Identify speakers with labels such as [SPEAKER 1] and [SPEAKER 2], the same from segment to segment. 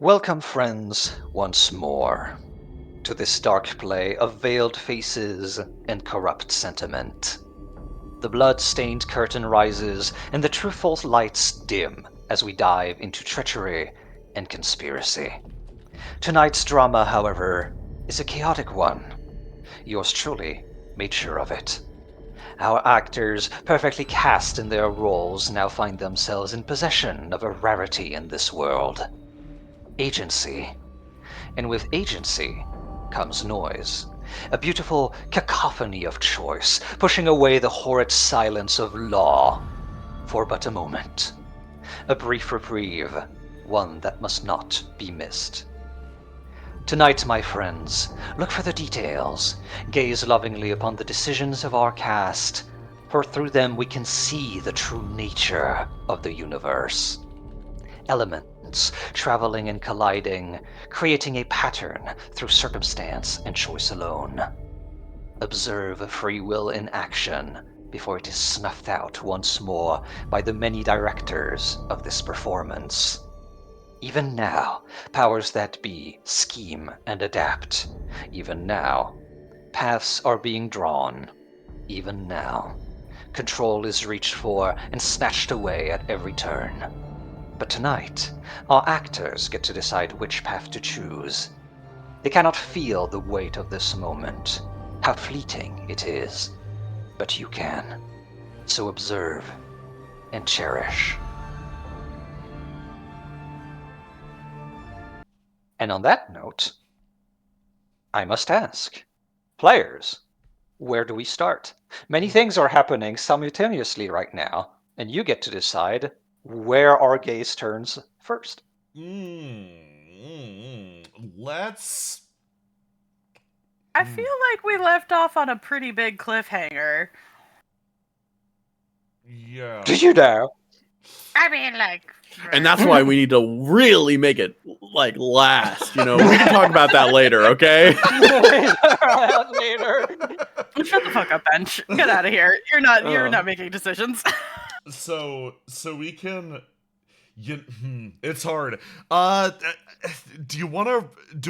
[SPEAKER 1] Welcome, friends, once more to this dark play of veiled faces and corrupt sentiment. The blood-stained curtain rises, and the truthful lights dim as we dive into treachery and conspiracy. Tonight's drama, however, is a chaotic one. Yours truly made sure of it. Our actors, perfectly cast in their roles, now find themselves in possession of a rarity in this world. Agency. And with agency comes noise. A beautiful cacophony of choice, pushing away the horrid silence of law for but a moment. A brief reprieve, one that must not be missed. Tonight, my friends, look for the details. Gaze lovingly upon the decisions of our cast, for through them we can see the true nature of the universe. Elements traveling and colliding, creating a pattern through circumstance and choice alone. Observe free will in action before it is snuffed out once more by the many directors of this performance. Even now, powers that be scheme and adapt. Even now, paths are being drawn. Even now, control is reached for and snatched away at every turn. But tonight, our actors get to decide which path to choose. They cannot feel the weight of this moment, how fleeting it is. But you can. So observe and cherish. And on that note, I must ask, players, where do we start? Many things are happening simultaneously right now, and you get to decide where our gaze turns first.
[SPEAKER 2] Let's.
[SPEAKER 3] I feel like we left off on a pretty big cliffhanger.
[SPEAKER 2] Yeah.
[SPEAKER 1] Do you know?
[SPEAKER 3] I mean, like...
[SPEAKER 4] And that's why we need to really make it, like, last. You know, we can talk about that later, okay?
[SPEAKER 1] Later.
[SPEAKER 3] Shut the fuck up, Bench. Get out of here. You're not making decisions.
[SPEAKER 2] So we can. It's hard. Do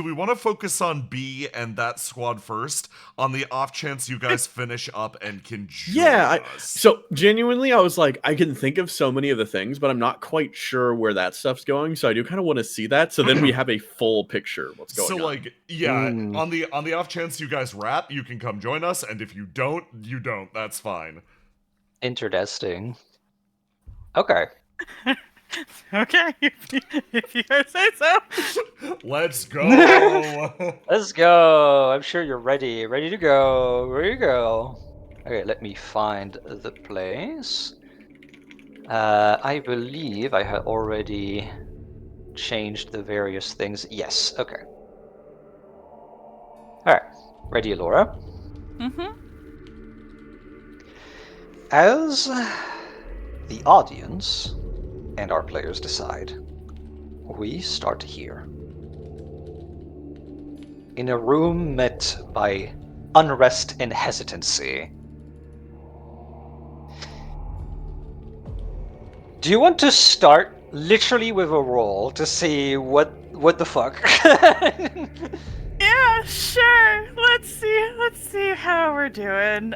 [SPEAKER 2] we want to focus on B and that squad first, on the off chance you guys finish up and can join us?
[SPEAKER 4] So genuinely, I was like, I can think of so many of the things, but I'm not quite sure where that stuff's going. So I do kind of want to see that. So then we have a full picture of what's going on.
[SPEAKER 2] So like, yeah, on the off chance you guys wrap, you can come join us, and if you don't, you don't. That's fine.
[SPEAKER 1] Interesting. Okay.
[SPEAKER 3] Okay, if you guys say so.
[SPEAKER 2] Let's go.
[SPEAKER 1] Let's go. I'm sure you're ready. Ready to go. Ready to go. Okay, let me find the place. I believe I had already changed the various things. Yes, okay. Alright. Ready, Laura?
[SPEAKER 3] Mm-hmm.
[SPEAKER 1] As the audience and our players decide, we start here. In a room met by unrest and hesitancy. Do you want to start literally with a roll to see what the fuck?
[SPEAKER 3] Yeah, sure. Let's see how we're doing.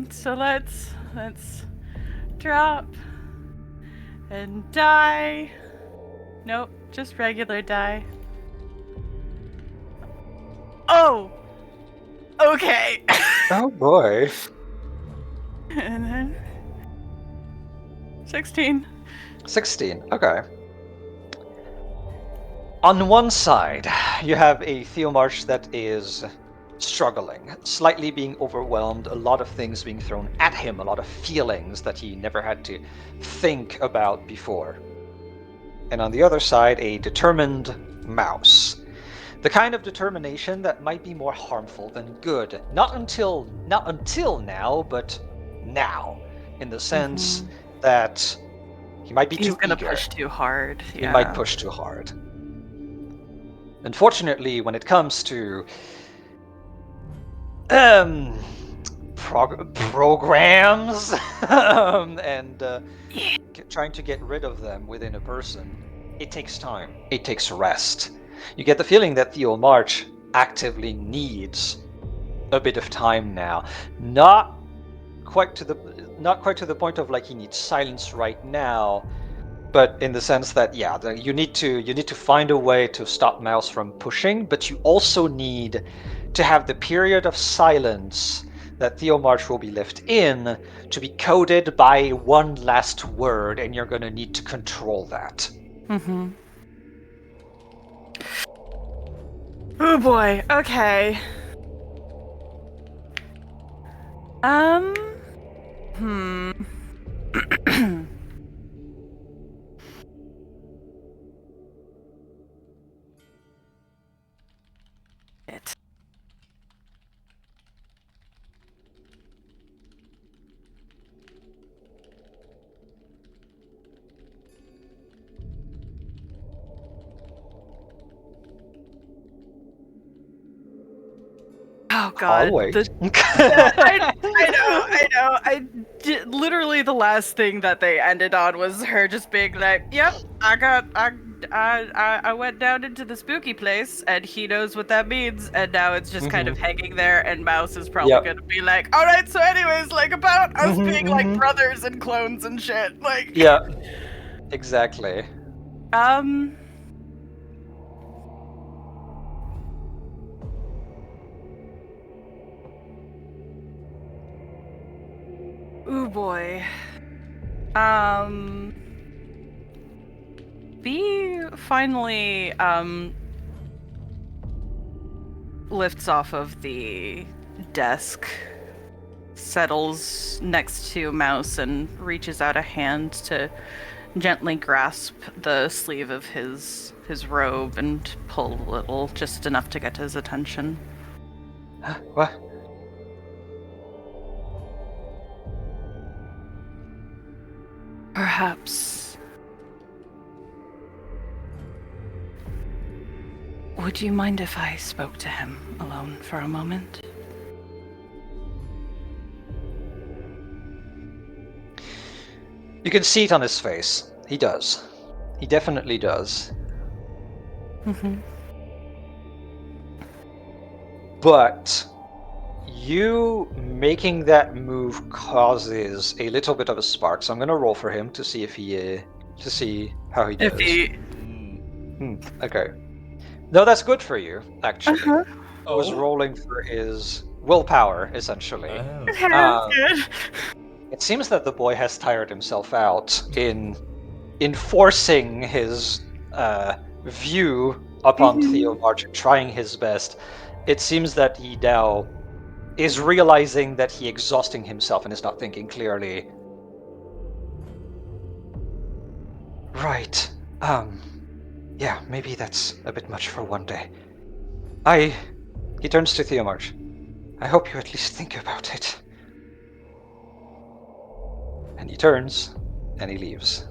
[SPEAKER 3] So let's drop and die. Nope, just regular die. Oh! Okay.
[SPEAKER 1] Oh boy.
[SPEAKER 3] And then 16.
[SPEAKER 1] 16, okay. On one side, you have a Theomarch that is struggling, slightly being overwhelmed, a lot of things being thrown at him, a lot of feelings that he never had to think about before. And on the other side, a determined mouse. The kind of determination that might be more harmful than good. Not until now, but now. In the sense that he might be
[SPEAKER 3] He's
[SPEAKER 1] too
[SPEAKER 3] gonna
[SPEAKER 1] eager.
[SPEAKER 3] push too hard.
[SPEAKER 1] He might push too hard. Unfortunately, when it comes to programs and trying to get rid of them within a person, it takes time. It takes rest. You get the feeling that Theo March actively needs a bit of time now. Not quite to the point of like he needs silence right now, but in the sense that you need to find a way to stop Mouse from pushing, but you also need to have the period of silence that Theo March will be left in to be coded by one last word, and you're going to need to control that.
[SPEAKER 3] Mm-hmm. Oh boy. Okay. Hmm. It. Oh God.
[SPEAKER 1] I'll wait.
[SPEAKER 3] I know. Literally the last thing that they ended on was her just being like, "Yep, I went down into the spooky place, and he knows what that means." And now it's just kind of hanging there, and Mouse is probably
[SPEAKER 1] Yep.
[SPEAKER 3] gonna be like, "All right, so anyways, like about us
[SPEAKER 1] Mhm,
[SPEAKER 3] being like
[SPEAKER 1] mhm.
[SPEAKER 3] brothers and clones and shit, like."
[SPEAKER 1] Yeah, exactly.
[SPEAKER 3] Ooh boy. B finally lifts off of the desk, settles next to Mouse, and reaches out a hand to gently grasp the sleeve of his robe and pull a little, just enough to get his attention.
[SPEAKER 1] Huh? What?
[SPEAKER 3] Perhaps. Would you mind if I spoke to him alone for a moment?
[SPEAKER 1] You can see it on his face. He does. He definitely does.
[SPEAKER 3] Mm-hmm.
[SPEAKER 1] But you making that move causes a little bit of a spark. So I'm gonna roll for him to see if he to see how he
[SPEAKER 3] If
[SPEAKER 1] does.
[SPEAKER 3] he...
[SPEAKER 1] Okay. No, that's good for you, actually.
[SPEAKER 3] Uh-huh.
[SPEAKER 1] I was rolling for his willpower, essentially.
[SPEAKER 2] Oh.
[SPEAKER 3] That's good.
[SPEAKER 1] It seems that the boy has tired himself out in enforcing his view upon Theo March, trying his best. It seems that he now is realizing that he exhausting himself and is not thinking clearly. Right. Yeah, maybe that's a bit much for one day. He turns to Theo March. I hope you at least think about it. And he turns, and he leaves.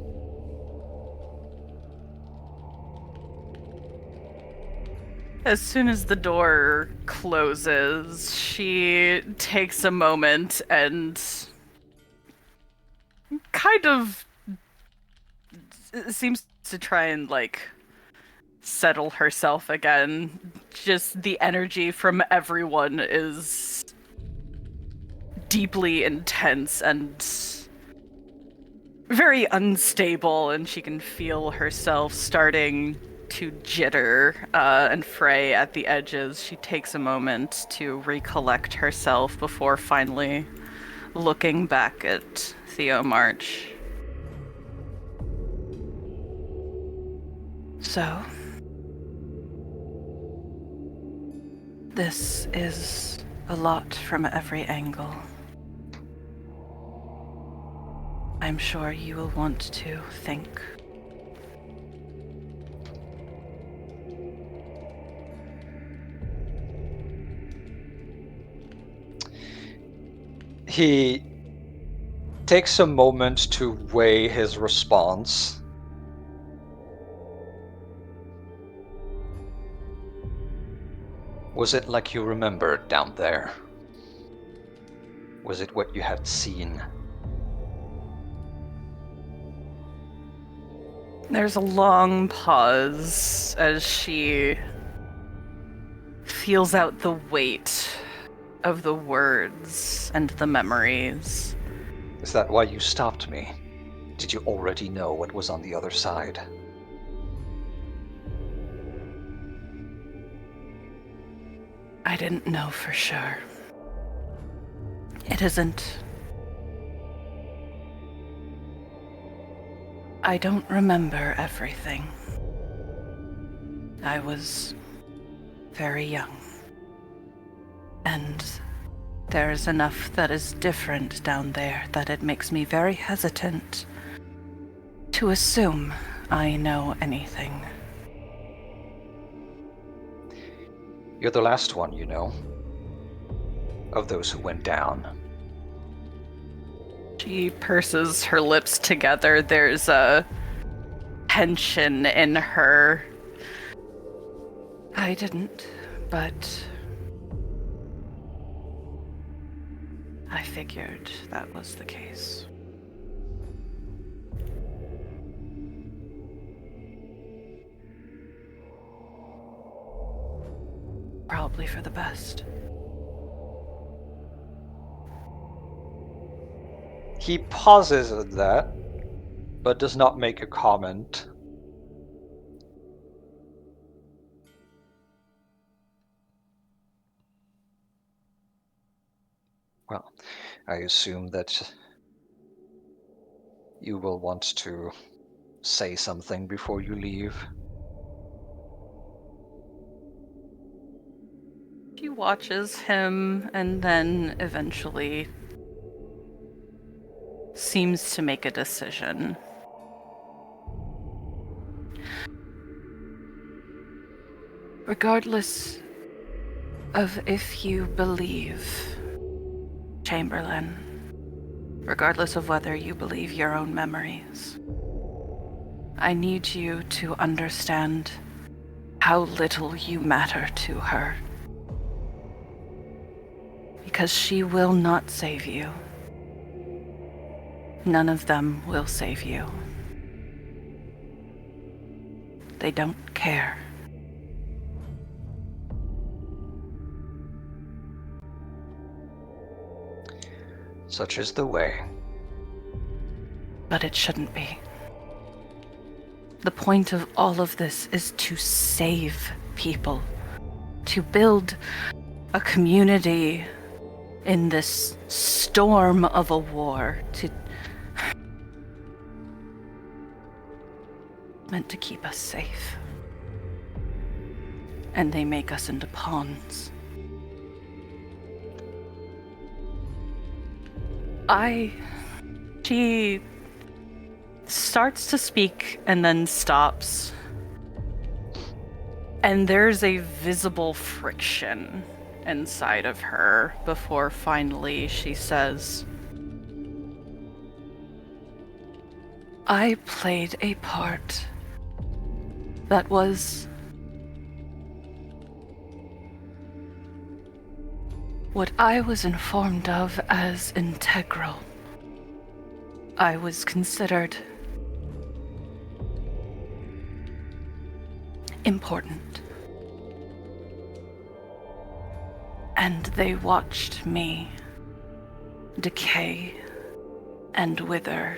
[SPEAKER 3] As soon as the door closes, she takes a moment and kind of seems to try and like settle herself again. Just the energy from everyone is deeply intense and very unstable, and she can feel herself starting to jitter and fray at the edges. She takes a moment to recollect herself before finally looking back at Theo March. So, this is a lot from every angle. I'm sure you will want to think.
[SPEAKER 1] He takes a moment to weigh his response. Was it like you remembered down there? Was it what you had seen?
[SPEAKER 3] There's a long pause as she feels out the weight of the words and the memories.
[SPEAKER 1] Is that why you stopped me? Did you already know what was on the other side?
[SPEAKER 3] I didn't know for sure. It isn't. I don't remember everything. I was very young. And there's enough that is different down there that it makes me very hesitant to assume I know anything.
[SPEAKER 1] You're the last one, you know, of those who went down.
[SPEAKER 3] She purses her lips together. There's a tension in her. I didn't, but I figured that was the case. Probably for the best.
[SPEAKER 1] He pauses at that, but does not make a comment. Well, I assume that you will want to say something before you leave.
[SPEAKER 3] She watches him and then eventually seems to make a decision. Regardless of if you believe, Chamberlain, regardless of whether you believe your own memories, I need you to understand how little you matter to her. Because she will not save you. None of them will save you. They don't care.
[SPEAKER 1] Such is the way.
[SPEAKER 3] But it shouldn't be. The point of all of this is to save people. To build a community in this storm of a war. Meant to keep us safe. And they make us into pawns. She starts to speak and then stops. And there's a visible friction inside of her before finally she says, I played a part that was what I was informed of as integral. I was considered important. And they watched me decay and wither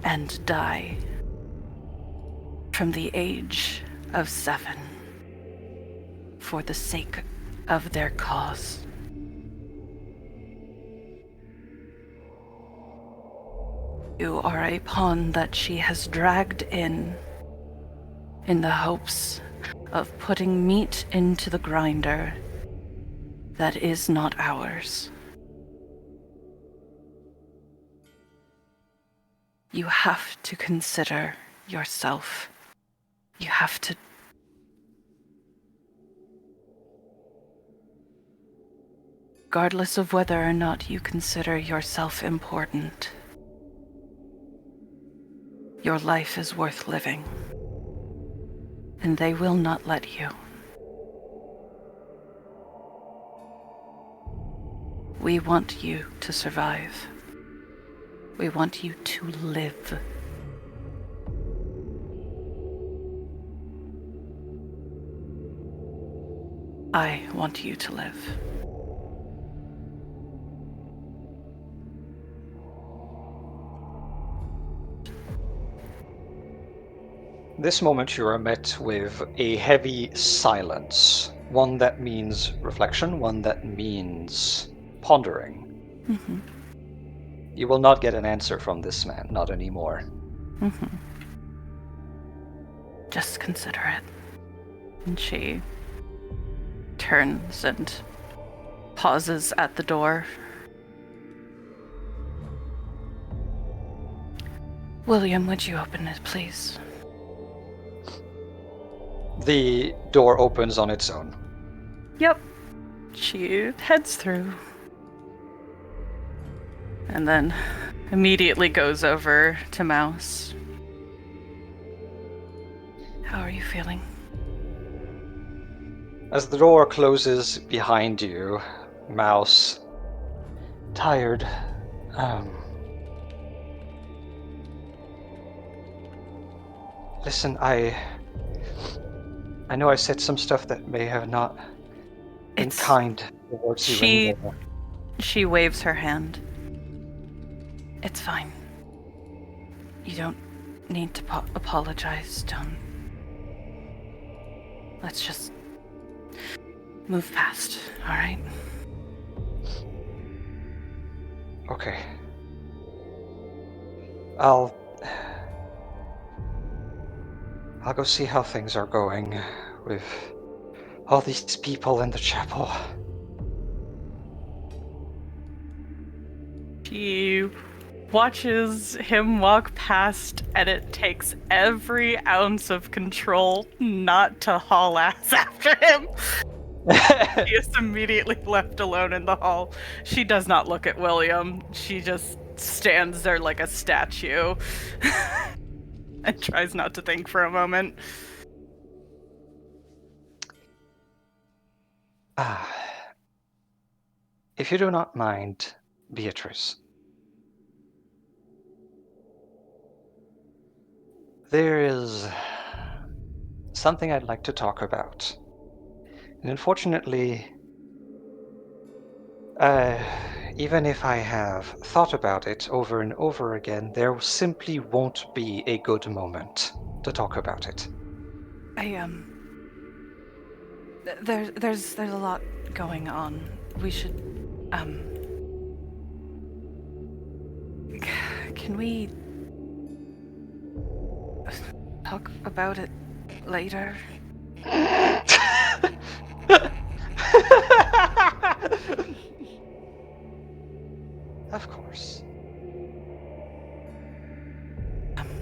[SPEAKER 3] and die from the age of 7 for the sake of their cause. You are a pawn that she has dragged in the hopes of putting meat into the grinder that is not ours. You have to consider yourself. You have to... Regardless of whether or not you consider yourself important, your life is worth living. And they will not let you. We want you to survive. We want you to live. I want you to live.
[SPEAKER 1] This moment you are met with a heavy silence. One that means reflection, one that means pondering.
[SPEAKER 3] Mm-hmm.
[SPEAKER 1] You will not get an answer from this man, not anymore.
[SPEAKER 3] Mm-hmm. Just consider it. And she turns and pauses at the door. William, would you open it, please?
[SPEAKER 1] The door opens on its own.
[SPEAKER 3] Yep. She heads through. And then immediately goes over to Mouse. How are you feeling?
[SPEAKER 1] As the door closes behind you, Mouse, tired, listen, I know I said some stuff that may have not been kind towards you anymore.
[SPEAKER 3] She waves her hand. It's fine. You don't need to apologize, don't. Let's just move past, alright?
[SPEAKER 1] Okay. I'll go see how things are going with all these people in the chapel.
[SPEAKER 3] She watches him walk past, and it takes every ounce of control not to haul ass after him. He is immediately left alone in the hall. She does not look at William. She just stands there like a statue and tries not to think for a moment.
[SPEAKER 1] If you do not mind, Beatrice, there is something I'd like to talk about. And unfortunately, even if I have thought about it over and over again, there simply won't be a good moment to talk about it.
[SPEAKER 3] There's a lot going on. We should, can we talk about it later?
[SPEAKER 1] Of course.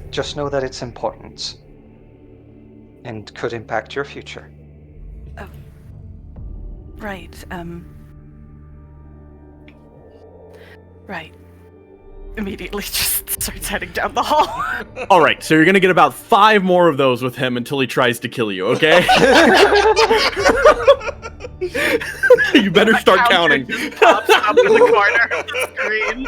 [SPEAKER 1] Just know that it's important and could impact your future.
[SPEAKER 3] Right, right. Immediately just starts heading down the hall.
[SPEAKER 4] All right, so you're gonna get about 5 more of those with him until he tries to kill you. Okay? You better start counting.
[SPEAKER 3] Just pops up in the corner of the screen.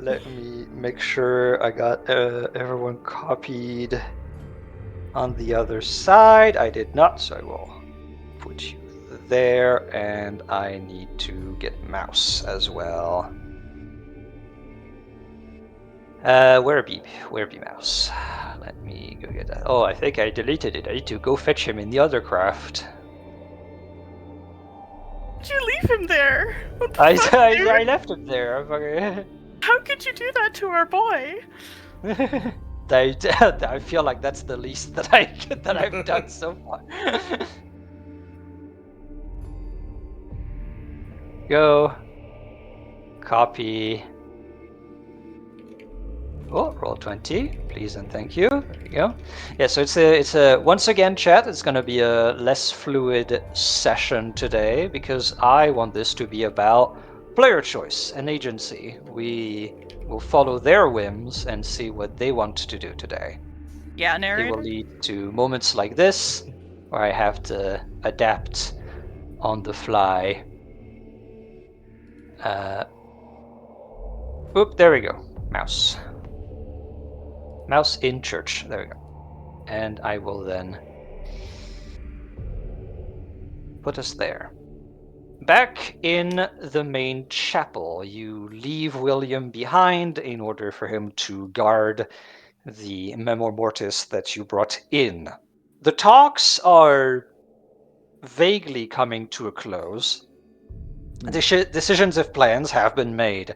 [SPEAKER 1] Let me make sure I got everyone copied on the other side. I did not, so I will put you there, and I need to get Mouse as well. Where be Mouse? Let me go get that. Oh, I think I deleted it. I need to go fetch him in the other craft.
[SPEAKER 3] Did you leave him there? What the fuck, dude?
[SPEAKER 1] I left him there.
[SPEAKER 3] How could you do that to our boy?
[SPEAKER 1] I feel like that's the least that I've done so far. Go. Copy. Oh, roll 20, please and thank you. There you go. Yeah, so it's a once again, chat. It's gonna be a less fluid session today because I want this to be about player choice and agency. We will follow their whims and see what they want to do today.
[SPEAKER 3] Yeah,
[SPEAKER 1] It
[SPEAKER 3] narrator?
[SPEAKER 1] will lead to moments like this where I have to adapt on the fly. Oop, there we go. Mouse. Mouse in church. There we go. And I will then put us there. Back in the main chapel, you leave William behind in order for him to guard the Memor Mortis that you brought in. The talks are vaguely coming to a close. Decisions of plans have been made.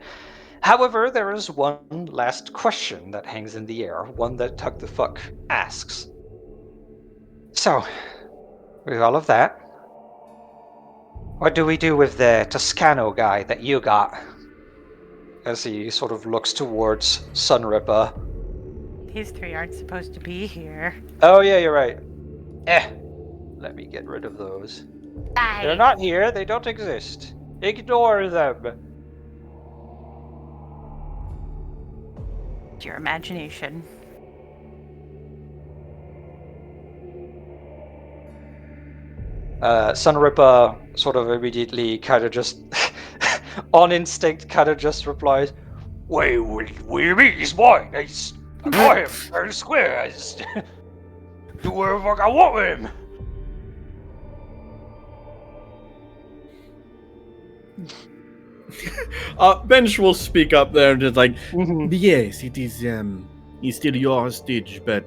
[SPEAKER 1] However, there is one last question that hangs in the air, one that Tug the Fuck asks. So, with all of that, what do we do with the Toscano guy that you got? As he sort of looks towards Sunripa.
[SPEAKER 5] These three aren't supposed to be here.
[SPEAKER 1] Oh yeah, you're right. Let me get rid of those. They're not here, they don't exist. Ignore them.
[SPEAKER 5] It's your imagination.
[SPEAKER 1] Sunripa sort of immediately kind of just, on instinct, kind of just replies, "Wait, what do you mean? He's mine. I got him fair and square. I just do whatever the fuck I want with him."
[SPEAKER 4] Bench will speak up there and just like, yes, it is, he's still your hostage, but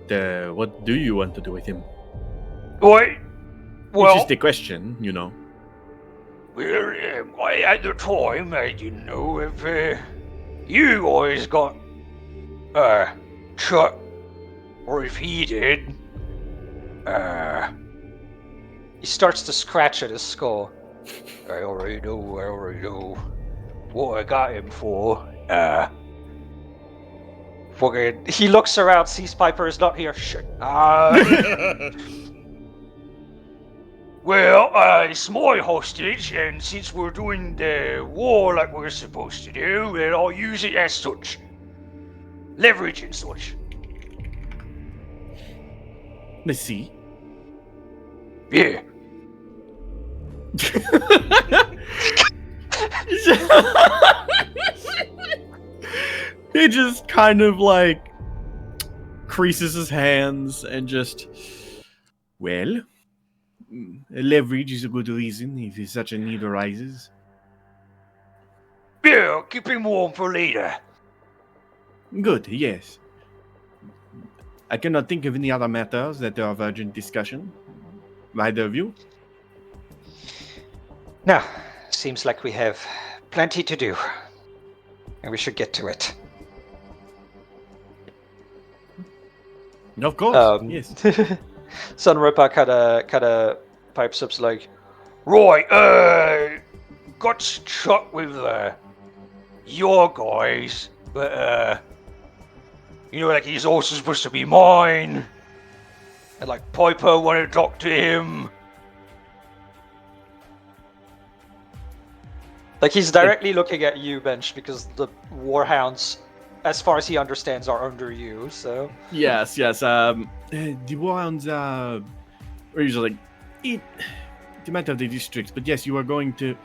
[SPEAKER 4] what do you want to do with him?
[SPEAKER 1] Wait, well,
[SPEAKER 4] It's just a question, you know.
[SPEAKER 1] Well, at the time, I didn't know if you guys got Chuck, or if he did. He starts to scratch at his skull. I already know what I got him for. Fucking. He looks around, sees Piper is not here. Shit. Well, it's my hostage, and since we're doing the war like we're supposed to do, then I'll use it as such. Leverage and such.
[SPEAKER 4] Let's see.
[SPEAKER 1] Yeah.
[SPEAKER 4] He just kind of like creases his hands and just, well, leverage is a good reason if such a need arises.
[SPEAKER 1] Yeah, keep him warm for later.
[SPEAKER 4] Good, yes. I cannot think of any other matters that are of urgent discussion. Either of you?
[SPEAKER 1] No, seems like we have plenty to do. And we should get to it.
[SPEAKER 4] Of course, yes.
[SPEAKER 1] Sunripa kinda pipes up like, right, got Chuck with your guys, but like he's also supposed to be mine. And like Piper wanted to talk to him. Like he's directly looking at you, Bench, because the Warhounds, as far as he understands, are under you, so.
[SPEAKER 4] Yes. The Warhounds are usually like, the matter of the districts, but yes, you are going to.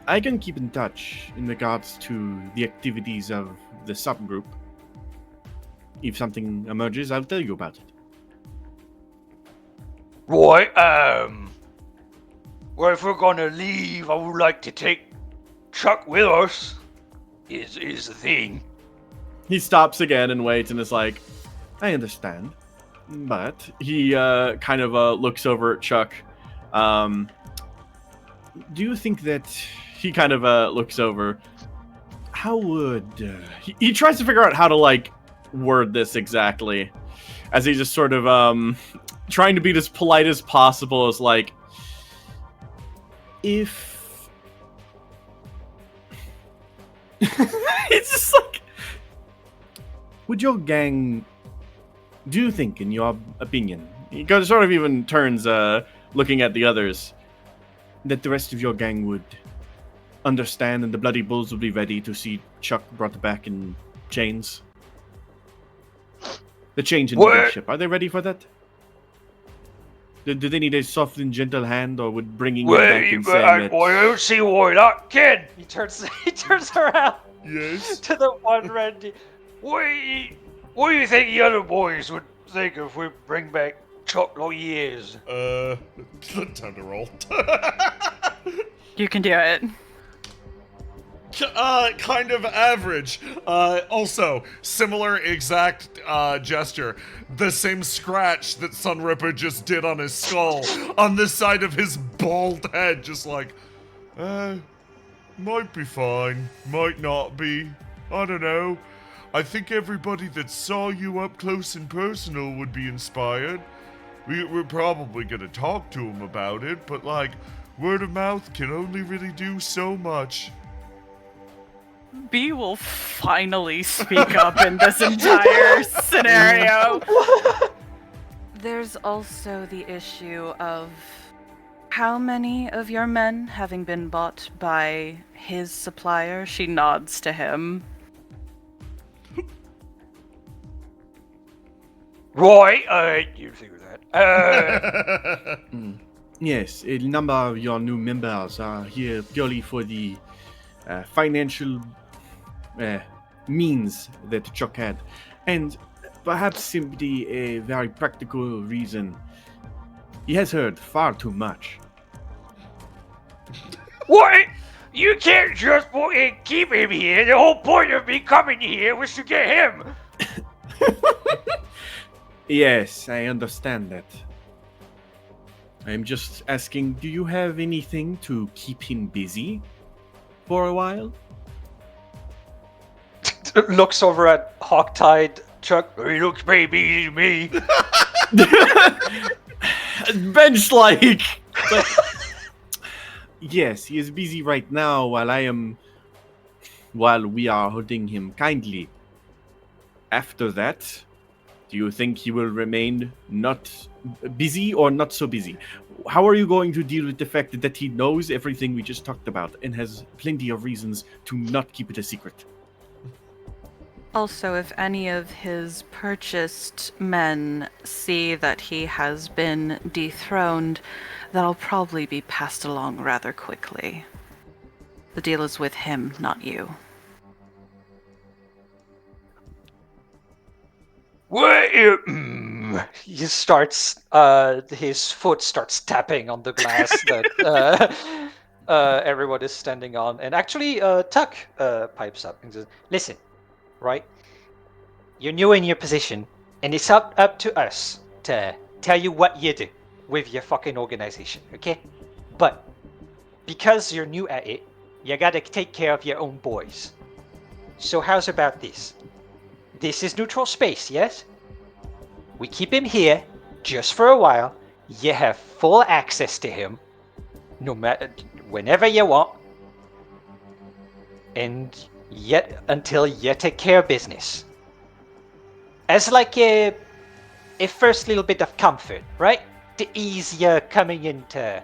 [SPEAKER 4] I can keep in touch in regards to the activities of the subgroup. If something emerges, I'll tell you about it.
[SPEAKER 1] Right, well, if we're gonna leave, I would like to take Chuck with us, is the thing.
[SPEAKER 4] He stops again and waits and is like, I understand. But he kind of looks over at Chuck. Do you think that he kind of looks over? How would he tries to figure out how to like word this exactly, as he just sort of trying to be as polite as possible, as like, if it's just like, would your gang, do you think, in your opinion, he goes sort of even turns looking at the others, that the rest of your gang would understand and the Bloody Bulls would be ready to see Chuck brought back in chains? The change in leadership, are they ready for that? Do they need a soft and gentle hand, or would bringing him back and saying that...
[SPEAKER 1] I don't see why not, kid. He turns around
[SPEAKER 2] Yes.
[SPEAKER 1] to the one Randy. What do you think the other boys would think if we bring back Chuck, no years.
[SPEAKER 2] Time to roll.
[SPEAKER 3] You can do it.
[SPEAKER 2] Kind of average. Also, similar exact gesture. The same scratch that Sunripper just did on his skull, on the side of his bald head, just like, might be fine, might not be. I don't know. I think everybody that saw you up close and personal would be inspired. We're probably gonna talk to him about it, but like, word of mouth can only really do so much.
[SPEAKER 3] B will finally speak up in this entire scenario. There's also the issue of how many of your men having been bought by his supplier? She nods to him.
[SPEAKER 1] Right, you figure that.
[SPEAKER 4] Yes, a number of your new members are here purely for the financial means that Chuck had, and perhaps simply a very practical reason. He has heard far too much.
[SPEAKER 1] What? You can't just keep him here. The whole point of me coming here was to get him.
[SPEAKER 4] Yes, I understand that. I'm just asking, do you have anything to keep him busy for a while?
[SPEAKER 1] Looks over at Hawktide. Chuck, he looks pretty busy to me.
[SPEAKER 4] Bench-like! But yes, he is busy right now while we are holding him kindly. After that, do you think he will remain not busy or not so busy? How are you going to deal with the fact that he knows everything we just talked about and has plenty of reasons to not keep it a secret?
[SPEAKER 3] Also, if any of his purchased men see that he has been dethroned, that'll probably be passed along rather quickly. The deal is with him, not you.
[SPEAKER 1] He starts, his foot starts tapping on the glass that everyone is standing on. And actually, Tuck pipes up and says, listen, right? You're new in your position, and it's up to us to tell you what you do with your fucking organization, okay? But because you're new at it, you gotta take care of your own boys. So how's about this? This is neutral space, yes? We keep him here just for a while. You have full access to him, no matter whenever you want, and yet until you take care of business. As like a first little bit of comfort, right? To ease you coming into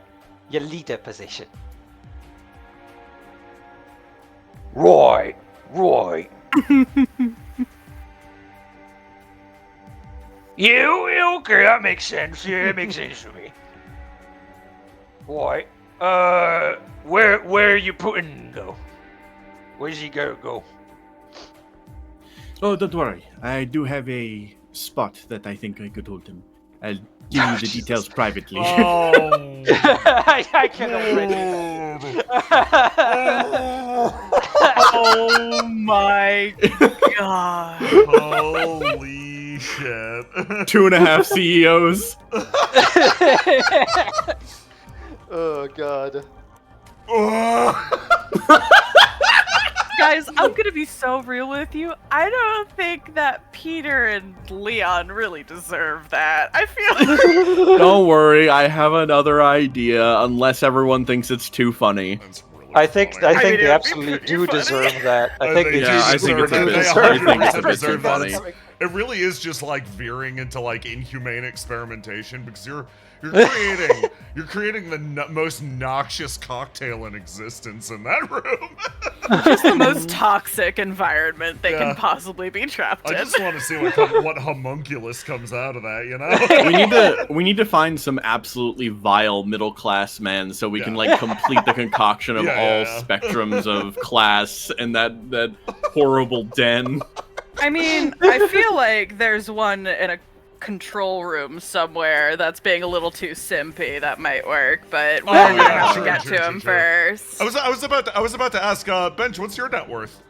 [SPEAKER 1] your leader position. Right. Okay, that makes sense. Yeah, it makes sense to me. Right. Where are you putting though? Where's he gotta go?
[SPEAKER 4] Oh, don't worry. I do have a spot that I think I could hold him. I'll give you the details privately.
[SPEAKER 2] Oh.
[SPEAKER 1] I can already.
[SPEAKER 3] Oh my god.
[SPEAKER 2] Holy shit.
[SPEAKER 4] 2.5 CEOs.
[SPEAKER 1] Oh god.
[SPEAKER 3] Guys, I'm gonna be so real with you. I don't think that Peter and Leon really deserve that. I feel
[SPEAKER 4] Don't worry, I have another idea, unless everyone thinks it's too funny.
[SPEAKER 2] That's really
[SPEAKER 1] I think
[SPEAKER 2] funny.
[SPEAKER 1] they
[SPEAKER 3] it'd be
[SPEAKER 1] absolutely
[SPEAKER 3] pretty
[SPEAKER 1] do
[SPEAKER 3] funny.
[SPEAKER 1] deserve that. I think they do
[SPEAKER 4] Yeah, I think it's a
[SPEAKER 1] do
[SPEAKER 4] bit-
[SPEAKER 1] deserve
[SPEAKER 4] I think it's a
[SPEAKER 1] that.
[SPEAKER 4] bit too funny.
[SPEAKER 2] It really is just like veering into like inhumane experimentation because you're creating the most noxious cocktail in existence in that room.
[SPEAKER 3] just the most toxic environment they
[SPEAKER 2] Yeah.
[SPEAKER 3] can possibly be trapped
[SPEAKER 2] I
[SPEAKER 3] in.
[SPEAKER 2] just want to see what homunculus comes out of that, you know?
[SPEAKER 4] We need to find some absolutely vile middle class men so we can like complete the concoction of all spectrums of class and that horrible den.
[SPEAKER 3] I mean, I feel like there's one in a control room somewhere that's being a little too simpy, that might work. But we're
[SPEAKER 2] Oh,
[SPEAKER 3] gonna
[SPEAKER 2] yeah,
[SPEAKER 3] have
[SPEAKER 2] sure,
[SPEAKER 3] to get
[SPEAKER 2] sure,
[SPEAKER 3] to
[SPEAKER 2] sure,
[SPEAKER 3] him
[SPEAKER 2] sure.
[SPEAKER 3] first.
[SPEAKER 2] I was about to ask Bench, what's your net worth?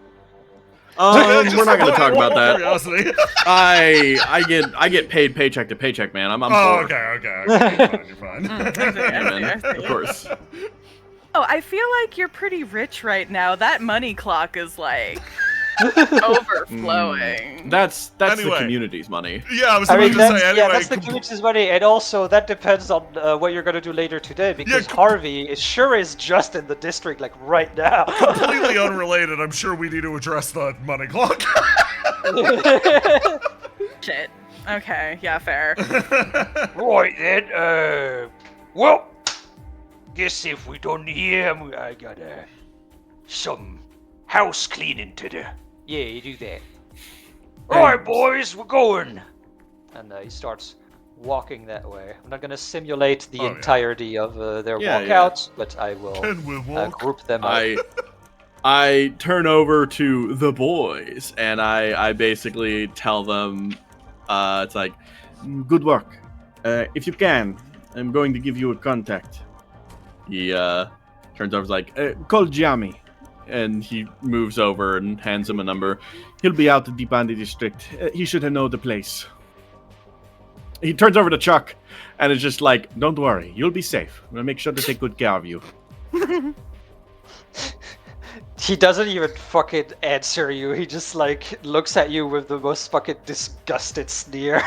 [SPEAKER 4] We're
[SPEAKER 2] Just
[SPEAKER 4] not going to
[SPEAKER 2] out
[SPEAKER 4] talk
[SPEAKER 2] of
[SPEAKER 4] about that.
[SPEAKER 2] Curiosity.
[SPEAKER 4] I get paid paycheck to paycheck, man. I'm
[SPEAKER 2] Oh,
[SPEAKER 4] poor.
[SPEAKER 2] okay. You're fine.
[SPEAKER 3] I see,
[SPEAKER 4] Yeah,
[SPEAKER 3] I
[SPEAKER 4] man.
[SPEAKER 3] see.
[SPEAKER 4] Of course.
[SPEAKER 3] Oh, I feel like you're pretty rich right now. That money clock is like overflowing.
[SPEAKER 4] That's the
[SPEAKER 2] Anyway.
[SPEAKER 4] community's money.
[SPEAKER 2] Yeah, I was
[SPEAKER 1] I
[SPEAKER 2] about
[SPEAKER 1] mean,
[SPEAKER 2] to
[SPEAKER 1] that's,
[SPEAKER 2] say, anyway.
[SPEAKER 1] that's the community's money, and also that depends on what you're gonna do later today, because
[SPEAKER 2] Yeah,
[SPEAKER 1] Harvey is just in the district, like, right now.
[SPEAKER 2] Completely unrelated, I'm sure we need to address the money clock.
[SPEAKER 3] Shit. Okay, yeah, fair.
[SPEAKER 1] Right then, well, guess if we done here, I got some house cleaning to do. Yeah, you do that. Alright, boys, we're going. And he starts walking that way. I'm not gonna simulate the
[SPEAKER 2] Oh, yeah.
[SPEAKER 1] entirety of their
[SPEAKER 4] Yeah,
[SPEAKER 1] walkouts, but I will
[SPEAKER 2] Can we walk?
[SPEAKER 1] group them up.
[SPEAKER 4] I turn over to the boys and I basically tell them, it's like, good work. If you can, I'm going to give you a contact. He turns over, is like, call Giammi. And he moves over and hands him a number. He'll be out at the Bandi district. He should know the place. He turns over to Chuck and is just like, don't worry, you'll be safe. I'm going to make sure to take good care of you.
[SPEAKER 1] He doesn't even fucking answer you. He just like looks at you with the most fucking disgusted sneer.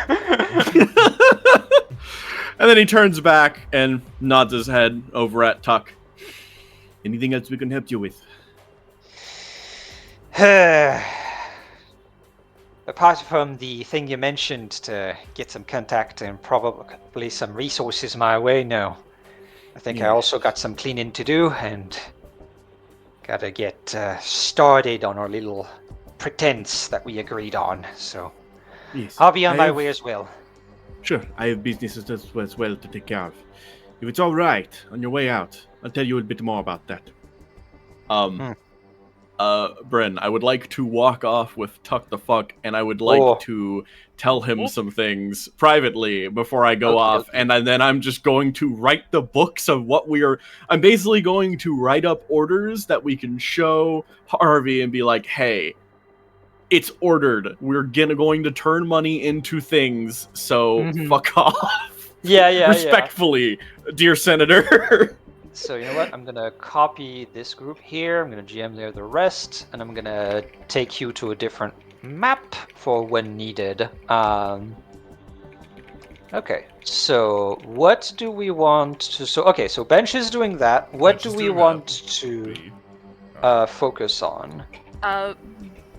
[SPEAKER 4] And then he turns back and nods his head over at Tuck. Anything else we can help you with?
[SPEAKER 1] Apart from the thing you mentioned to get some contact and probably some resources my way, no. I think I
[SPEAKER 4] Yeah.
[SPEAKER 1] also got some cleaning to do and gotta get started on our little pretense that we agreed on. So
[SPEAKER 4] Yes.
[SPEAKER 1] I'll be on
[SPEAKER 4] I
[SPEAKER 1] my
[SPEAKER 4] have-
[SPEAKER 1] way as well.
[SPEAKER 4] Sure, I have businesses as well to take care of. If it's all right, on your way out, I'll tell you a bit more about that. Bryn, I would like to walk off with Tuck the Fuck, and I would like
[SPEAKER 1] Oh.
[SPEAKER 4] to tell him some things privately before I go
[SPEAKER 1] Okay,
[SPEAKER 4] off,
[SPEAKER 1] okay.
[SPEAKER 4] and then I'm just going to write the books of what we are. I'm basically going to write up orders that we can show Harvey and be like, hey, it's ordered. We're going to turn money into things, so
[SPEAKER 1] Mhm.
[SPEAKER 4] fuck off.
[SPEAKER 1] Yeah.
[SPEAKER 4] Respectfully, dear Senator.
[SPEAKER 1] So you know what? I'm gonna copy this group here. I'm gonna GM there the rest, and I'm gonna take you to a different map for when needed. Okay. So what do we want to? So Bench is doing that. What
[SPEAKER 2] Bench
[SPEAKER 1] do
[SPEAKER 2] is
[SPEAKER 1] we
[SPEAKER 2] doing
[SPEAKER 1] want
[SPEAKER 2] that.
[SPEAKER 1] to
[SPEAKER 2] B.
[SPEAKER 1] focus on?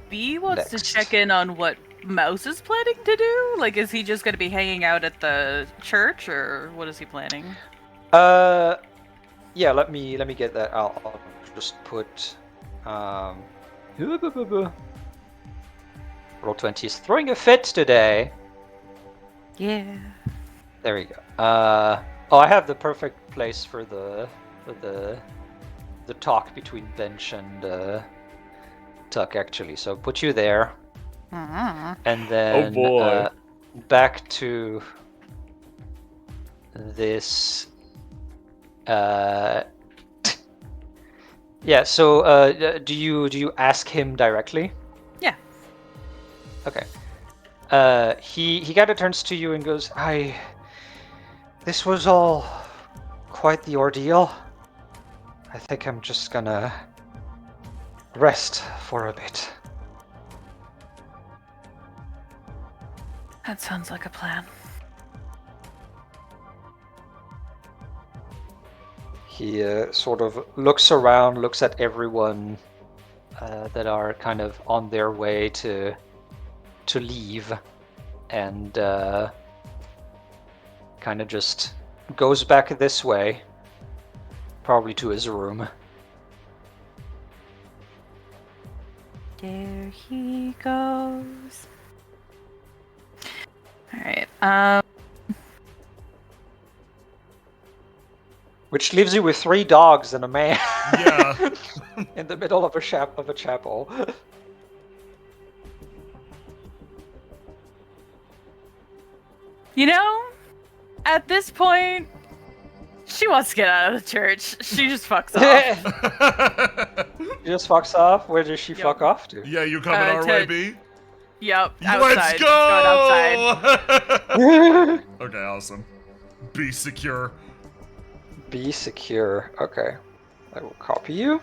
[SPEAKER 3] B wants to
[SPEAKER 1] Next.
[SPEAKER 3] check in on what Mouse is planning to do. Like, is he just going to be hanging out at the church, or what is he planning?
[SPEAKER 1] Yeah. Let me get that. I'll just put. Roll20 is throwing a fit today.
[SPEAKER 5] Yeah.
[SPEAKER 1] There we go. Oh, I have the perfect place for the talk between Bench and Tuck actually. So put you there, and then
[SPEAKER 4] boy.
[SPEAKER 1] back to this. Yeah. So do you ask him directly?
[SPEAKER 3] Yeah.
[SPEAKER 1] Okay. He kind of turns to you and goes, This was all quite the ordeal. I think I'm just gonna rest for a bit.
[SPEAKER 3] That sounds like a plan.
[SPEAKER 1] He sort of looks around, looks at everyone that are kind of on their way to leave, and kind of just goes back this way, probably to his room.
[SPEAKER 5] There he goes.
[SPEAKER 3] Alright,
[SPEAKER 1] Which leaves you with 3 dogs and a man
[SPEAKER 2] Yeah.
[SPEAKER 1] in the middle of a chapel.
[SPEAKER 3] You know, at this point, she wants to get out of the church. She just fucks off.
[SPEAKER 1] She just fucks off. Where does she
[SPEAKER 3] Yep.
[SPEAKER 1] fuck off to?
[SPEAKER 2] Yeah, you coming our
[SPEAKER 3] to-
[SPEAKER 2] way, B?
[SPEAKER 3] Yep,
[SPEAKER 2] Let's
[SPEAKER 3] outside. She's going outside.
[SPEAKER 2] go! Okay, awesome. Be secure.
[SPEAKER 1] Be secure. Okay. I will copy you.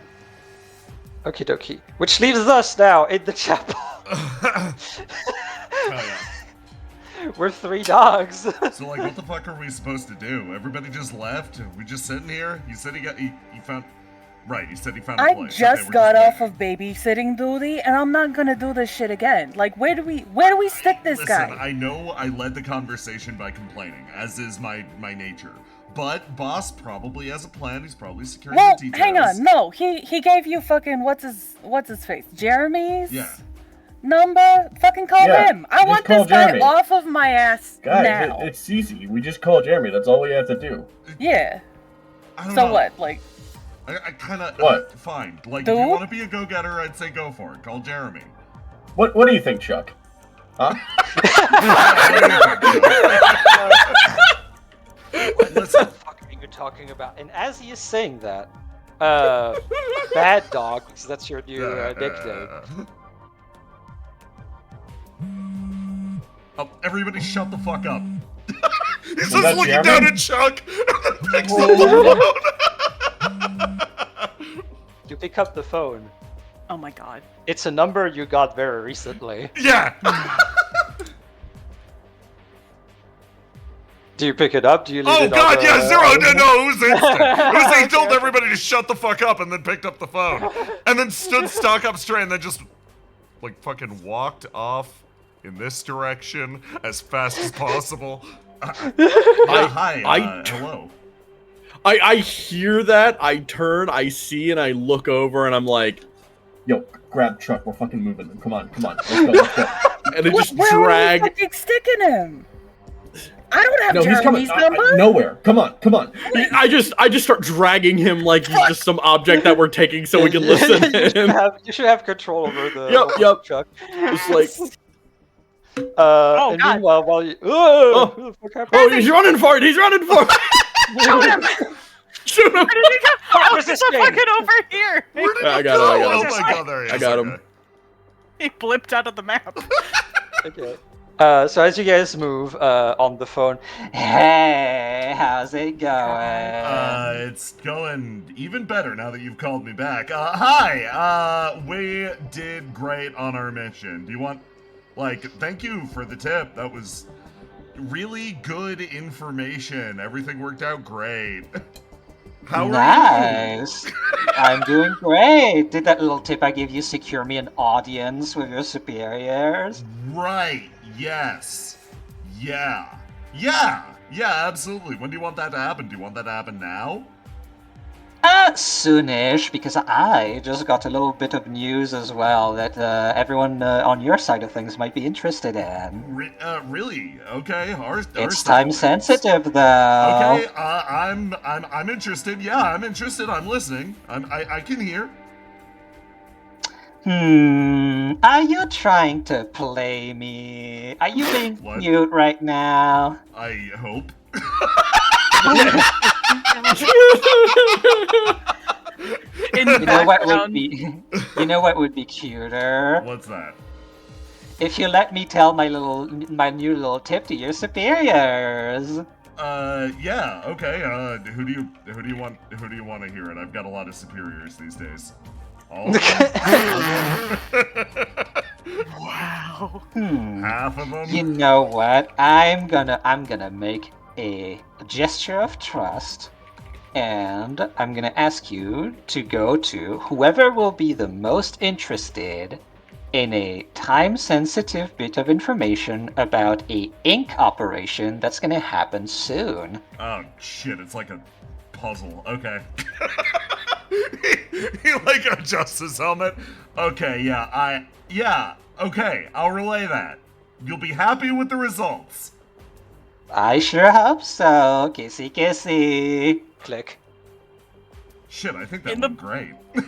[SPEAKER 1] Okie dokie. Which leaves us now in the chapel.
[SPEAKER 2] Oh, yeah.
[SPEAKER 1] We're 3 dogs.
[SPEAKER 2] So, like, what the fuck are we supposed to do? Everybody just left? We just sitting here? He said he found... Right, he said he found a
[SPEAKER 6] I
[SPEAKER 2] place.
[SPEAKER 6] just
[SPEAKER 2] Okay, we're
[SPEAKER 6] got
[SPEAKER 2] just
[SPEAKER 6] off of babysitting duty, and I'm not gonna do this shit again. Like, where do we stick this
[SPEAKER 2] Listen,
[SPEAKER 6] guy?
[SPEAKER 2] I know I led the conversation by complaining, as is my nature. But boss probably has a plan. He's probably securing
[SPEAKER 6] Well,
[SPEAKER 2] the details.
[SPEAKER 6] hang on, no, he gave you fucking what's his face, Jeremy's
[SPEAKER 2] Yeah.
[SPEAKER 6] number. Fucking call
[SPEAKER 7] Yeah,
[SPEAKER 6] him. I
[SPEAKER 7] just
[SPEAKER 6] want
[SPEAKER 7] call
[SPEAKER 6] this guy
[SPEAKER 7] Jeremy.
[SPEAKER 6] off of my ass
[SPEAKER 7] Guys,
[SPEAKER 6] now.
[SPEAKER 7] it's easy. We just call Jeremy. That's all we have to do.
[SPEAKER 6] Yeah.
[SPEAKER 2] I don't
[SPEAKER 6] So
[SPEAKER 2] know.
[SPEAKER 6] what? Like,
[SPEAKER 2] I kind of...
[SPEAKER 7] What?
[SPEAKER 2] Fine. Like, if you
[SPEAKER 6] Dude?
[SPEAKER 2] want to be a go-getter, I'd say go for it. Call Jeremy.
[SPEAKER 7] What do you think, Chuck? Huh?
[SPEAKER 1] What the fuck are you talking about? And as he is saying that, Bad Dog, because that's your new nickname.
[SPEAKER 2] Oh, everybody shut the fuck up. He's
[SPEAKER 7] Was
[SPEAKER 2] just
[SPEAKER 7] that
[SPEAKER 2] looking
[SPEAKER 7] Jeremy?
[SPEAKER 2] down at Chuck and then picks up the phone.
[SPEAKER 1] You pick up the phone.
[SPEAKER 3] Oh my god.
[SPEAKER 1] It's a number you got very recently.
[SPEAKER 2] Yeah.
[SPEAKER 1] Do you pick it up? Do you leave
[SPEAKER 2] Oh
[SPEAKER 1] it
[SPEAKER 2] god,
[SPEAKER 1] on
[SPEAKER 2] yeah,
[SPEAKER 1] the-
[SPEAKER 2] zero. No, it was instant. It was he told
[SPEAKER 1] Okay.
[SPEAKER 2] everybody to shut the fuck up and then picked up the phone. And then stood stock up straight and then just like fucking walked off in this direction as fast as possible. Hi, hello.
[SPEAKER 4] I hear that, I turn, I see, and I look over, and I'm like,
[SPEAKER 7] Yo, grab truck. We're fucking moving them. Come on. Let's go.
[SPEAKER 4] and I just
[SPEAKER 6] where are we
[SPEAKER 4] drag.
[SPEAKER 6] fucking sticking him? I don't have
[SPEAKER 7] No, he's coming.
[SPEAKER 6] Jeremy's number.
[SPEAKER 7] Nowhere. Come on.
[SPEAKER 4] I just start dragging him like he's just some object that we're taking so we can listen
[SPEAKER 1] you,
[SPEAKER 4] to him.
[SPEAKER 1] you should have control over the
[SPEAKER 4] Yep.
[SPEAKER 1] truck.
[SPEAKER 4] Just like,
[SPEAKER 1] And
[SPEAKER 3] God.
[SPEAKER 1] meanwhile, while you... Oh, who the fuck happened?
[SPEAKER 4] oh, he's running for it! He's running for it!
[SPEAKER 3] Shoot him!
[SPEAKER 4] Shoot him!
[SPEAKER 3] Where did he go? Oh, he's
[SPEAKER 1] resisting.
[SPEAKER 3] fucking over here!
[SPEAKER 2] Where did
[SPEAKER 4] I
[SPEAKER 2] he
[SPEAKER 4] got it,
[SPEAKER 2] go?
[SPEAKER 4] I got
[SPEAKER 2] Oh
[SPEAKER 4] it.
[SPEAKER 2] my god, there he is.
[SPEAKER 4] I got him.
[SPEAKER 2] Okay.
[SPEAKER 3] He blipped out of the map.
[SPEAKER 1] Okay. So as you guys move on the phone, hey, how's it going?
[SPEAKER 2] It's going even better now that you've called me back. Hi, we did great on our mission. Do you want, thank you for the tip. That was really good information. Everything worked out great. How are you?
[SPEAKER 1] Nice. I'm doing great. Did that little tip I gave you secure me an audience with your superiors?
[SPEAKER 2] Right, yes. Yeah, absolutely. When do you want that to happen? Do you want that to happen now?
[SPEAKER 1] Soonish, because I just got a little bit of news as well that everyone on your side of things might be interested in.
[SPEAKER 2] Really? Okay.
[SPEAKER 1] It's time sensitive, though.
[SPEAKER 2] Okay, I'm interested. Yeah, I'm interested. I'm listening. I can hear.
[SPEAKER 1] Are you trying to play me? Are you being
[SPEAKER 2] What?
[SPEAKER 1] cute right now?
[SPEAKER 2] I hope.
[SPEAKER 3] In
[SPEAKER 1] You
[SPEAKER 3] the
[SPEAKER 1] know what would
[SPEAKER 3] background.
[SPEAKER 1] be? You know what would be cuter?
[SPEAKER 2] What's that?
[SPEAKER 1] If you let me tell my new little tip to your superiors.
[SPEAKER 2] Yeah. Okay. Who do you want to hear it? I've got a lot of superiors these days. All of them?
[SPEAKER 3] Wow.
[SPEAKER 2] Half of them.
[SPEAKER 1] You know what? I'm gonna make a gesture of trust, and I'm gonna ask you to go to whoever will be the most interested in a time-sensitive bit of information about a ink operation that's gonna happen soon.
[SPEAKER 2] Oh shit! It's like a puzzle. Okay. he adjusts his helmet. Okay. Yeah. Okay. I'll relay that. You'll be happy with the results.
[SPEAKER 1] I sure hope so. Kissy kissy. Click.
[SPEAKER 2] Shit, I think that
[SPEAKER 3] In
[SPEAKER 2] went
[SPEAKER 3] the-
[SPEAKER 2] great.
[SPEAKER 6] And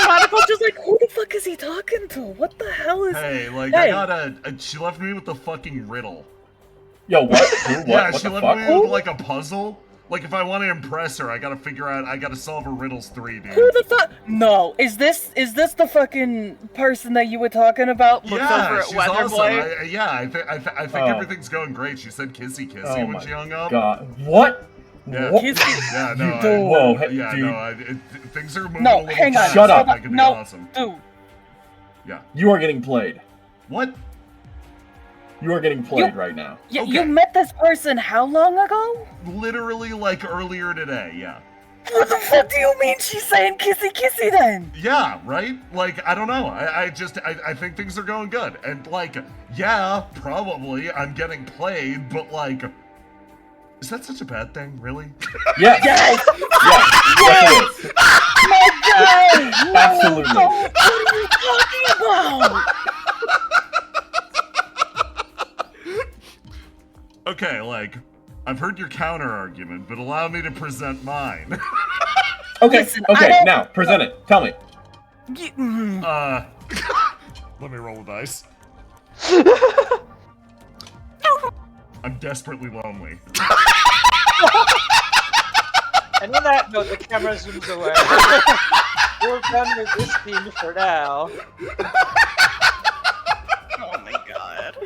[SPEAKER 6] Monocle's just like, who the fuck is he talking to? What the hell is?
[SPEAKER 2] Hey,
[SPEAKER 6] Hey.
[SPEAKER 2] I got she left me with the fucking riddle.
[SPEAKER 7] Yo, what? Who? What?
[SPEAKER 2] Yeah,
[SPEAKER 7] What
[SPEAKER 2] she
[SPEAKER 7] the
[SPEAKER 2] left
[SPEAKER 7] fuck?
[SPEAKER 2] me with like a puzzle. Like if I want to impress her, I gotta solve her riddles 3, dude.
[SPEAKER 6] Who the fuck? No, is this the fucking person that you were talking about?
[SPEAKER 3] Looks
[SPEAKER 2] Yeah,
[SPEAKER 3] over at
[SPEAKER 2] she's
[SPEAKER 3] Weather
[SPEAKER 2] awesome.
[SPEAKER 3] Boy.
[SPEAKER 2] I think
[SPEAKER 7] Oh.
[SPEAKER 2] everything's going great. She said kissy
[SPEAKER 7] Oh
[SPEAKER 2] when
[SPEAKER 7] my
[SPEAKER 2] she hung up.
[SPEAKER 7] god. What?
[SPEAKER 2] Yeah.
[SPEAKER 7] What?
[SPEAKER 2] Yeah, no,
[SPEAKER 6] Dude.
[SPEAKER 7] Whoa, hey,
[SPEAKER 2] yeah,
[SPEAKER 7] dude.
[SPEAKER 2] no, things are moving a
[SPEAKER 6] No,
[SPEAKER 2] little
[SPEAKER 6] hang on.
[SPEAKER 2] fast.
[SPEAKER 7] Shut up.
[SPEAKER 2] That could be
[SPEAKER 6] No,
[SPEAKER 2] awesome.
[SPEAKER 6] dude.
[SPEAKER 2] Yeah.
[SPEAKER 7] You are getting played.
[SPEAKER 2] What?
[SPEAKER 7] You are getting played right now.
[SPEAKER 6] You
[SPEAKER 2] Okay.
[SPEAKER 6] met this person how long ago?
[SPEAKER 2] Literally like earlier today, yeah.
[SPEAKER 6] What the fuck do you mean she's saying kissy kissy then?
[SPEAKER 2] Yeah, right? Like, I don't know. I think things are going good. And like, yeah, probably I'm getting played, but like, is that such a bad thing, really?
[SPEAKER 7] Yes.
[SPEAKER 6] Yes!
[SPEAKER 7] Yes. Yes, it is.
[SPEAKER 6] My God! No,
[SPEAKER 7] Absolutely.
[SPEAKER 6] What are you talking about?
[SPEAKER 2] Okay, like, I've heard your counter argument, but allow me to present mine.
[SPEAKER 7] Okay.
[SPEAKER 6] Listen, I
[SPEAKER 7] Okay.
[SPEAKER 6] don't-
[SPEAKER 7] Now, present it. Tell me.
[SPEAKER 2] Let me roll the dice. I'm desperately lonely.
[SPEAKER 8] And on that note, the camera zooms away. We're done with this scene for now.
[SPEAKER 3] Oh my god.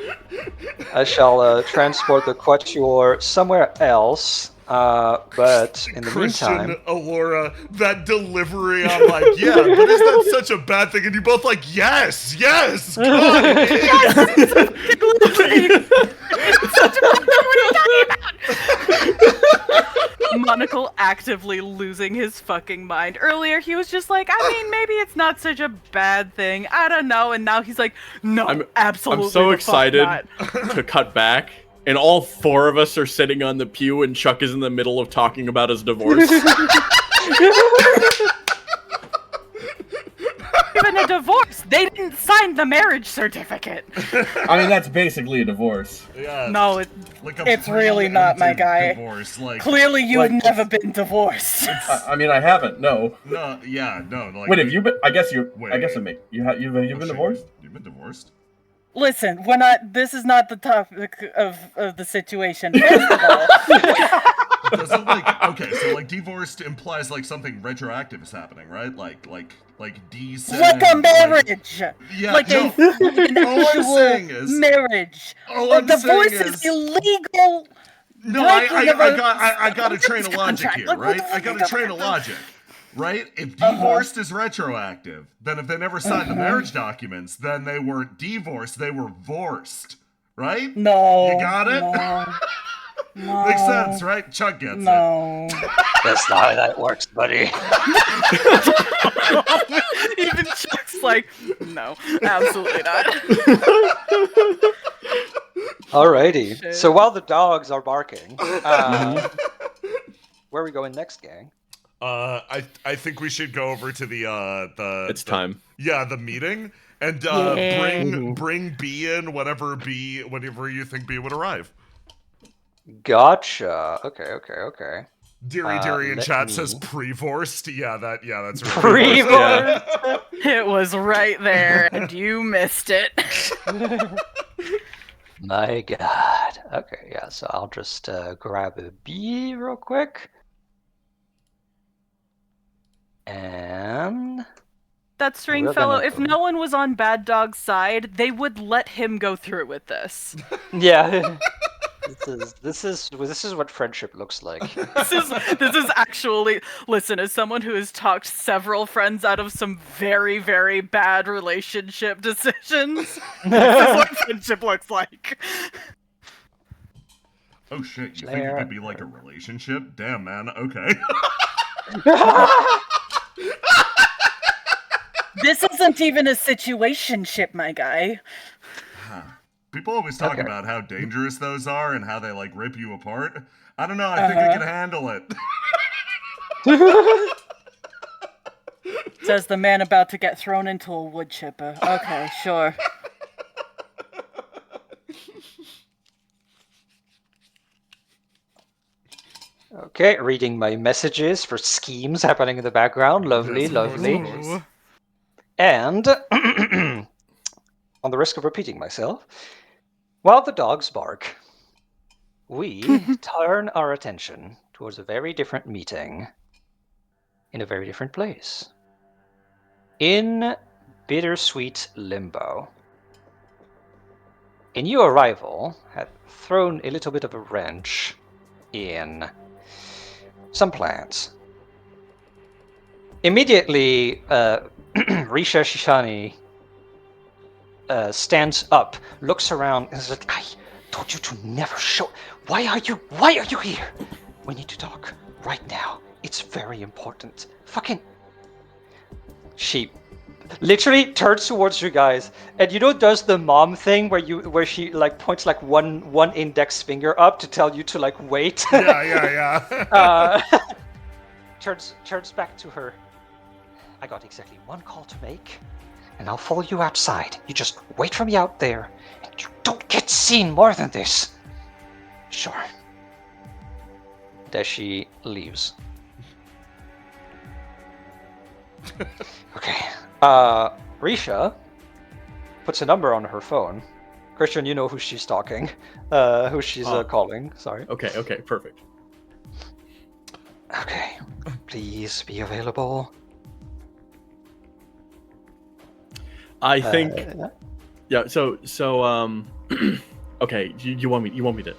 [SPEAKER 1] I shall transport the quatuor somewhere else, but in the
[SPEAKER 2] Christian,
[SPEAKER 1] meantime...
[SPEAKER 2] Alora, that delivery, I'm like, yeah, but is that such a bad thing? And you both like, yes, yes, God, it is.
[SPEAKER 3] Monocle actively losing his fucking mind. Earlier, he was just like, I mean, maybe it's not such a bad thing. I don't know. And now he's like, no, absolutely.
[SPEAKER 4] I'm so
[SPEAKER 3] the
[SPEAKER 4] excited
[SPEAKER 3] fuck not.
[SPEAKER 4] to cut back, and all 4 of us are sitting on the pew, and Chuck is in the middle of talking about his divorce.
[SPEAKER 3] Even a divorce. They didn't sign the marriage certificate.
[SPEAKER 7] I mean, that's basically a divorce.
[SPEAKER 2] Yeah,
[SPEAKER 3] No,
[SPEAKER 2] like a
[SPEAKER 6] It's really not, my guy.
[SPEAKER 2] divorce, like,
[SPEAKER 6] Clearly, you've
[SPEAKER 7] Like-
[SPEAKER 6] never been divorced.
[SPEAKER 7] I mean, I haven't. No.
[SPEAKER 2] no, yeah, no, like.
[SPEAKER 7] Wait, have you been? I guess you.
[SPEAKER 2] Wait.
[SPEAKER 7] I guess it may. You've
[SPEAKER 2] Oh,
[SPEAKER 7] been
[SPEAKER 2] shit,
[SPEAKER 7] divorced?
[SPEAKER 2] You've been divorced?
[SPEAKER 6] Listen, we're not. This is not the topic of the situation. First of all,
[SPEAKER 2] Doesn't like okay, so like divorced implies like something retroactive is happening, right? Like descent.
[SPEAKER 6] like a marriage,
[SPEAKER 2] Yeah,
[SPEAKER 6] like
[SPEAKER 2] no.
[SPEAKER 6] an
[SPEAKER 2] All I'm
[SPEAKER 6] actual
[SPEAKER 2] saying is-
[SPEAKER 6] marriage.
[SPEAKER 2] all
[SPEAKER 6] A
[SPEAKER 2] I'm saying
[SPEAKER 6] divorce
[SPEAKER 2] is-
[SPEAKER 6] is illegal.
[SPEAKER 2] No,
[SPEAKER 6] breaking of a
[SPEAKER 2] I got a train of logic
[SPEAKER 6] contract.
[SPEAKER 2] here,
[SPEAKER 6] Like, what
[SPEAKER 2] right?
[SPEAKER 6] the
[SPEAKER 2] I
[SPEAKER 6] fuck
[SPEAKER 2] got
[SPEAKER 6] is
[SPEAKER 2] a train of
[SPEAKER 6] going on?
[SPEAKER 2] logic, right? If divorced is retroactive, then if they never signed the marriage documents, then they weren't divorced, they were divorced, right?
[SPEAKER 6] No.
[SPEAKER 2] You got it?
[SPEAKER 6] No. No.
[SPEAKER 2] Makes sense, right? Chuck gets it.
[SPEAKER 6] No.
[SPEAKER 1] That's not how that works, buddy.
[SPEAKER 3] even Chuck's like, no, absolutely not.
[SPEAKER 1] Alrighty.
[SPEAKER 3] Shit.
[SPEAKER 1] So while the dogs are barking, where are we going next, gang?
[SPEAKER 2] I think we should go over to the
[SPEAKER 4] It's time.
[SPEAKER 2] Yeah, the meeting and
[SPEAKER 3] Yeah.
[SPEAKER 2] bring B in whenever you think B would arrive.
[SPEAKER 1] Gotcha. Okay.
[SPEAKER 2] Deary in
[SPEAKER 1] let
[SPEAKER 2] chat
[SPEAKER 1] me-
[SPEAKER 2] says pre-vorced. Yeah, that's really
[SPEAKER 1] Pre-vorced?
[SPEAKER 3] It was right there, and you missed it.
[SPEAKER 1] My god. Okay, yeah, so I'll just grab a B real quick. And...
[SPEAKER 3] That string
[SPEAKER 1] We're
[SPEAKER 3] fellow,
[SPEAKER 1] gonna
[SPEAKER 3] if
[SPEAKER 1] go.
[SPEAKER 3] no one was on Bad Dog's side, they would let him go through with this.
[SPEAKER 1] Yeah. This is what friendship looks like.
[SPEAKER 3] This is actually, listen, as someone who has talked several friends out of some very, very bad relationship decisions, this is what friendship looks like.
[SPEAKER 2] Oh shit, you think it could be like a relationship? Damn, man. Okay.
[SPEAKER 6] This isn't even a situationship, my guy.
[SPEAKER 2] People always talk
[SPEAKER 1] Okay.
[SPEAKER 2] about how dangerous those are and how they like rip you apart. I don't know. I think I can handle it.
[SPEAKER 6] Says the man about to get thrown into a wood chipper. Okay, sure.
[SPEAKER 1] Okay, reading my messages for schemes happening in the background. Lovely,
[SPEAKER 2] Yes, of course,
[SPEAKER 1] lovely.
[SPEAKER 2] of course.
[SPEAKER 1] And, on the risk of repeating myself, while the dogs bark, we turn our attention towards a very different meeting in a very different place. In bittersweet limbo. A new arrival had thrown a little bit of a wrench in some plans. Immediately, Risha Shishani stands up, looks around, and is like, I told you to never show. Why are you here? We need to talk right now. It's very important. Fucking. She literally turns towards you guys, and does the mom thing where she like points like one index finger up to tell you to like wait.
[SPEAKER 2] Yeah.
[SPEAKER 1] Turns back to her. I got exactly one call to make, and I'll follow you outside. You just wait for me out there, and you don't get seen more than this. Sure. As she leaves. Okay. Risha puts a number on her phone. Christian, you know who she's talking. Who she's calling. Sorry.
[SPEAKER 4] Okay, perfect.
[SPEAKER 1] Okay. Please be available.
[SPEAKER 4] I think. Yeah. So. Okay. You want me to.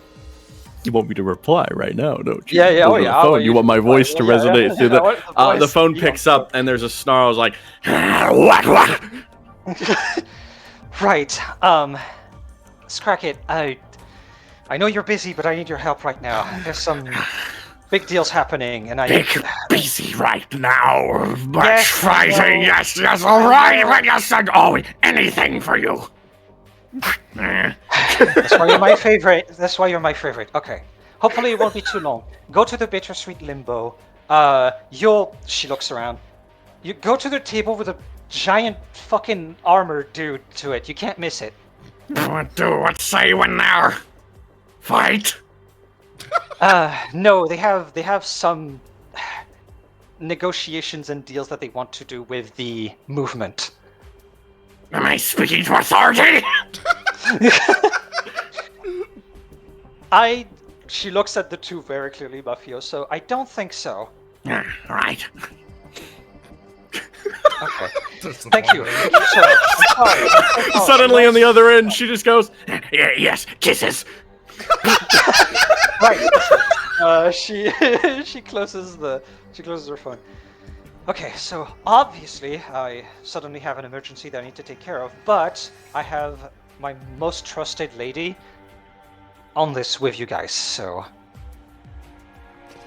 [SPEAKER 4] You want me to reply right now, don't you?
[SPEAKER 1] Yeah.
[SPEAKER 4] Over the phone. You want my voice to resonate through the. The phone picks up, and there's a snarl. I was like, what?
[SPEAKER 1] Right. Scrackit, I know you're busy, but I need your help right now. There's some big deals happening, and
[SPEAKER 9] busy right now. Much
[SPEAKER 1] Yes,
[SPEAKER 9] fighting. Yes, all right. When you said, anything for you.
[SPEAKER 1] That's why you're my favorite. Okay. Hopefully it won't be too long. Go to the bittersweet limbo. She looks around. You go to the table with a giant fucking armor dude to it. You can't miss it.
[SPEAKER 9] What say when now? Fight?
[SPEAKER 1] No, they have some negotiations and deals that they want to do with the movement.
[SPEAKER 9] Am I speaking to authority?
[SPEAKER 1] She looks at the two very clearly, mafioso. I don't think so.
[SPEAKER 9] All right.
[SPEAKER 1] Okay. Thank you. Thank you so much. I'm sorry.
[SPEAKER 4] Suddenly, on the other end, she just goes,
[SPEAKER 9] Yes, kisses.
[SPEAKER 1] Right. She closes her phone. Okay, so obviously I suddenly have an emergency that I need to take care of, but I have my most trusted lady on this with you guys, so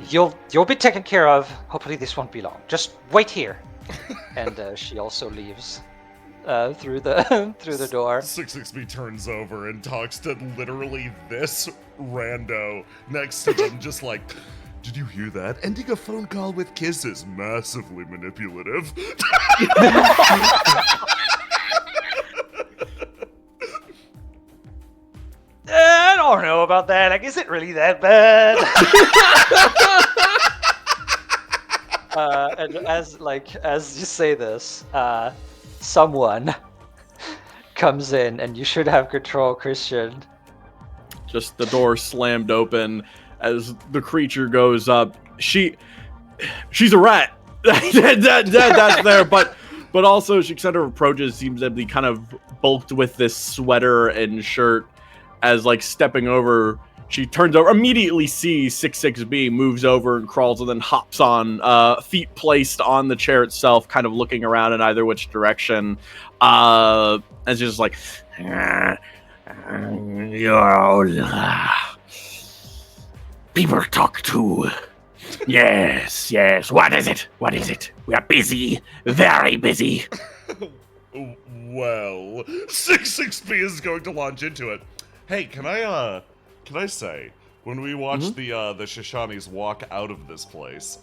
[SPEAKER 1] you'll be taken care of. Hopefully this won't be long. Just wait here. And she also leaves through the door.
[SPEAKER 2] 6XB turns over and talks to literally this rando next to them, just like, did you hear that? Ending a phone call with kisses. Massively manipulative.
[SPEAKER 1] I don't know about that. Like, is it really that bad? And as you say this, someone comes in, and you should have control, Christian.
[SPEAKER 4] just the door slammed open as the creature goes up. She's a rat. That's there, but also she kind of approaches, seems to be kind of bulked with this sweater and shirt. As like stepping over, she turns over, immediately sees 6-6B, moves over and crawls, and then hops on, feet placed on the chair itself, kind of looking around in either which direction. And she's just like,
[SPEAKER 9] You're all people talk to. Yes. What is it? We are busy, very busy.
[SPEAKER 2] Well, 6-6B is going to launch into it. Hey, can I say, when we watch the Shishanis walk out of this place,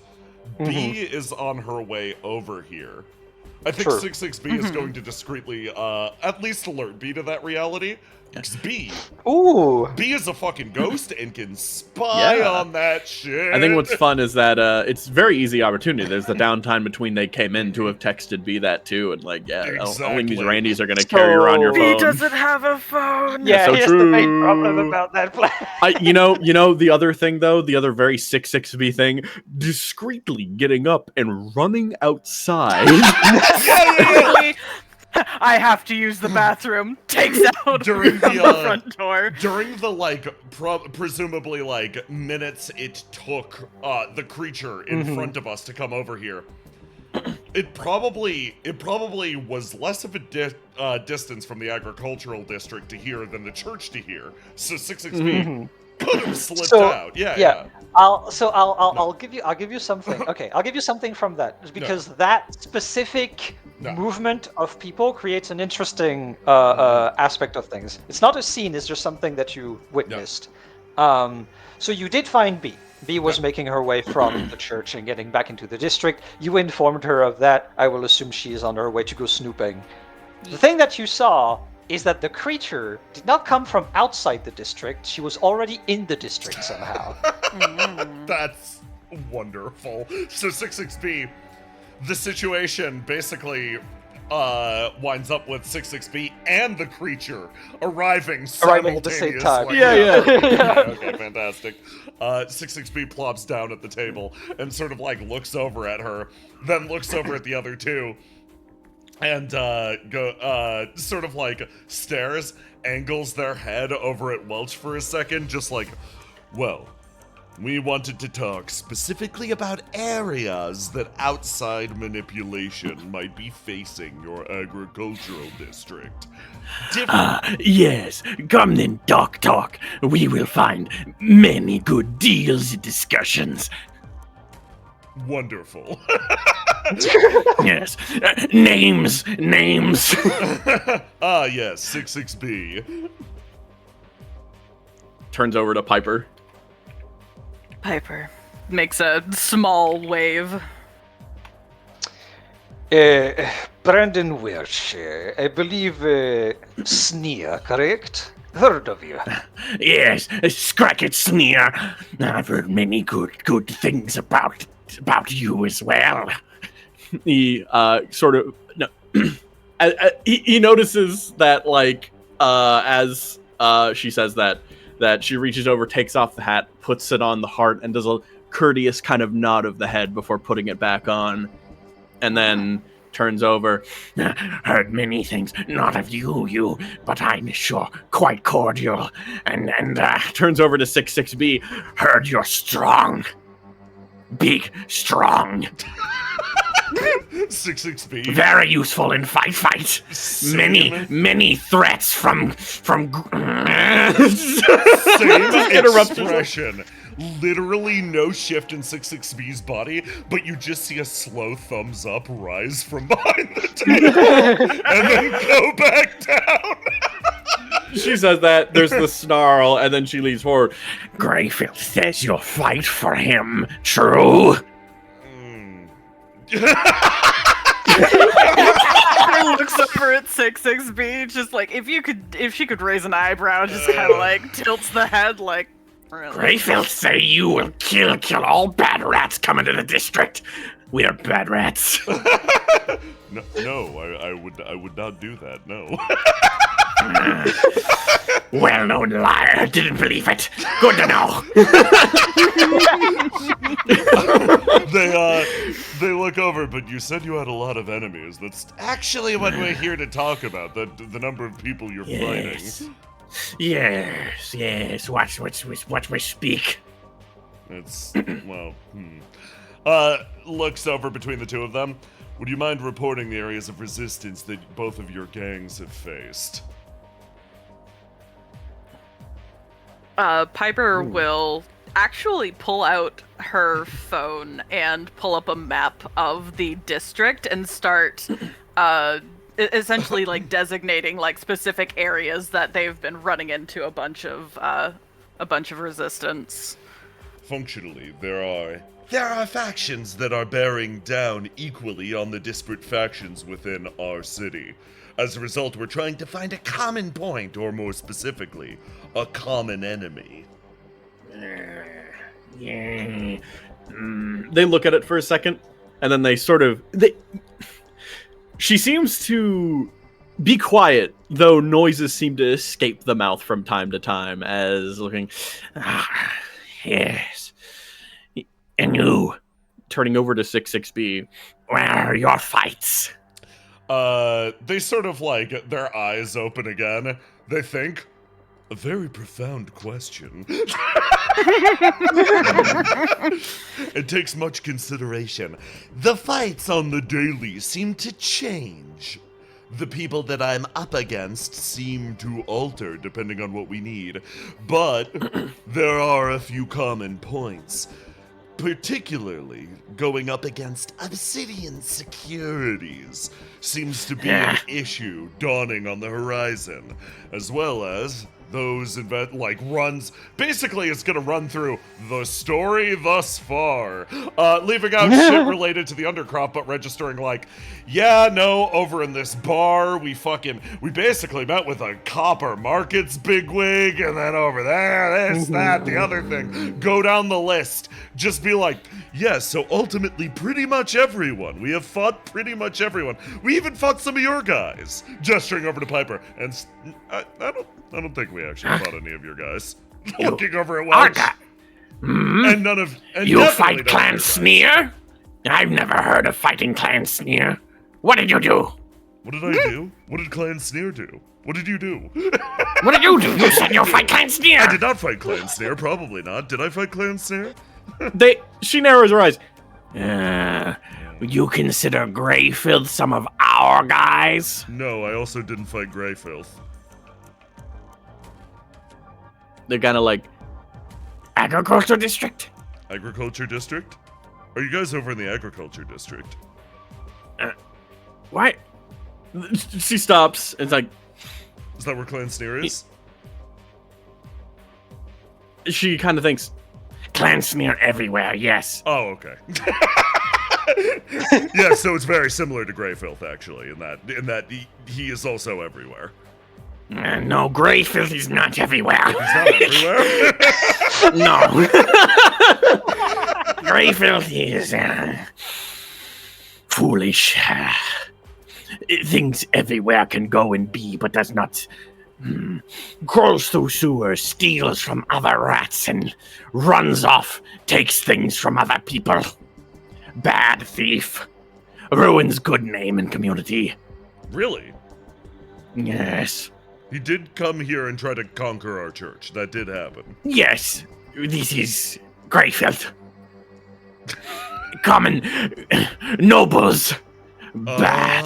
[SPEAKER 2] B is on her way over here I think
[SPEAKER 1] True.
[SPEAKER 2] 66B is going to discreetly, at least alert B to that reality. Because B is a fucking ghost and can spy on that shit.
[SPEAKER 4] I think what's fun is that it's very easy opportunity. There's the downtime between they came in to have texted B that too, and like, only these Randys are gonna carry around your phone.
[SPEAKER 3] B doesn't have a phone.
[SPEAKER 8] Yeah,
[SPEAKER 4] so
[SPEAKER 8] here's
[SPEAKER 4] true.
[SPEAKER 8] the main problem about that plan.
[SPEAKER 4] You know the other thing though, the other very 66B thing, discreetly getting up and running outside.
[SPEAKER 3] I have to use the bathroom. Takes out
[SPEAKER 2] During
[SPEAKER 3] from the front door.
[SPEAKER 2] During the presumably minutes it took the creature in front of us to come over here. It probably was less of a distance from the agricultural district to here than the church to here. So 66B could have slipped out. Yeah.
[SPEAKER 8] I'll give you something. Okay, I'll give you something from that because that specific movement of people creates an interesting aspect of things. It's not a scene; it's just something that you witnessed. So you did find B. B was making her way from the church and getting back into the district. You informed her of that. I will assume she is on her way to go snooping. The thing that you saw is that the creature did not come from outside the district. She was already in the district somehow.
[SPEAKER 2] That's wonderful. So 66B, the situation basically winds up with 66B and the creature arriving simultaneously.
[SPEAKER 8] At the same time.
[SPEAKER 2] Okay, fantastic. 66B plops down at the table and sort of looks over at her, then looks over at the other two, and stares, angles their head over at Welch for a second, just well, we wanted to talk specifically about areas that outside manipulation might be facing your agricultural district.
[SPEAKER 9] Yes, come then, talk. We will find many good deals and discussions.
[SPEAKER 2] Wonderful.
[SPEAKER 9] Yes. Names.
[SPEAKER 2] Yes, 66B.
[SPEAKER 4] Turns over to Piper.
[SPEAKER 3] Piper makes a small wave.
[SPEAKER 1] Brandon Welch, I believe Sneer, correct? Heard of you.
[SPEAKER 9] Yes, Scracket Sneer. I've heard many good things about you as well.
[SPEAKER 4] He he notices that as she says that she reaches over, takes off the hat, puts it on the heart, and does a courteous kind of nod of the head before putting it back on, and then turns over.
[SPEAKER 9] Heard many things, not of you, but I'm sure quite cordial. And
[SPEAKER 4] turns over to 66B.
[SPEAKER 9] Heard you're strong. Big, strong.
[SPEAKER 2] 66B.
[SPEAKER 9] Very useful in fight. Many threats from
[SPEAKER 2] Same expression. Literally no shift in 66B's body, but you just see a slow thumbs up rise from behind the table and then go back down.
[SPEAKER 4] She says that, there's the snarl, and then she leans forward.
[SPEAKER 9] Greyfield says you'll fight for him, true?
[SPEAKER 3] Looks over at 66B, just if she could raise an eyebrow, just kind of tilts the head really?
[SPEAKER 9] Greyfield say you will kill all bad rats coming to the district. We are bad rats.
[SPEAKER 2] No, I would not do that. No.
[SPEAKER 9] Well-known liar. Didn't believe it. Good to know.
[SPEAKER 2] They look over, but you said you had a lot of enemies. That's actually what we're here to talk about. The number of people you're fighting.
[SPEAKER 9] Yes. Watch me speak.
[SPEAKER 2] It's looks over between the two of them. Would you mind reporting the areas of resistance that both of your gangs have faced?
[SPEAKER 3] Piper will actually pull out her phone and pull up a map of the district and start essentially designating specific areas that they've been running into a bunch of resistance.
[SPEAKER 2] Functionally, there are there are factions that are bearing down equally on the disparate factions within our city. As a result, we're trying to find a common point, or more specifically, a common enemy.
[SPEAKER 9] Yeah.
[SPEAKER 4] They look at it for a second, and then they sort of... She seems to be quiet, though noises seem to escape the mouth from time to time, as looking...
[SPEAKER 9] Yes. And you,
[SPEAKER 4] Turning over to 66B.
[SPEAKER 9] where are your fights?
[SPEAKER 2] They sort of like, their eyes open again. They think, a very profound question. It takes much consideration. The fights on the daily seem to change. The people that I'm up against seem to alter depending on what we need. But there are a few common points. Particularly, going up against Obsidian Securities seems to be an issue dawning on the horizon, as well as those runs. Basically, it's gonna run through the story thus far, leaving out shit related to the undercrop, but registering like, yeah, no, over in this bar, we basically met with a copper markets bigwig, and then over there, this, that, the other thing. Go down the list. Just be like, yeah, so ultimately, pretty much everyone. We have fought pretty much everyone. We even fought some of your guys. Gesturing over to Piper, and I don't think we actually fought any of your guys. Looking over at Welch. And none of... And
[SPEAKER 9] You
[SPEAKER 2] definitely
[SPEAKER 9] fight
[SPEAKER 2] none of
[SPEAKER 9] Clan
[SPEAKER 2] your guys.
[SPEAKER 9] Sneer? I've never heard of fighting Clan Sneer. What did you do?
[SPEAKER 2] What did I do? What did Clan Sneer do? What did you do?
[SPEAKER 9] What did you do? You said you fight Clan Sneer.
[SPEAKER 2] I did not fight Clan Sneer. Probably not. Did I fight Clan Sneer?
[SPEAKER 4] She narrows her eyes.
[SPEAKER 9] You consider Greyfield some of our guys?
[SPEAKER 2] No, I also didn't fight Greyfilth.
[SPEAKER 4] They're kind of like,
[SPEAKER 9] Agriculture District?
[SPEAKER 2] Agriculture District? Are you guys over in the Agriculture District?
[SPEAKER 9] What?
[SPEAKER 4] she stops. And it's like,
[SPEAKER 2] Is that where Clan Sneer is?
[SPEAKER 4] she kind of thinks,
[SPEAKER 9] Clan Sneer everywhere, yes.
[SPEAKER 2] Oh, okay. Yeah, so it's very similar to Greyfilth, actually, in that he is also everywhere.
[SPEAKER 9] No, Greyfield is not everywhere.
[SPEAKER 2] He's not everywhere?
[SPEAKER 9] No. Greyfield is foolish. Things everywhere can go and be, but does not. Crawls through sewers, steals from other rats, and runs off, takes things from other people. Bad thief. Ruins good name and community.
[SPEAKER 2] Really?
[SPEAKER 9] Yes.
[SPEAKER 2] He did come here and try to conquer our church. That did happen.
[SPEAKER 9] Yes. This is Greyfield. Common nobles. Bad.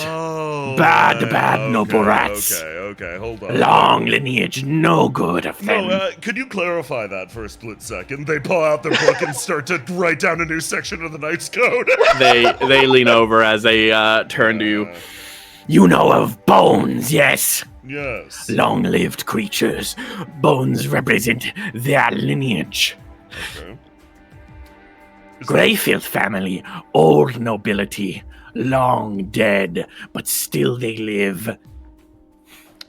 [SPEAKER 9] Bad noble rats.
[SPEAKER 2] Okay, hold on.
[SPEAKER 9] Long lineage, no good of them.
[SPEAKER 2] No, could you clarify that for a split second? They pull out their book and start to write down a new section of the Knight's Code.
[SPEAKER 4] they lean over as they turn to you.
[SPEAKER 9] You know of bones, yes?
[SPEAKER 2] Yes.
[SPEAKER 9] Long-lived creatures. Bones represent their lineage.
[SPEAKER 2] Okay.
[SPEAKER 9] Greyfield family, old nobility, long dead, but still they live.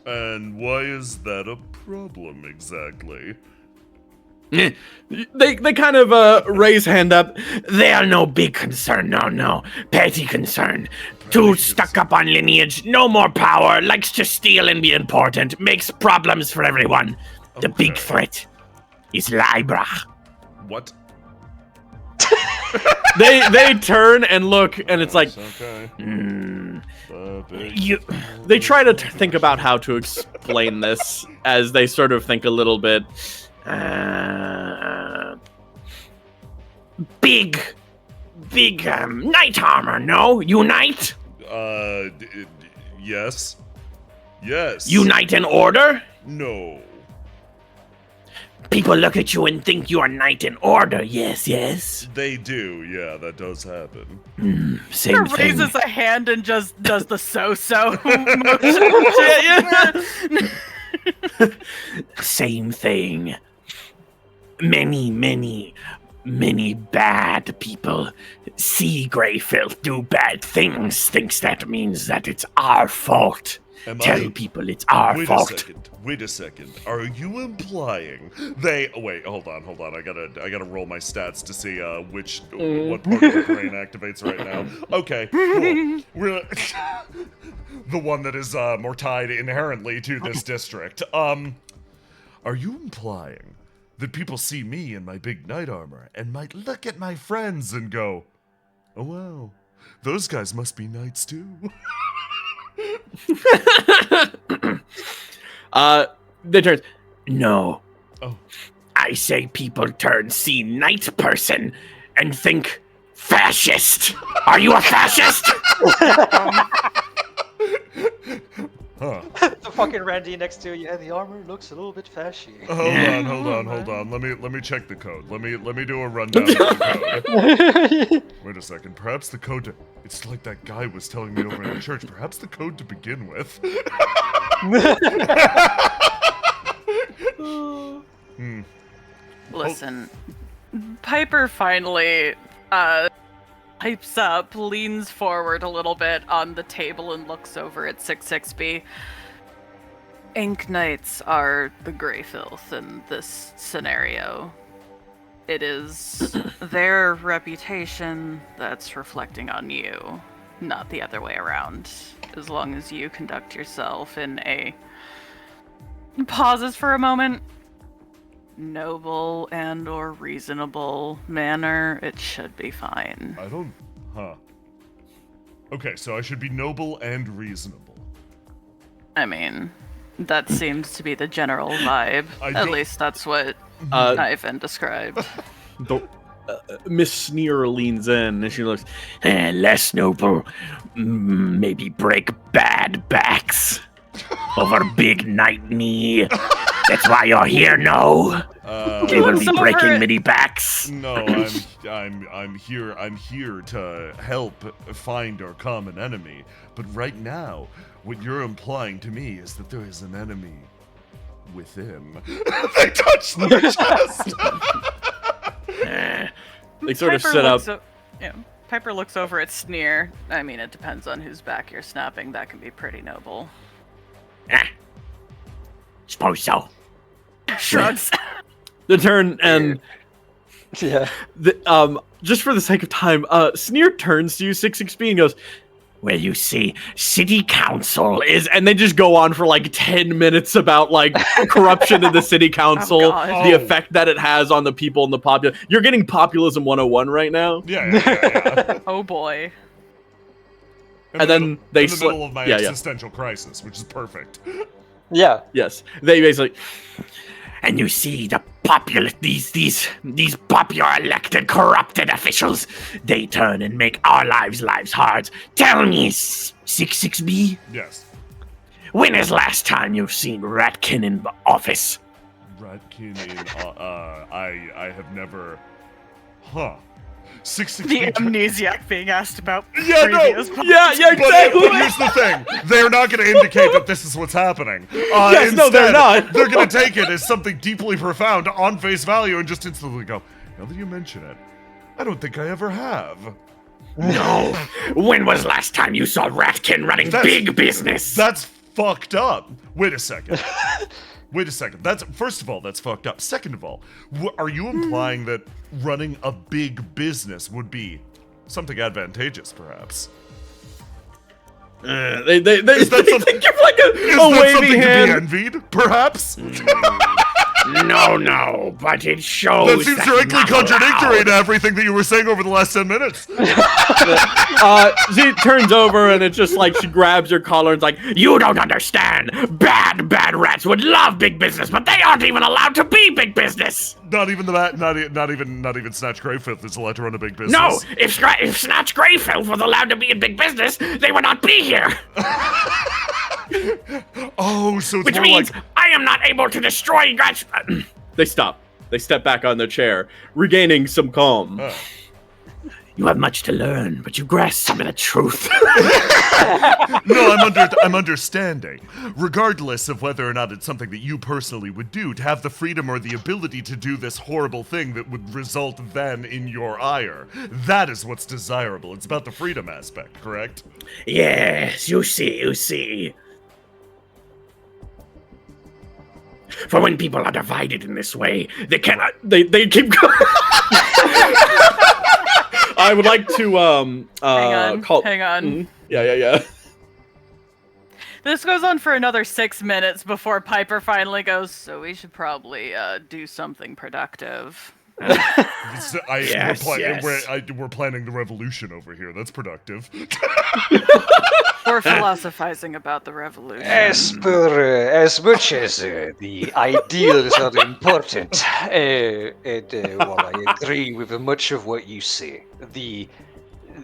[SPEAKER 2] And why is that a problem exactly?
[SPEAKER 4] They kind of raise hand up.
[SPEAKER 9] They are no big concern, no. Petty concern. Too stuck up on lineage, no more power, likes to steal and be important, makes problems for everyone. The big
[SPEAKER 2] Okay.
[SPEAKER 9] threat is Libra.
[SPEAKER 2] What?
[SPEAKER 4] They turn and look, and it's like,
[SPEAKER 2] Okay.
[SPEAKER 9] You,
[SPEAKER 4] they try to think about how to explain this as they sort of think a little bit.
[SPEAKER 9] Big knight armor, no? Unite?
[SPEAKER 2] Yes. Yes.
[SPEAKER 9] Unite in order?
[SPEAKER 2] No.
[SPEAKER 9] People look at you and think you are knight in order, yes.
[SPEAKER 2] They do, yeah, that does happen.
[SPEAKER 9] Same thing.
[SPEAKER 3] Raises a hand and just does the so-so motion.
[SPEAKER 9] Same thing. Many many bad people see Grey Filth do bad things, thinks that means that it's our fault. Tell people it's our fault.
[SPEAKER 2] Wait a second. Are you implying they? Oh, wait, hold on. I gotta roll my stats to see what part of the brain activates right now. Okay, cool. We're the one that is more tied inherently to this district. Are you implying that people see me in my big knight armor and might look at my friends and go, "Oh wow, those guys must be knights too"?
[SPEAKER 9] They turn. No.
[SPEAKER 2] Oh.
[SPEAKER 9] I say people see knight person and think fascist. Are you a fascist?
[SPEAKER 2] Huh.
[SPEAKER 8] The fucking Randy next to you. Yeah, the armor looks a little bit fashy.
[SPEAKER 2] Hold on. Let me check the code. Let me do a rundown of the code. Wait a second. Perhaps the code it's like that guy was telling me over in the church. Perhaps the code to begin with.
[SPEAKER 3] Listen, Piper finally pipes up, leans forward a little bit on the table and looks over at 66B. Ink Knights are the Grey Filth in this scenario. It is their reputation that's reflecting on you, not the other way around. As long as you conduct yourself in a... pauses for a moment. Noble and or reasonable manner, it should be fine.
[SPEAKER 2] Okay, so I should be noble and reasonable.
[SPEAKER 3] I mean, that seems to be the general vibe. At least that's what Ivan described.
[SPEAKER 4] Miss Sneer leans in and she looks,
[SPEAKER 9] less noble. Maybe break bad backs over big night knee. That's why you're here, no? They will be breaking many backs.
[SPEAKER 2] No, I'm here to help find our common enemy. But right now, what you're implying to me is that there is an enemy within. They touched their chest.
[SPEAKER 4] They sort of set up.
[SPEAKER 3] Piper looks over at Sneer. I mean, it depends on whose back you're snapping. That can be pretty noble.
[SPEAKER 9] Suppose so.
[SPEAKER 3] Shrugs.
[SPEAKER 4] The turn and
[SPEAKER 8] Yeah.
[SPEAKER 4] Just for the sake of time, Sneer turns to you, 6XP, and goes,
[SPEAKER 9] "Well, you see, city council is..."
[SPEAKER 4] and they just go on for like 10 minutes about like corruption in the city council, the effect that it has on the people and the populace. You're getting populism 101 right now.
[SPEAKER 2] Yeah.
[SPEAKER 3] Oh boy.
[SPEAKER 4] And then they
[SPEAKER 2] in the middle of my existential crisis, which is perfect.
[SPEAKER 8] Yeah.
[SPEAKER 4] Yes. They basically...
[SPEAKER 9] And you see the these popular elected corrupted officials, they turn and make our lives hard. Tell me, 66B?
[SPEAKER 2] Yes.
[SPEAKER 9] When is last time you've seen Ratkin in the office?
[SPEAKER 2] Ratkin in I have never 66
[SPEAKER 3] The amnesiac being asked about
[SPEAKER 4] exactly.
[SPEAKER 2] But here's the thing: they're not going to indicate that this is what's happening.
[SPEAKER 4] Yes,
[SPEAKER 2] instead,
[SPEAKER 4] no, they're not.
[SPEAKER 2] They're going to take it as something deeply profound on face value and just instantly go, "Now that you mention it, I don't think I ever have."
[SPEAKER 9] No. When was last time you saw Ratkin running big business?
[SPEAKER 2] That's fucked up. Wait a second. That's first of all, that's fucked up. Second of all, are you implying that running a big business would be something advantageous, perhaps?
[SPEAKER 4] They give like a wavy hand.
[SPEAKER 2] To be envied, perhaps?
[SPEAKER 9] No, but it shows.
[SPEAKER 2] That seems directly contradictory to everything that you were saying over the last 10 minutes.
[SPEAKER 4] She turns over and it's just like she grabs your collar and's like,
[SPEAKER 9] "You don't understand. Bad rats would love big business, but they aren't even allowed to be big business."
[SPEAKER 2] Not even not even Snatch Greyfilth is allowed to run a big business.
[SPEAKER 9] No, if Snatch Greyfilth was allowed to be in big business, they would not be here.
[SPEAKER 2] Oh, so it's
[SPEAKER 9] which
[SPEAKER 2] more
[SPEAKER 9] means
[SPEAKER 2] like...
[SPEAKER 9] I am not able to destroy Gratch.
[SPEAKER 4] They stop. They step back on their chair, regaining some calm.
[SPEAKER 9] You have much to learn, but you grasp some of the truth.
[SPEAKER 2] No, I'm understanding. Regardless of whether or not it's something that you personally would do, to have the freedom or the ability to do this horrible thing that would result then in your ire, that is what's desirable. It's about the freedom aspect, correct?
[SPEAKER 9] Yes, you see. For when people are divided in this way, they cannot. They keep going.
[SPEAKER 4] I would like to
[SPEAKER 3] hang on.
[SPEAKER 4] Yeah.
[SPEAKER 3] This goes on for another 6 minutes before Piper finally goes, so we should probably do something productive.
[SPEAKER 2] We're planning the revolution over here. That's productive.
[SPEAKER 3] We're philosophizing about the revolution.
[SPEAKER 8] As much as the ideals are important, while I agree with much of what you say,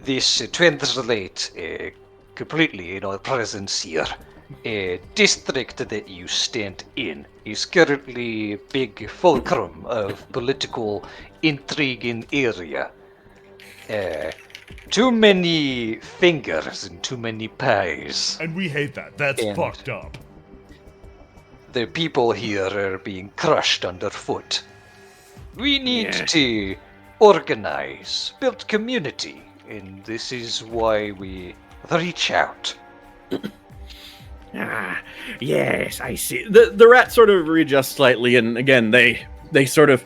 [SPEAKER 8] this translate completely in our presence here. District that you stand in is currently a big fulcrum of political intrigue in area. Too many fingers and too many pies.
[SPEAKER 2] And we hate that. That's fucked up.
[SPEAKER 8] The people here are being crushed underfoot. We need to organize, build community, and this is why we reach out.
[SPEAKER 9] Yes, I see.
[SPEAKER 4] The rat sort of readjusts slightly, and again, they sort of...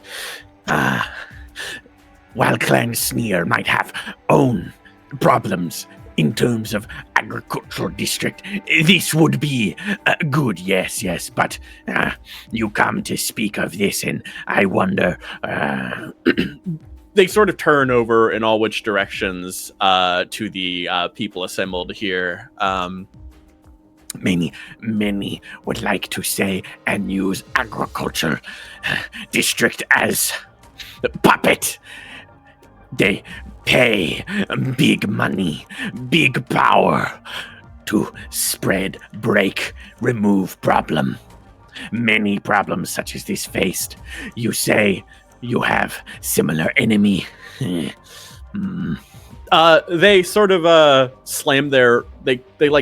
[SPEAKER 9] While Clan Sneer might have own problems in terms of agricultural district, this would be good, yes, but you come to speak of this, and I wonder...
[SPEAKER 4] They sort of turn over in all which directions to the people assembled here.
[SPEAKER 9] Many would like to say and use agriculture district as puppet. They pay big money, big power to spread, break, remove problem. Many problems such as this faced. You say you have similar enemy.
[SPEAKER 4] They sort of slam their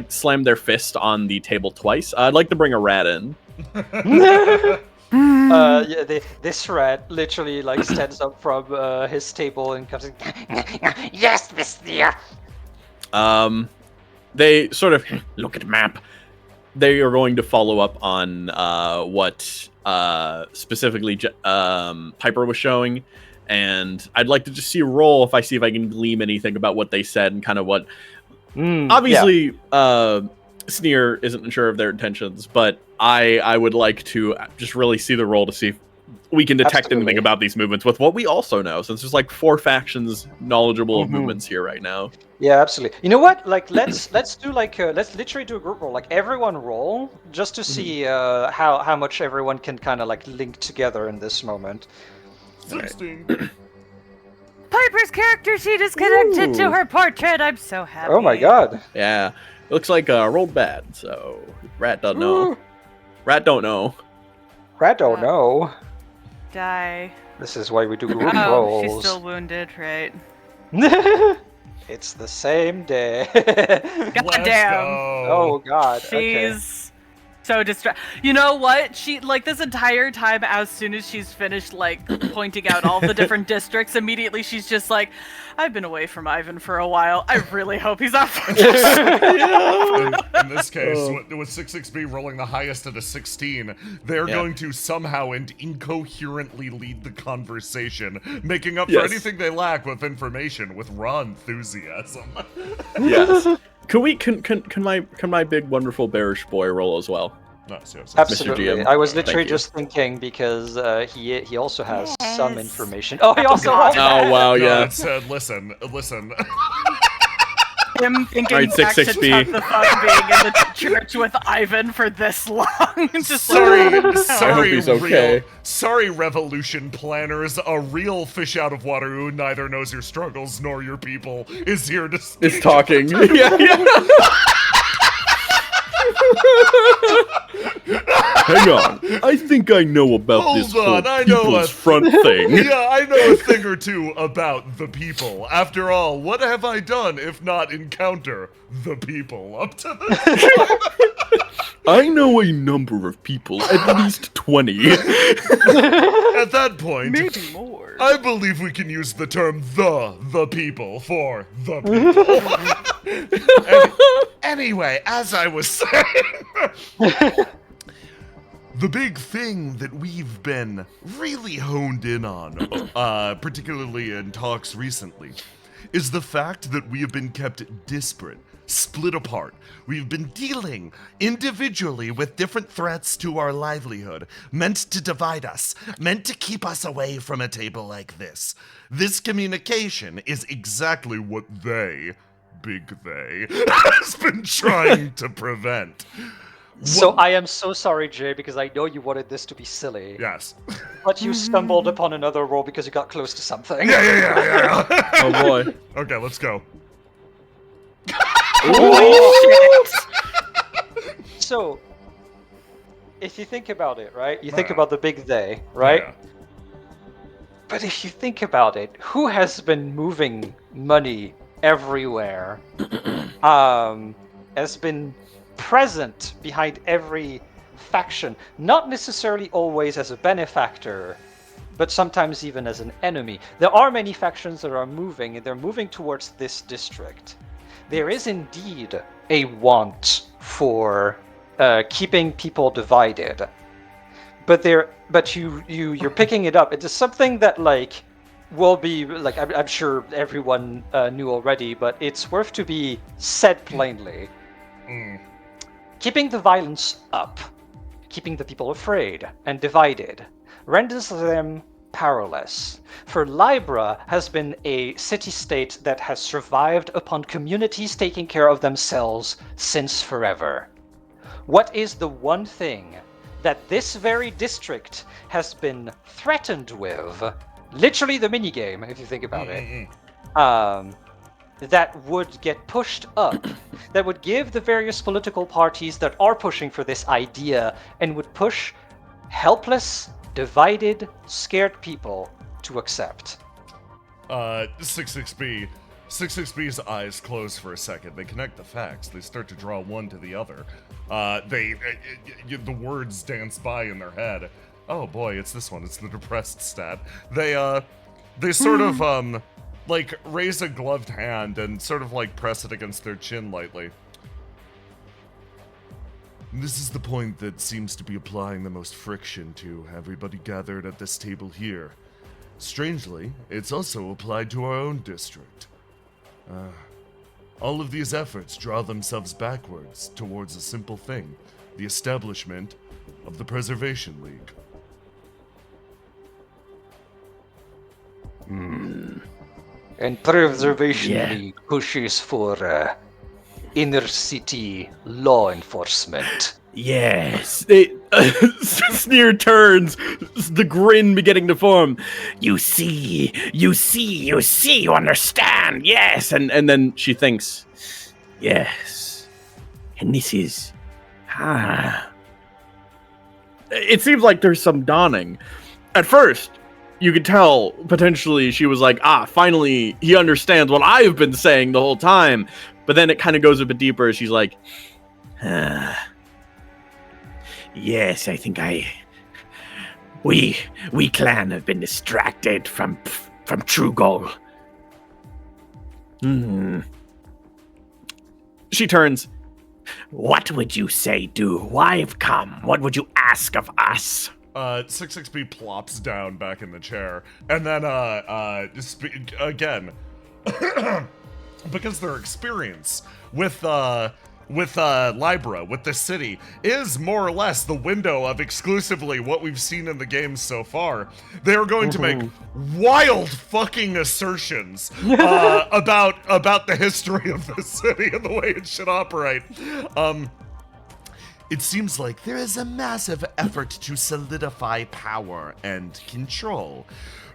[SPEAKER 4] slam their fist on the table twice. I'd like to bring a rat in.
[SPEAKER 8] This rat literally stands up from his table and comes in.
[SPEAKER 10] Yes, Mr.
[SPEAKER 4] They sort of
[SPEAKER 9] look at the map.
[SPEAKER 4] They are going to follow up on what specifically Piper was showing. And I'd like to just see a roll if I can glean anything about what they said and kind of what... Obviously, Sneer isn't sure of their intentions, but I would like to just really see the roll to see if we can detect anything about these movements with what we also know, since there's 4 factions knowledgeable of movements here right now.
[SPEAKER 8] Yeah, absolutely. You know what? Let's do let's literally do a group roll. Everyone roll just to see how much everyone can kind of link together in this moment.
[SPEAKER 2] 16.
[SPEAKER 5] Piper's character sheet is connected to her portrait. I'm so happy.
[SPEAKER 8] Oh my god.
[SPEAKER 4] Yeah. It looks like rolled bad, so Rat doesn't know. Rat don't know.
[SPEAKER 8] Rat don't know.
[SPEAKER 5] Die.
[SPEAKER 8] This is why we do group
[SPEAKER 3] Oh,
[SPEAKER 8] rolls.
[SPEAKER 3] she's still wounded, right?
[SPEAKER 8] It's the same day.
[SPEAKER 3] Goddamn.
[SPEAKER 8] Oh god.
[SPEAKER 3] She's so distracted. You know what? She this entire time, as soon as she's finished pointing out all the different districts, immediately she's just like, I've been away from Ivan for a while. I really hope he's not
[SPEAKER 2] In this case, with 6-6B rolling the highest at a 16, they're going to somehow and incoherently lead the conversation, making up for anything they lack with information with raw enthusiasm.
[SPEAKER 4] Yes. Can my big wonderful bearish boy roll as well?
[SPEAKER 8] Absolutely. I was literally just thinking because he also has some information. Oh, he also has.
[SPEAKER 4] Oh wow, yeah.
[SPEAKER 2] It said, listen.
[SPEAKER 3] Him thinking
[SPEAKER 4] Alright,
[SPEAKER 3] back to
[SPEAKER 4] 6-6B.
[SPEAKER 3] Chuck the Thug being in the church with Ivan for this long. Just
[SPEAKER 2] Sorry,
[SPEAKER 4] he's okay.
[SPEAKER 2] Sorry, revolution planners. A real fish out of water who neither knows your struggles nor your people is here to speak.
[SPEAKER 4] Is talking. Yeah. Hang on. I think I know about this whole
[SPEAKER 2] Hold on, I know
[SPEAKER 4] people's
[SPEAKER 2] a-
[SPEAKER 4] front thing.
[SPEAKER 2] Yeah, I know a thing or two about the people. After all, what have I done if not encounter the people up to this point?
[SPEAKER 4] I know a number of people, at least 20.
[SPEAKER 2] At that point,
[SPEAKER 3] Maybe more.
[SPEAKER 2] I believe we can use the term the people for the people. Anyway, as I was saying, the big thing that we've been really honed in on, particularly in talks recently, is the fact that we have been kept disparate, split apart. We've been dealing individually with different threats to our livelihood, meant to divide us, meant to keep us away from a table like this. This communication is exactly what big they, has been trying to prevent.
[SPEAKER 8] So I am so sorry, Jay, because I know you wanted this to be silly.
[SPEAKER 2] Yes.
[SPEAKER 8] But you stumbled upon another roll because you got close to something.
[SPEAKER 2] Yeah.
[SPEAKER 4] Oh boy.
[SPEAKER 2] Okay, let's go.
[SPEAKER 8] So, if you think about it, right? You think about the big they, right?
[SPEAKER 2] Yeah.
[SPEAKER 8] But if you think about it, who has been moving money everywhere? Has been present behind every faction, not necessarily always as a benefactor, but sometimes even as an enemy. There are many factions that are moving, and they're moving towards this district. There is indeed a want for keeping people divided, but you're picking it up. It is something that will be I'm sure everyone knew already, but it's worth to be said plainly. Keeping the violence up, keeping the people afraid and divided, renders them powerless. For Libra has been a city-state that has survived upon communities taking care of themselves since forever. What is the one thing that this very district has been threatened with? Literally the minigame, if you think about it. That would get pushed up, that would give the various political parties that are pushing for this idea and would push helpless, divided, scared people to accept.
[SPEAKER 2] 66B. 66B's eyes close for a second. They connect the facts. They start to draw one to the other. The words dance by in their head. Oh boy, it's this one. It's the depressed stat. They sort of, raise a gloved hand and sort of, press it against their chin lightly. This is the point that seems to be applying the most friction to everybody gathered at this table here. Strangely, it's also applied to our own district. All of these efforts draw themselves backwards towards a simple thing, the establishment of the Preservation League.
[SPEAKER 8] And Preservation League pushes for inner city law enforcement.
[SPEAKER 9] Yes. Sneer turns, the grin beginning to form. You see, you understand, yes. And then she thinks, yes. And this is, It seems like there's some dawning. At first, you could tell, potentially, she was like, finally, he understands what I've been saying the whole time. But then it kind of goes a bit deeper. She's like, yes, I think we clan have been distracted from true goal. She turns. What would you say, do? Why have come? What would you ask of us?
[SPEAKER 2] 66B plops down back in the chair, and then, again, because their experience with Libra, with the city, is more or less the window of exclusively what we've seen in the games so far. They are going to make wild fucking assertions about the history of the city and the way it should operate. It seems like there is a massive effort to solidify power and control.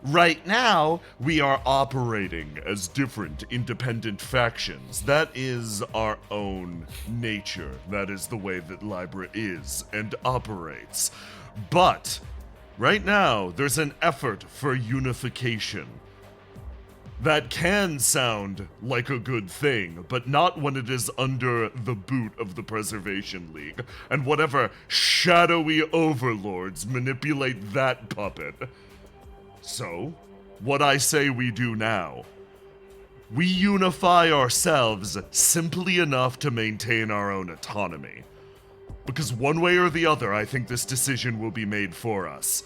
[SPEAKER 2] Right now, we are operating as different independent factions. That is our own nature. That is the way that Libra is and operates. But right now, there's an effort for unification. That can sound like a good thing, but not when it is under the boot of the Preservation League, and whatever shadowy overlords manipulate that puppet. So, what I say we do now, we unify ourselves simply enough to maintain our own autonomy. Because one way or the other, I think this decision will be made for us.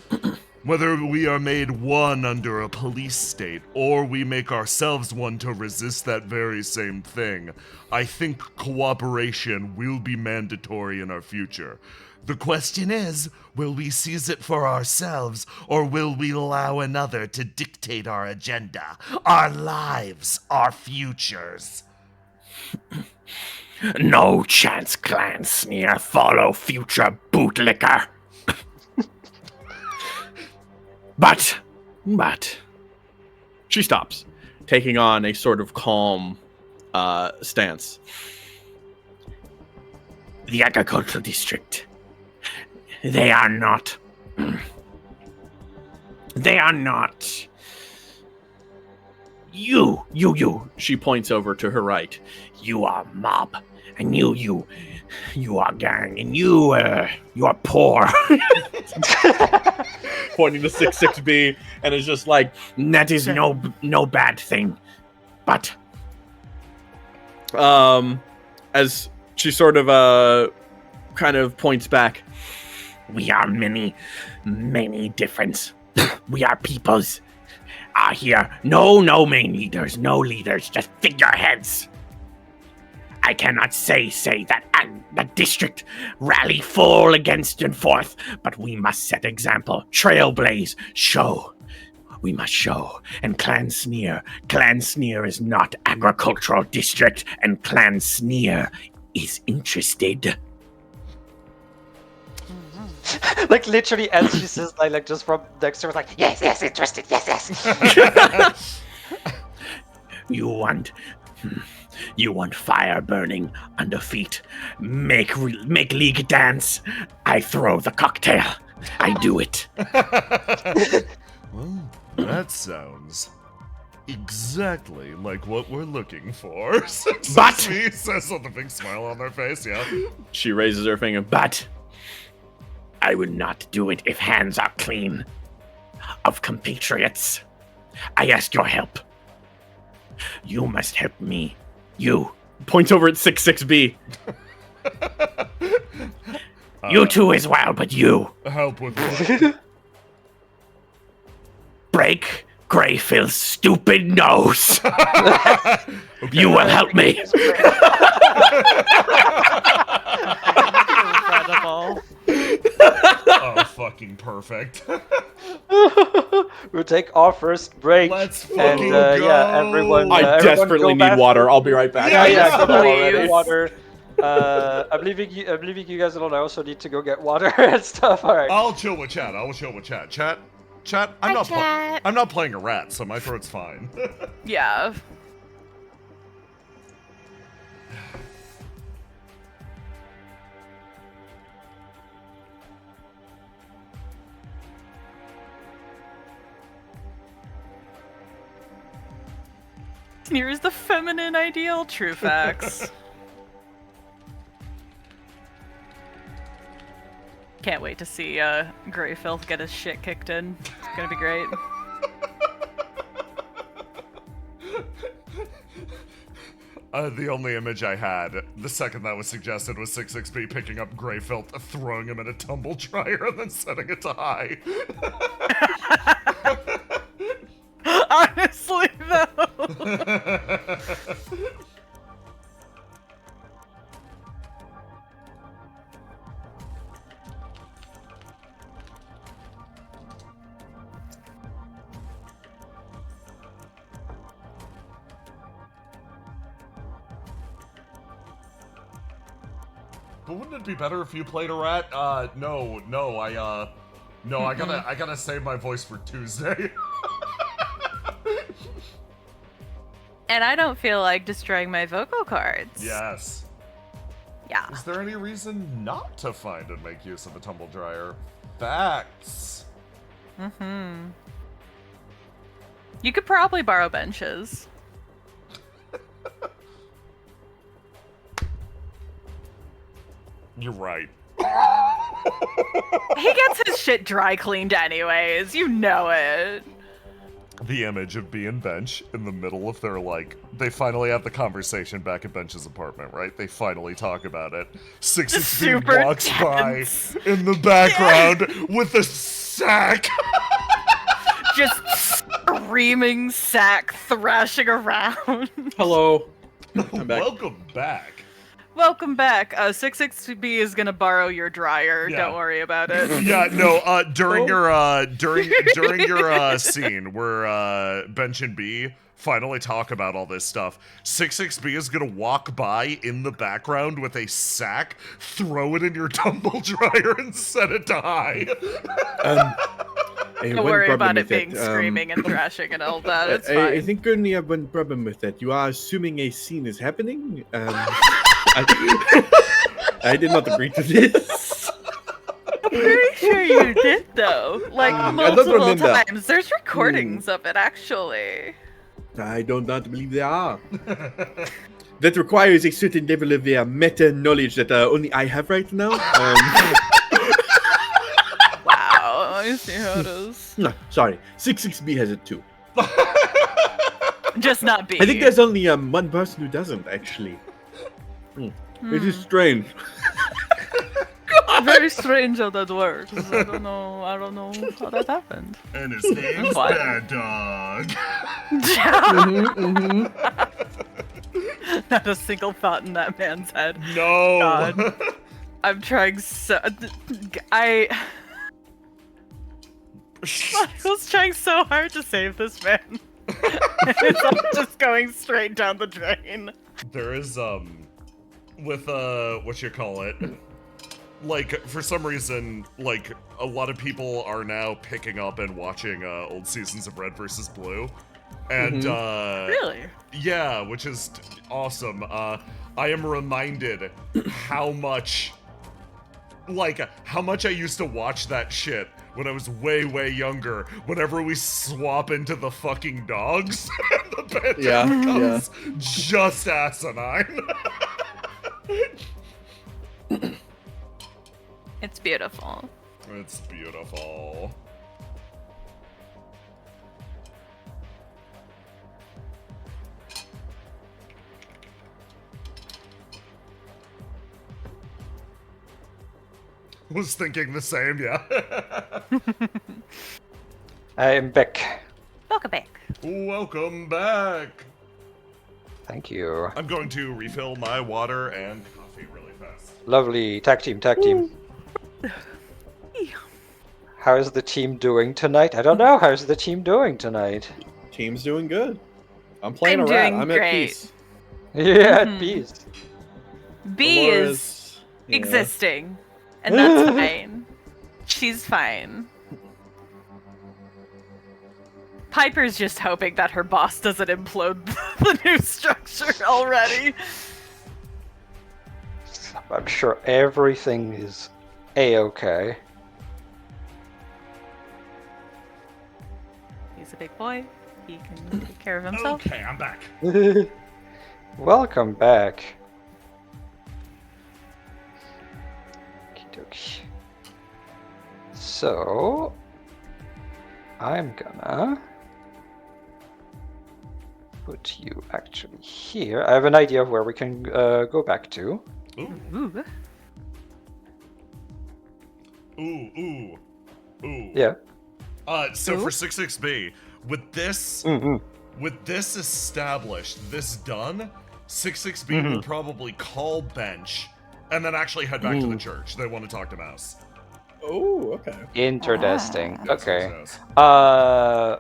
[SPEAKER 2] Whether we are made one under a police state, or we make ourselves one to resist that very same thing, I think cooperation will be mandatory in our future. The question is, will we seize it for ourselves, or will we allow another to dictate our agenda, our lives, our futures?
[SPEAKER 9] No chance, Clan Sneer. Follow future bootlicker. But,
[SPEAKER 4] She stops, taking on a sort of calm stance.
[SPEAKER 9] the agricultural district, they are not. They are not. You.
[SPEAKER 4] She points over to her right.
[SPEAKER 9] You are mob, and you are gang, and you are poor.
[SPEAKER 4] Pointing to 66B, and is just like,
[SPEAKER 9] That is no bad thing, but
[SPEAKER 4] as she sort of kind of points back.
[SPEAKER 9] we are many different. We are peoples. Are here. No main leaders, no leaders, just figureheads. I cannot say that the district rally full against and forth, but we must set example, trailblaze, show. We must show. And Clan Sneer is not agricultural district, and Clan Sneer is interested.
[SPEAKER 8] Like literally, as she says, like just from Dexter was like,
[SPEAKER 10] Yes, interested. Yes.
[SPEAKER 9] You want fire burning under feet. Make league dance. I throw the cocktail. I do it.
[SPEAKER 2] Well, that sounds exactly like what we're looking for.
[SPEAKER 9] But-
[SPEAKER 2] She says with a big smile on their face, yeah.
[SPEAKER 4] She raises her finger.
[SPEAKER 9] But I would not do it if hands are clean of compatriots. I ask your help. You must help me. You.
[SPEAKER 4] Points over at 66B.
[SPEAKER 9] You too as well, but you.
[SPEAKER 2] Help with what?
[SPEAKER 9] Break Greyfield's stupid nose. You will help me.
[SPEAKER 3] Incredible.
[SPEAKER 2] Oh, fucking perfect.
[SPEAKER 8] we'll take our first break.
[SPEAKER 2] Let's
[SPEAKER 8] and
[SPEAKER 2] fucking go.
[SPEAKER 8] yeah, everyone.
[SPEAKER 4] I
[SPEAKER 8] everyone
[SPEAKER 4] desperately
[SPEAKER 8] go
[SPEAKER 4] need
[SPEAKER 8] back.
[SPEAKER 4] water. I'll be right back.
[SPEAKER 8] Yeah, go back
[SPEAKER 3] Please.
[SPEAKER 8] and get water. I'm leaving you guys alone. I also need to go get water and stuff. All right.
[SPEAKER 2] I'll chill with chat. Chat. I'm not playing a rat, so my throat's fine.
[SPEAKER 3] Yeah. Here's the feminine ideal, true facts. Can't wait to see Greyfilth get his shit kicked in. It's gonna be great.
[SPEAKER 2] The only image I had, the second that was suggested, was 66B picking up Greyfelt, throwing him in a tumble dryer, and then setting it to high.
[SPEAKER 3] Honestly, though.
[SPEAKER 2] But wouldn't it be better if you played a rat? No, I gotta save my voice for Tuesday.
[SPEAKER 3] And I don't feel like destroying my vocal cords.
[SPEAKER 2] Yes.
[SPEAKER 3] Yeah.
[SPEAKER 2] Is there any reason not to find and make use of a tumble dryer? Facts.
[SPEAKER 3] Mm-hmm. You could probably borrow benches.
[SPEAKER 2] You're right.
[SPEAKER 3] He gets his shit dry cleaned anyways. You know it.
[SPEAKER 2] The image of B and Bench in the middle of their, like, they finally have the conversation back at Bench's apartment, right? They finally talk about it. 6XB
[SPEAKER 3] Super
[SPEAKER 2] walks
[SPEAKER 3] tense.
[SPEAKER 2] by in the background with a sack.
[SPEAKER 3] Just screaming sack thrashing around.
[SPEAKER 4] Hello. I'm back.
[SPEAKER 2] Welcome back.
[SPEAKER 3] Welcome back. 6XB is gonna borrow your dryer.
[SPEAKER 2] Yeah.
[SPEAKER 3] Don't worry about it.
[SPEAKER 2] Yeah, no, during your scene where Bench and B finally talk about all this stuff, 6XB is gonna walk by in the background with a sack, throw it in your tumble dryer, and set it to high.
[SPEAKER 3] Don't worry about it being screaming and thrashing and all that. It's fine.
[SPEAKER 4] I think I only have one problem with that. You are assuming a scene is happening. I did not agree to this.
[SPEAKER 3] I'm pretty sure you did, though. Like,
[SPEAKER 4] I don't
[SPEAKER 3] multiple
[SPEAKER 4] remember.
[SPEAKER 3] times. There's recordings of it, actually.
[SPEAKER 4] I do not believe there are. That requires a certain level of meta knowledge that only I have right now.
[SPEAKER 3] Wow, I see how it is.
[SPEAKER 4] No, sorry. 6XB has it too.
[SPEAKER 3] Just not B.
[SPEAKER 4] I think there's only one person who doesn't, actually. It is strange.
[SPEAKER 3] Very strange how that works. I don't know how that happened.
[SPEAKER 2] And his name's
[SPEAKER 3] What?
[SPEAKER 2] Bad Dog.
[SPEAKER 3] Not a single thought in that man's head.
[SPEAKER 2] No.
[SPEAKER 3] God. I'm trying so. I was trying so hard to save this man. It's all just going straight down the drain.
[SPEAKER 2] There is with what you call it, like, for some reason, like, a lot of people are now picking up and watching old seasons of Red vs. Blue, and
[SPEAKER 3] Really?
[SPEAKER 2] yeah, which is awesome. I am reminded how much I used to watch that shit when I was way younger. Whenever we swap into the fucking dogs, the band becomes just asinine.
[SPEAKER 3] It's beautiful.
[SPEAKER 2] It's beautiful. Was thinking the same, yeah.
[SPEAKER 8] I'm back.
[SPEAKER 3] Welcome back.
[SPEAKER 2] Welcome back.
[SPEAKER 8] Thank you.
[SPEAKER 2] I'm going to refill my water and coffee really fast.
[SPEAKER 8] Lovely. Tag team. How's the team doing tonight? I don't know. How's the team doing tonight?
[SPEAKER 4] Team's doing good. I'm playing
[SPEAKER 3] I'm
[SPEAKER 4] a rat.
[SPEAKER 3] doing
[SPEAKER 4] I'm
[SPEAKER 3] great.
[SPEAKER 4] at peace.
[SPEAKER 8] Yeah, at peace.
[SPEAKER 3] B is existing, and that's fine. She's fine. Piper's just hoping that her boss doesn't implode the new structure already.
[SPEAKER 8] I'm sure everything is a-okay.
[SPEAKER 3] He's a big boy. He can take care of himself.
[SPEAKER 2] Okay, I'm back.
[SPEAKER 8] Welcome back. Okey-dokey. So, I'm gonna put you actually here. I have an idea of where we can go back to.
[SPEAKER 3] Ooh.
[SPEAKER 2] Ooh.
[SPEAKER 8] Yeah.
[SPEAKER 2] So for 6XB, with this established, this done, 6XB will probably call Bench and then actually head back to the church. They want to talk to Mouse.
[SPEAKER 4] Oh, okay.
[SPEAKER 8] Interesting. Okay.
[SPEAKER 2] Yes.
[SPEAKER 8] I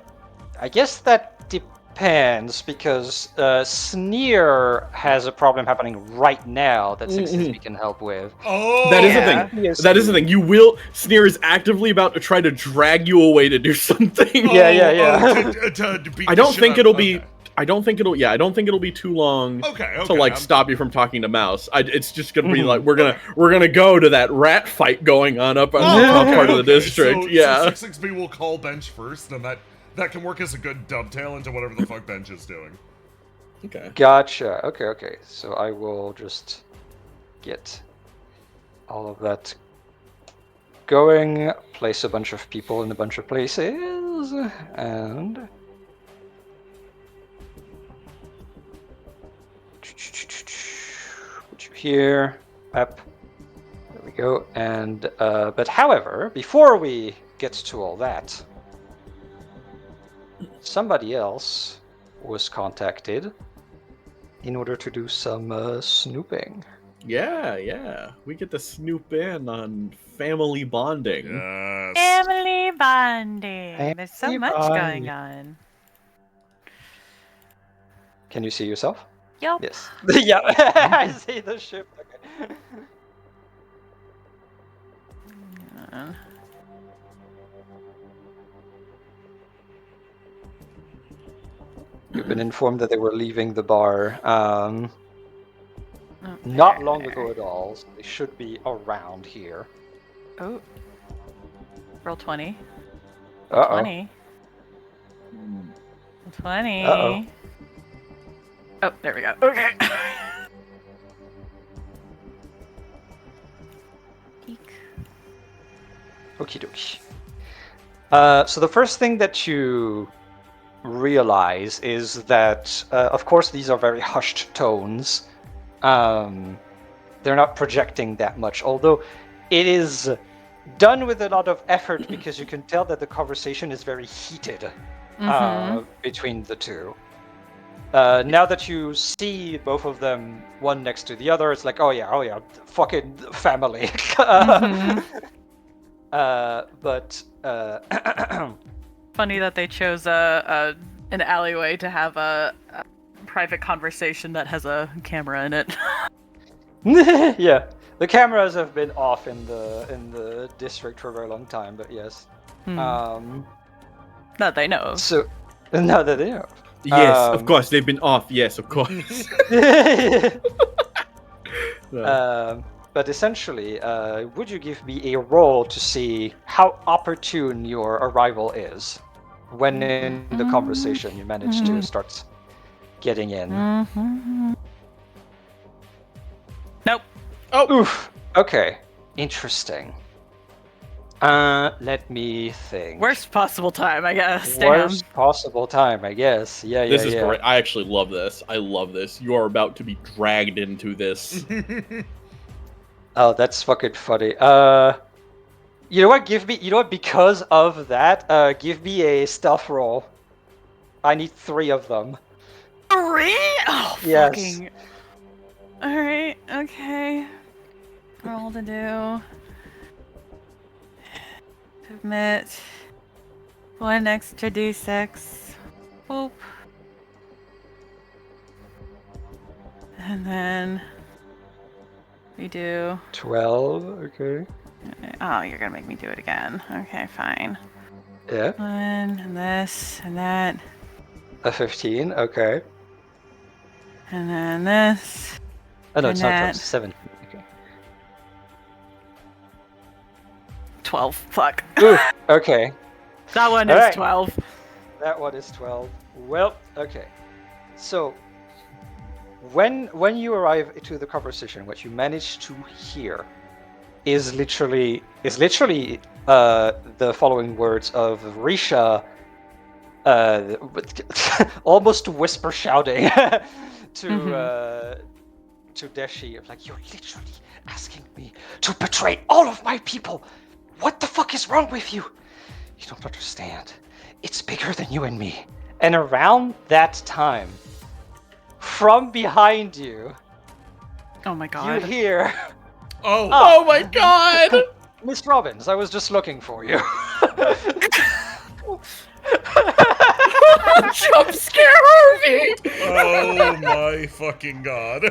[SPEAKER 8] guess that depends because Sneer has a problem happening right now that 6XB can help with.
[SPEAKER 2] Oh,
[SPEAKER 4] That is the
[SPEAKER 8] Yeah.
[SPEAKER 4] thing.
[SPEAKER 8] Yes.
[SPEAKER 4] That is the thing. You will. Sneer is actively about to try to drag you away to do something.
[SPEAKER 8] Yeah.
[SPEAKER 2] to beat
[SPEAKER 4] I
[SPEAKER 2] the
[SPEAKER 4] don't
[SPEAKER 2] shit
[SPEAKER 4] think
[SPEAKER 2] out-
[SPEAKER 4] it'll be.
[SPEAKER 2] okay.
[SPEAKER 4] I don't think it'll. Yeah, I don't think it'll be too long
[SPEAKER 2] Okay.
[SPEAKER 4] to like stop you from talking to Mouse. It's just gonna be like we're gonna go to that rat fight going on up on the top part of the district.
[SPEAKER 2] So,
[SPEAKER 4] yeah.
[SPEAKER 2] So 6-6B will call bench first, and that can work as a good dovetail into whatever the fuck bench is doing.
[SPEAKER 4] Okay.
[SPEAKER 8] Gotcha. Okay. So I will just get all of that going, place a bunch of people in a bunch of places, and put you here. Up. There we go. And but however, before we get to all that, somebody else was contacted in order to do some snooping.
[SPEAKER 4] Yeah. We get to snoop in on family bonding.
[SPEAKER 2] Yes.
[SPEAKER 5] Family bonding. There's so
[SPEAKER 8] Family
[SPEAKER 5] much
[SPEAKER 8] bonding.
[SPEAKER 5] going on.
[SPEAKER 8] Can you see yourself?
[SPEAKER 5] Yup.
[SPEAKER 8] Yes. Yeah, I see the ship. Okay. You've been informed that they were leaving the bar not long ago at all, so they should be around here.
[SPEAKER 3] Oh. Roll 20.
[SPEAKER 8] Uh-oh.
[SPEAKER 3] 20. 20.
[SPEAKER 8] Uh-oh.
[SPEAKER 3] Oh, there we go. Okay. Eek.
[SPEAKER 8] Okie dokie. So the first thing that you realize is that, of course, these are very hushed tones. They're not projecting that much, although it is done with a lot of effort because you can tell that the conversation is very heated between the two. Now that you see both of them, one next to the other, it's like, oh yeah, fucking family. But
[SPEAKER 3] Funny that they chose an alleyway to have a private conversation that has a camera in it.
[SPEAKER 8] yeah, the cameras have been off in the district for a very long time, but yes.
[SPEAKER 3] That they know of.
[SPEAKER 8] So, now that they know.
[SPEAKER 4] Yes, of course they've been off. Yes, of course.
[SPEAKER 8] But essentially, would you give me a roll to see how opportune your arrival is? When in the conversation you manage to start getting in.
[SPEAKER 3] Nope.
[SPEAKER 8] Oh. Oof. Okay. Interesting. Let me think.
[SPEAKER 3] Worst possible time, I guess. Damn.
[SPEAKER 8] Worst possible time, I guess. Yeah.
[SPEAKER 4] This is great. I actually love this. I love this. You are about to be dragged into this.
[SPEAKER 8] Oh, that's fucking funny. You know what? Because of that, give me a stealth roll. I need 3 of them.
[SPEAKER 3] 3? Oh,
[SPEAKER 8] yes.
[SPEAKER 3] Fucking... Alright, okay. Roll to do. Submit. 1 extra d6. Boop. And then we do
[SPEAKER 8] 12, okay.
[SPEAKER 3] Oh, you're gonna make me do it again. Okay, fine.
[SPEAKER 8] Yeah.
[SPEAKER 3] 1, and this, and that.
[SPEAKER 8] A 15, okay.
[SPEAKER 3] And then this.
[SPEAKER 8] Oh no, it's not 12,
[SPEAKER 3] that.
[SPEAKER 8] it's 17. Okay.
[SPEAKER 3] 12. Fuck.
[SPEAKER 8] Ooh, okay.
[SPEAKER 3] That one
[SPEAKER 8] All
[SPEAKER 3] is
[SPEAKER 8] right.
[SPEAKER 3] 12.
[SPEAKER 8] That one is 12. Well, okay. So, when you arrive to the conversation, what you manage to hear is literally the following words of Risha, almost whisper shouting to Deshi, like, you're literally asking me to betray all of my people. What the fuck is wrong with you? You don't understand. It's bigger than you and me. And around that time, from behind you,
[SPEAKER 3] Oh my god.
[SPEAKER 8] you hear,
[SPEAKER 2] Oh
[SPEAKER 4] my god!
[SPEAKER 8] Miss Robbins, I was just looking for you.
[SPEAKER 9] Jump scare Harvey!
[SPEAKER 2] Oh my fucking god.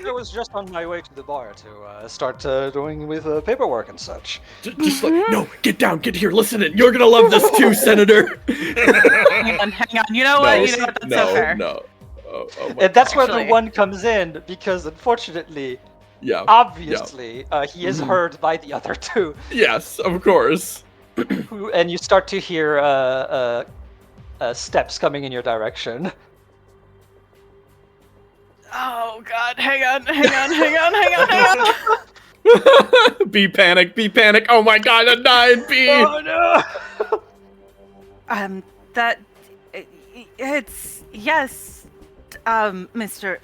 [SPEAKER 8] I was just on my way to the bar to start doing with paperwork and such.
[SPEAKER 4] Just like, no, get down, get here, listen in. You're gonna love this too, Senator.
[SPEAKER 3] Hang on. You know what? You know what? That's so fair.
[SPEAKER 4] No. Oh my
[SPEAKER 8] And that's where the
[SPEAKER 3] Actually-
[SPEAKER 8] one comes in, because unfortunately,
[SPEAKER 4] Yeah.
[SPEAKER 8] obviously, he is heard by the other two.
[SPEAKER 4] Yes, of course.
[SPEAKER 8] And you start to hear steps coming in your direction.
[SPEAKER 3] Oh god, hang on.
[SPEAKER 4] Be panic. Oh my god, I'm dying, B.
[SPEAKER 8] Oh no!
[SPEAKER 5] It's yes, Mr.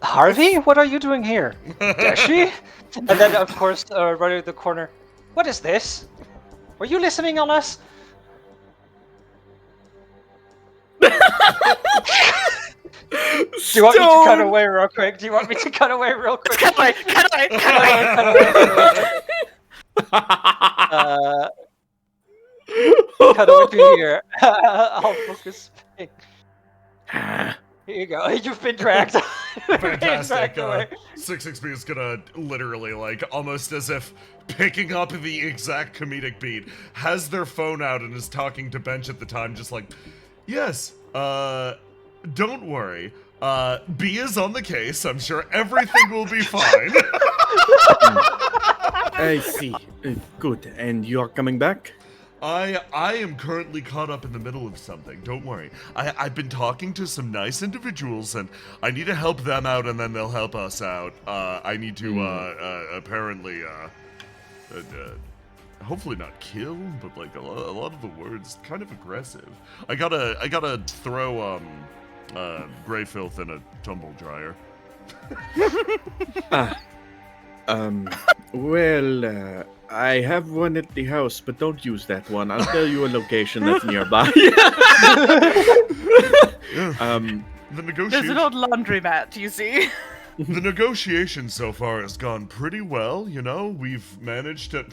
[SPEAKER 8] Harvey, what are you doing here? Dashi? And then, of course, right at the corner. What is this? Were you listening on us? Do you want me to cut away real quick? Cut away. Cut away to here. I'll focus. Here you go. You've been dragged.
[SPEAKER 2] Fantastic.
[SPEAKER 8] Dragged away.
[SPEAKER 2] 6xB is gonna literally, like, almost as if picking up the exact comedic beat, has their phone out and is talking to Bench at the time, just like, yes, don't worry. B is on the case. I'm sure everything will be fine.
[SPEAKER 4] I see. Good. And you're coming back?
[SPEAKER 2] I am currently caught up in the middle of something. Don't worry. I've been talking to some nice individuals, and I need to help them out, and then they'll help us out. I need to apparently hopefully not kill, but like a lot of the words kind of aggressive. I gotta throw gray filth in a tumble dryer.
[SPEAKER 4] Well, I have one at the house, but don't use that one. I'll tell you a location that's nearby.
[SPEAKER 2] The
[SPEAKER 3] There's
[SPEAKER 2] negotiation.
[SPEAKER 3] an old laundromat, you see.
[SPEAKER 2] The negotiation so far has gone pretty well, you know. We've managed to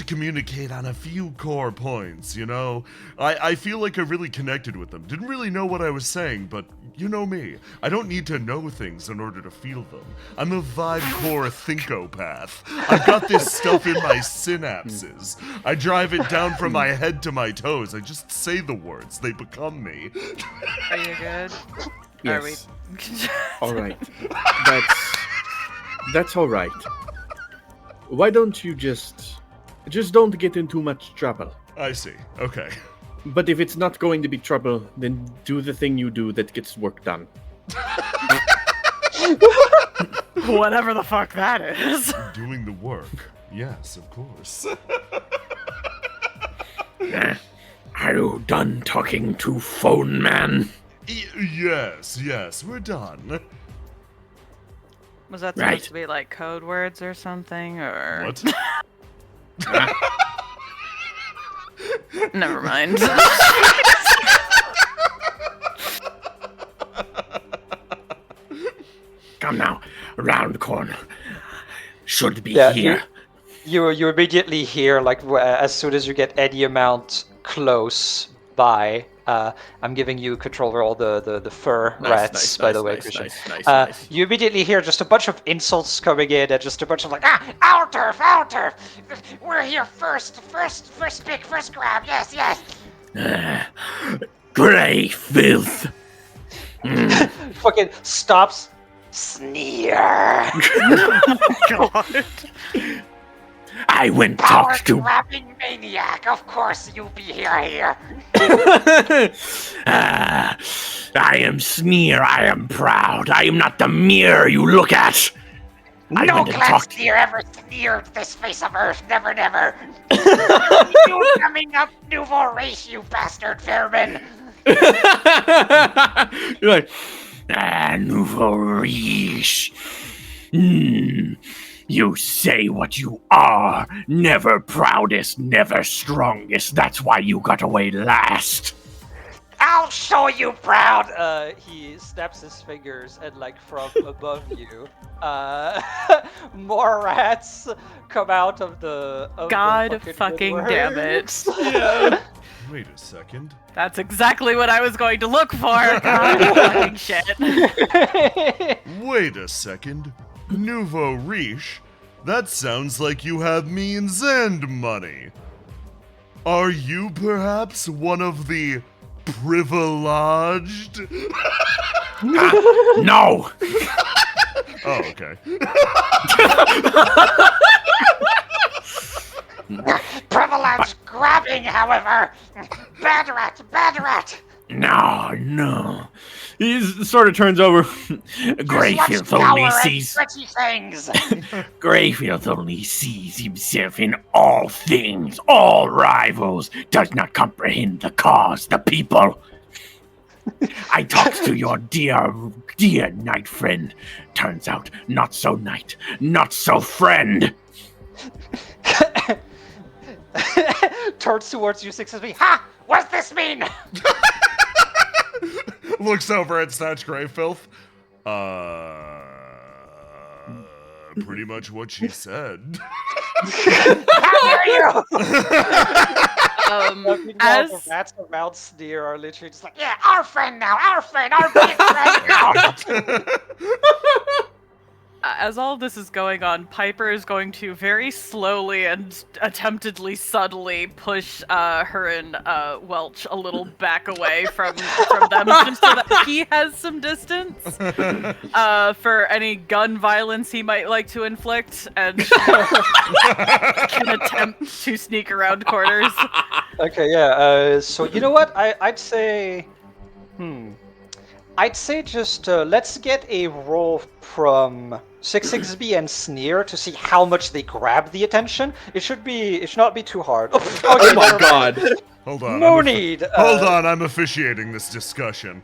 [SPEAKER 2] communicate on a few core points, you know. I feel like I really connected with them. Didn't really know what I was saying, but you know me. I don't need to know things in order to feel them. I'm a vibe core thinkopath. I've got this stuff in my synapses. I drive it down from my head to my toes. I just say the words. They become me.
[SPEAKER 3] Are you good?
[SPEAKER 4] Yes.
[SPEAKER 3] Are we...
[SPEAKER 4] All right. That's all right. Why don't you just don't get in too much trouble?
[SPEAKER 2] I see. Okay.
[SPEAKER 4] But if it's not going to be trouble, then do the thing you do that gets work done.
[SPEAKER 3] Whatever the fuck that is.
[SPEAKER 2] Doing the work. Yes, of course.
[SPEAKER 9] Are you done talking to Phone Man?
[SPEAKER 2] Yes, we're done.
[SPEAKER 3] Was that
[SPEAKER 9] Right.
[SPEAKER 3] supposed to be like code words or something, or
[SPEAKER 2] What?
[SPEAKER 3] never mind.
[SPEAKER 9] Come now, round corner. Should be
[SPEAKER 8] Yeah,
[SPEAKER 9] here.
[SPEAKER 8] You immediately hear, like, as soon as you get any amount close by, I'm giving you control over all the fur rats, by the way, Christian.
[SPEAKER 4] Nice.
[SPEAKER 8] You immediately hear just a bunch of insults coming in, and just a bunch of like,
[SPEAKER 10] Our turf! We're here first pick, first grab, yes!
[SPEAKER 9] Gray filth.
[SPEAKER 8] fucking stops.
[SPEAKER 10] Sneer!
[SPEAKER 3] God.
[SPEAKER 9] I went
[SPEAKER 10] Power
[SPEAKER 9] talk to.
[SPEAKER 10] grabbing maniac, of course you be here.
[SPEAKER 9] I am Sneer. I am proud. I am not the mirror you look at. I
[SPEAKER 10] No
[SPEAKER 9] went to
[SPEAKER 10] class
[SPEAKER 9] talk to.
[SPEAKER 10] sneer ever sneered this face of earth, never. You coming up, nouveau race, you bastard vermin!
[SPEAKER 9] You're like, nouveau riche. You say what you are. Never proudest, never strongest. That's why you got away last.
[SPEAKER 10] I'll show you proud!
[SPEAKER 8] He snaps his fingers, and like from above you, more rats come out of the.
[SPEAKER 3] God
[SPEAKER 8] fucking
[SPEAKER 3] fucking
[SPEAKER 8] woodwork.
[SPEAKER 3] damn it.
[SPEAKER 2] Wait a second.
[SPEAKER 3] That's exactly what I was going to look for. God, fucking shit.
[SPEAKER 2] Wait a second. Nouveau riche? That sounds like you have means and money. Are you perhaps one of the privileged?
[SPEAKER 9] No!
[SPEAKER 2] Oh, okay.
[SPEAKER 10] Privilege grabbing, however. Bad rat.
[SPEAKER 9] No. He sort of turns over. Greyfield only sees.
[SPEAKER 10] Pretty things.
[SPEAKER 9] Greyfield only sees himself in all things, all rivals, does not comprehend the cause, the people. I talked to your dear knight friend. Turns out, not so knight, not so friend.
[SPEAKER 8] Turns towards you, 6SB.
[SPEAKER 10] Ha! What's this mean?
[SPEAKER 2] Looks over at Snatch Greyfilth. Pretty much what she said.
[SPEAKER 10] How dare you?
[SPEAKER 3] As
[SPEAKER 8] The rats around Sneer are literally just like,
[SPEAKER 10] Yeah, our friend now. Our big friend now.
[SPEAKER 3] as all of this is going on, Piper is going to very slowly and attemptedly subtly push her and Welch a little back away from them, just so that he has some distance for any gun violence he might like to inflict, and she can attempt to sneak around corners.
[SPEAKER 8] okay, yeah. So you know what? I'd say, I'd say just let's get a roll from 6XB and Sneer to see how much they grab the attention. It should not be too hard. Okay,
[SPEAKER 4] Oh my god.
[SPEAKER 2] Hold on.
[SPEAKER 8] No need.
[SPEAKER 2] Hold on, I'm officiating this discussion.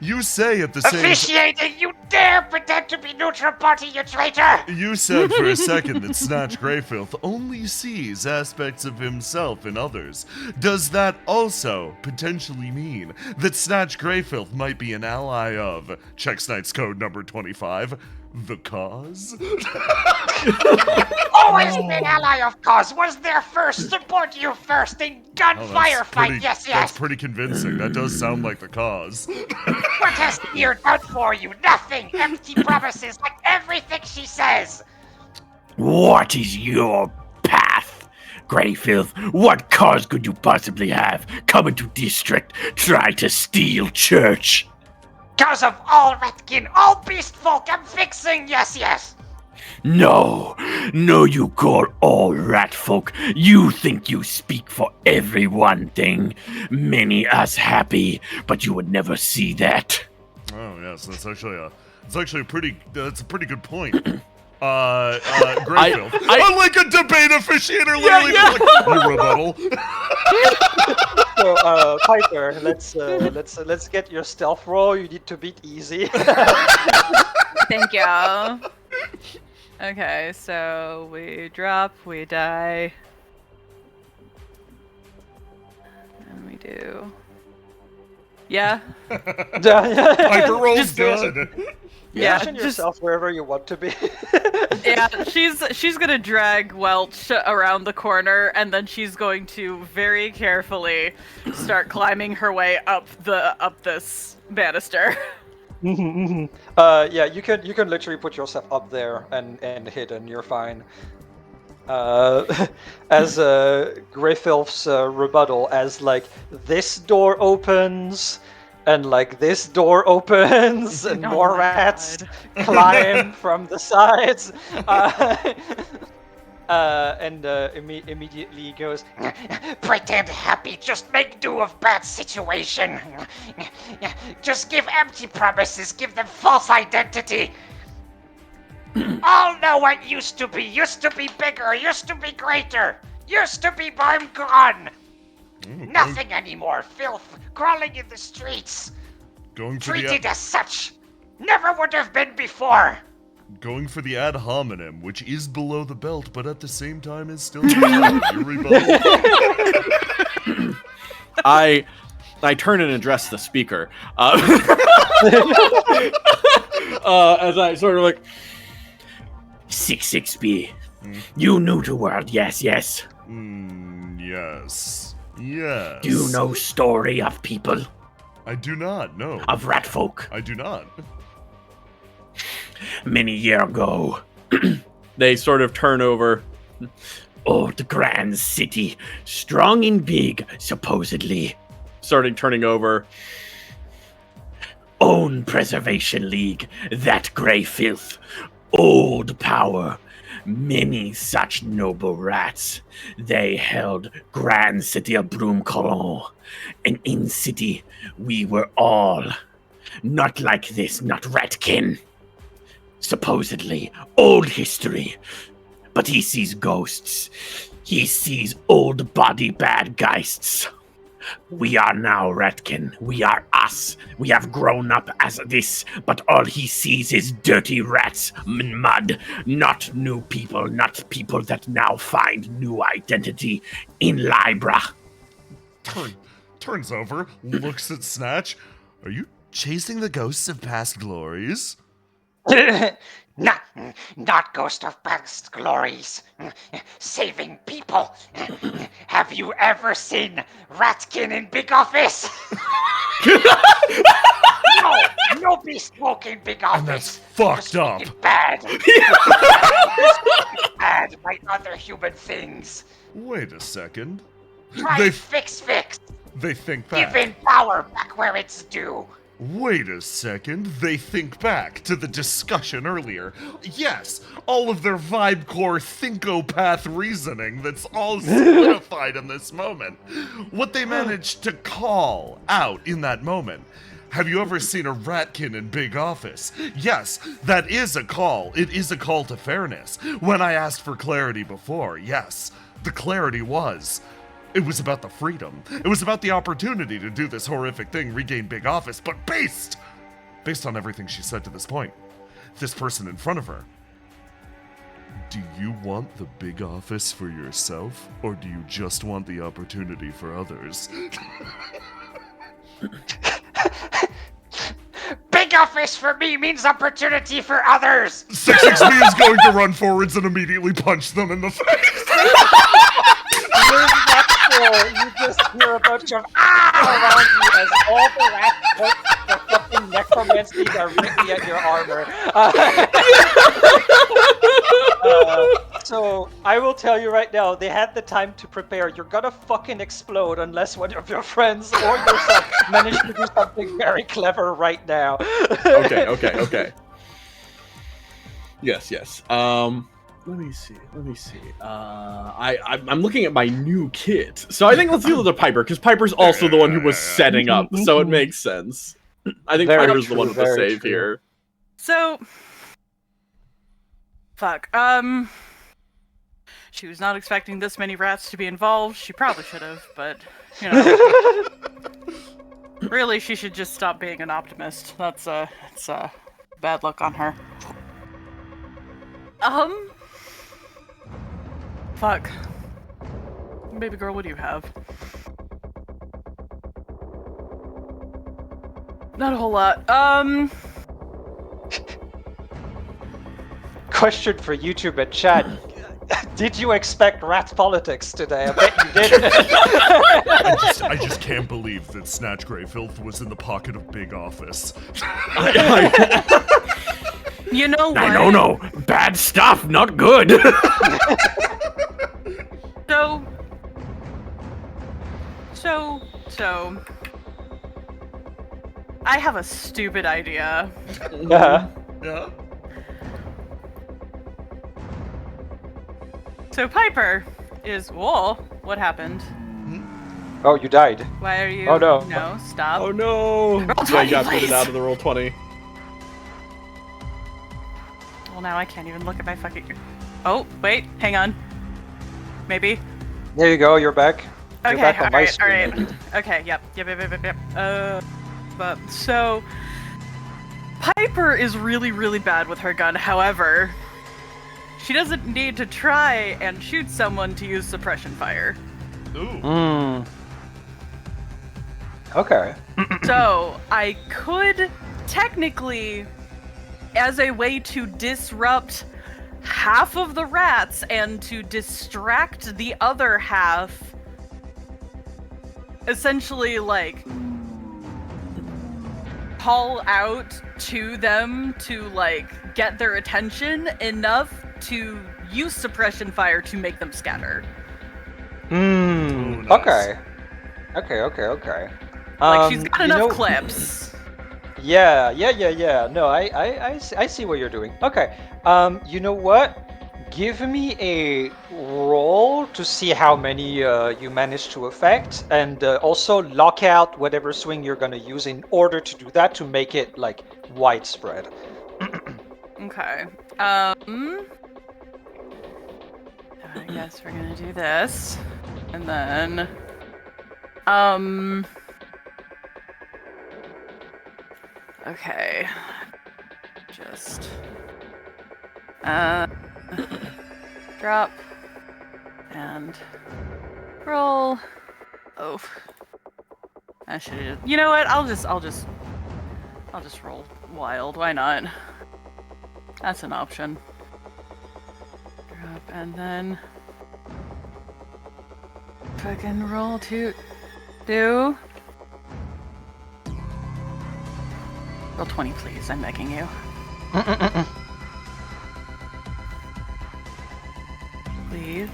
[SPEAKER 2] You say at the same
[SPEAKER 10] Officiating, you dare pretend to be neutral party, you traitor!
[SPEAKER 2] You said for a second that Snatch Greyfilth only sees aspects of himself in others. Does that also potentially mean that Snatch Greyfilth might be an ally of Chex Knight's code number 25, the cause?
[SPEAKER 10] Always been ally of cause, was there first, support you first in gunfire fight, yes.
[SPEAKER 2] That's pretty convincing. That does sound like the cause.
[SPEAKER 10] What has Sneer done for you? Nothing! Empty promises like everything she says!
[SPEAKER 9] What is your path? Greyfield, what cause could you possibly have? Come into district, try to steal church.
[SPEAKER 10] Cause of all Redkin, all beast folk, I'm fixing, yes.
[SPEAKER 9] No, you call all rat folk. You think you speak for every one thing. Many us happy, but you would never see that.
[SPEAKER 2] Oh yes, that's actually a pretty good point. Greyfield. I like a debate officiator literally like, you rebuttal.
[SPEAKER 8] So, Piper, let's get your stealth roll. You need to beat easy.
[SPEAKER 3] Thank you. Okay, so we drop, we die. And we do. Yeah.
[SPEAKER 2] Piper rolls good.
[SPEAKER 3] Yeah,
[SPEAKER 8] Position
[SPEAKER 3] just
[SPEAKER 8] yourself wherever you want to be.
[SPEAKER 3] yeah. She's gonna drag Welch around the corner, and then she's going to very carefully start climbing her way up this banister.
[SPEAKER 8] Yeah, you can literally put yourself up there and hit, and you're fine. As Greyfilth's rebuttal, as like this door opens, and like this door opens, and
[SPEAKER 3] Oh
[SPEAKER 8] more
[SPEAKER 3] my
[SPEAKER 8] rats
[SPEAKER 3] God.
[SPEAKER 8] climb from the sides. And immediately goes,
[SPEAKER 10] Pretend happy, just make do of bad situation. Just give empty promises, give them false identity. All know what used to be bigger, used to be greater, used to be, but I'm gone. Nothing anymore, filth, crawling in the streets,
[SPEAKER 2] Going for
[SPEAKER 10] treated as such. Never would have been before.
[SPEAKER 2] Going for the ad hominem, which is below the belt, but at the same time is still your rebuttal.
[SPEAKER 4] I turn and address the speaker. As I sort of like,
[SPEAKER 9] 6B. You new to world, yes.
[SPEAKER 2] Yes. Yes.
[SPEAKER 9] Do you know story of people?
[SPEAKER 2] I do not, no.
[SPEAKER 9] Of rat folk?
[SPEAKER 2] I do not.
[SPEAKER 9] Many year ago,
[SPEAKER 4] They sort of turn over.
[SPEAKER 9] old grand city, strong and big, supposedly.
[SPEAKER 4] Starting turning over.
[SPEAKER 9] Own Preservation League, that grey filth. Old power. Many such noble rats. They held grand city of Broomcolon. And in city, we were all. Not like this, not ratkin. Supposedly, old history. But he sees ghosts. He sees old body bad geists. We are now Ratkin. We are us. We have grown up as this, but all he sees is dirty rats and mud. Not new people, not people that now find new identity in Libra.
[SPEAKER 2] Turns over, looks at Snatch. Are you chasing the ghosts of past glories?
[SPEAKER 10] Not ghost of past glories. Saving people. Have you ever seen Ratkin in Big Office? No bespoke in Big Office.
[SPEAKER 2] And that's fucked up.
[SPEAKER 10] Bad. Bad by other human things.
[SPEAKER 2] Wait a second.
[SPEAKER 10] Try fix.
[SPEAKER 2] They think back.
[SPEAKER 10] Giving power back where it's due.
[SPEAKER 2] Wait a second, they think back to the discussion earlier. Yes, all of their vibe core thinkopath reasoning that's all solidified in this moment. What they managed to call out in that moment. Have you ever seen a ratkin in Big Office? Yes, that is a call. It is a call to fairness. When I asked for clarity before, yes, the clarity was... It was about the freedom. It was about the opportunity to do this horrific thing, regain Big Office, but based on everything she said to this point, this person in front of her. Do you want the Big Office for yourself, or do you just want the opportunity for others?
[SPEAKER 10] Big Office for me means opportunity for others.
[SPEAKER 2] 6XB is going to run forwards and immediately punch them in the face.
[SPEAKER 8] You just hear a bunch of around you as all the rats point their fucking necromancy directly at your armor. So I will tell you right now, they had the time to prepare. You're gonna fucking explode unless one of your friends or yourself manage to do something very clever right now.
[SPEAKER 4] Okay. Yes. Let me see. I'm looking at my new kit. So I think let's deal with the Piper, because Piper's also the one who was setting up, so it makes sense. I think
[SPEAKER 8] Very
[SPEAKER 4] Piper's
[SPEAKER 8] true,
[SPEAKER 4] the one with the
[SPEAKER 8] very
[SPEAKER 4] save
[SPEAKER 8] true.
[SPEAKER 4] here.
[SPEAKER 3] So, fuck. She was not expecting this many rats to be involved. She probably should have, but you know, really, she should just stop being an optimist. It's bad luck on her. Fuck. Baby girl, what do you have? Not a whole lot.
[SPEAKER 8] Question for YouTube and chat. Did you expect rat politics today? I bet you didn't.
[SPEAKER 2] I just can't believe that Snatch Grey Filth was in the pocket of Big Office.
[SPEAKER 3] You know what?
[SPEAKER 9] No. Bad stuff, not good.
[SPEAKER 3] So, I have a stupid idea.
[SPEAKER 8] Yeah.
[SPEAKER 2] Yeah?
[SPEAKER 3] So Piper is, whoa, what happened?
[SPEAKER 8] Oh, you died.
[SPEAKER 3] Why are you?
[SPEAKER 8] Oh, no.
[SPEAKER 3] No, stop.
[SPEAKER 4] Oh no!
[SPEAKER 3] Roll 20,
[SPEAKER 4] I got
[SPEAKER 3] please.
[SPEAKER 4] booted out of the roll 20.
[SPEAKER 3] Well, now I can't even look at my fucking... Oh, wait, hang on. Maybe.
[SPEAKER 8] There you go. You're back. You're
[SPEAKER 3] Okay,
[SPEAKER 8] back on my
[SPEAKER 3] alright.
[SPEAKER 8] screen.
[SPEAKER 3] Okay, yep. But, so... Piper is really, really bad with her gun, however... She doesn't need to try and shoot someone to use suppression fire.
[SPEAKER 2] Ooh.
[SPEAKER 8] Okay.
[SPEAKER 3] So, I could technically, as a way to disrupt half of the rats, and to distract the other half, essentially, like, call out to them to, like, get their attention enough to use suppression fire to make them scatter.
[SPEAKER 2] Ooh, nice.
[SPEAKER 8] Okay.
[SPEAKER 3] Like, she's got
[SPEAKER 8] you
[SPEAKER 3] enough
[SPEAKER 8] know-
[SPEAKER 3] clips.
[SPEAKER 8] Yeah. No, I see what you're doing. Okay. You know what? Give me a roll to see how many you manage to affect, and also lock out whatever swing you're gonna use in order to do that to make it like widespread.
[SPEAKER 3] Okay. I guess we're gonna do this. And then... Okay. Just... drop. And... roll. Oh. I should... You know what? I'll just roll wild. Why not? That's an option. Drop, and then... fucking roll to... do... Roll 20, please. I'm begging you. Please.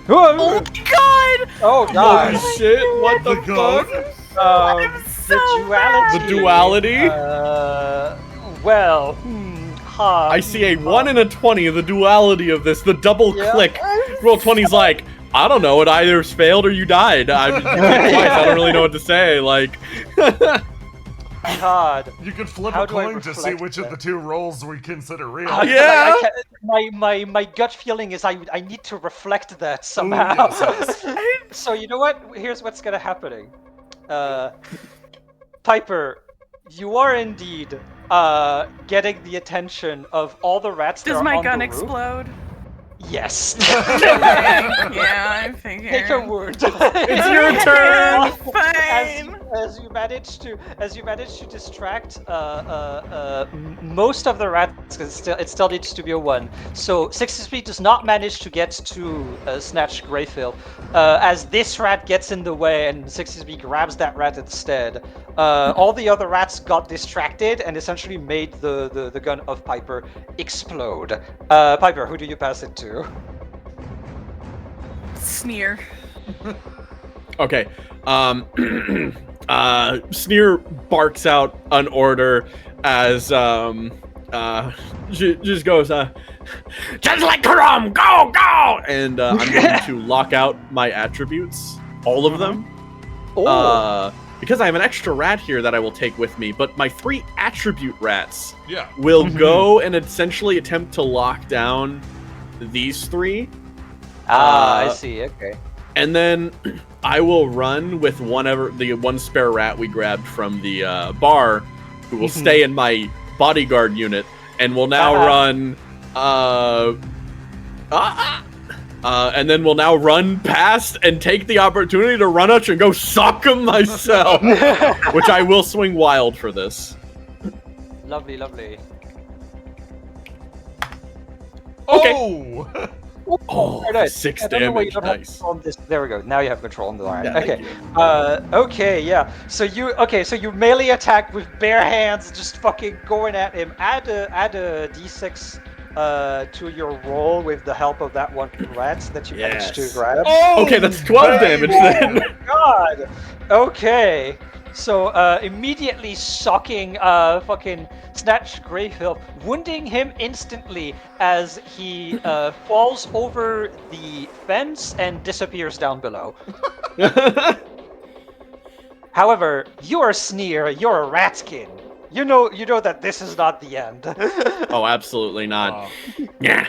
[SPEAKER 3] Oh my god!
[SPEAKER 8] Oh god!
[SPEAKER 4] Holy shit! What the
[SPEAKER 2] God.
[SPEAKER 4] fuck?
[SPEAKER 3] I'm so
[SPEAKER 8] duality.
[SPEAKER 4] The duality?
[SPEAKER 8] Well,
[SPEAKER 4] I see a 1 and a 20. The duality of this. The double click. Roll 20's like, I don't know. It either failed or you died. I don't really know what to say. Like.
[SPEAKER 8] God.
[SPEAKER 2] You could flip
[SPEAKER 8] How
[SPEAKER 2] a
[SPEAKER 8] do I
[SPEAKER 2] coin to see
[SPEAKER 8] reflect
[SPEAKER 2] which of
[SPEAKER 8] that?
[SPEAKER 2] the two rolls we consider real.
[SPEAKER 4] Yeah.
[SPEAKER 8] My gut feeling is I need to reflect that somehow.
[SPEAKER 2] yes.
[SPEAKER 8] So you know what? Here's what's gonna happening. Piper, you are indeed getting the attention of all the rats that
[SPEAKER 3] Does
[SPEAKER 8] are
[SPEAKER 3] my
[SPEAKER 8] on
[SPEAKER 3] gun
[SPEAKER 8] the roof.
[SPEAKER 3] explode?
[SPEAKER 8] Yes.
[SPEAKER 3] Yeah, I'm figuring.
[SPEAKER 8] Take a wound.
[SPEAKER 4] It's your turn.
[SPEAKER 3] Fine.
[SPEAKER 8] As you manage to distract most of the rats, it still needs to be a 1. So 60 speed does not manage to get to Snatch Greyfill. As this rat gets in the way and 60 speed grabs that rat instead, all the other rats got distracted and essentially made the gun of Piper explode. Piper, who do you pass it to?
[SPEAKER 3] Sneer.
[SPEAKER 4] Okay. Sneer barks out an order as just goes
[SPEAKER 9] Just like Karam, go, go!
[SPEAKER 4] and I'm going to lock out my attributes, all of them. Because I have an extra rat here that I will take with me, but my 3 attribute rats
[SPEAKER 2] Yeah.
[SPEAKER 4] will go and essentially attempt to lock down these 3.
[SPEAKER 8] I see. Okay.
[SPEAKER 4] And then I will run with the one spare rat we grabbed from the bar, who will stay in my bodyguard unit, and will now run. And then will now run past and take the opportunity to run out and go sock him myself, which I will swing wild for this.
[SPEAKER 8] Lovely.
[SPEAKER 4] Okay.
[SPEAKER 2] Oh!
[SPEAKER 4] Oh,
[SPEAKER 8] Very nice.
[SPEAKER 4] 6
[SPEAKER 8] I don't know why you
[SPEAKER 4] damage.
[SPEAKER 8] don't have
[SPEAKER 4] Nice.
[SPEAKER 8] control on this. There we go. Now you have control on the line.
[SPEAKER 4] Yeah,
[SPEAKER 8] Okay.
[SPEAKER 4] thank you.
[SPEAKER 8] Okay. Yeah. So you melee attack with bare hands, just fucking going at him. Add a d6 to your roll with the help of that one rat that you managed to
[SPEAKER 4] Yes.
[SPEAKER 8] grab.
[SPEAKER 2] Oh!
[SPEAKER 4] Okay, that's 12 damage then.
[SPEAKER 8] God. Okay. So immediately socking fucking Snatch Greyfill, wounding him instantly as he falls over the fence and disappears down below. However, you're Sneer, you're a ratkin. You know that this is not the end.
[SPEAKER 4] Oh, absolutely not.
[SPEAKER 9] Yeah.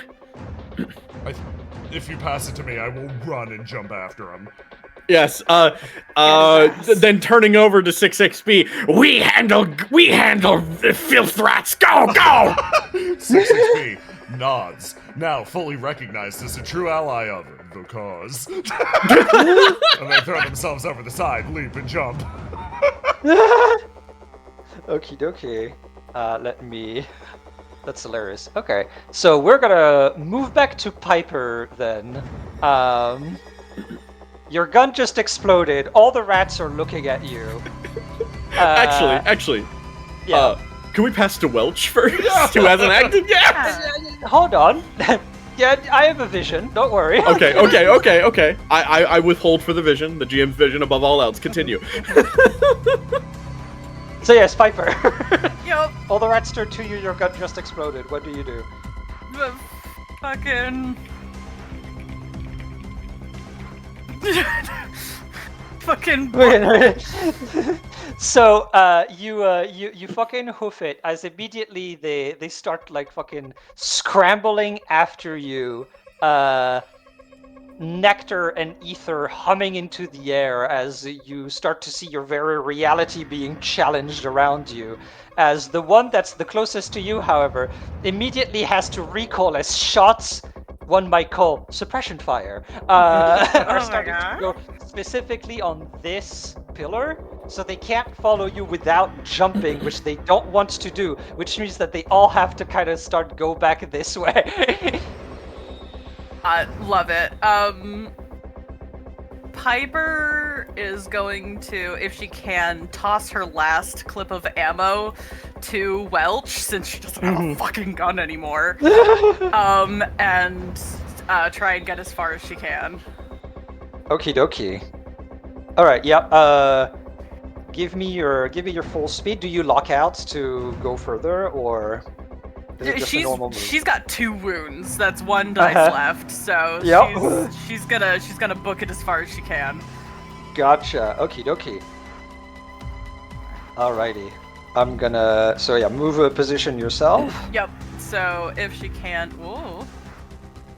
[SPEAKER 2] If you pass it to me, I will run and jump after him.
[SPEAKER 4] Yes. Then turning over to 6 XP.
[SPEAKER 9] We handle the filth rats. Go, go!
[SPEAKER 2] 6 nods, now fully recognized as a true ally of the cause. And they throw themselves over the side, leap and jump.
[SPEAKER 8] Okie dokie. Let me That's hilarious. Okay, so we're gonna move back to Piper then. Your gun just exploded. All the rats are looking at you.
[SPEAKER 4] Actually,
[SPEAKER 8] Yeah.
[SPEAKER 4] can we pass to Welch first? Who hasn't acted yet?
[SPEAKER 8] Hold on. Yeah, I have a vision. Don't worry.
[SPEAKER 4] Okay. I withhold for the vision, the GM's vision above all else. Continue.
[SPEAKER 8] So yes, Piper.
[SPEAKER 3] Yup.
[SPEAKER 8] All the rats turn to you. Your gun just exploded. What do you do?
[SPEAKER 3] Fucking. Fucking.
[SPEAKER 8] So you fucking hoof it as immediately they start like fucking scrambling after you. Nectar and ether humming into the air as you start to see your very reality being challenged around you. As the one that's the closest to you, however, immediately has to recoil as shots one might call suppression fire are starting to go specifically on this pillar, so they can't follow you without jumping, which they don't want to do, which means that they all have to kind of start go back this way.
[SPEAKER 3] I love it. Piper is going to, if she can, toss her last clip of ammo to Welch, since she doesn't have a fucking gun anymore. And try and get as far as she can.
[SPEAKER 8] Okie dokie. All right. Yeah. Give me your full speed. Do you lock out to go further, or is it just a normal move?
[SPEAKER 3] She's got 2 wounds. That's 1 dice left. So she's gonna book it as far as she can.
[SPEAKER 8] Gotcha. Okie dokie. Alrighty. I'm gonna move a position yourself.
[SPEAKER 3] Yep. So if she can, whoa.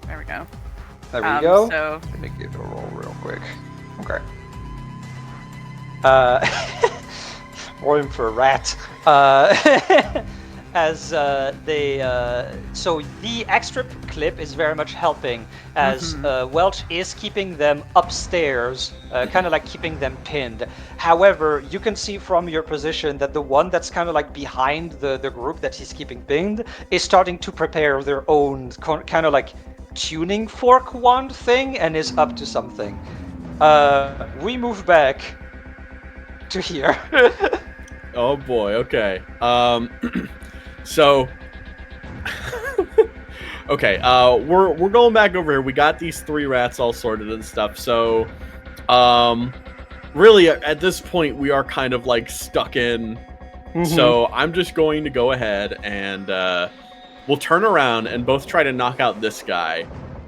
[SPEAKER 3] There we go.
[SPEAKER 8] There we go.
[SPEAKER 3] So
[SPEAKER 8] let me give it a roll real quick. Okay. Rolling for a rat. As so the extra clip is very much helping, as Welch is keeping them upstairs, kind of like keeping them pinned. However, you can see from your position that the one that's kind of like behind the group that he's keeping pinned is starting to prepare their own kind of like tuning fork wand thing and is up to something. We move back to here.
[SPEAKER 4] Oh boy, okay. So okay, we're going back over here. We got these 3 rats all sorted and stuff. So really at this point we are kind of like stuck in. So I'm just going to go ahead and we'll turn around and both try to knock out this guy.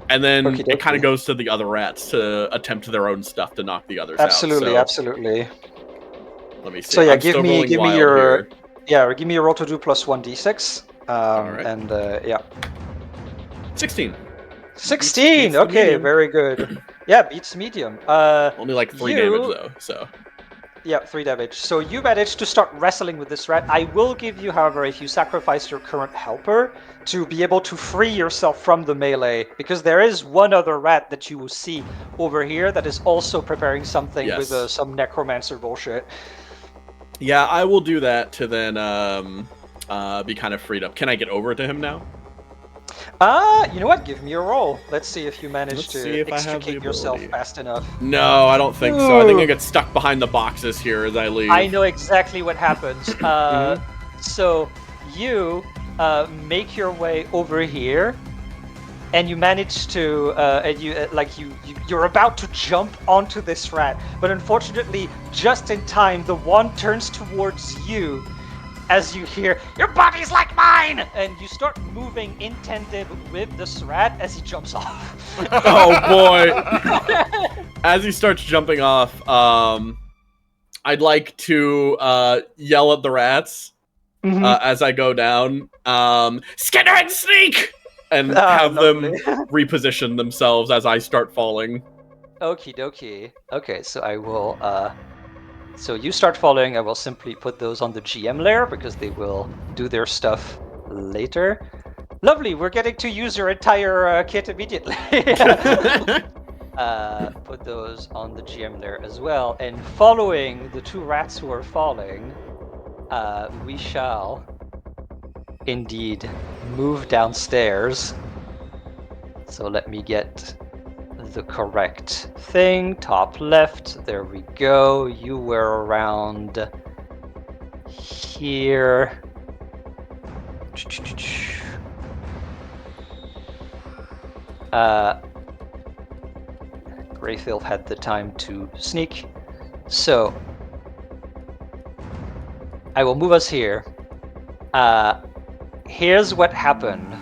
[SPEAKER 4] And then it kind of goes to the other rats to attempt their own stuff to knock the others out.
[SPEAKER 8] Absolutely.
[SPEAKER 4] Let me see.
[SPEAKER 8] So yeah,
[SPEAKER 4] I'm
[SPEAKER 8] give
[SPEAKER 4] still
[SPEAKER 8] me
[SPEAKER 4] rolling
[SPEAKER 8] your
[SPEAKER 4] wild here.
[SPEAKER 8] give me a roll to do plus 1d6.
[SPEAKER 4] Alright.
[SPEAKER 8] And yeah.
[SPEAKER 4] 16.
[SPEAKER 8] 16.
[SPEAKER 4] Beats
[SPEAKER 8] Okay,
[SPEAKER 4] medium.
[SPEAKER 8] very good. Yeah, beats medium.
[SPEAKER 4] Only like 3 damage though, so.
[SPEAKER 8] Yeah, 3 damage. So you managed to start wrestling with this rat. I will give you, however, if you sacrifice your current helper, to be able to free yourself from the melee, because there is one other rat that you will see over here that is also preparing something with some necromancer bullshit.
[SPEAKER 4] Yeah, I will do that to then be kind of freed up. Can I get over to him now?
[SPEAKER 8] You know what? Give me a roll. Let's see if you manage to extricate yourself fast enough.
[SPEAKER 4] No, I don't think so. I think I get stuck behind the boxes here as I leave.
[SPEAKER 8] I know exactly what happens. So you make your way over here, and you manage to, you're about to jump onto this rat, but unfortunately, just in time, the one turns towards you. As you hear, "Your body's like mine!" And you start moving in tandem with this rat as he jumps off.
[SPEAKER 4] Oh boy! As he starts jumping off, I'd like to yell at the rats as I go down, "Skinner and sneak!" and have them reposition themselves as I start falling.
[SPEAKER 8] Okie dokie. Okay, so I will, so you start following, I will simply put those on the GM layer because they will do their stuff later. Lovely, we're getting to use your entire kit immediately. Put those on the GM layer as well. And following the 2 rats who are falling, we shall indeed move downstairs. So let me get the correct thing. Top left. There we go. You were around here. Greyfield had the time to sneak. So I will move us here. Here's what happened.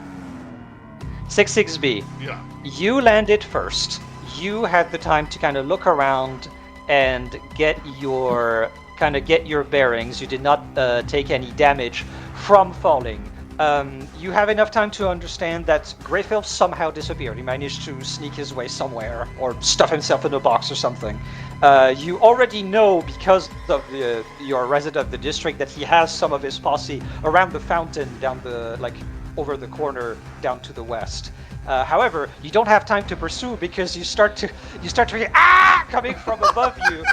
[SPEAKER 8] 6-6B.
[SPEAKER 2] Yeah.
[SPEAKER 8] You landed first. You had the time to kind of look around and get your bearings. You did not take any damage from falling. You have enough time to understand that Greyfield somehow disappeared. He managed to sneak his way somewhere or stuff himself in a box or something. You already know, because of your resident of the district, that he has some of his posse around the fountain down the over the corner down to the west. However, you don't have time to pursue because you start to hear coming from above you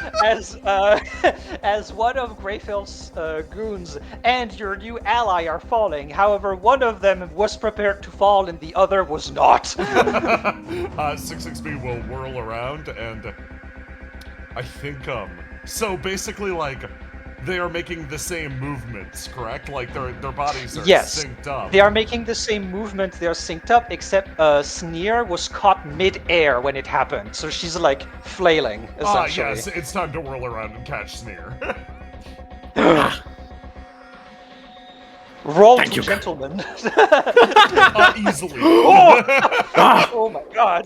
[SPEAKER 8] as one of Greyfield's goons and your new ally are falling. However, one of them was prepared to fall and the other was not.
[SPEAKER 2] 6-6B will whirl around and I think so basically they are making the same movements, correct? Like their bodies are synced up.
[SPEAKER 8] They are making the same movement, they are synced up, except Sneer was caught mid-air when it happened, so she's like flailing, essentially.
[SPEAKER 2] Yes, it's time to whirl around and catch Sneer.
[SPEAKER 8] Roll to gentlemen.
[SPEAKER 2] Easily.
[SPEAKER 8] Oh my god.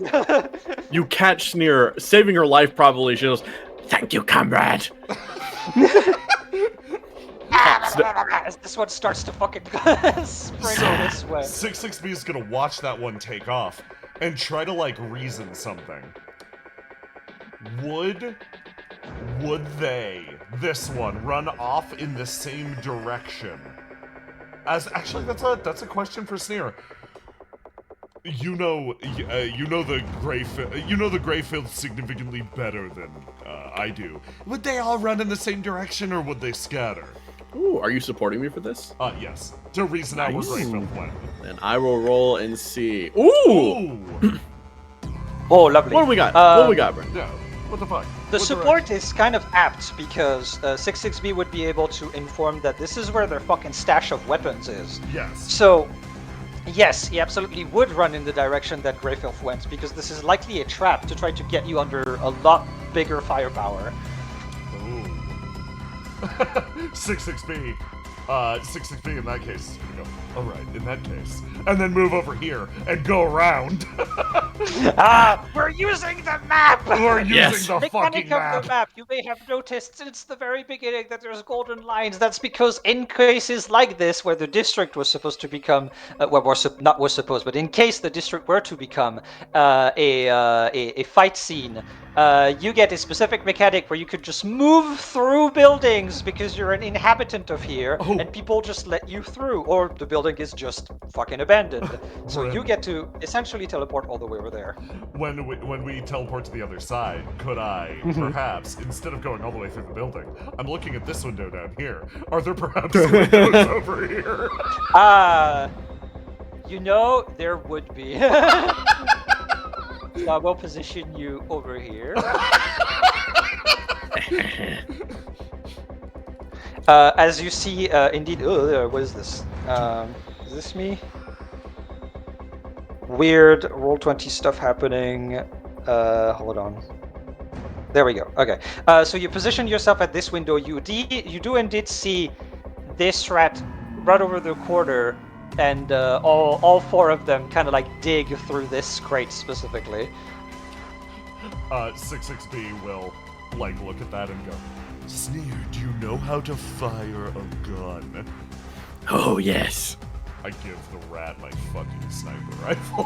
[SPEAKER 4] You catch Sneer, saving her life probably. She goes, "Thank you, comrade."
[SPEAKER 8] As this one starts to fucking spring this way.
[SPEAKER 2] 6-6B is gonna watch that one take off and try to reason something. Would this one run off in the same direction? Actually, that's a question for Sneer. You know the Greyfield significantly better than I do. Would they all run in the same direction, or would they scatter?
[SPEAKER 4] Ooh, are you supporting me for this?
[SPEAKER 2] Yes. To reason out where Greyfield went.
[SPEAKER 4] Then I will roll and see. Ooh!
[SPEAKER 8] Oh, lovely.
[SPEAKER 4] What do we got? What do we got, Brent?
[SPEAKER 2] Yeah. What the fuck?
[SPEAKER 8] The support is kind of apt because 6-6B would be able to inform that this is where their fucking stash of weapons is.
[SPEAKER 2] Yes.
[SPEAKER 8] So, yes, he absolutely would run in the direction that Greyfield went because this is likely a trap to try to get you under a lot bigger firepower.
[SPEAKER 2] Ooh. 6-6B. 6-6B in that case is gonna go, alright, in that case. And then move over here and go around.
[SPEAKER 10] We're using the map!
[SPEAKER 2] We're using the fucking
[SPEAKER 8] Mechanic of the map. You may have noticed since the very beginning that there's golden lines. That's because in cases like this, where the district was supposed to become, but in case the district were to become a fight scene, you get a specific mechanic where you could just move through buildings because you're an inhabitant of here, and people just let you through, or the building is just fucking abandoned. So you get to essentially teleport all the way over there.
[SPEAKER 2] When we teleport to the other side, could I, perhaps, instead of going all the way through the building, I'm looking at this window down here. Are there perhaps windows over here?
[SPEAKER 8] You know, there would be. So I will position you over here. As you see, indeed, what is this? Is this me? Weird Roll20 stuff happening. Hold on. There we go. Okay. So you position yourself at this window. You do indeed see this rat right over the corner, and all four of them kind of dig through this crate specifically.
[SPEAKER 2] 6-6B will look at that and go, Sneer, do you know how to fire a gun?
[SPEAKER 9] Oh, yes.
[SPEAKER 2] I give the rat my fucking sniper rifle.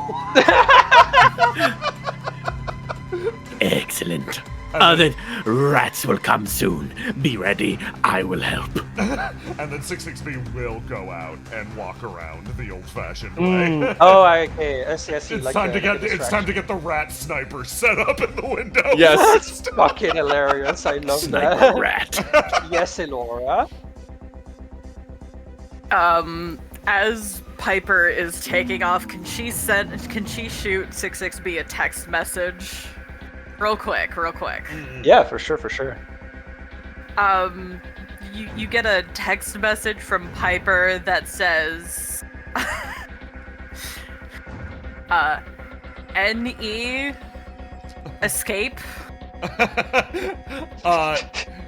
[SPEAKER 9] Excellent. Then rats will come soon. Be ready. I will help.
[SPEAKER 2] And then 6-6B will go out and walk around the old-fashioned way.
[SPEAKER 8] Oh, okay. I see.
[SPEAKER 2] It's time to get the rat sniper set up in the window.
[SPEAKER 4] Yes.
[SPEAKER 8] That's fucking hilarious. I love
[SPEAKER 9] Sniper
[SPEAKER 8] that.
[SPEAKER 9] rat.
[SPEAKER 8] Yes, Elora.
[SPEAKER 3] As Piper is taking off, can she shoot 66B a text message? Real quick.
[SPEAKER 8] Yeah, for sure.
[SPEAKER 3] You get a text message from Piper that says, NE escape.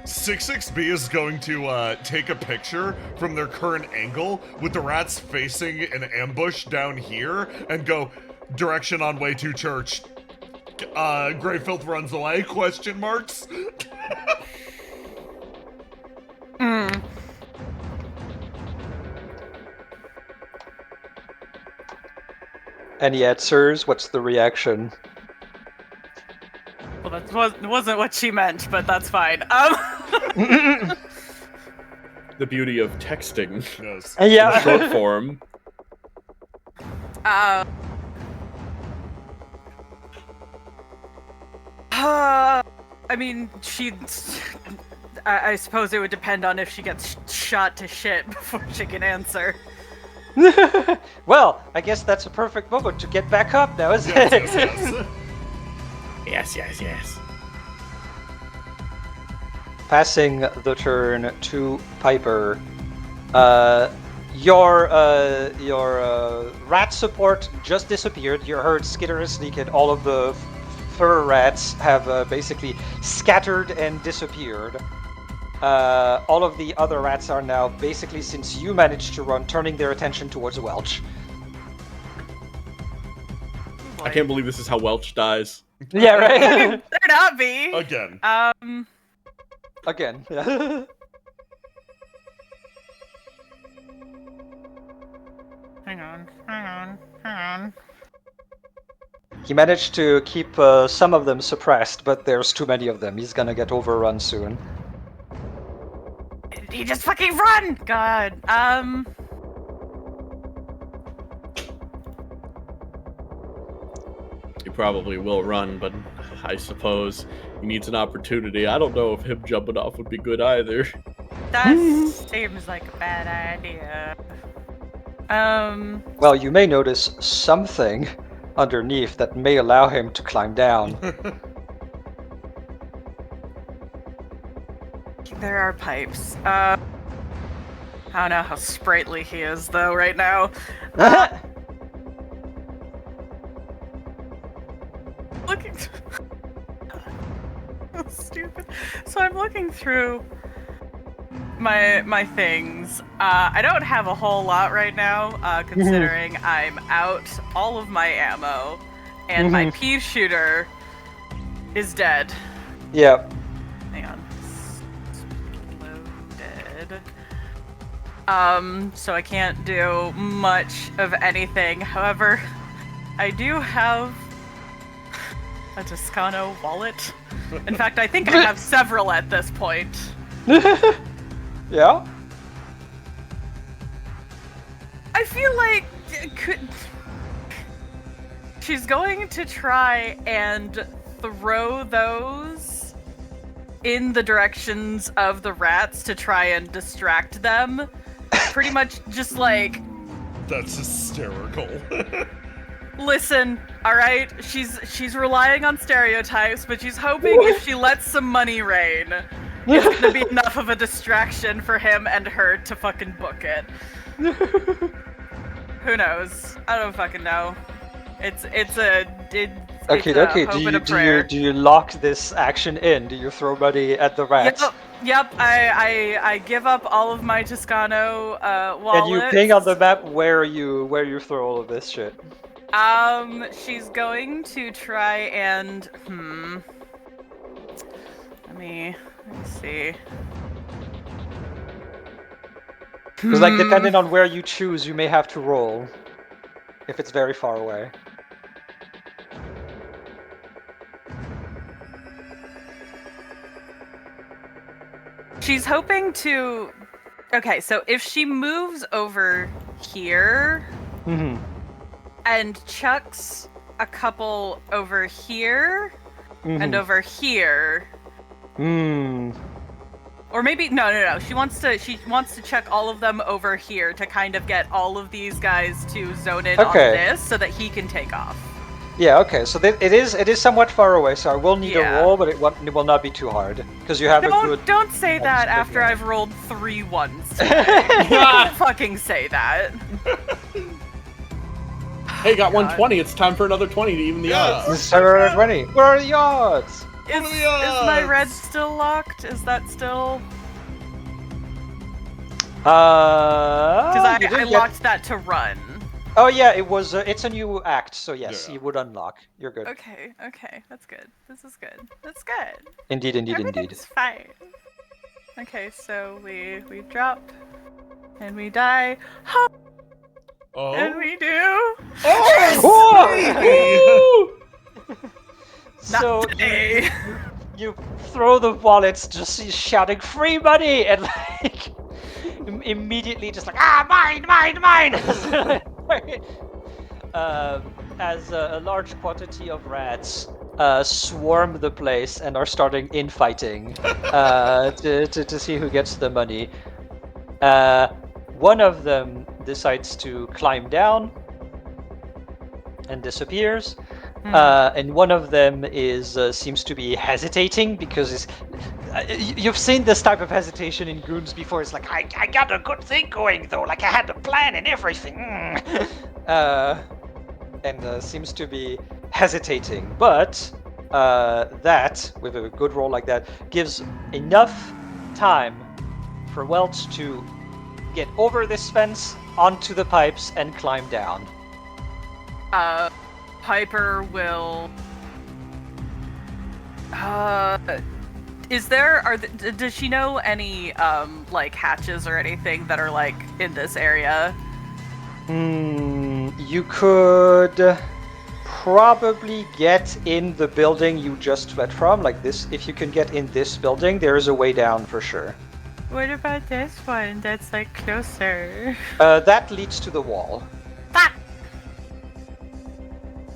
[SPEAKER 2] 66B is going to take a picture from their current angle with the rats facing an ambush down here and go, direction on way to church. Greyfilth runs away, question marks.
[SPEAKER 8] Any answers? What's the reaction?
[SPEAKER 3] Well, that wasn't what she meant, but that's fine.
[SPEAKER 4] The beauty of texting.
[SPEAKER 2] Yes.
[SPEAKER 8] Yeah.
[SPEAKER 4] In short form.
[SPEAKER 3] I mean, I suppose it would depend on if she gets shot to shit before she can answer.
[SPEAKER 8] Well, I guess that's a perfect moment to get back up now, isn't it?
[SPEAKER 9] Yes.
[SPEAKER 8] Passing the turn to Piper. Your rat support just disappeared. You heard Skitter and Sneak, and all of the fur rats have basically scattered and disappeared. All of the other rats are now basically, since you managed to run, turning their attention towards Welch.
[SPEAKER 4] I can't believe this is how Welch dies.
[SPEAKER 8] Yeah, right?
[SPEAKER 3] There not be.
[SPEAKER 2] Again.
[SPEAKER 8] Again, yeah.
[SPEAKER 3] Hang on.
[SPEAKER 8] He managed to keep some of them suppressed, but there's too many of them. He's gonna get overrun soon.
[SPEAKER 3] He just fucking run! God.
[SPEAKER 4] He probably will run, but I suppose he needs an opportunity. I don't know if him jumping off would be good either.
[SPEAKER 3] That seems like a bad idea.
[SPEAKER 8] Well, you may notice something underneath that may allow him to climb down.
[SPEAKER 3] There are pipes. I don't know how sprightly he is, though, right now. Looking... Stupid. So I'm looking through my things. I don't have a whole lot right now, considering I'm out all of my ammo, and my pea shooter is dead.
[SPEAKER 8] Yeah.
[SPEAKER 3] Hang on. Loaded. So I can't do much of anything. However, I do have a Toscano wallet. In fact, I think I have several at this point.
[SPEAKER 8] Yeah?
[SPEAKER 3] I feel like she's going to try and throw those in the directions of the rats to try and distract them. Pretty much just like...
[SPEAKER 2] That's hysterical.
[SPEAKER 3] Listen, alright, she's relying on stereotypes, but she's hoping if she lets some money rain, it's gonna be enough of a distraction for him and her to fucking book it. Who knows? I don't fucking know. It's a hope and a prayer.
[SPEAKER 8] Do you lock this action in? Do you throw money at the rats?
[SPEAKER 3] Yep. I give up all of my Toscano wallets.
[SPEAKER 8] And you ping on the map where you throw all of this shit.
[SPEAKER 3] She's going to try and Let me see.
[SPEAKER 8] Because like depending on where you choose, you may have to roll if it's very far away.
[SPEAKER 3] She's hoping to... Okay, so if she moves over here and chucks a couple over here and over here, Or maybe no. She wants to check all of them over here to kind of get all of these guys to zone in on this so that he can take off.
[SPEAKER 8] Yeah, okay. So it is somewhat far away, so I will need a roll, but it will not be too hard because you have a good.
[SPEAKER 3] Don't say that after I've rolled 3 ones. Don't fucking say that.
[SPEAKER 4] Hey, got 120. It's time for another 20 to even the odds.
[SPEAKER 8] It's time for another 20. Where are the odds?
[SPEAKER 3] Is my red still locked? Is that still? Because I locked that to run.
[SPEAKER 8] Oh yeah, it was. It's a new act, so yes, you would unlock. You're good.
[SPEAKER 3] Okay, that's good. This is good. That's good.
[SPEAKER 8] Indeed.
[SPEAKER 3] Everything's fine. Okay, so we drop, and we die.
[SPEAKER 2] Oh.
[SPEAKER 3] And we do.
[SPEAKER 8] Oh! So
[SPEAKER 3] today.
[SPEAKER 8] you throw the wallets, just shouting "free money" and like immediately just like mine. As a large quantity of rats swarm the place and are starting infighting to see who gets the money. One of them decides to climb down and disappears. And one of them seems to be hesitating because you've seen this type of hesitation in goons before. It's like
[SPEAKER 10] I got a good thing going though, like I had a plan and everything.
[SPEAKER 8] And seems to be hesitating, but that with a good roll like that gives enough time for Welch to get over this fence onto the pipes and climb down.
[SPEAKER 3] Piper will. Does she know any like hatches or anything that are like in this area?
[SPEAKER 8] You could probably get in the building you just fled from, like this. If you can get in this building, there is a way down for sure.
[SPEAKER 5] What about this one that's like closer?
[SPEAKER 8] That leads to the wall.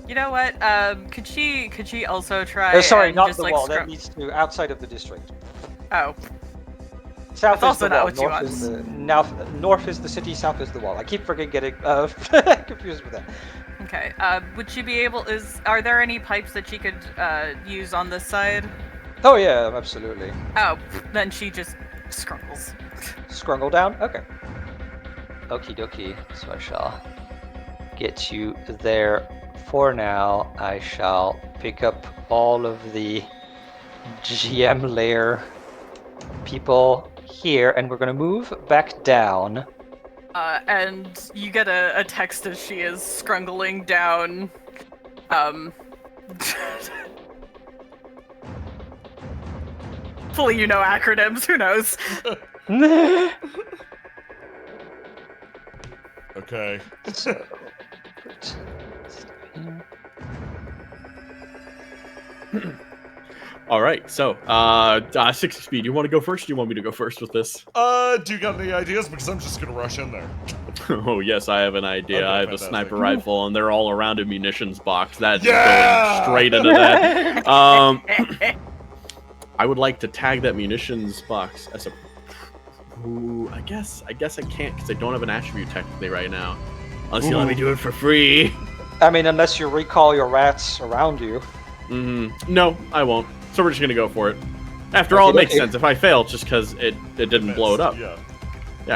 [SPEAKER 3] You know what? Could she also try?
[SPEAKER 8] Sorry, not
[SPEAKER 3] just,
[SPEAKER 8] the
[SPEAKER 3] like,
[SPEAKER 8] wall. That leads to outside of the district.
[SPEAKER 3] Oh.
[SPEAKER 8] South
[SPEAKER 3] That's
[SPEAKER 8] is the
[SPEAKER 3] also not
[SPEAKER 8] wall.
[SPEAKER 3] what she
[SPEAKER 8] North is the city. South is the wall. I keep forgetting getting confused with that.
[SPEAKER 3] Okay. Would she be able? Are there any pipes that she could use on this side?
[SPEAKER 8] Oh yeah, absolutely.
[SPEAKER 3] Oh, then she just scrungles.
[SPEAKER 8] Scrungle down. Okay. Okie dokie. So I shall get you there. For now, I shall pick up all of the GM layer people here, and we're going to move back down.
[SPEAKER 3] And you get a text as she is scrungling down. Hopefully you know acronyms, who knows?
[SPEAKER 2] Okay.
[SPEAKER 8] So,
[SPEAKER 4] All right, so 60 speed. You want to go first? Or do you want me to go first with this?
[SPEAKER 2] Do you got any ideas? Because I'm just gonna rush in there.
[SPEAKER 4] Oh yes, I have an idea.
[SPEAKER 2] Okay,
[SPEAKER 4] I have
[SPEAKER 2] fantastic.
[SPEAKER 4] a sniper rifle, and they're all around a munitions box. That's going straight into that. I would like to tag that munitions box as a. Ooh, I guess I can't because I don't have an attribute technically right now. Unless you let me do it for free.
[SPEAKER 8] I mean, unless you recall your rats around you.
[SPEAKER 4] No, I won't. So we're just gonna go for it. After all, it makes sense. If I fail, it's just because it didn't blow it up. Yeah,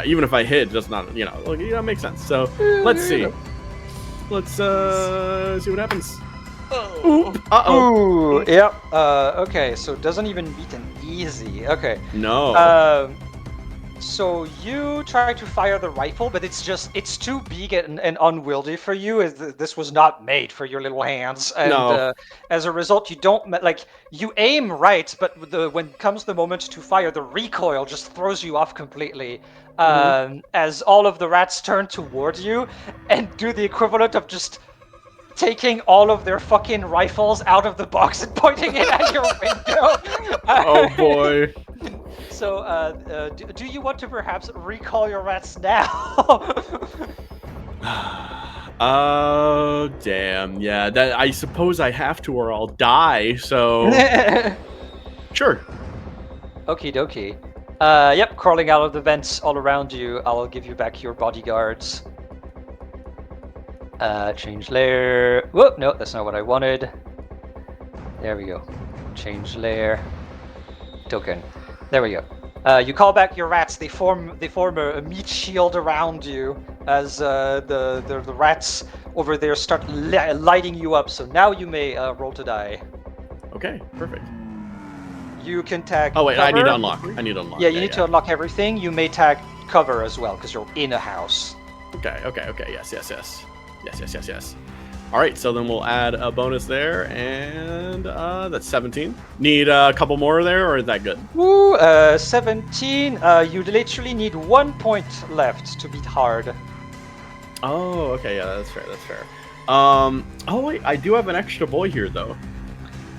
[SPEAKER 4] even if I hit, it does not, it makes sense. So let's see. Let's see what happens.
[SPEAKER 8] Ooh, yep. Okay, so it doesn't even beat an easy. Okay.
[SPEAKER 4] No.
[SPEAKER 8] So you try to fire the rifle, but it's too big and unwieldy for you. This was not made for your little hands, and as a result, you don't you aim right, but when comes the moment to fire, the recoil just throws you off completely. As all of the rats turn towards you and do the equivalent of just taking all of their fucking rifles out of the box and pointing it at your window.
[SPEAKER 4] Oh boy.
[SPEAKER 8] So, do you want to perhaps recall your rats now?
[SPEAKER 4] Oh, damn. Yeah, that I suppose I have to or I'll die, so... Sure.
[SPEAKER 8] Okie dokie. Yep, crawling out of the vents all around you. I'll give you back your bodyguards. Change layer. Whoa, no, that's not what I wanted. There we go. Change layer. Token. There we go. You call back your rats. They form a meat shield around you as the rats over there start lighting you up. So now you may roll to die.
[SPEAKER 4] Okay, perfect.
[SPEAKER 8] You can tag.
[SPEAKER 4] Oh wait,
[SPEAKER 8] cover.
[SPEAKER 4] I need to unlock.
[SPEAKER 8] Yeah, you need to unlock everything. You may tag cover as well because you're in a house.
[SPEAKER 4] Okay. Yes. All right, so then we'll add a bonus there, and that's 17. Need a couple more there, or is that good?
[SPEAKER 8] Woo, 17. You literally need 1 point left to beat hard.
[SPEAKER 4] Oh, okay, yeah, that's fair. Oh wait, I do have an extra boy here though.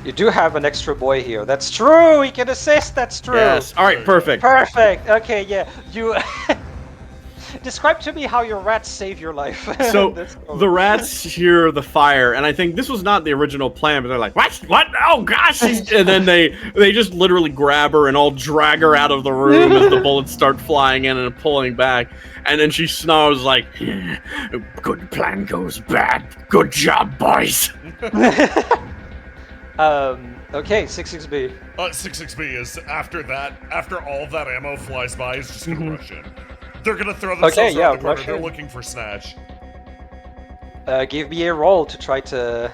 [SPEAKER 8] You do have an extra boy here. That's true. He can assist. That's true.
[SPEAKER 4] Yes. All right, perfect.
[SPEAKER 8] Perfect. Okay, yeah. You describe to me how your rats save your life.
[SPEAKER 4] So the rats hear the fire, and I think this was not the original plan, but they're like, "What? What? Oh gosh!" And then they just literally grab her and all drag her out of the room as the bullets start flying in and pulling back. And then she snarls like, "Good plan goes bad. Good job, boys."
[SPEAKER 8] Okay, 66B.
[SPEAKER 2] 66B is after that. After all of that ammo flies by, is just gonna rush in. They're gonna throw themselves around the corner. They're looking for Snatch.
[SPEAKER 8] Give me a roll to try to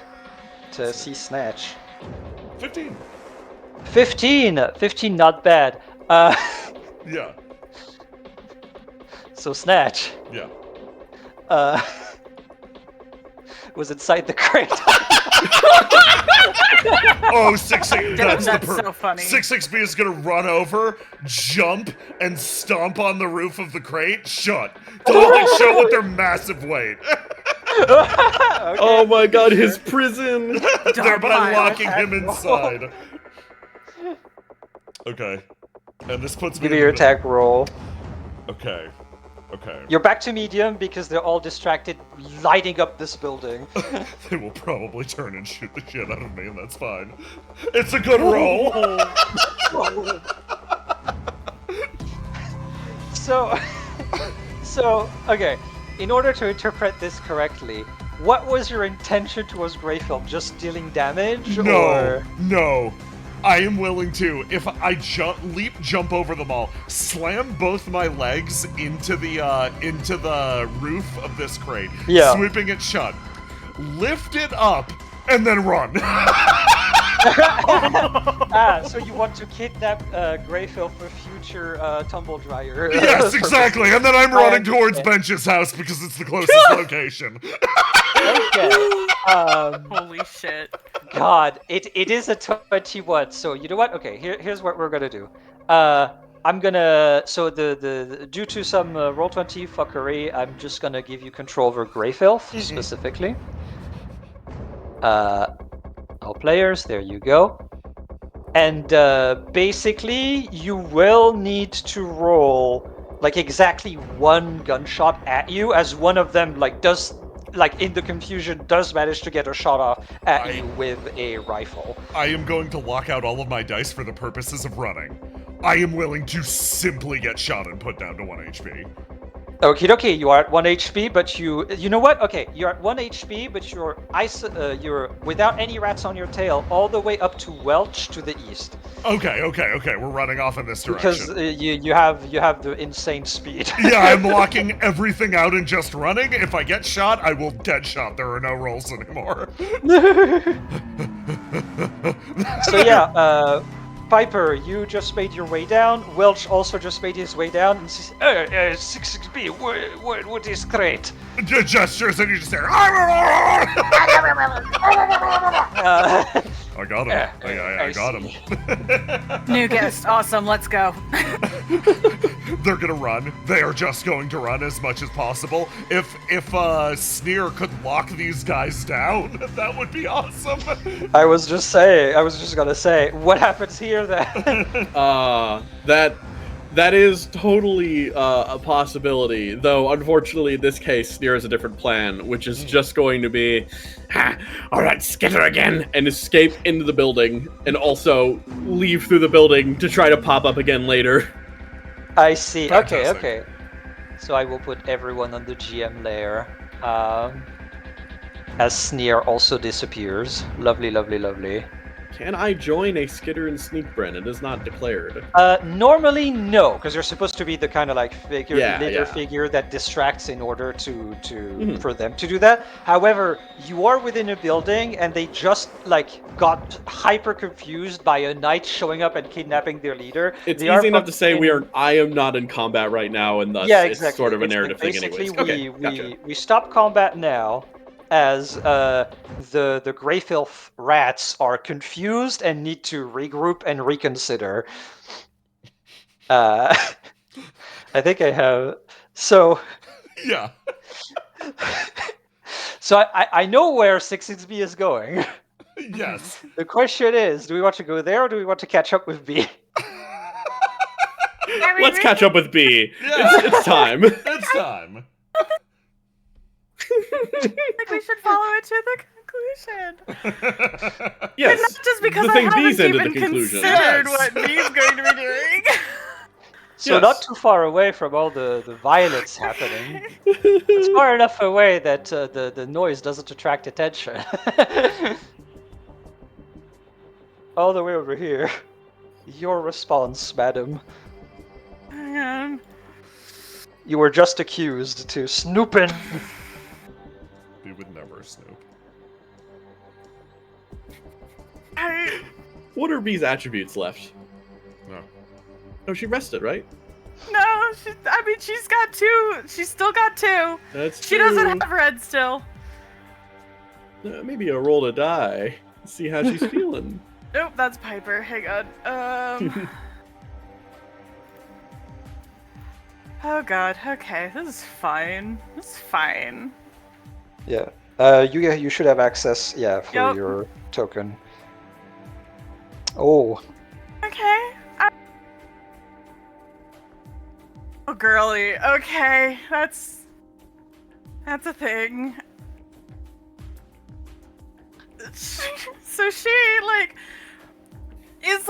[SPEAKER 8] see Snatch.
[SPEAKER 2] 15.
[SPEAKER 8] 15, not bad.
[SPEAKER 2] Yeah.
[SPEAKER 8] So Snatch.
[SPEAKER 2] Yeah.
[SPEAKER 8] Was inside the crate.
[SPEAKER 2] Oh, 66.
[SPEAKER 3] That's so funny.
[SPEAKER 2] 66B is gonna run over, jump, and stomp on the roof of the crate. Shut. Totally show with their massive weight.
[SPEAKER 8] Okay.
[SPEAKER 4] Oh my god, his prison!
[SPEAKER 2] Thereby locking him inside. Okay. And this puts me.
[SPEAKER 8] Give me your attack roll.
[SPEAKER 2] Okay.
[SPEAKER 8] You're back to medium because they're all distracted, lighting up this building.
[SPEAKER 2] They will probably turn and shoot the shit out of me, and that's fine. It's a good roll.
[SPEAKER 8] So, okay. In order to interpret this correctly, what was your intention towards Greyfield? Just dealing damage? Or...
[SPEAKER 2] No. I am willing to, if I jump over them all, slam both my legs into the roof of this crate, sweeping it shut, lift it up, and then run.
[SPEAKER 8] So you want to kidnap Greyfield for future tumble dryer?
[SPEAKER 2] Yes, exactly. And then I'm running towards Bench's house because it's the closest location.
[SPEAKER 8] Okay.
[SPEAKER 3] Holy shit.
[SPEAKER 8] God, it is a 21. So you know what? Okay, here's what we're gonna do. I'm gonna due to some Roll20 fuckery, I'm just gonna give you control over Greyfield specifically. All players, there you go. And basically, you will need to roll like exactly one gunshot at you, as one of them does in the confusion does manage to get a shot off at you with a rifle.
[SPEAKER 2] I am going to lock out all of my dice for the purposes of running. I am willing to simply get shot and put down to 1 HP.
[SPEAKER 8] Okie dokie, you are at 1 HP, but you know what? Okay, you're at 1 HP, but you're without any rats on your tail all the way up to Welch to the east.
[SPEAKER 2] Okay, we're running off in this direction.
[SPEAKER 8] Because you have the insane speed.
[SPEAKER 2] Yeah, I'm locking everything out and just running. If I get shot, I will get shot. There are no rolls anymore.
[SPEAKER 8] So yeah, Piper, you just made your way down. Welch also just made his way down. And says, 66B, what is great?
[SPEAKER 2] Gestures, and you just say, I got him. I got him.
[SPEAKER 3] New guest, awesome, let's go.
[SPEAKER 2] They're gonna run. They are just going to run as much as possible. If Sneer could lock these guys down, that would be awesome.
[SPEAKER 8] I was just gonna say, what happens here then?
[SPEAKER 4] That is totally a possibility, though unfortunately in this case Sneer has a different plan, which is just going to be, alright, skitter again, and escape into the building, and also leave through the building to try to pop up again later.
[SPEAKER 8] I see. Okay,
[SPEAKER 2] Fantastic.
[SPEAKER 8] okay. So I will put everyone on the GM layer. As Sneer also disappears. Lovely, lovely, lovely.
[SPEAKER 4] Can I join a Skitter and Sneakbren? It is not declared.
[SPEAKER 8] Normally no, because you're supposed to be the kind of like figure,
[SPEAKER 4] Yeah,
[SPEAKER 8] leader
[SPEAKER 4] yeah.
[SPEAKER 8] figure that distracts in order to for them to do that. However, you are within a building and they just like got hyper confused by a knight showing up and kidnapping their leader.
[SPEAKER 4] It's
[SPEAKER 8] They are
[SPEAKER 4] easy enough to say
[SPEAKER 8] fucking-
[SPEAKER 4] I am not in combat right now, and thus
[SPEAKER 8] Yeah,
[SPEAKER 4] it's
[SPEAKER 8] exactly.
[SPEAKER 4] sort of a
[SPEAKER 8] It's like
[SPEAKER 4] narrative thing anyways.
[SPEAKER 8] basically
[SPEAKER 4] Okay, gotcha.
[SPEAKER 8] we stop combat now as the Greyfilth rats are confused and need to regroup and reconsider. I think I have so
[SPEAKER 2] Yeah.
[SPEAKER 8] so I know where 6B is going.
[SPEAKER 2] Yes.
[SPEAKER 8] The question is, do we want to go there or do we want to catch up with B?
[SPEAKER 4] Let's catch up with B.
[SPEAKER 2] Yeah.
[SPEAKER 4] It's time.
[SPEAKER 2] It's time.
[SPEAKER 3] I think we should follow it to the conclusion.
[SPEAKER 4] Yes.
[SPEAKER 3] Not just because
[SPEAKER 4] the
[SPEAKER 3] I
[SPEAKER 4] thing
[SPEAKER 3] haven't
[SPEAKER 4] B's into the
[SPEAKER 3] even
[SPEAKER 4] conclusion.
[SPEAKER 3] considered
[SPEAKER 2] Yes.
[SPEAKER 3] what B's going to be doing.
[SPEAKER 8] So
[SPEAKER 4] Yes.
[SPEAKER 8] not too far away from all the violence happening. It's far enough away that the noise doesn't attract attention. All the way over here. Your response, madam. You were just accused to snooping.
[SPEAKER 2] We would never snoop.
[SPEAKER 4] What are B's attributes left?
[SPEAKER 2] No.
[SPEAKER 4] Oh, she rested, right?
[SPEAKER 3] No, she's got two. She's still got two.
[SPEAKER 4] That's
[SPEAKER 3] She
[SPEAKER 4] true.
[SPEAKER 3] doesn't have red still.
[SPEAKER 4] Maybe a roll to die. See how she's feeling.
[SPEAKER 3] Nope, that's Piper. Hang on. Oh god. Okay, this is fine. This is fine.
[SPEAKER 8] Yeah. You should have access, yeah, for
[SPEAKER 3] Yup.
[SPEAKER 8] your token. Oh.
[SPEAKER 3] Okay. Oh, girly. Okay, that's a thing. So she is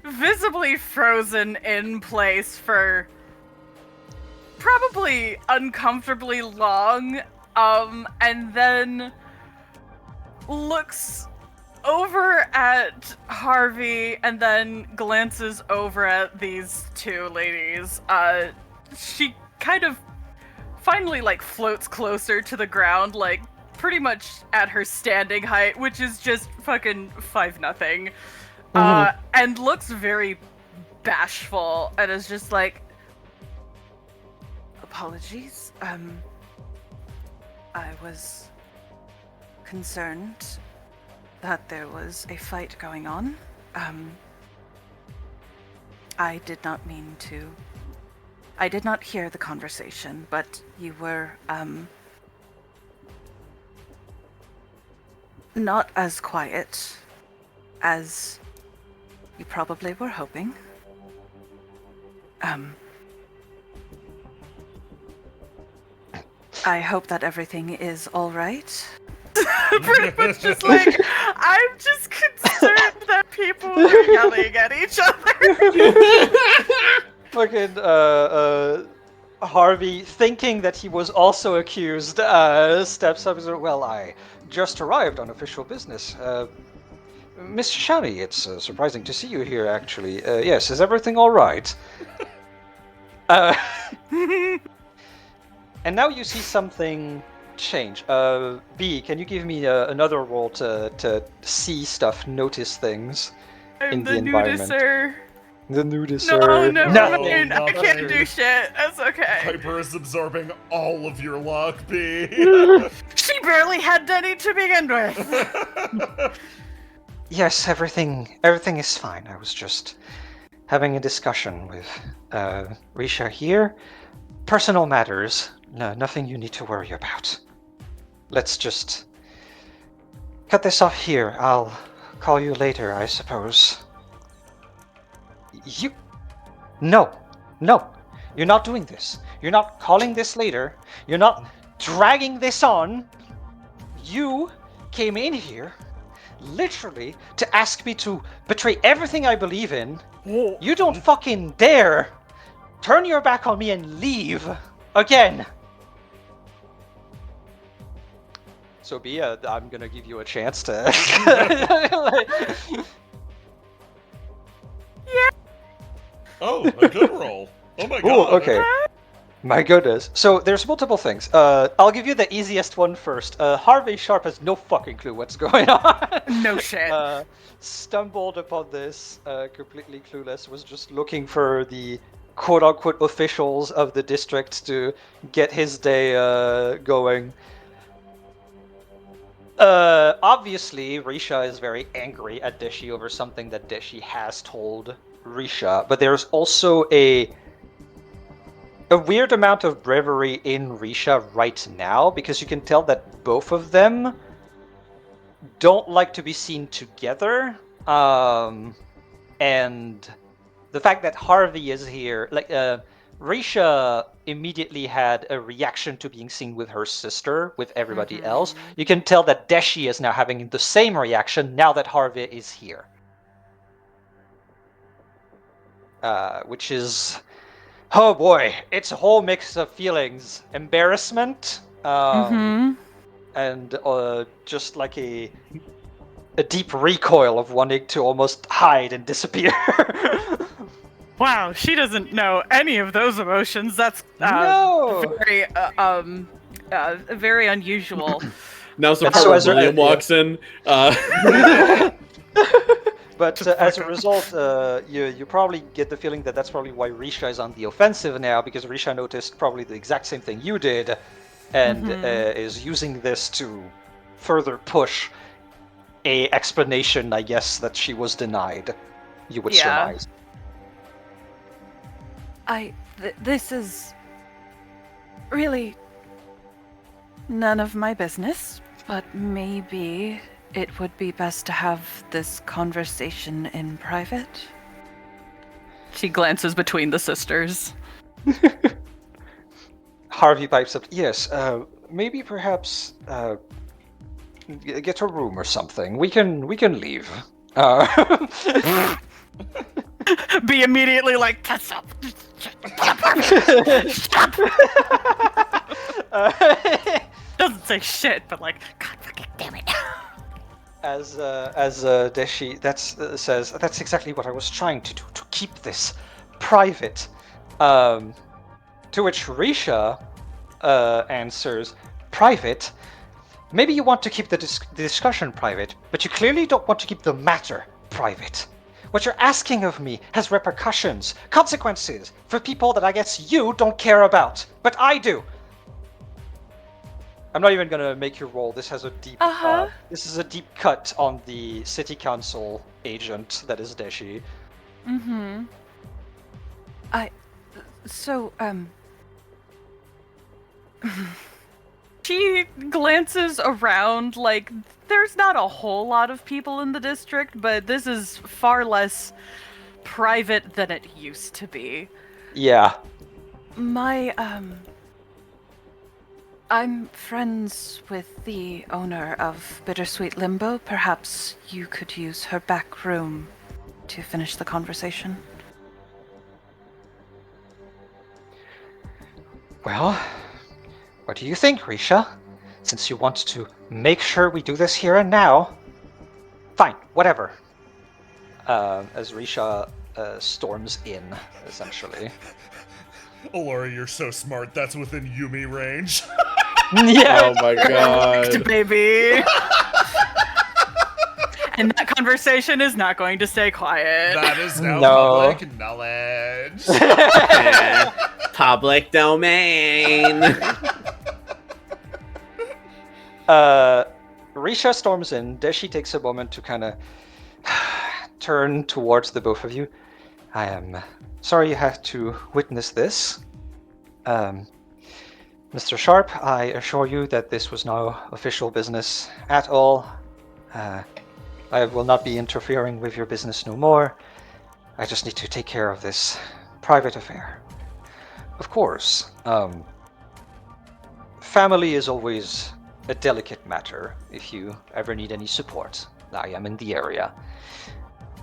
[SPEAKER 3] visibly frozen in place for probably uncomfortably long, and then looks over at Harvey and then glances over at these two ladies. She kind of finally floats closer to the ground, pretty much at her standing height, which is just fucking 5-0. And looks very bashful and is just like, apologies, I was concerned that there was a fight going on. I did not mean to. I did not hear the conversation, but you were, not as quiet as you probably were hoping. I hope that everything is all right. Pretty much just I'm just concerned that people are yelling at each other.
[SPEAKER 8] Fucking, Harvey, thinking that he was also accused, steps up and says, well, I just arrived on official business. Mr. Shani, it's surprising to see you here, actually. Yes, is everything all right? And now you see something change. B, can you give me another roll to see stuff, notice things in the environment?
[SPEAKER 3] Nudiser.
[SPEAKER 8] The nudiser.
[SPEAKER 3] No, never
[SPEAKER 2] No,
[SPEAKER 3] mind.
[SPEAKER 2] not
[SPEAKER 3] I can't
[SPEAKER 2] that.
[SPEAKER 3] do shit. That's okay.
[SPEAKER 2] Piper is absorbing all of your luck, B.
[SPEAKER 3] She barely had any to begin with.
[SPEAKER 8] Yes, everything is fine. I was just having a discussion with Risha here. Personal matters. No, nothing you need to worry about. Let's just cut this off here. I'll call you later, I suppose. You... No. You're not doing this. You're not calling this later. You're not dragging this on. You came in here literally to ask me to betray everything I believe in. You don't fucking dare turn your back on me and leave again. So Bia, I'm gonna give you a chance to.
[SPEAKER 2] Oh, a good roll. Oh my
[SPEAKER 8] Ooh,
[SPEAKER 2] god.
[SPEAKER 8] okay. My goodness. So there's multiple things. I'll give you the easiest one first. Harvey Sharp has no fucking clue what's going on.
[SPEAKER 3] No shit.
[SPEAKER 8] Stumbled upon this, completely clueless. Was just looking for the quote-unquote officials of the district to get his day going. Obviously, Risha is very angry at Deshi over something that Deshi has told Risha, but there's also a weird amount of bravery in Risha right now, because you can tell that both of them don't like to be seen together. And the fact that Harvey is here, Risha immediately had a reaction to being seen with her sister, with everybody else. You can tell that Deshi is now having the same reaction now that Harvey is here. Which is... oh boy, it's a whole mix of feelings. Embarrassment, and just like a deep recoil of wanting to almost hide and disappear.
[SPEAKER 3] Wow, she doesn't know any of those emotions. That's
[SPEAKER 8] No!
[SPEAKER 3] very unusual.
[SPEAKER 4] Now some
[SPEAKER 8] So as
[SPEAKER 4] William walks in.
[SPEAKER 8] But as a result, you probably get the feeling that that's probably why Risha is on the offensive now, because Risha noticed probably the exact same thing you did, and is using this to further push a explanation, I guess, that she was denied. You would surmise.
[SPEAKER 5] This is really none of my business, but maybe it would be best to have this conversation in private.
[SPEAKER 3] She glances between the sisters.
[SPEAKER 8] Harvey pipes up, yes, maybe perhaps get a room or something. We can leave.
[SPEAKER 3] Be immediately like, "Touch up." Doesn't say shit, but like, God fucking damn it.
[SPEAKER 8] As Deshi says, that's exactly what I was trying to do, to keep this private. To which Risha answers, private? Maybe you want to keep the discussion private, but you clearly don't want to keep the matter private. What you're asking of me has repercussions, consequences, for people that I guess you don't care about, but I do. I'm not even gonna make you roll. This has a deep. This is a deep cut on the city council agent that is Deshi.
[SPEAKER 3] She glances around like there's not a whole lot of people in the district, but this is far less private than it used to be.
[SPEAKER 8] Yeah.
[SPEAKER 5] I'm friends with the owner of Bittersweet Limbo. Perhaps you could use her back room to finish the conversation.
[SPEAKER 8] Well, what do you think, Risha? Since you want to make sure we do this here and now, fine, whatever. As Risha storms in, essentially.
[SPEAKER 2] Laura, you're so smart. That's within Yumi range.
[SPEAKER 8] Yeah.
[SPEAKER 4] Oh my god.
[SPEAKER 3] Baby. And that conversation is not going to stay quiet.
[SPEAKER 2] That is now
[SPEAKER 8] No.
[SPEAKER 2] public knowledge.
[SPEAKER 4] Public domain.
[SPEAKER 8] Risha storms in. Deshi takes a moment to kind of turn towards the both of you. I am sorry you had to witness this. Mr. Sharp, I assure you that this was no official business at all. I will not be interfering with your business no more. I just need to take care of this private affair. Of course, family is always a delicate matter. If you ever need any support, I am in the area.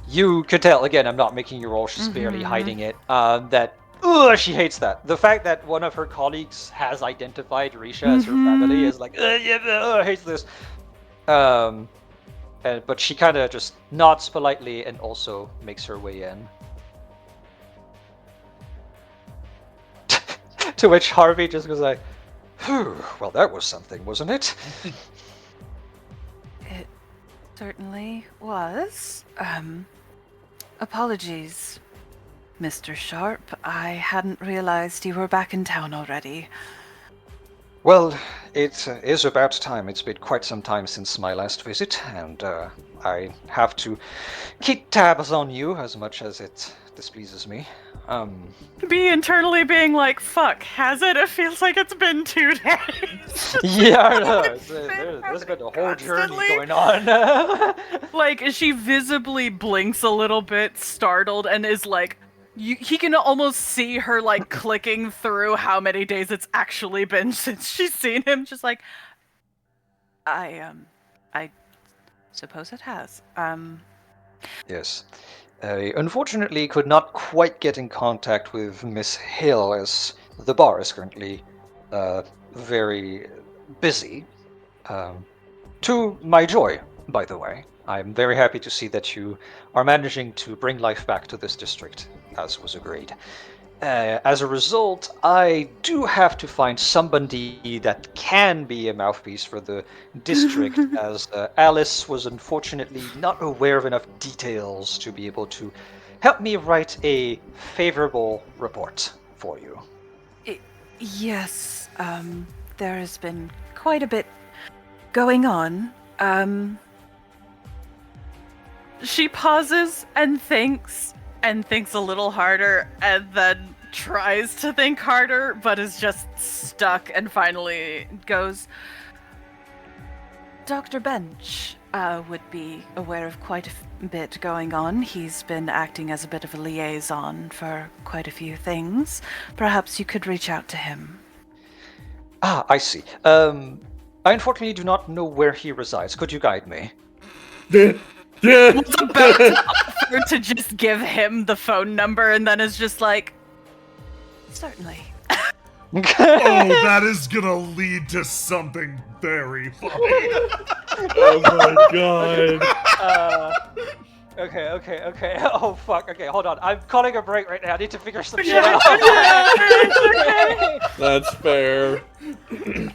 [SPEAKER 8] You could tell, again, I'm not making you roll, she's barely hiding it, that ugh, she hates that. The fact that one of her colleagues has identified Risha as her family is like, hates this. But she kind of just nods politely and also makes her way in. To which Harvey just goes like, "Phew, well, that was something, wasn't it?"
[SPEAKER 5] It certainly was. Apologies, Mr. Sharp. I hadn't realized you were back in town already.
[SPEAKER 1] Well, it is about time. It's been quite some time since my last visit, and I have to keep tabs on you as much as it displeases me.
[SPEAKER 3] Be internally being like, fuck, has it? It feels like it's been 2 days.
[SPEAKER 8] Yeah, I know. There's been a whole journey
[SPEAKER 3] Constantly.
[SPEAKER 8] going on.
[SPEAKER 3] Like, she visibly blinks a little bit, startled, and is like, he can almost see her, like, clicking through how many days it's actually been since she's seen him. Just like, I suppose it has.
[SPEAKER 1] Yes. I unfortunately could not quite get in contact with Miss Hill, as the bar is currently very busy. To my joy, by the way. I'm very happy to see that you are managing to bring life back to this district, as was agreed. As a result, I do have to find somebody that can be a mouthpiece for the district, as Alice was unfortunately not aware of enough details to be able to help me write a favorable report for you.
[SPEAKER 5] Yes, there has been quite a bit going on.
[SPEAKER 3] She pauses and thinks a little harder, and then tries to think harder, but is just stuck, and finally goes,
[SPEAKER 5] Dr. Bench would be aware of quite a bit going on. He's been acting as a bit of a liaison for quite a few things. Perhaps you could reach out to him.
[SPEAKER 1] Ah, I see. I unfortunately do not know where he resides. Could you guide me?
[SPEAKER 3] was about to offer to just give him the phone number, and then is just like,
[SPEAKER 5] Certainly.
[SPEAKER 2] Oh, that is gonna lead to something very funny.
[SPEAKER 4] Oh my god.
[SPEAKER 8] Okay. Oh, fuck. Okay, hold on. I'm calling a break right now. I need to figure some shit
[SPEAKER 3] Yeah,
[SPEAKER 8] out.
[SPEAKER 4] That's fair.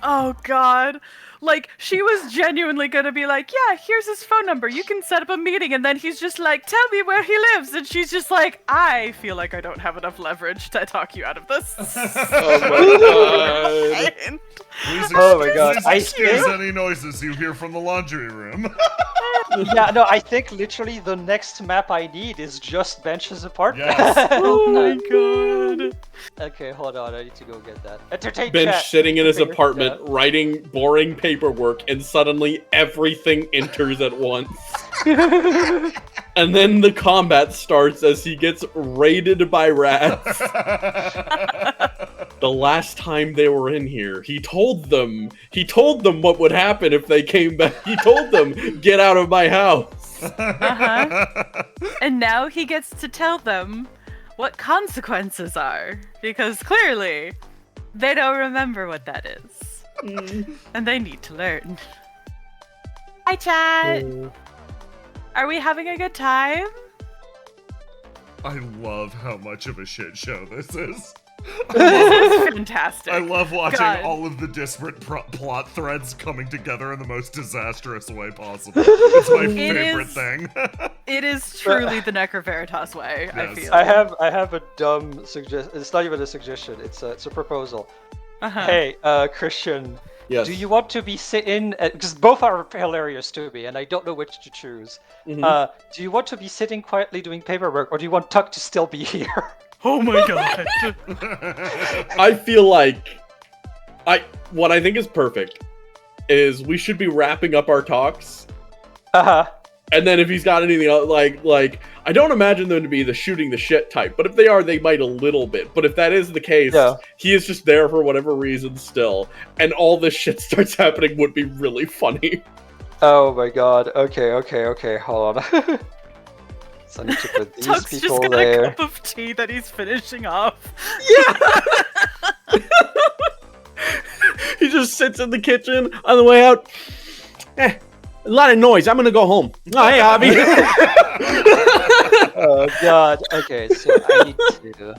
[SPEAKER 3] oh god. Like, she was genuinely gonna be like, yeah, here's his phone number, you can set up a meeting, and then he's just like, tell me where he lives, and she's just like, I feel like I don't have enough leverage to talk you out of this.
[SPEAKER 4] Oh my god.
[SPEAKER 8] Oh my god.
[SPEAKER 2] Please
[SPEAKER 8] I
[SPEAKER 2] excuse
[SPEAKER 8] think,
[SPEAKER 2] any noises you hear from the laundry room.
[SPEAKER 8] yeah, no, I think literally the next map I need is just Bench's apartment.
[SPEAKER 2] Yes.
[SPEAKER 3] Oh my god.
[SPEAKER 8] Okay, hold on. I need to go get that. Entertain
[SPEAKER 4] Bench
[SPEAKER 8] chat.
[SPEAKER 4] sitting in his
[SPEAKER 8] Figure-
[SPEAKER 4] apartment, writing boring paperwork, and suddenly everything enters at once. And then the combat starts as he gets raided by rats. The last time they were in here, he told them what would happen if they came back. He told them, get out of my house.
[SPEAKER 3] And now he gets to tell them what consequences are, because clearly they don't remember what that is. And they need to learn. Hi, chat! Are we having a good time?
[SPEAKER 2] I love how much of a shit show this is.
[SPEAKER 3] This is fantastic.
[SPEAKER 2] I love watching
[SPEAKER 3] God.
[SPEAKER 2] all of the disparate plot threads coming together in the most disastrous way possible. It's my favorite
[SPEAKER 3] is-
[SPEAKER 2] thing.
[SPEAKER 3] It is truly the Necroveritas way, I
[SPEAKER 2] Yes.
[SPEAKER 3] feel.
[SPEAKER 8] I have a dumb suggestion. It's not even a suggestion. It's a proposal.
[SPEAKER 3] Uh-huh.
[SPEAKER 8] Hey, Christian.
[SPEAKER 4] Yes.
[SPEAKER 8] Do you want to be sitting? Because both are hilarious to me, and I don't know which to choose.
[SPEAKER 4] Mhm.
[SPEAKER 8] Do you want to be sitting quietly doing paperwork, or do you want Tuck to still be here?
[SPEAKER 3] Oh my god.
[SPEAKER 4] I feel like what I think is perfect is we should be wrapping up our talks, and then if he's got anything else, like I don't imagine them to be the shooting the shit type, but if they are, they might a little bit. But if that is the case,
[SPEAKER 8] Yeah.
[SPEAKER 4] he is just there for whatever reason still, and all this shit starts happening would be really funny.
[SPEAKER 8] Oh my god. Okay. Hold on. So I need to put these
[SPEAKER 3] Tuck's just
[SPEAKER 8] people
[SPEAKER 3] got
[SPEAKER 8] there.
[SPEAKER 3] a cup of tea that he's finishing off.
[SPEAKER 4] He just sits in the kitchen on the way out. A lot of noise. I'm gonna go home. Oh, hey, Abby.
[SPEAKER 8] Oh god. Okay, so I need to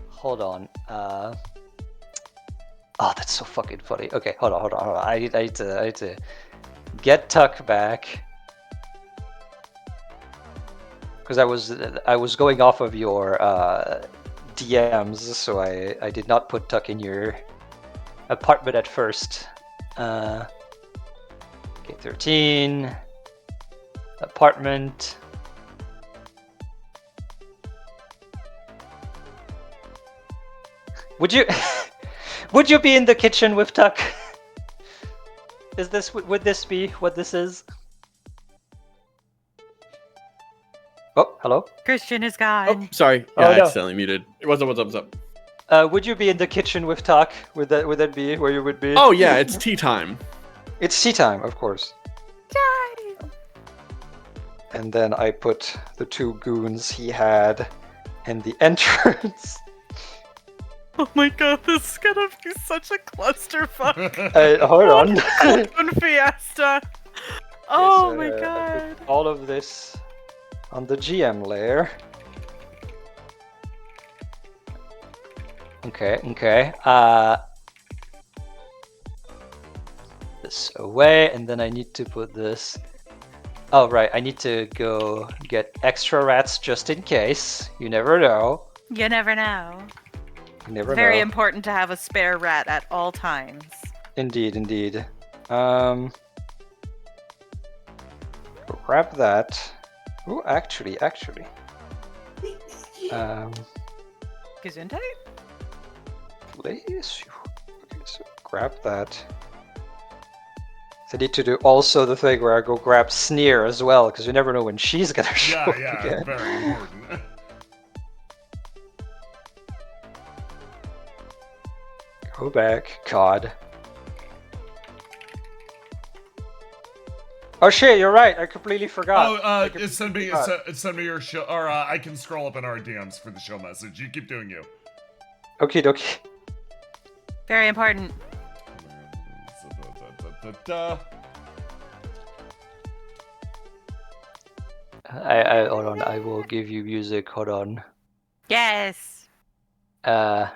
[SPEAKER 8] hold on. Oh, that's so fucking funny. Okay, hold on. I need to get Tuck back. Because I was going off of your DMs, so I did not put Tuck in your apartment at first. Okay, 13 apartment. Would you be in the kitchen with Tuck? Would this be what this is? Oh, hello.
[SPEAKER 3] Christian is
[SPEAKER 4] Oh,
[SPEAKER 3] gone.
[SPEAKER 4] sorry.
[SPEAKER 8] Oh,
[SPEAKER 4] Yeah, I
[SPEAKER 8] no.
[SPEAKER 4] accidentally muted. What's up?
[SPEAKER 8] Would you be in the kitchen with Tuck? Would that be where you would be?
[SPEAKER 4] Oh, yeah, it's tea time.
[SPEAKER 8] It's tea time, of course. And then I put the two goons he had in the entrance.
[SPEAKER 3] Oh my god, this is gonna be such a clusterfuck.
[SPEAKER 8] Hold on.
[SPEAKER 3] Open fiesta. Oh
[SPEAKER 8] so,
[SPEAKER 3] my
[SPEAKER 8] I put
[SPEAKER 3] god.
[SPEAKER 8] all of this on the GM layer. Okay. This away, and then I need to put this. Oh right, I need to go get extra rats just in case. You never know.
[SPEAKER 3] You never know.
[SPEAKER 8] You never
[SPEAKER 3] It's very
[SPEAKER 8] know.
[SPEAKER 3] important to have a spare rat at all times.
[SPEAKER 8] Indeed. Grab that. Oh, actually.
[SPEAKER 3] Gesundheit?
[SPEAKER 8] Please. Okay, so grab that. So I need to do also the thing where I go grab Sneer as well, because you never know when she's gonna show up
[SPEAKER 2] Yeah,
[SPEAKER 8] again.
[SPEAKER 2] very important.
[SPEAKER 8] Go back, COD. Oh shit, you're right. I completely forgot. I completely
[SPEAKER 2] Send me
[SPEAKER 8] forgot.
[SPEAKER 2] your show, or I can scroll up in our DMs for the show message. You keep doing you.
[SPEAKER 8] Okie dokie.
[SPEAKER 3] Very important.
[SPEAKER 8] I hold on. I will give you music. Hold on.
[SPEAKER 3] Yes.
[SPEAKER 8] Here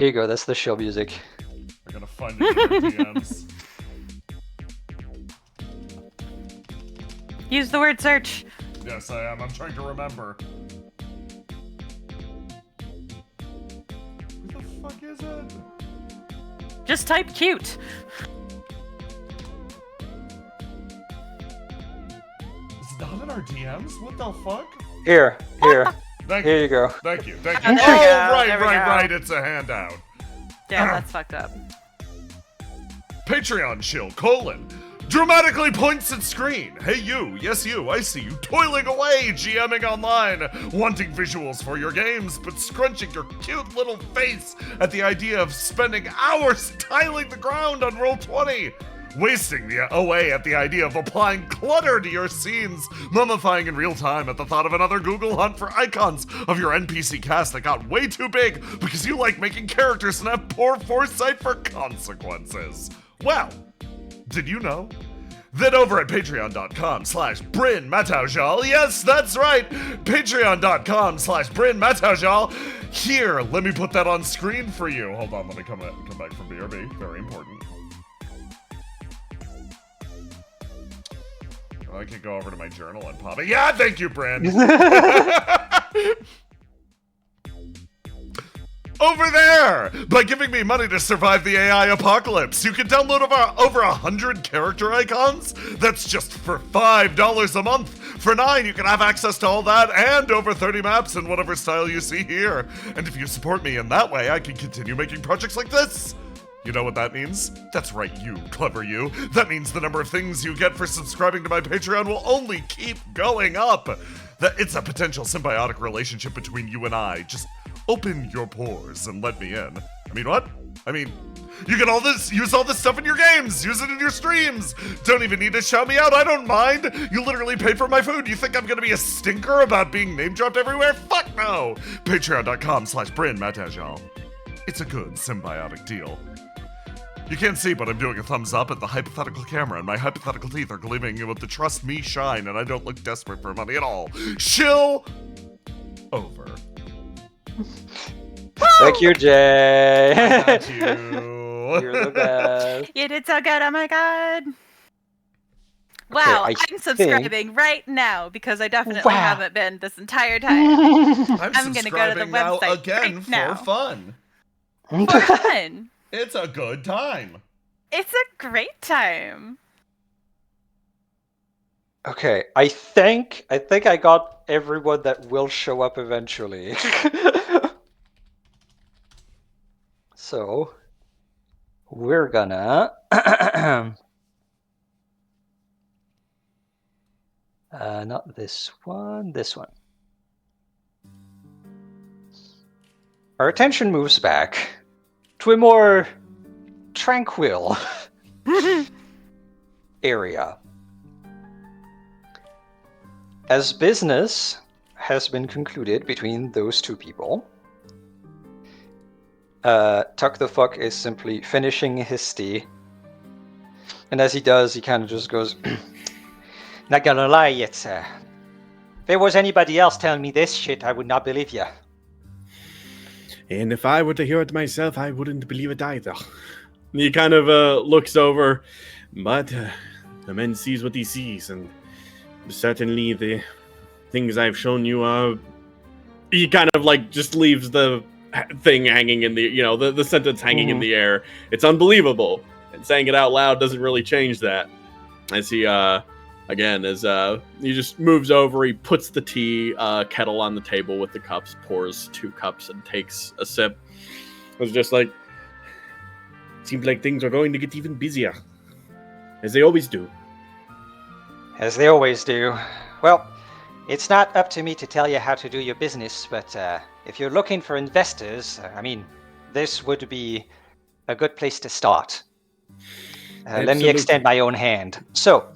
[SPEAKER 8] you go. That's the show music.
[SPEAKER 2] I'm gonna find it in our DMs.
[SPEAKER 3] Use the word search.
[SPEAKER 2] Yes, I am. I'm trying to remember. Who the fuck is it?
[SPEAKER 3] Just type cute.
[SPEAKER 2] It's not in our DMs? What the fuck?
[SPEAKER 8] Here.
[SPEAKER 2] Thank
[SPEAKER 8] Here you go.
[SPEAKER 2] Thank you.
[SPEAKER 3] There we
[SPEAKER 2] Oh,
[SPEAKER 3] go,
[SPEAKER 2] right.
[SPEAKER 3] there we go.
[SPEAKER 2] It's a handout.
[SPEAKER 3] Damn, that's fucked up.
[SPEAKER 2] Patreon shill, : dramatically points at screen. Hey you, yes you, I see you toiling away, GMing online, wanting visuals for your games, but scrunching your cute little face at the idea of spending hours tiling the ground on Roll20. Wasting away at the idea of applying clutter to your scenes, mummifying in real time at the thought of another Google hunt for icons of your NPC cast that got way too big because you like making characters and have poor foresight for consequences. Well, did you know that over at patreon.com/Bryn Mataujal, yes, that's right, patreon.com/Bryn Mataujal, here, let me put that on screen for you. Hold on, let me come back from BRB, very important. I could go over to my journal and pop it. Yeah, thank you, Bryn. Over there! By giving me money to survive the AI apocalypse, you can download over 100 character icons. That's just for $5 a month. For $9, you can have access to all that and over 30 maps in whatever style you see here. And if you support me in that way, I can continue making projects like this. You know what that means? That's right, you clever you. That means the number of things you get for subscribing to my Patreon will only keep going up. It's a potential symbiotic relationship between you and I. Just open your pores and let me in. I mean, what? I mean, You can use all this stuff in your games. Use it in your streams. Don't even need to shout me out. I don't mind. You literally paid for my food. You think I'm gonna be a stinker about being name dropped everywhere? Fuck no. Patreon.com/BrandMatage, y'all. It's a good symbiotic deal. You can't see, but I'm doing a thumbs up at the hypothetical camera, and my hypothetical teeth are gleaming with the trust me shine, and I don't look desperate for money at all. Chill over.
[SPEAKER 8] Thank you, Jay.
[SPEAKER 2] I got you.
[SPEAKER 8] You're the best.
[SPEAKER 5] You did so good. Oh my god. Wow,
[SPEAKER 8] I
[SPEAKER 5] I'm subscribing right now because I definitely haven't been this entire time.
[SPEAKER 2] I'm
[SPEAKER 5] gonna go to the
[SPEAKER 2] subscribing now
[SPEAKER 5] website
[SPEAKER 2] again
[SPEAKER 5] right
[SPEAKER 2] for
[SPEAKER 5] now.
[SPEAKER 2] fun.
[SPEAKER 5] For fun.
[SPEAKER 2] It's a good time.
[SPEAKER 5] It's a great time.
[SPEAKER 8] Okay, I think I got everyone that will show up eventually. So we're gonna not this one, this one. Our attention moves back to a more tranquil area. As business has been concluded between those two people, Tuck the Fuck is simply finishing his tea. And as he does, he kind of just goes, not gonna lie, if there was anybody else telling me this shit, I would not believe you.
[SPEAKER 4] And if I were to hear it myself, I wouldn't believe it either. He kind of looks over, but the man sees what he sees, and certainly the things I've shown you are... He kind of like just leaves the thing hanging in the, the sentence hanging in the air. It's unbelievable, and saying it out loud doesn't really change that. As he, again, as he just moves over, he puts the tea kettle on the table with the cups, pours 2 cups, and takes a sip. It's just like, seems like things are going to get even busier, as they always do.
[SPEAKER 8] As they always do. Well, it's not up to me to tell you how to do your business, but if you're looking for investors, this would be a good place to start. Let me extend my own hand. So,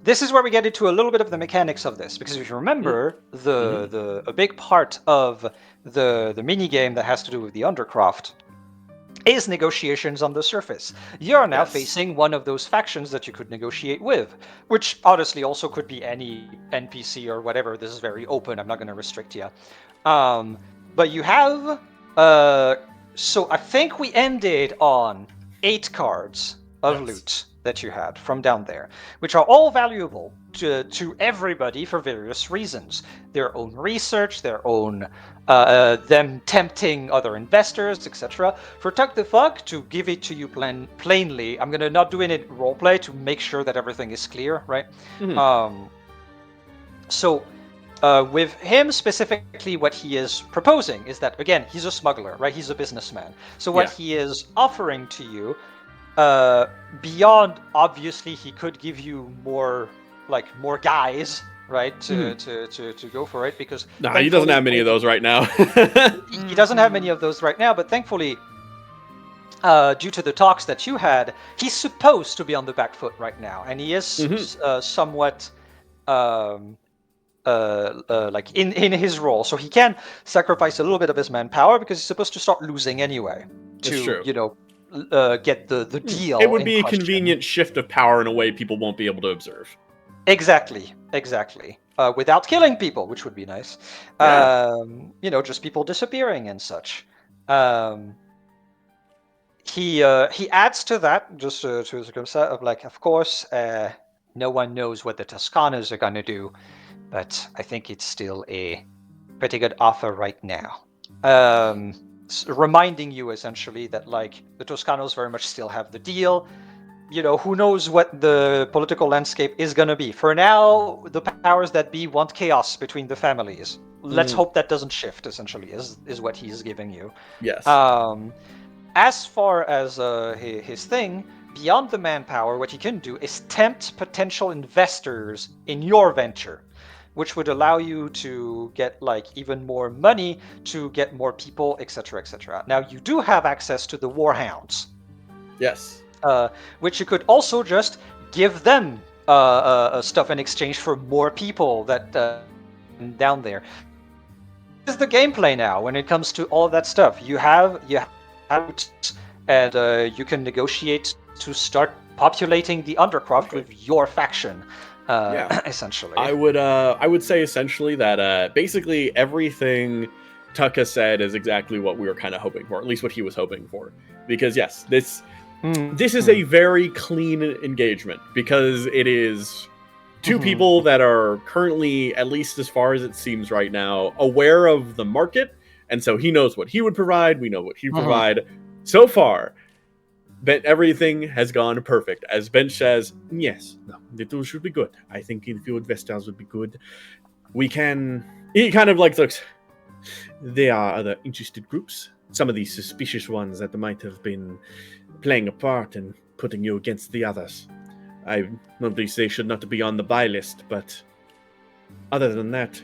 [SPEAKER 8] this is where we get into a little bit of the mechanics of this, because if you remember, a big part of the mini game that has to do with the Undercroft is negotiations on the surface. You're now facing one of those factions that you could negotiate with, which honestly also could be any NPC or whatever. This is very open. I'm not going to restrict you. But you have... so I think we ended on 8 cards of loot that you had from down there, which are all valuable to everybody for various reasons. Their own research, their own them tempting other investors, etc. For Tuck the Fuck, to give it to you plainly, I'm gonna not doing it roleplay to make sure that everything is clear, right? So with him specifically, what he is proposing is that, again, he's a smuggler, right? He's a businessman. So what he is offering to you, beyond, obviously, he could give you more guys, right, to go for it, because
[SPEAKER 4] he doesn't have many of those right now.
[SPEAKER 8] He doesn't have many of those right now, but thankfully, due to the talks that you had, he's supposed to be on the back foot right now, and he is somewhat like in his role, so he can sacrifice a little bit of his manpower because he's supposed to start losing anyway to get the deal.
[SPEAKER 4] It would be a convenient shift of power in a way people won't be able to observe. Exactly.
[SPEAKER 8] Without killing people, which would be nice. Just people disappearing and such. He adds to that, just to the concept of of course, no one knows what the Toscanas are going to do, but I think it's still a pretty good offer right now. Reminding you essentially that the Toscanos very much still have the deal. Who knows what the political landscape is going to be. For now, the powers that be want chaos between the families. Let's hope that doesn't shift, essentially, is what he's giving you.
[SPEAKER 4] Yes.
[SPEAKER 8] As far as his thing, beyond the manpower, what he can do is tempt potential investors in your venture, which would allow you to get even more money to get more people, etc., etc. Now, you do have access to the Warhounds.
[SPEAKER 4] Yes.
[SPEAKER 8] Which you could also just give them stuff in exchange for more people that down there. This is the gameplay now when it comes to all of that stuff. You have and you can negotiate to start populating the Undercroft with your faction. Essentially,
[SPEAKER 4] I would say essentially that basically everything Tucka said is exactly what we were kind of hoping for, at least what he was hoping for. Because yes, this is a very clean engagement because it is two people that are currently, at least as far as it seems right now, aware of the market, and so he knows what he would provide. We know what he provide. So far, but everything has gone perfect. As Bench says, yes, no, the tool should be good. I think a few investors would be good. We can... He kind of like looks... There are other interested groups. Some of these suspicious ones that might have been playing a part and putting you against the others. I normally say should not be on the buy list, but other than that,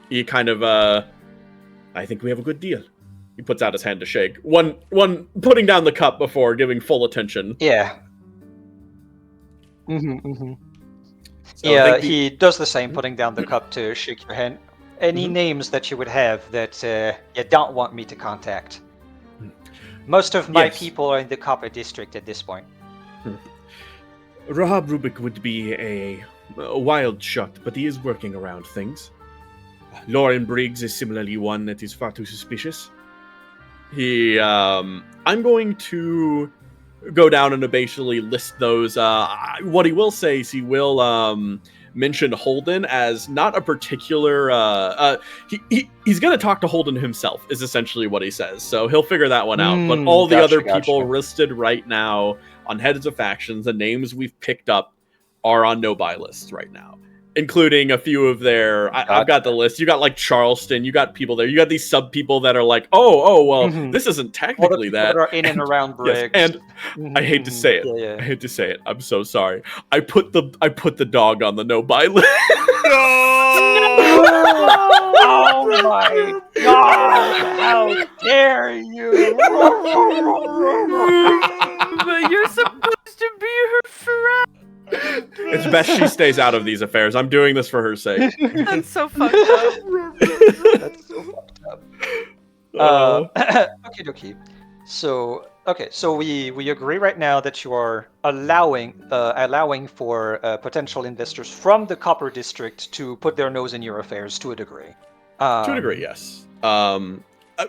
[SPEAKER 4] he kind of, I think we have a good deal. He puts out his hand to shake. One putting down the cup before giving full attention.
[SPEAKER 8] Yeah.
[SPEAKER 4] So
[SPEAKER 8] yeah, he does the same, putting down the cup to shake your hand. Any names that you would have that you don't want me to contact? Most of my people are in the Copper District at this point.
[SPEAKER 9] Rahab Rubik would be a wild shot, but he is working around things. Lauren Briggs is similarly one that is far too suspicious.
[SPEAKER 4] I'm going to go down and basically list those. What he will say is he will mention Holden as not a particular. He's going to talk to Holden himself, is essentially what he says. So he'll figure that one out. But all the other people listed right now on heads of factions, the names we've picked up are on no buy lists right now, including a few of their... I've got the list. You got like Charleston. You got people there. You got these sub people that are like, well, this isn't technically that.
[SPEAKER 8] Are in and around Briggs.
[SPEAKER 4] Yes, and I hate to say it.
[SPEAKER 8] Yeah.
[SPEAKER 4] I hate to say it. I'm so sorry. I put the dog on the no buy list.
[SPEAKER 8] Oh my god! How dare you!
[SPEAKER 3] But you're supposed to be her friend.
[SPEAKER 4] It's best she stays out of these affairs. I'm doing this for her sake.
[SPEAKER 3] That's so fucked up.
[SPEAKER 8] That's so fucked up. Okie dokie. So we agree right now that you are allowing for potential investors from the Copper District to put their nose in your affairs to a degree.
[SPEAKER 4] To a degree, yes.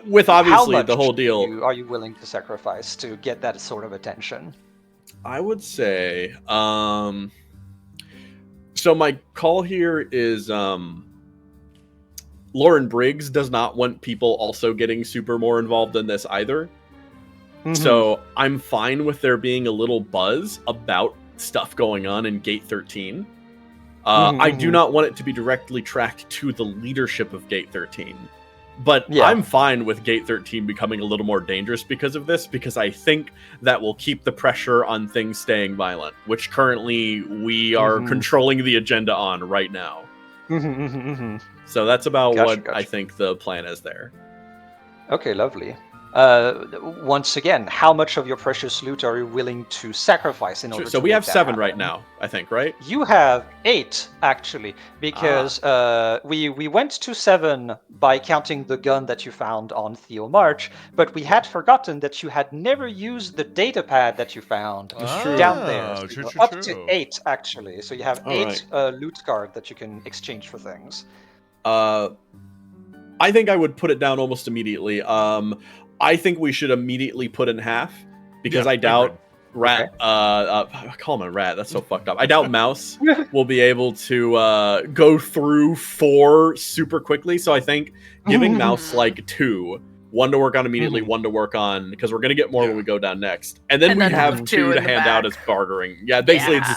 [SPEAKER 4] With obviously the whole deal.
[SPEAKER 8] Are you willing to sacrifice to get that sort of attention?
[SPEAKER 4] I would say, so my call here is, Lauren Briggs does not want people also getting super more involved in this either. So I'm fine with there being a little buzz about stuff going on in Gate 13. I do not want it to be directly tracked to the leadership of Gate 13. But I'm fine with Gate 13 becoming a little more dangerous because of this, because I think that will keep the pressure on things staying violent, which currently we are controlling the agenda on right now. So that's about what I think the plan is there.
[SPEAKER 8] Okay, lovely. Once again, how much of your precious loot are you willing to sacrifice in order to
[SPEAKER 4] So we
[SPEAKER 8] make
[SPEAKER 4] have
[SPEAKER 8] that
[SPEAKER 4] 7
[SPEAKER 8] happen?
[SPEAKER 4] right now, I think, right?
[SPEAKER 8] You have 8, actually, because we went to 7 by counting the gun that you found on Theo March, but we had forgotten that you had never used the data pad that you found down there. So
[SPEAKER 2] True.
[SPEAKER 8] up to 8, actually. So you have
[SPEAKER 4] All
[SPEAKER 8] 8 loot card that you can exchange for things.
[SPEAKER 4] I think I would put it down almost immediately. I think we should immediately put in half, because I doubt Rat. I call him a rat. That's so fucked up. I doubt Mouse will be able to go through 4 super quickly. So I think giving Mouse like 2, 1 to work on immediately, 1 to work on, because we're gonna get more when we go down next, and then we have 2 to hand out as bartering. Yeah, basically it's.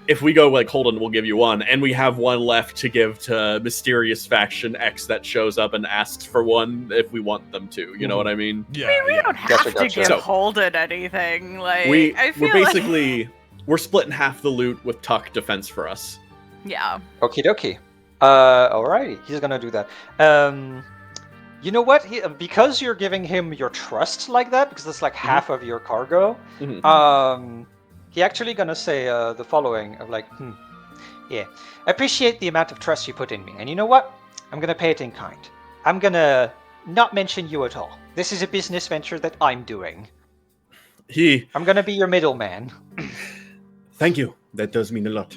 [SPEAKER 4] If we go like Holden, we'll give you 1, and we have 1 left to give to mysterious faction X that shows up and asks for 1 if we want them to. You know what I mean?
[SPEAKER 2] Yeah.
[SPEAKER 3] We don't have to give
[SPEAKER 4] So,
[SPEAKER 3] Holden anything. Like
[SPEAKER 4] we're basically we're splitting half the loot with Tuck defense for us.
[SPEAKER 3] Yeah.
[SPEAKER 8] Okie dokie. Alrighty, he's gonna do that. You know what? Because you're giving him your trust like that, because that's like half of your cargo. He actually gonna say the following of like, yeah, I appreciate the amount of trust you put in me, and you know what? I'm gonna pay it in kind. I'm gonna not mention you at all. This is a business venture that I'm doing. I'm gonna be your middleman.
[SPEAKER 4] Thank you. That does mean a lot.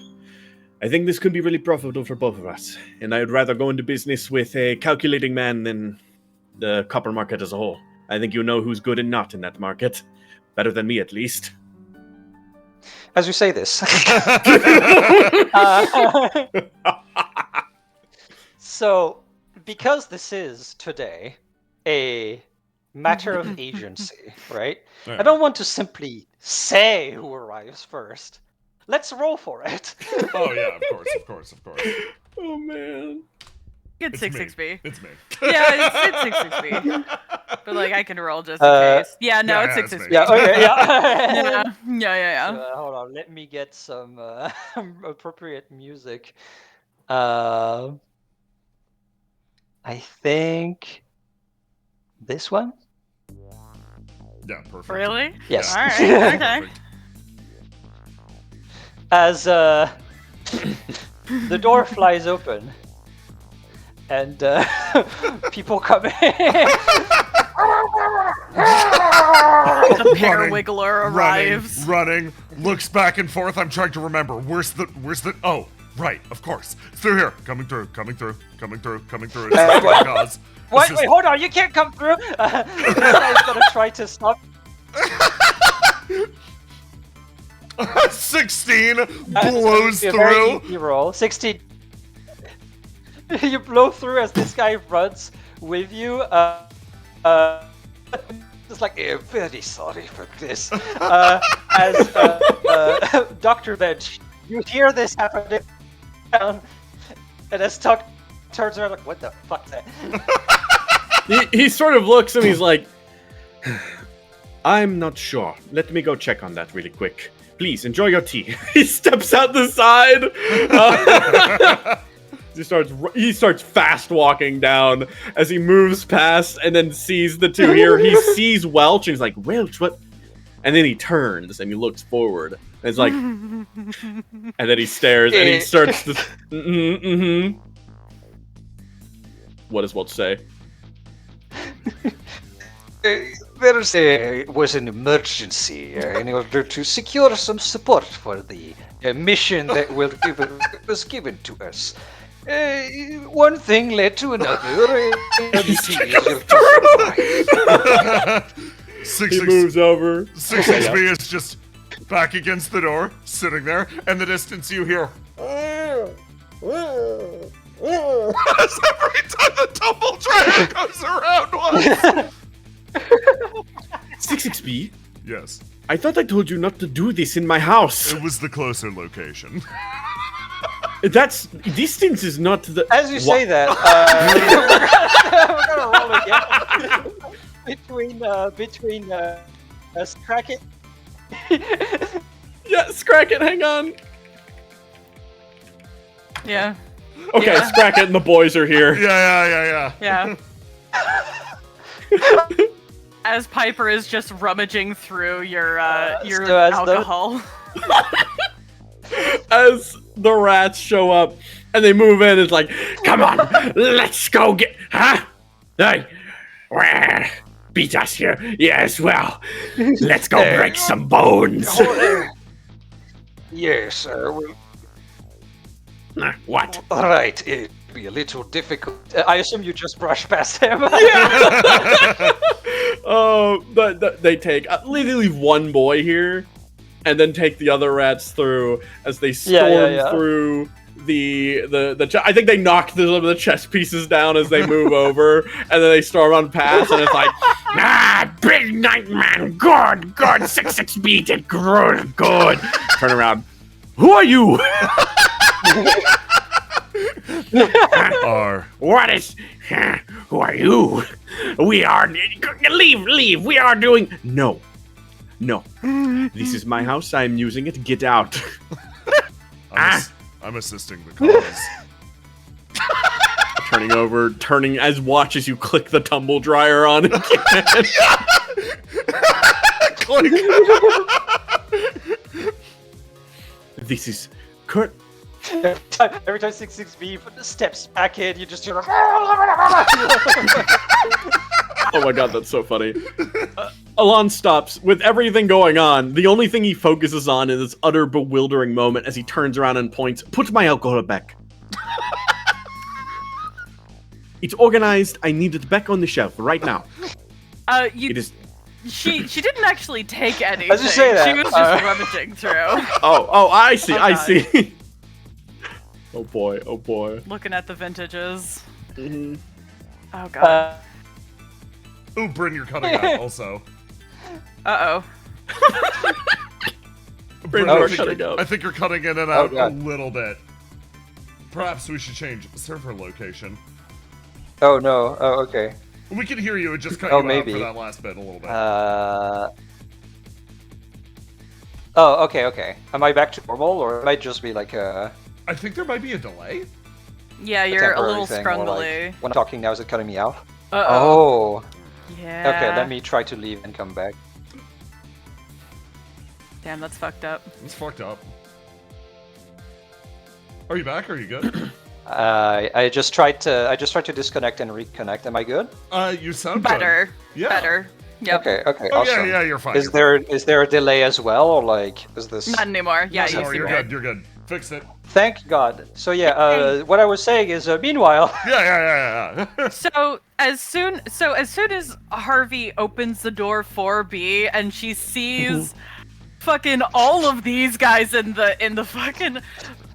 [SPEAKER 4] I think this could be really profitable for both of us, and I would rather go into business with a calculating man than the copper market as a whole. I think you know who's good and not in that market. Better than me, at least.
[SPEAKER 8] As you say this. So, because this is today a matter of agency, right? I don't want to simply say who arrives first. Let's roll for it.
[SPEAKER 2] Oh yeah, of course.
[SPEAKER 4] Oh man.
[SPEAKER 3] It's 6-6B.
[SPEAKER 2] It's me.
[SPEAKER 3] Yeah, it's 6-6B. But like, I can roll just in case. Yeah, no, it's 6-6B.
[SPEAKER 8] Yeah, okay, yeah.
[SPEAKER 3] Yeah.
[SPEAKER 8] Hold on, let me get some appropriate music. I think this one.
[SPEAKER 2] Yeah, perfect.
[SPEAKER 3] Really?
[SPEAKER 8] Yes.
[SPEAKER 3] All right. Okay.
[SPEAKER 8] As the door flies open and people come in.
[SPEAKER 3] The pear wiggler arrives.
[SPEAKER 2] Running, looks back and forth. I'm trying to remember. Where's the? Oh, right, of course. It's through here. Coming through. It's like, oh, God.
[SPEAKER 8] Wait, hold on. You can't come through. This guy's gonna try to stop.
[SPEAKER 2] 16 blows through.
[SPEAKER 8] You roll 16. You blow through as this guy runs with you. It's like, I'm very sorry for this. As Dr. Bench, you hear this happening, and as Tuck turns around, like, what the fuck is that?
[SPEAKER 4] He sort of looks and he's like, I'm not sure. Let me go check on that really quick. Please, enjoy your tea. He steps out the side. He starts fast walking down as he moves past and then sees the two here. He sees Welch and he's like, Welch, what? And then he turns and he looks forward. And it's like, and then he stares and he starts to, What does Welch say?
[SPEAKER 8] There was an emergency in order to secure some support for the mission that was given to us. One thing led to another.
[SPEAKER 4] He moves over.
[SPEAKER 2] 6-6B is just back against the door, sitting there. In the distance, you hear. As every time the tumble dryer goes around once.
[SPEAKER 4] 6-6B?
[SPEAKER 2] Yes.
[SPEAKER 4] I thought I told you not to do this in my house.
[SPEAKER 2] It was the closer location.
[SPEAKER 4] Distance is not the...
[SPEAKER 8] As you say that, we're gonna roll again. between Scracket.
[SPEAKER 4] Yeah, Scracket, hang on.
[SPEAKER 3] Yeah.
[SPEAKER 4] Okay,
[SPEAKER 3] Yeah.
[SPEAKER 4] Scracket and the boys are here.
[SPEAKER 2] Yeah.
[SPEAKER 3] As Piper is just rummaging through your alcohol.
[SPEAKER 4] As the rats show up and they move in, it's like, come on, let's go get, huh? Hey, beat us here. Yes, well, let's go break some bones.
[SPEAKER 8] Yes,
[SPEAKER 4] What?
[SPEAKER 8] all right. It'd be a little difficult. I assume you just brushed past him.
[SPEAKER 4] But they take, they leave one boy here and then take the other rats through as they storm through the I think they knock the chess pieces down as they move over, and then they storm on past, and it's like,
[SPEAKER 9] Big night man, good, 6-6B did good.
[SPEAKER 4] Turn around. Who are you?
[SPEAKER 9] What is? Who are you? We are. Leave. We are doing.
[SPEAKER 4] No. This is my house. I'm using it. Get out.
[SPEAKER 2] I'm assisting the cause.
[SPEAKER 4] turning over, watch as you click the tumble dryer on again.
[SPEAKER 2] Click.
[SPEAKER 4] This is Kurt.
[SPEAKER 8] Every time 66B steps back in, you just hear like,
[SPEAKER 4] Oh my god, that's so funny. Alon stops. With everything going on, the only thing he focuses on is this utter bewildering moment as he turns around and points, "Put my alcohol back." It's organized. I need it back on the shelf right now. It is...
[SPEAKER 3] She didn't actually take anything.
[SPEAKER 8] Let's just say that.
[SPEAKER 3] She was just rummaging through.
[SPEAKER 4] Oh, I see,
[SPEAKER 3] Oh,
[SPEAKER 4] I
[SPEAKER 3] God.
[SPEAKER 4] see. Oh boy.
[SPEAKER 3] Looking at the vintages.
[SPEAKER 4] Mm-hmm.
[SPEAKER 3] Oh god.
[SPEAKER 2] Ooh, Bryn, you're cutting out also.
[SPEAKER 3] Uh-oh.
[SPEAKER 2] Bryn,
[SPEAKER 4] Oh,
[SPEAKER 2] I think
[SPEAKER 4] cutting
[SPEAKER 2] you're-
[SPEAKER 4] out.
[SPEAKER 2] I think you're cutting in and out a
[SPEAKER 8] God.
[SPEAKER 2] little bit. Perhaps we should change server location.
[SPEAKER 8] oh no, oh okay.
[SPEAKER 2] We can hear you, it just cut
[SPEAKER 8] Oh,
[SPEAKER 2] you
[SPEAKER 8] maybe.
[SPEAKER 2] out for that last bit a little bit.
[SPEAKER 8] Oh, okay. Am I back to normal, or it might just be like a
[SPEAKER 2] I think there might be a delay.
[SPEAKER 3] Yeah, you're a
[SPEAKER 8] temporary
[SPEAKER 3] little
[SPEAKER 8] thing, or
[SPEAKER 3] scrungly.
[SPEAKER 8] like, when I'm talking now, is it cutting me out?
[SPEAKER 3] Uh-oh.
[SPEAKER 8] Oh.
[SPEAKER 3] Yeah.
[SPEAKER 8] Okay, let me try to leave and come back.
[SPEAKER 3] Damn, that's fucked up.
[SPEAKER 2] It's fucked up. Are you back? Are you good?
[SPEAKER 8] I just tried to disconnect and reconnect. Am I good?
[SPEAKER 2] You sound
[SPEAKER 3] Better.
[SPEAKER 2] good. Yeah.
[SPEAKER 3] Better. Yep.
[SPEAKER 8] Okay,
[SPEAKER 2] Oh
[SPEAKER 8] awesome.
[SPEAKER 2] yeah, you're fine.
[SPEAKER 8] Is there a delay as well, or like is this?
[SPEAKER 3] Not anymore. Yeah,
[SPEAKER 2] No,
[SPEAKER 3] you see
[SPEAKER 2] you're
[SPEAKER 3] right.
[SPEAKER 2] good. You're good. Fixed it.
[SPEAKER 8] Thank God. So yeah, what I was saying is, meanwhile.
[SPEAKER 2] Yeah.
[SPEAKER 3] So as soon as Harvey opens the door for B and she sees fucking all of these guys in the fucking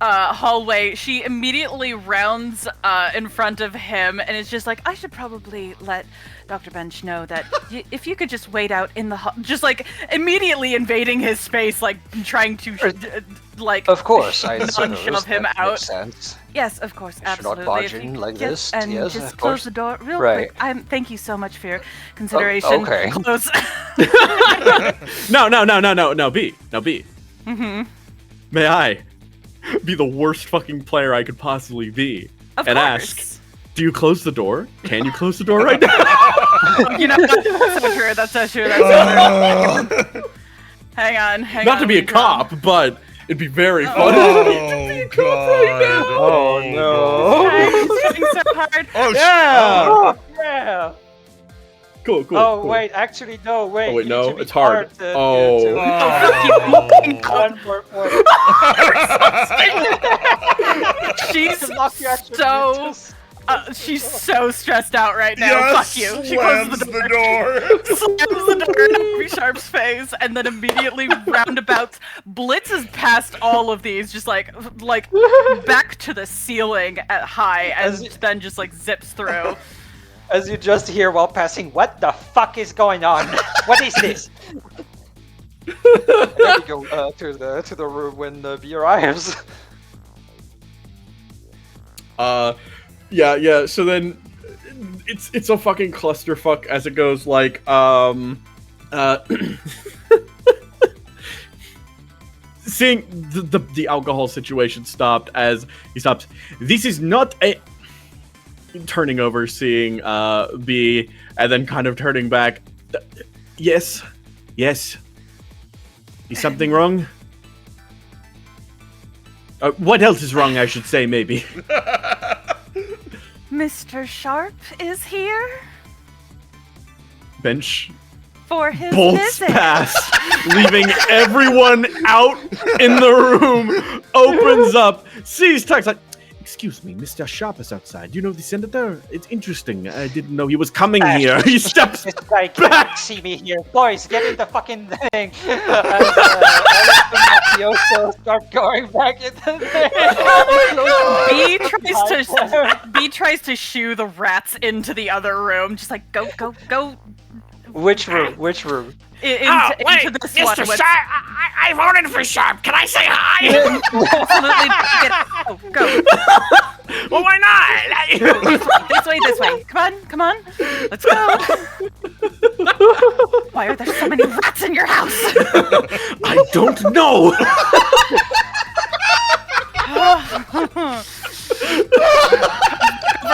[SPEAKER 3] hallway, she immediately rounds in front of him and is just like, I should probably let Dr. Bench know that if you could just wait out in the just like immediately invading his space, like trying to like
[SPEAKER 8] Of course, I suppose
[SPEAKER 3] shove him
[SPEAKER 8] that
[SPEAKER 3] out.
[SPEAKER 8] makes sense.
[SPEAKER 5] Yes, of course,
[SPEAKER 8] I should not
[SPEAKER 5] absolutely.
[SPEAKER 8] barge
[SPEAKER 5] If you
[SPEAKER 8] in like
[SPEAKER 5] get-
[SPEAKER 8] this,
[SPEAKER 5] and
[SPEAKER 8] yes,
[SPEAKER 5] just
[SPEAKER 8] of
[SPEAKER 5] close
[SPEAKER 8] course.
[SPEAKER 5] the door real
[SPEAKER 8] Right.
[SPEAKER 5] quick. Thank you so much for your consideration.
[SPEAKER 8] okay.
[SPEAKER 5] Close.
[SPEAKER 4] No, B. No, B.
[SPEAKER 3] Mm-hmm.
[SPEAKER 4] May I be the worst fucking player I could possibly be
[SPEAKER 3] Of
[SPEAKER 4] and
[SPEAKER 3] course.
[SPEAKER 4] ask, do you close the door? Can you close the door right now?
[SPEAKER 3] You know, that's so true. That's so true. That's so true. Hang on.
[SPEAKER 4] Not to be a cop, but it'd be very funny.
[SPEAKER 2] Oh god.
[SPEAKER 8] Oh no.
[SPEAKER 3] I'm trying so hard.
[SPEAKER 2] Oh
[SPEAKER 4] Yeah.
[SPEAKER 8] Oh yeah.
[SPEAKER 4] Cool.
[SPEAKER 8] Oh
[SPEAKER 4] cool.
[SPEAKER 8] wait, actually no. Wait.
[SPEAKER 4] Oh, wait,
[SPEAKER 8] you
[SPEAKER 4] no,
[SPEAKER 8] need to be
[SPEAKER 4] it's hard.
[SPEAKER 8] part, to-
[SPEAKER 4] Oh.
[SPEAKER 8] One more point.
[SPEAKER 3] She's
[SPEAKER 8] Lock your actual
[SPEAKER 3] so
[SPEAKER 8] mutus.
[SPEAKER 3] she's so stressed out right now.
[SPEAKER 2] Yes,
[SPEAKER 3] Fuck you. She
[SPEAKER 2] slams
[SPEAKER 3] closes
[SPEAKER 2] the door.
[SPEAKER 3] slams the door in Harvey Sharp's face, and then immediately roundabouts blitzes past all of these, just like back to the ceiling at high, and then just like zips through.
[SPEAKER 8] As you just hear while passing, what the fuck is going on? What is this? And then you go to the room when B arrives.
[SPEAKER 4] Yeah. So then, it's a fucking clusterfuck as it goes. Like, seeing the alcohol situation stopped as he stops. This is not a. Turning over, seeing B, and then kind of turning back. Yes. Is something wrong? What else is wrong, I should say, maybe.
[SPEAKER 5] Mr. Sharp is here
[SPEAKER 4] Bench
[SPEAKER 5] for his
[SPEAKER 4] bolts
[SPEAKER 5] visit.
[SPEAKER 4] past, leaving everyone out in the room, opens up, sees Tux like, excuse me, Mr. Sharp is outside. You know the senator? It's interesting. I didn't know he was coming here. He steps
[SPEAKER 8] This guy can't see me here. Boys, get in the fucking thing. And all of the mafiosos start going back in the thing.
[SPEAKER 3] B tries to shoo the rats into the other room, just like go
[SPEAKER 8] Which room? Which room?
[SPEAKER 3] into this one.
[SPEAKER 10] Mr.
[SPEAKER 3] with-
[SPEAKER 10] Sharp, I voted for Sharp. Can I say hi?
[SPEAKER 3] Absolutely, go.
[SPEAKER 10] Well, why not?
[SPEAKER 3] This way. Come on. Let's go. Why are there so many rats in your house?
[SPEAKER 4] I don't know.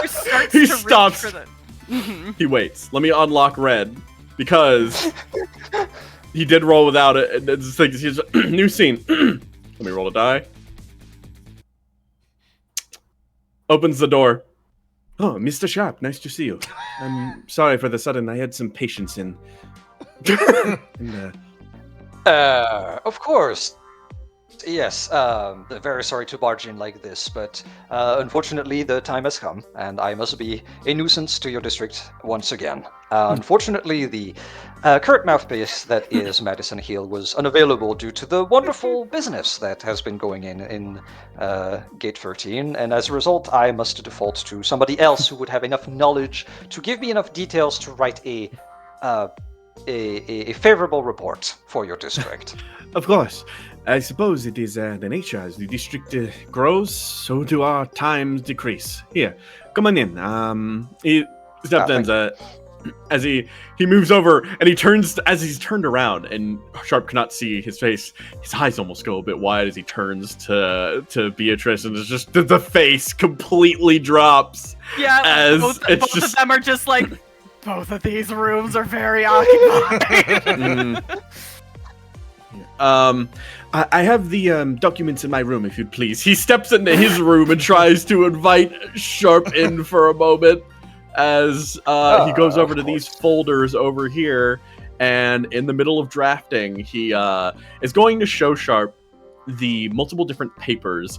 [SPEAKER 3] Start
[SPEAKER 4] stops.
[SPEAKER 3] For the...
[SPEAKER 4] He waits. Let me unlock red because he did roll without it. And it's like he's new scene. Let me roll a die. Opens the door. Oh, Mr. Sharp, nice to see you. I'm sorry for the sudden. I had some patients in.
[SPEAKER 8] Of course. Yes, very sorry to barge in like this, but unfortunately the time has come, and I must be a nuisance to your district once again. Unfortunately, the current mouthpiece that is Madison Hill was unavailable due to the wonderful business that has been going in Gate 13, and as a result, I must default to somebody else who would have enough knowledge to give me enough details to write a favorable report for your district.
[SPEAKER 4] Of course. I suppose it is the nature. As the district grows, so do our times decrease. Here, come on in. He steps in as he moves over and he turns as he's turned around, and Sharp cannot see his face. His eyes almost go a bit wide as he turns to Beatrice, and it's just the face completely drops.
[SPEAKER 3] Yeah,
[SPEAKER 4] as
[SPEAKER 3] both
[SPEAKER 4] it's
[SPEAKER 3] of them are just like, both of these rooms are very occupied.
[SPEAKER 4] I have the documents in my room, if you'd please. He steps into his room and tries to invite Sharp in for a moment as he goes over to these folders over here, and in the middle of drafting, he is going to show Sharp the multiple different papers.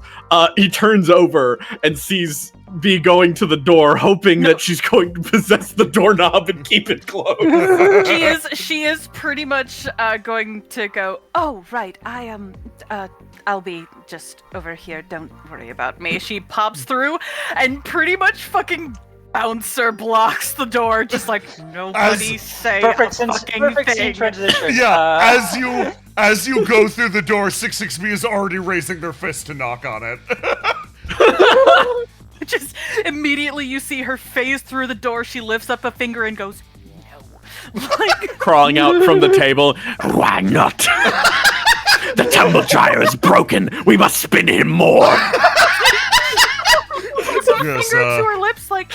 [SPEAKER 4] He turns over and sees B going to the door, hoping that she's going to possess the doorknob and keep it closed.
[SPEAKER 3] She is pretty much going to go,
[SPEAKER 5] Oh, right. I'll be just over here. Don't worry about me.
[SPEAKER 3] she pops through and pretty much fucking bouncer blocks the door, just like, nobody say
[SPEAKER 8] perfect
[SPEAKER 3] a fucking
[SPEAKER 8] perfect
[SPEAKER 3] thing.
[SPEAKER 8] scene transition.
[SPEAKER 2] Yeah, as you go through the door, 6-6B is already raising their fist to knock on it.
[SPEAKER 3] Just immediately you see her phase through the door, she lifts up a finger and goes, no. Like,
[SPEAKER 4] crawling out from the table.
[SPEAKER 9] Why not? The tumble dryer is broken. We must spin him more.
[SPEAKER 2] Yes,
[SPEAKER 3] finger to her lips, like,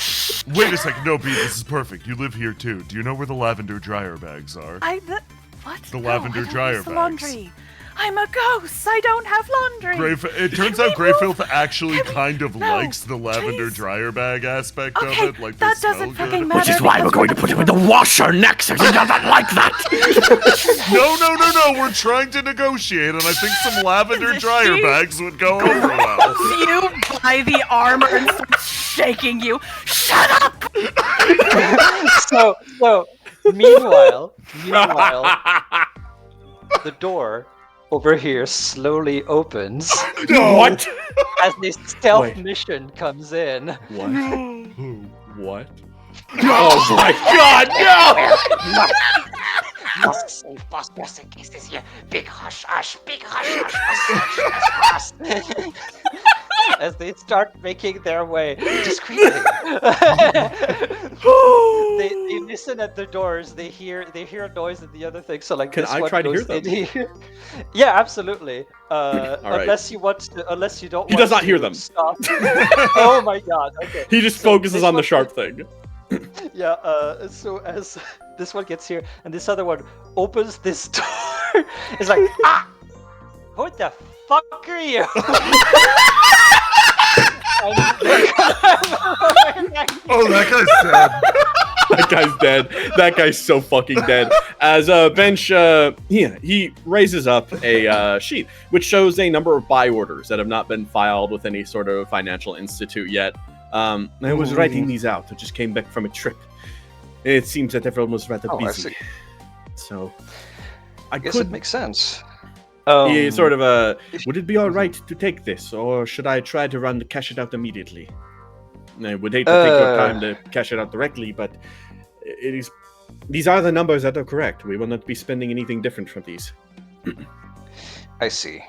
[SPEAKER 2] wait a second. No, B, this is perfect. You live here too. Do you know where the lavender dryer bags are?
[SPEAKER 5] What?
[SPEAKER 2] The lavender
[SPEAKER 5] I don't
[SPEAKER 2] dryer
[SPEAKER 5] use the
[SPEAKER 2] bags.
[SPEAKER 5] laundry. I'm a ghost. I don't have laundry.
[SPEAKER 2] It turns out Greyfilth actually
[SPEAKER 5] Can we-
[SPEAKER 2] kind of
[SPEAKER 5] No,
[SPEAKER 2] likes the lavender
[SPEAKER 5] please.
[SPEAKER 2] dryer bag aspect
[SPEAKER 5] Okay,
[SPEAKER 2] of it. Like,
[SPEAKER 5] that
[SPEAKER 2] they smell
[SPEAKER 5] doesn't
[SPEAKER 2] good.
[SPEAKER 5] fucking matter.
[SPEAKER 9] Which is why we're going to put him in the washer next, if he doesn't like that.
[SPEAKER 2] No. We're trying to negotiate, and I think some lavender dryer bags would go over well.
[SPEAKER 3] you by the armor and starts shaking you. Shut up!
[SPEAKER 8] So meanwhile, the door over here slowly opens
[SPEAKER 2] No.
[SPEAKER 4] What?
[SPEAKER 8] as this stealth
[SPEAKER 4] Wait.
[SPEAKER 8] mission comes in.
[SPEAKER 4] What? What? Oh my god, no!
[SPEAKER 10] Must save boss Bossing is here. Big hush hush, big hush hush.
[SPEAKER 8] As they start making their way discreetly. they listen at the doors. They hear a noise and the other thing. So like,
[SPEAKER 4] Can
[SPEAKER 8] this
[SPEAKER 4] I
[SPEAKER 8] one
[SPEAKER 4] try to
[SPEAKER 8] goes
[SPEAKER 4] hear them?
[SPEAKER 8] in here. Yeah, absolutely.
[SPEAKER 4] right.
[SPEAKER 8] Unless you want to, unless you don't.
[SPEAKER 4] He
[SPEAKER 8] want
[SPEAKER 4] does not
[SPEAKER 8] to
[SPEAKER 4] hear them.
[SPEAKER 8] Stop. Oh my god. Okay.
[SPEAKER 4] He just
[SPEAKER 8] So
[SPEAKER 4] focuses
[SPEAKER 8] this
[SPEAKER 4] on the
[SPEAKER 8] one-
[SPEAKER 4] Sharp thing.
[SPEAKER 8] Yeah. So as this one gets here, and this other one opens this door, it's like, ah, what the fuck are you?
[SPEAKER 2] Oh, that guy's dead.
[SPEAKER 4] That guy's dead. That guy's so fucking dead. As Bench, he raises up a sheet which shows a number of buy orders that have not been filed with any sort of financial institute yet. I was writing these out. I just came back from a trip. It seems that everyone was rather
[SPEAKER 8] I
[SPEAKER 4] busy.
[SPEAKER 8] see.
[SPEAKER 4] So
[SPEAKER 8] I guess
[SPEAKER 4] could
[SPEAKER 8] it makes sense.
[SPEAKER 4] he sort of would it be all right to take this, or should I try to run to cash it out immediately? I would hate to take your time to cash it out directly, but it is. These are the numbers that are correct. We will not be spending anything different from these.
[SPEAKER 8] I see.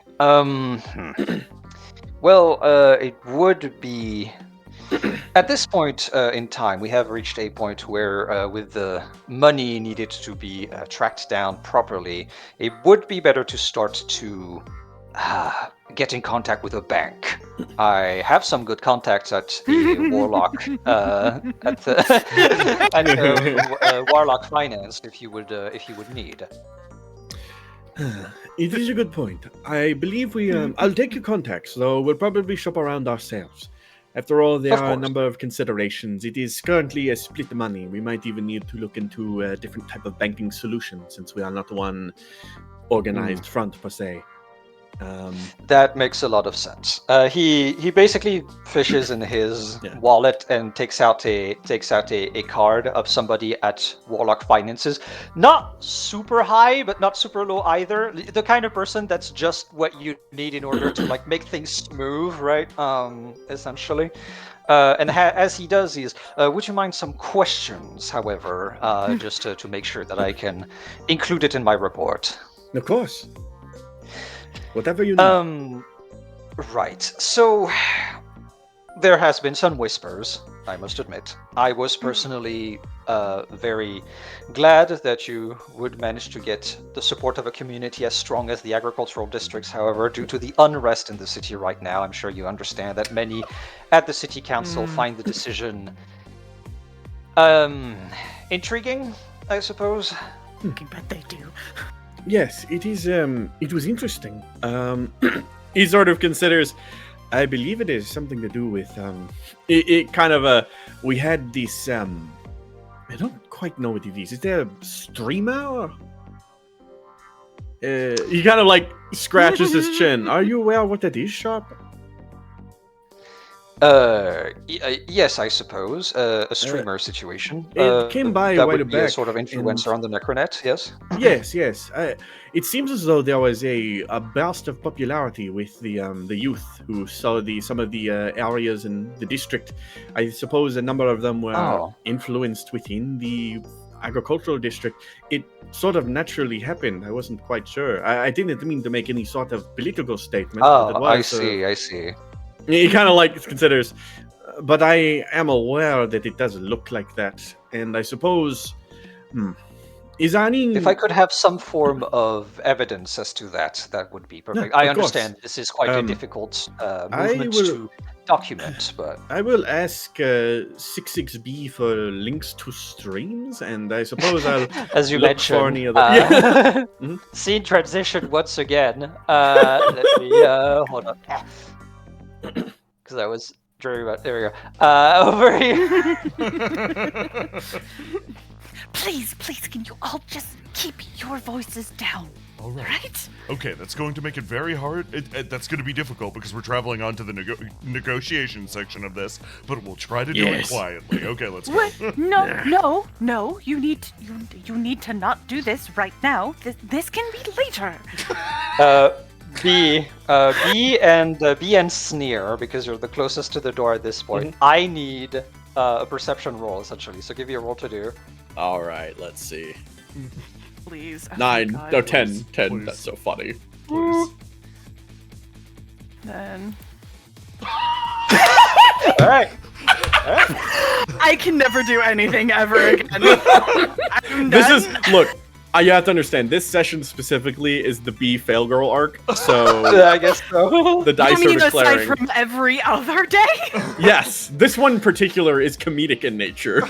[SPEAKER 8] Well, it would be. At this point in time, we have reached a point where, with the money needed to be tracked down properly, it would be better to start to get in contact with a bank. I have some good contacts at the Warlock Warlock Finance if you would need.
[SPEAKER 4] It is a good point. I believe I'll take your contacts, though we'll probably shop around ourselves. After all, there
[SPEAKER 8] Of
[SPEAKER 4] are a
[SPEAKER 8] course.
[SPEAKER 4] number of considerations. It is currently a split money. We might even need to look into a different type of banking solution, since we are not one organized front per se.
[SPEAKER 8] That makes a lot of sense. He basically fishes in his wallet and takes out a card of somebody at Warlock Finances. Not super high, but not super low either. The kind of person that's just what you need in order to like make things smooth, right? Essentially. As he does, he's, would you mind some questions, however, just to make sure that I can include it in my report?
[SPEAKER 4] Of course. Whatever you need.
[SPEAKER 8] Right. So there has been some whispers, I must admit. I was personally very glad that you would manage to get the support of a community as strong as the agricultural districts. However, due to the unrest in the city right now, I'm sure you understand that many at the city council find the decision intriguing, I suppose.
[SPEAKER 6] I bet they do.
[SPEAKER 4] Yes, it is. It was interesting. He sort of considers. I believe it is something to do with. It kind of. We had this. I don't quite know what it is. Is there a streamer? Or... he kind of like scratches his chin. Are you aware what that is, Sharp?
[SPEAKER 8] Yes, I suppose. A streamer situation.
[SPEAKER 4] It came by a
[SPEAKER 8] that
[SPEAKER 4] while
[SPEAKER 8] would be a
[SPEAKER 4] back,
[SPEAKER 8] sort of influencer on the Necronet, yes?
[SPEAKER 4] Yes. It seems as though there was a burst of popularity with the youth who saw some of the areas in the district. I suppose a number of them were influenced within the agricultural district. It sort of naturally happened. I wasn't quite sure. I didn't mean to make any sort of political statement. But it was,
[SPEAKER 8] I see.
[SPEAKER 4] He kind of like considers, but I am aware that it does look like that, and I suppose, is there any...
[SPEAKER 8] If I could have some form of evidence as to that, that would be perfect.
[SPEAKER 4] Yeah,
[SPEAKER 8] I
[SPEAKER 4] of course.
[SPEAKER 8] understand this is quite a difficult movement to document, but...
[SPEAKER 4] I will ask 66B for links to streams, and I suppose I'll
[SPEAKER 8] as you
[SPEAKER 4] look
[SPEAKER 8] mentioned,
[SPEAKER 4] for any other...
[SPEAKER 8] Scene transition once again. Let me hold on. Because I was dreaming about. There we go. Over here.
[SPEAKER 5] Please, can you all just keep your voices down?
[SPEAKER 2] All right.
[SPEAKER 5] Right?
[SPEAKER 2] Okay, that's going to make it very hard. That's going to be difficult because we're traveling on to the negotiation section of this, but we'll try to do it quietly. Okay, let's go.
[SPEAKER 5] What? No. You need to not do this right now. This can be later.
[SPEAKER 8] B and Sneer, because you're the closest to the door at this point. I need a perception roll, essentially. So give me a roll to do.
[SPEAKER 4] All right, let's see.
[SPEAKER 3] Please.
[SPEAKER 4] 9,
[SPEAKER 3] God,
[SPEAKER 4] no, 10.
[SPEAKER 3] please.
[SPEAKER 4] 10,
[SPEAKER 2] Please.
[SPEAKER 4] that's so funny.
[SPEAKER 2] Please.
[SPEAKER 3] Then
[SPEAKER 8] All right.
[SPEAKER 3] I can never do anything ever again. I'm
[SPEAKER 4] This
[SPEAKER 3] done.
[SPEAKER 4] is, look, you have to understand, this session specifically is the B fail girl arc, so
[SPEAKER 8] I guess so.
[SPEAKER 4] the dice
[SPEAKER 3] You mean
[SPEAKER 4] are
[SPEAKER 3] aside
[SPEAKER 4] declaring.
[SPEAKER 3] from every other day?
[SPEAKER 4] Yes, this one in particular is comedic in nature.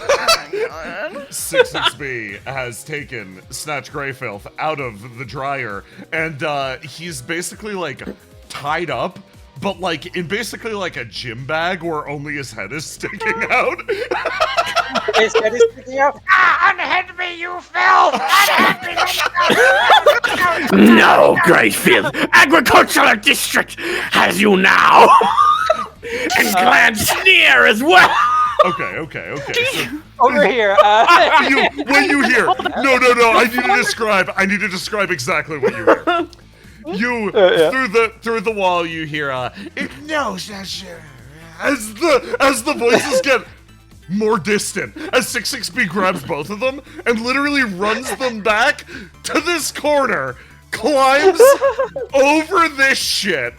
[SPEAKER 2] 66B has taken Snatch Greyfilth out of the dryer, and he's basically like tied up, but like in basically like a gym bag where only his head is sticking out.
[SPEAKER 8] His head is sticking out.
[SPEAKER 10] Unhead me, you filth! Unhead me!
[SPEAKER 9] No, Greatfield. Agricultural District has you now. And Clan Sneer as well.
[SPEAKER 2] Okay. So,
[SPEAKER 8] Over here.
[SPEAKER 2] what you hear? No. I need to describe exactly what you hear. You through the wall. You hear no, as the voices get more distant, as 66B grabs both of them and literally runs them back to this corner, climbs over this shit,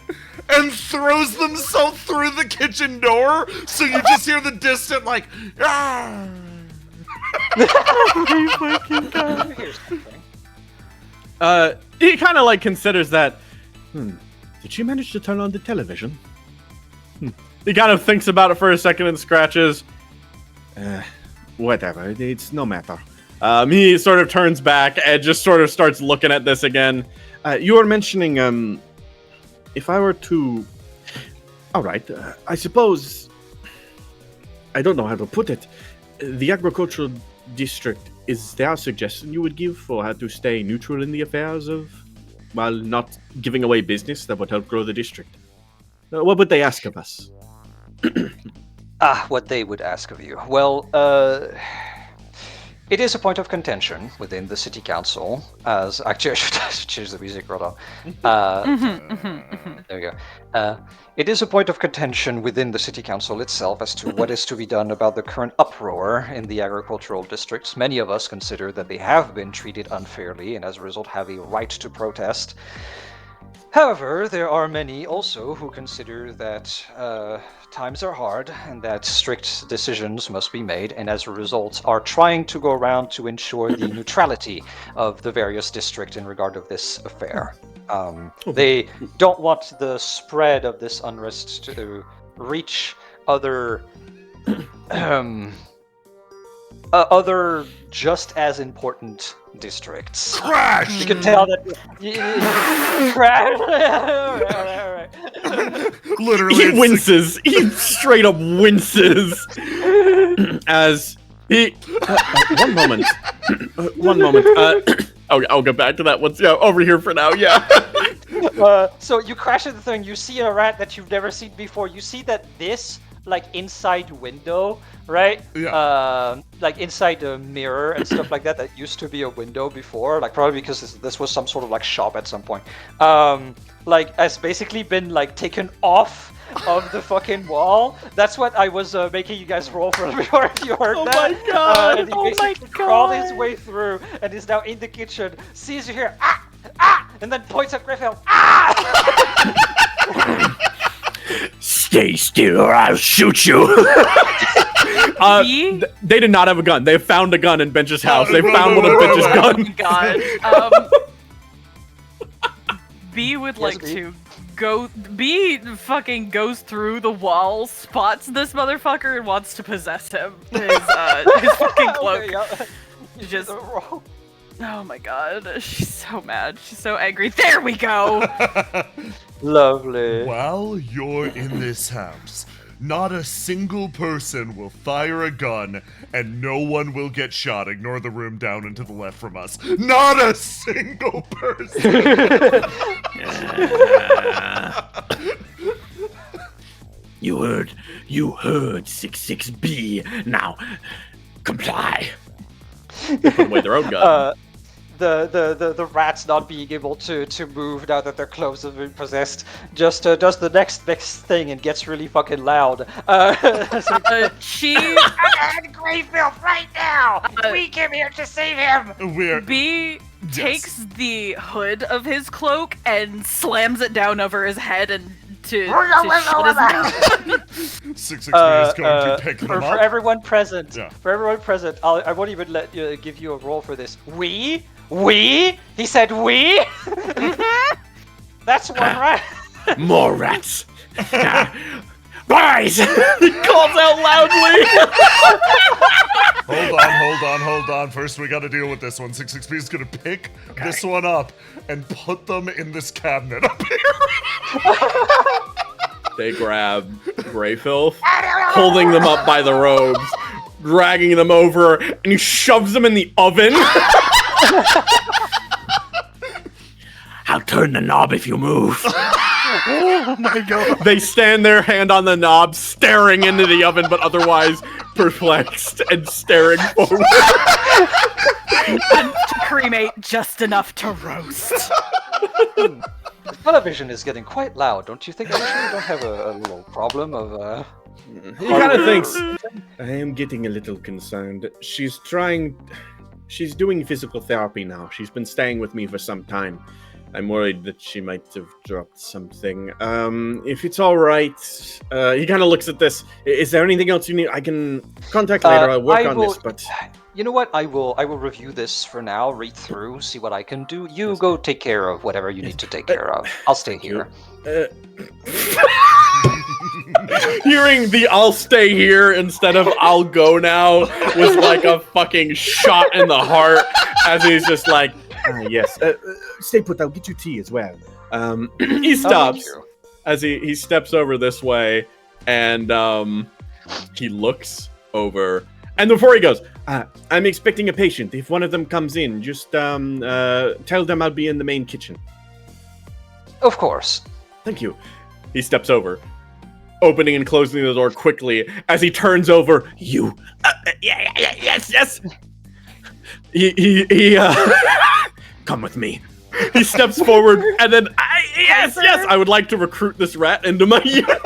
[SPEAKER 2] and throws themselves through the kitchen door. So you just hear the distant like, ah.
[SPEAKER 4] He kind of like considers that, Did she manage to turn on the television? He kind of thinks about it for a second and scratches. Whatever, it's no matter. He sort of turns back and just sort of starts looking at this again. You were mentioning, if I were to... Alright, I suppose... I don't know how to put it. The agricultural district, is there a suggestion you would give for how to stay neutral in the affairs of... while not giving away business that would help grow the district? What would they ask of us?
[SPEAKER 1] What they would ask of you. Well, it is a point of contention within the city council, as actually I should change the music right on. There we go. It is a point of contention within the city council itself as to what is to be done about the current uproar in the agricultural districts. Many of us consider that they have been treated unfairly and as a result have a right to protest. However, there are many also who consider that times are hard and that strict decisions must be made, and as a result are trying to go around to ensure the neutrality of the various districts in regard of this affair. They don't want the spread of this unrest to reach other other just as important districts.
[SPEAKER 2] Crash!
[SPEAKER 1] You can tell that. Crash!
[SPEAKER 2] Literally,
[SPEAKER 4] He winces. He straight up winces as he. One moment. One moment. I'll get back to that once. Yeah, over here for now. Yeah.
[SPEAKER 8] So you crash into the thing. You see a rat that you've never seen before. You see that this inside window, right?
[SPEAKER 2] Yeah.
[SPEAKER 8] Like inside the mirror and stuff like that. That used to be a window before, probably because this was some sort of shop at some point. Has basically been taken off of the fucking wall. That's what I was making you guys roll for before. If you heard that.
[SPEAKER 4] Oh my god!
[SPEAKER 8] And he basically crawled his way through and is now in the kitchen. Sees you here, and then points at Griffin.
[SPEAKER 9] Stay still or I'll shoot you.
[SPEAKER 4] They did not have a gun. They found a gun in Bench's house. They found one of Bench's guns.
[SPEAKER 3] God. B would like to go. B fucking goes through the wall, spots this motherfucker, and wants to possess him. His fucking cloak.
[SPEAKER 8] Okay,
[SPEAKER 3] Just. Oh my god, she's so mad. She's so angry. There we go!
[SPEAKER 8] Lovely.
[SPEAKER 2] While you're in this house, not a single person will fire a gun and no one will get shot. Ignore the room down and to the left from us. Not a single person!
[SPEAKER 9] You heard 66B. Now, comply.
[SPEAKER 4] They put away their own gun.
[SPEAKER 8] The rats not being able to move now that their clothes have been possessed just does the next thing and gets really fucking loud.
[SPEAKER 3] She
[SPEAKER 10] And Greyfield right now! We came here to save him!
[SPEAKER 3] B takes the hood of his cloak and slams it down over his head and to shut his mouth.
[SPEAKER 2] 6 is going to pick them up.
[SPEAKER 8] For everyone present,
[SPEAKER 2] Yeah.
[SPEAKER 8] I won't even give you a roll for this. We? He said we? That's one right.
[SPEAKER 9] More rats. Boys!
[SPEAKER 4] He calls out loudly.
[SPEAKER 2] Hold on. First, we got to deal with this one. 6B is going to pick this one up and put them in this cabinet up here.
[SPEAKER 4] They grab Greyfilth, holding them up by the robes, dragging them over, and he shoves them in the oven.
[SPEAKER 9] I'll turn the knob if you move.
[SPEAKER 4] Oh my god. They stand there, hand on the knob, staring into the oven, but otherwise perplexed and staring forward.
[SPEAKER 3] To cremate just enough to roast.
[SPEAKER 1] The television is getting quite loud, don't you think? Actually, we don't have a little problem of
[SPEAKER 4] He kind of thinks, I am getting a little concerned. She's doing physical therapy now. She's been staying with me for some time. I'm worried that she might have dropped something. If it's all right, he kind of looks at this. Is there anything else you need? I can contact later. I'll work on this, but
[SPEAKER 1] You know what? I will review this for now, read through, see what I can do. You go take care of whatever you need to take care of. I'll stay here.
[SPEAKER 4] Hearing the "I'll stay here" instead of "I'll go now" was like a fucking shot in the heart. As he's just like, yes, stay put. I'll get you tea as well. He stops as he steps over this way, and he looks over. And before he goes, I'm expecting a patient. If one of them comes in, just tell them I'll be in the main kitchen.
[SPEAKER 1] Of course.
[SPEAKER 4] Thank you. He steps over, opening and closing the door quickly as he turns over. You. Yes. He come with me. He steps forward and then, yes. I would like to recruit this rat into my unit.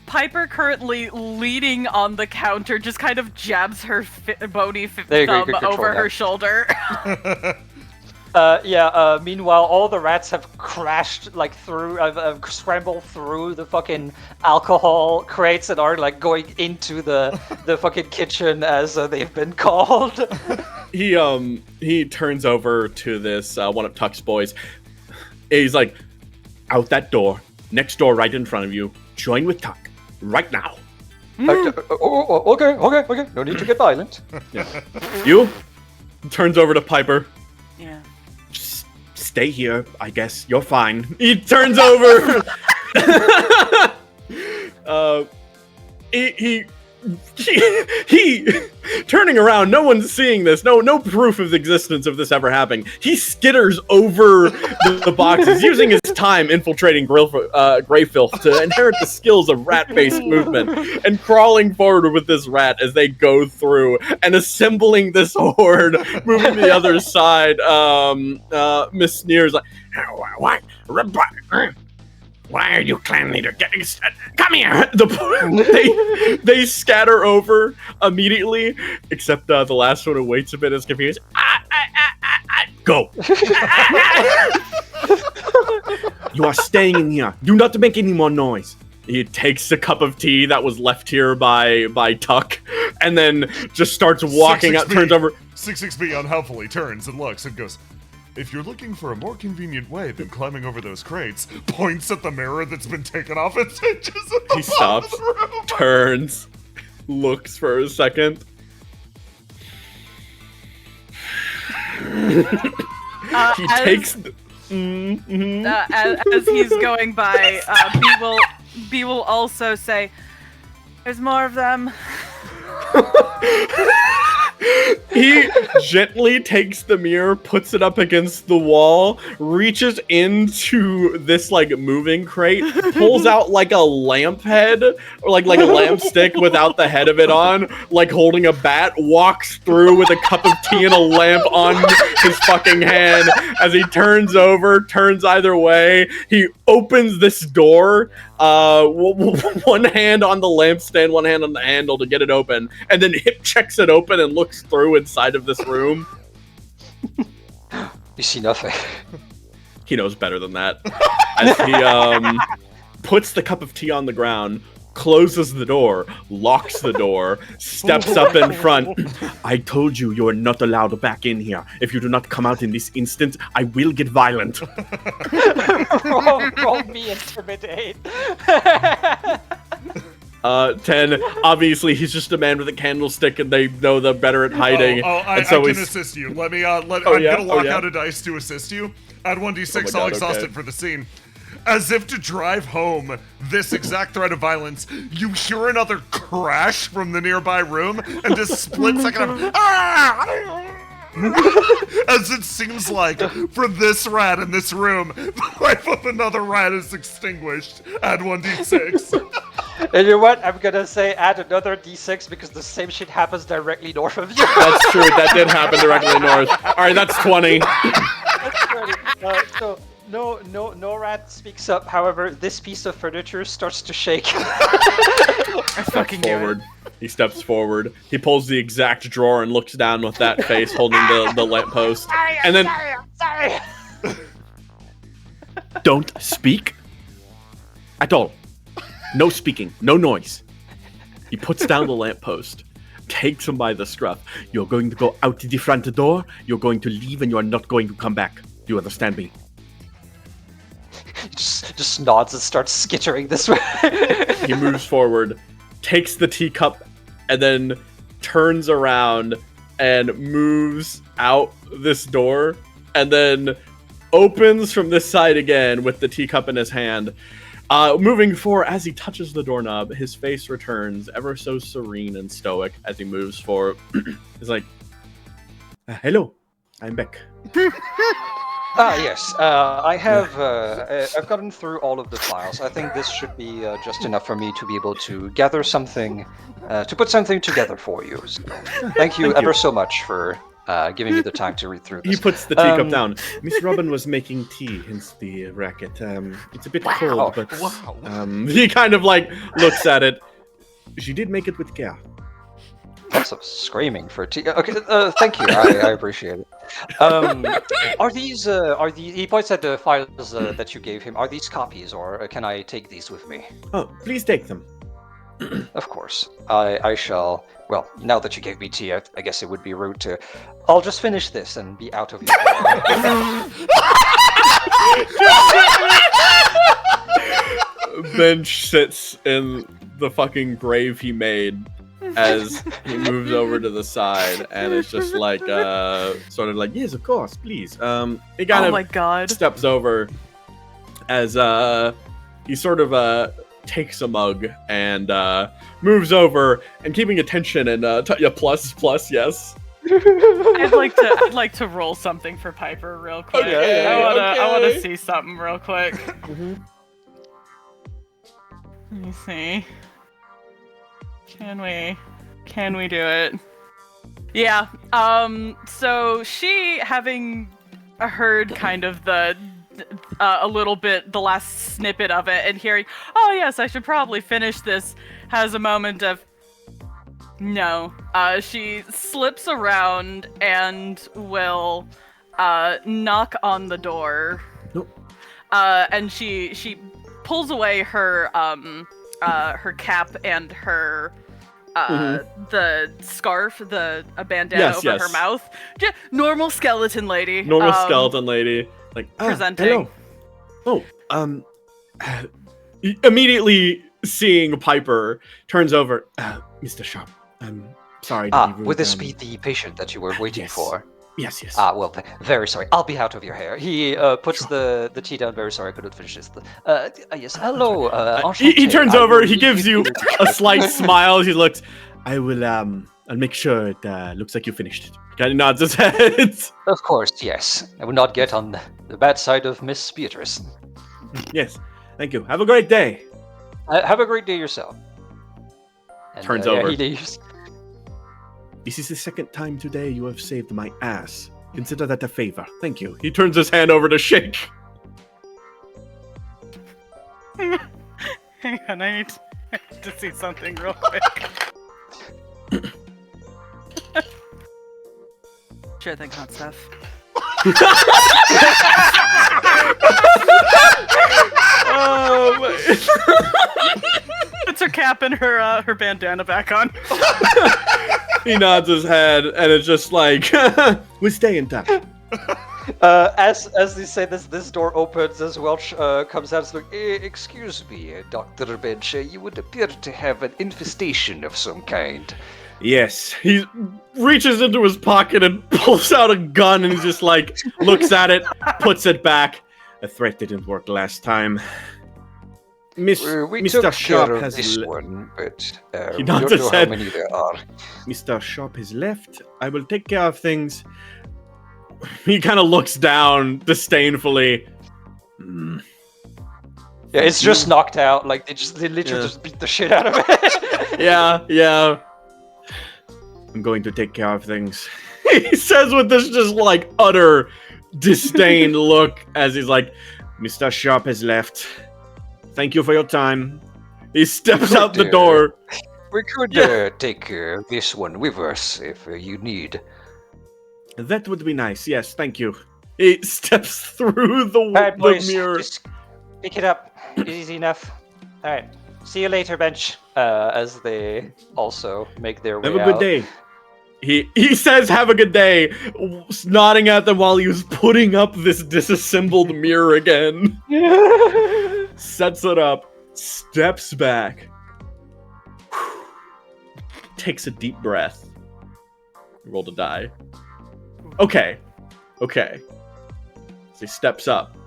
[SPEAKER 3] Piper, currently leaning on the counter, just kind of jabs her bony thumb over her shoulder.
[SPEAKER 8] Meanwhile, all the rats have crashed scrambled through the fucking alcohol crates and are like going into the fucking kitchen as they've been called.
[SPEAKER 4] He turns over to this one of Tuck's boys. He's like, out that door, next door right in front of you. Join with Tuck right now.
[SPEAKER 8] Okay. No need to get violent.
[SPEAKER 4] Yeah. You turns over to Piper.
[SPEAKER 3] Yeah.
[SPEAKER 4] Just stay here, I guess. You're fine. He turns over. He turning around. No one's seeing this. No proof of the existence of this ever happening. He skitters over the boxes, using his time infiltrating Grey Filth to inherit the skills of rat-based movement, and crawling forward with this rat as they go through and assembling this horde, moving to the other side. Miss Sneer's like,
[SPEAKER 9] Why are you clan leader? Come here!
[SPEAKER 4] They scatter over immediately, except the last one who waits a bit is confused. Go! You are staying in here. Do not make any more noise. He takes a cup of tea that was left here by Tuck, and then just starts walking out, turns over.
[SPEAKER 2] 6-6B unhelpfully turns and looks and goes, if you're looking for a more convenient way than climbing over those crates, points at the mirror that's been taken off its hinges.
[SPEAKER 4] He stops, turns, looks for a second. He takes.
[SPEAKER 3] As he's going by, B will also say, "There's more of them."
[SPEAKER 4] He gently takes the mirror, puts it up against the wall, reaches into this moving crate, pulls out a lamp head, or like a lamp stick without the head of it on, holding a bat, walks through with a cup of tea and a lamp on his fucking hand. As he turns over, turns either way, he opens this door, one hand on the lampstand, one hand on the handle to get it open, and then hip checks it open and looks through inside of this room.
[SPEAKER 8] You see nothing.
[SPEAKER 4] He knows better than that. As he puts the cup of tea on the ground, closes the door, locks the door, steps up in front. I told you are not allowed back in here. If you do not come out in this instant, I will get violent.
[SPEAKER 8] roll me intimidate.
[SPEAKER 4] 10. Obviously, he's just a man with a candlestick, and they know they're better at hiding.
[SPEAKER 2] I can assist you. I'm gonna lock out a dice to assist you. Add 1d6. I'll exhaust it for the scene. As if to drive home this exact threat of violence, you hear another crash from the nearby room, and this split second of as it seems like for this rat in this room, the life of another rat is extinguished. Add 1d6.
[SPEAKER 8] And you know what? I'm gonna say add another d6 because the same shit happens directly north of you.
[SPEAKER 4] That's true. That did happen directly north. All right, that's 20.
[SPEAKER 8] That's 20. No rat speaks up. However, this piece of furniture starts to shake.
[SPEAKER 3] I fucking
[SPEAKER 4] forward. He steps forward. He pulls the exact drawer and looks down with that face, holding the lamppost. And then,
[SPEAKER 10] Sorry.
[SPEAKER 9] Don't speak at all. No speaking. No noise.
[SPEAKER 4] He puts down the lamppost, takes him by the scruff. You're going to go out the front door, you're going to leave, and you're not going to come back. Do you understand me?
[SPEAKER 8] He just nods and starts skittering this way.
[SPEAKER 4] He moves forward, takes the teacup, and then turns around and moves out this door, and then opens from this side again with the teacup in his hand. Moving forward, as he touches the doorknob, his face returns ever so serene and stoic as he moves forward. He's like, hello, I'm back.
[SPEAKER 8] Yes. I have. I've gotten through all of the files. I think this should be just enough for me to be able to gather something, to put something together for you. So, thank you ever so much for giving me the time to read through this.
[SPEAKER 4] He puts the teacup down. Miss Robin was making tea, hence the racket. It's a bit cold, but he kind of like looks at it. She did make it with care.
[SPEAKER 8] Lots of screaming for tea. Okay, thank you. I appreciate it. Are these? He points at the files that you gave him. Are these copies, or can I take these with me?
[SPEAKER 4] Oh, please take them.
[SPEAKER 8] Of course. I shall. Well, now that you gave me tea, I guess it would be rude to. I'll just finish this and be out of your
[SPEAKER 4] Bench sits in the fucking grave he made as he moves over to the side, and it's just like sort of like, yes, of course, please. He kind
[SPEAKER 3] Oh
[SPEAKER 4] of
[SPEAKER 3] my god.
[SPEAKER 4] steps over as he sort of takes a mug and moves over and keeping attention and plus yes.
[SPEAKER 3] I'd like to roll something for Piper real quick.
[SPEAKER 4] Okay,
[SPEAKER 3] I wanna
[SPEAKER 4] okay.
[SPEAKER 3] see something real quick. Let me see. Can we do it? Yeah. So she, having heard kind of the a little bit the last snippet of it and hearing, oh yes, I should probably finish this, has a moment of no. She slips around and will knock on the door.
[SPEAKER 4] Nope.
[SPEAKER 3] And she pulls away her cap and her the scarf, a bandana over her mouth. Just normal skeleton lady.
[SPEAKER 4] Normal skeleton lady. Like,
[SPEAKER 3] presenting.
[SPEAKER 4] Hello. Immediately seeing Piper, turns over. Mr. Sharp, I'm sorry to be rude.
[SPEAKER 8] Would this be the patient that you were waiting for?
[SPEAKER 4] Yes.
[SPEAKER 8] Well, very sorry. I'll be out of your hair. He puts the tea down. Very sorry, I couldn't finish this. Yes, hello.
[SPEAKER 4] He turns over. He gives you a slight smile. He looks. I will. I'll make sure it looks like you finished it. Kind of nods his head.
[SPEAKER 8] Of course, yes. I will not get on the bad side of Miss Beatrice.
[SPEAKER 4] Yes. Thank you. Have a great day.
[SPEAKER 8] Have a great day yourself. And,
[SPEAKER 4] turns over.
[SPEAKER 8] He leaves.
[SPEAKER 4] This is the second time today you have saved my ass. Consider that a favor. Thank you. He turns his hand over to shake.
[SPEAKER 3] Hang on, I need to see something real quick. Sure thing, hot stuff.
[SPEAKER 4] Oh my.
[SPEAKER 3] Puts her cap and her bandana back on.
[SPEAKER 4] He nods his head, and it's just like, we stay in touch.
[SPEAKER 8] As they say this, this door opens as Welch comes out. It's like, excuse me, Dr. Bench, you would appear to have an infestation of some kind.
[SPEAKER 4] Yes. He reaches into his pocket and pulls out a gun, and he just like looks at it, puts it back. A threat didn't work last time. Mr. Sharp has
[SPEAKER 8] this one, but
[SPEAKER 4] he
[SPEAKER 8] we
[SPEAKER 4] nods
[SPEAKER 8] don't
[SPEAKER 4] his
[SPEAKER 8] know
[SPEAKER 4] head.
[SPEAKER 8] how many there are.
[SPEAKER 4] Mr. Sharp has left. I will take care of things. He kind of looks down disdainfully.
[SPEAKER 8] Yeah, it's just knocked out. Like they literally just beat the shit out of it.
[SPEAKER 4] Yeah. I'm going to take care of things. He says with this just like utter disdain look as he's like, Mr. Sharp has left. Thank you for your time. He steps out the door.
[SPEAKER 8] We could take this one with us if you need.
[SPEAKER 4] That would be nice. Yes, thank you. He steps through the
[SPEAKER 8] Alright, boys,
[SPEAKER 4] mirror.
[SPEAKER 8] just pick it up. Easy enough. Alright. See you later, bench. As they also make their way
[SPEAKER 4] Have a
[SPEAKER 8] out.
[SPEAKER 4] good day. He says, "Have a good day," nodding at them while he was putting up this disassembled mirror again. Sets it up, steps back, takes a deep breath. Roll to die. Okay. So he steps up.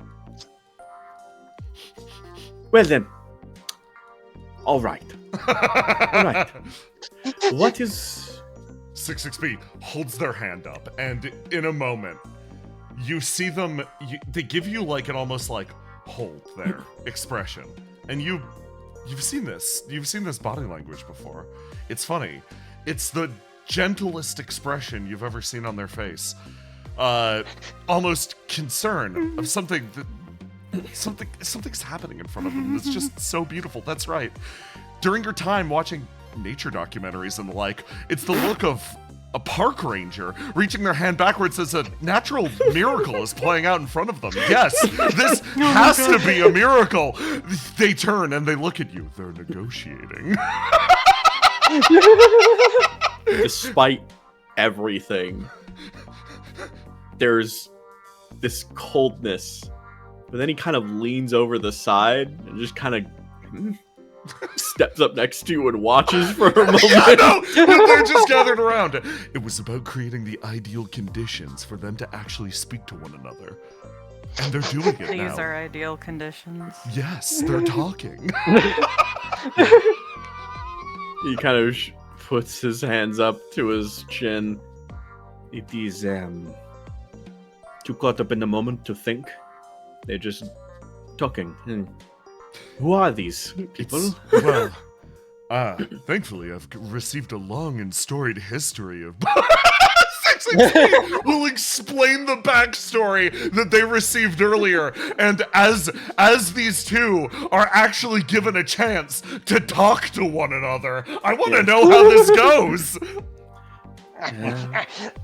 [SPEAKER 4] Well then. All right. What is...
[SPEAKER 2] 6B holds their hand up, and in a moment, you see them. They give you like an almost like hold there expression, and you've seen this. You've seen this body language before. It's funny. It's the gentlest expression you've ever seen on their face. Almost concern of something that something's happening in front of them. It's just so beautiful. That's right. During your time watching nature documentaries and the like, it's the look of a park ranger reaching their hand backwards as a natural miracle is playing out in front of them. Yes, this has to be a miracle. They turn and they look at you. They're negotiating.
[SPEAKER 4] Despite everything, there's this coldness, but then he kind of leans over the side and just kind of steps up next to you and watches for a moment.
[SPEAKER 2] Yeah, no, they're just gathered around. It was about creating the ideal conditions for them to actually speak to one another. And they're doing it now.
[SPEAKER 3] These are ideal conditions.
[SPEAKER 2] Yes, they're talking.
[SPEAKER 4] He kind of puts his hands up to his chin. It is, too caught up in the moment to think. They're just talking. Who are these people?
[SPEAKER 2] Well, thankfully I've received a long and storied history of... 6 will explain the backstory that they received earlier, and as these two are actually given a chance to talk to one another, I want to know how this goes.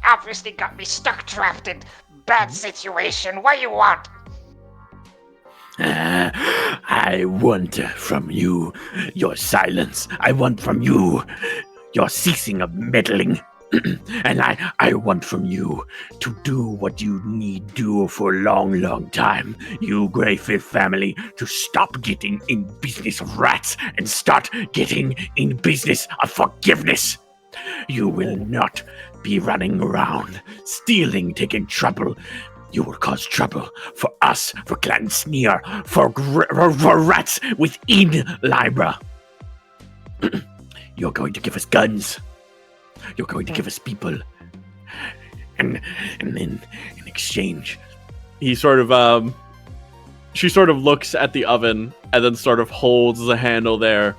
[SPEAKER 10] Obviously got me stuck trapped in bad situation. What you want?
[SPEAKER 9] I want from you your silence. I want from you your ceasing of meddling. And I want from you to do what you need do for a long, long time. You Greyfifth family to stop getting in business of rats and start getting in business of forgiveness. You will not be running around, stealing, taking trouble. You will cause trouble for us, for Clan Sneer, for rats within Libra. You're going to give us guns. You're going to give us people. And then in exchange...
[SPEAKER 4] He sort of, she sort of looks at the oven and then sort of holds the handle there.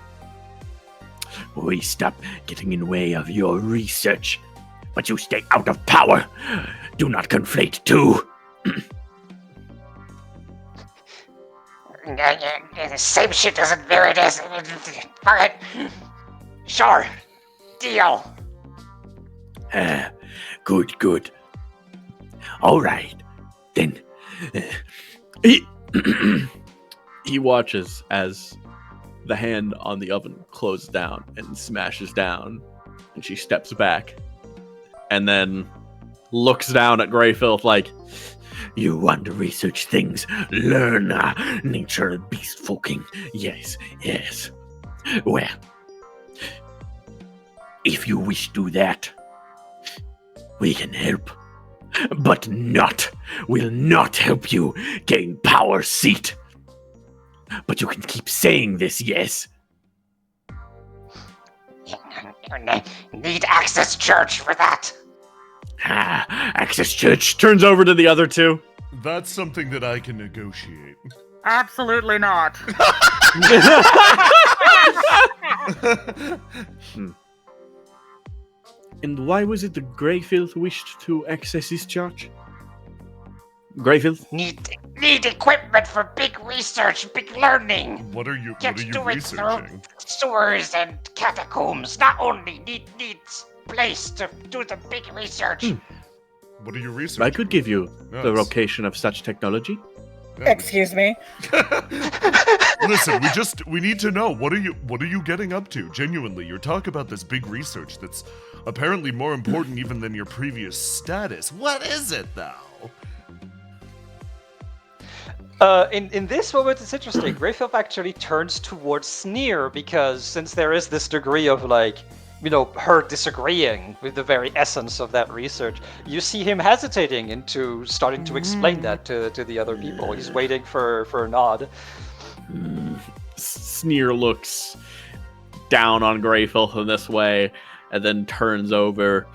[SPEAKER 9] We stop getting in the way of your research, but you stay out of power. Do not conflate two.
[SPEAKER 10] Same shit as in Veritas. Alright. Sure. Deal.
[SPEAKER 9] Good. All right, then.
[SPEAKER 4] He watches as the hand on the oven closes down and smashes down, and she steps back, and then looks down at Greyfilth like,
[SPEAKER 9] You want to research things, learn nature of beast folking. Yes. Well, if you wish to do that, we can help, but will not help you gain power seat. But you can keep saying this, yes?
[SPEAKER 10] Need access church for that.
[SPEAKER 9] Access church.
[SPEAKER 4] turns over to the other two.
[SPEAKER 2] That's something that I can negotiate.
[SPEAKER 6] Absolutely not.
[SPEAKER 4] And why was it the Greyfilth wished to access this church? Greyfilth?
[SPEAKER 10] Need equipment for big research, big learning.
[SPEAKER 2] What are you
[SPEAKER 10] Get to it through
[SPEAKER 2] researching?
[SPEAKER 10] sewers and catacombs. Not only needs place to do the big research.
[SPEAKER 2] What are you researching?
[SPEAKER 4] I could give you the
[SPEAKER 2] Yes.
[SPEAKER 4] location of such technology.
[SPEAKER 6] Excuse me.
[SPEAKER 2] Listen, we need to know, what are you getting up to? Genuinely, your talk about this big research that's apparently more important even than your previous status. What is it, though?
[SPEAKER 8] In this moment, it's interesting. Greyfilth actually turns towards Sneer because since there is this degree of her disagreeing with the very essence of that research, you see him hesitating into starting to explain that to the other people. He's waiting for a nod.
[SPEAKER 4] Sneer looks down on Greyfilth in this way, and then turns over.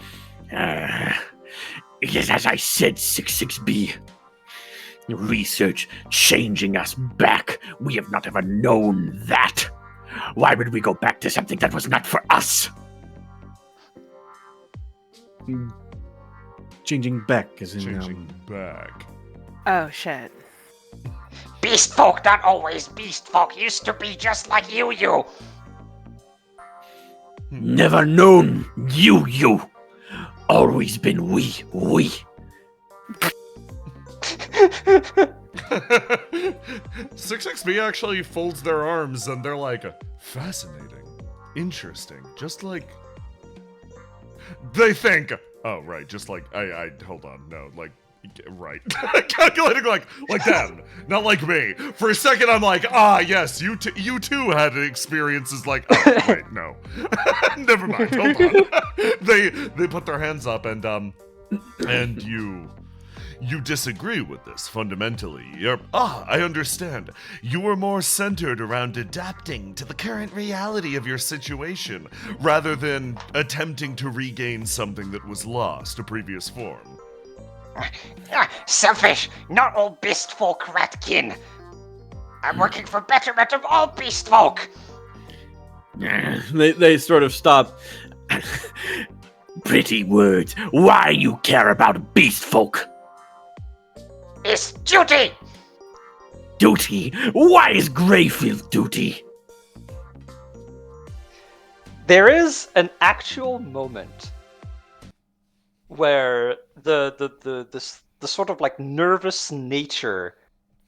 [SPEAKER 9] It is as I said, 66B. Research changing us back. We have not ever known that. Why would we go back to something that was not for us?
[SPEAKER 4] Changing back, as in
[SPEAKER 2] Changing back.
[SPEAKER 5] Oh, shit.
[SPEAKER 10] Beast folk, not always beast folk. Used to be just like you.
[SPEAKER 9] Never known you. Always been we.
[SPEAKER 2] 66B actually folds their arms and they're like, fascinating, interesting, just like they think. Oh, right, just like I hold on, no, like right. Calculating like them, not like me. For a second, I'm like, yes, you too had experiences like. Oh, wait, no, never mind. Hold on. They put their hands up and you disagree with this fundamentally. I understand. You were more centered around adapting to the current reality of your situation rather than attempting to regain something that was lost, a previous form.
[SPEAKER 10] Selfish, not all beast folk, ratkin. I'm working for betterment of all beast folk.
[SPEAKER 4] They sort of stop.
[SPEAKER 9] Pretty words. Why you care about beast folk?
[SPEAKER 10] It's duty!
[SPEAKER 9] Duty? Why is Greyfield duty?
[SPEAKER 8] There is an actual moment where the sort of like nervous nature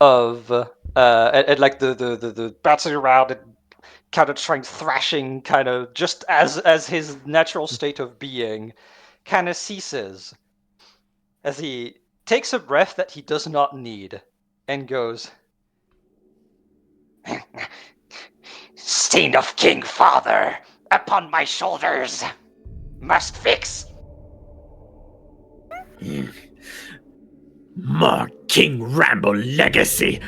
[SPEAKER 8] of and like the bouncing around and kind of thrashing kind of just as his natural state of being kind of ceases as he takes a breath that he does not need and goes,
[SPEAKER 10] Stain of King Father upon my shoulders. Must fix.
[SPEAKER 9] More King Rambo legacy.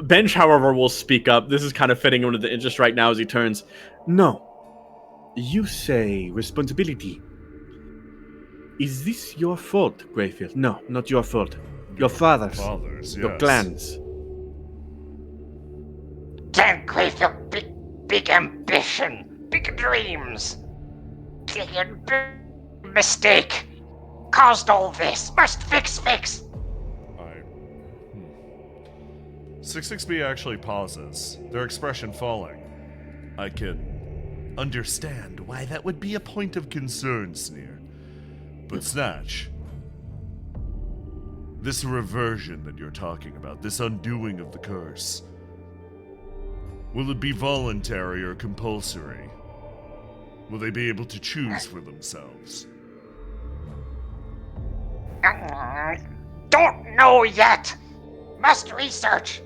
[SPEAKER 4] Bench, however, will speak up. This is kind of fitting into the interest right now as he turns. No. You say responsibility. Is this your fault, Greyfield? No, not your fault. Your father's. Your
[SPEAKER 2] Yes.
[SPEAKER 4] clan's.
[SPEAKER 10] Damn Greyfield, big ambition, big dreams. Big mistake. Caused all this. Must fix.
[SPEAKER 2] 66B actually pauses, their expression falling. I can understand why that would be a point of concern, Sneer. But Snatch, this reversion that you're talking about, this undoing of the curse, will it be voluntary or compulsory? Will they be able to choose for themselves?
[SPEAKER 10] Don't know yet. Must research.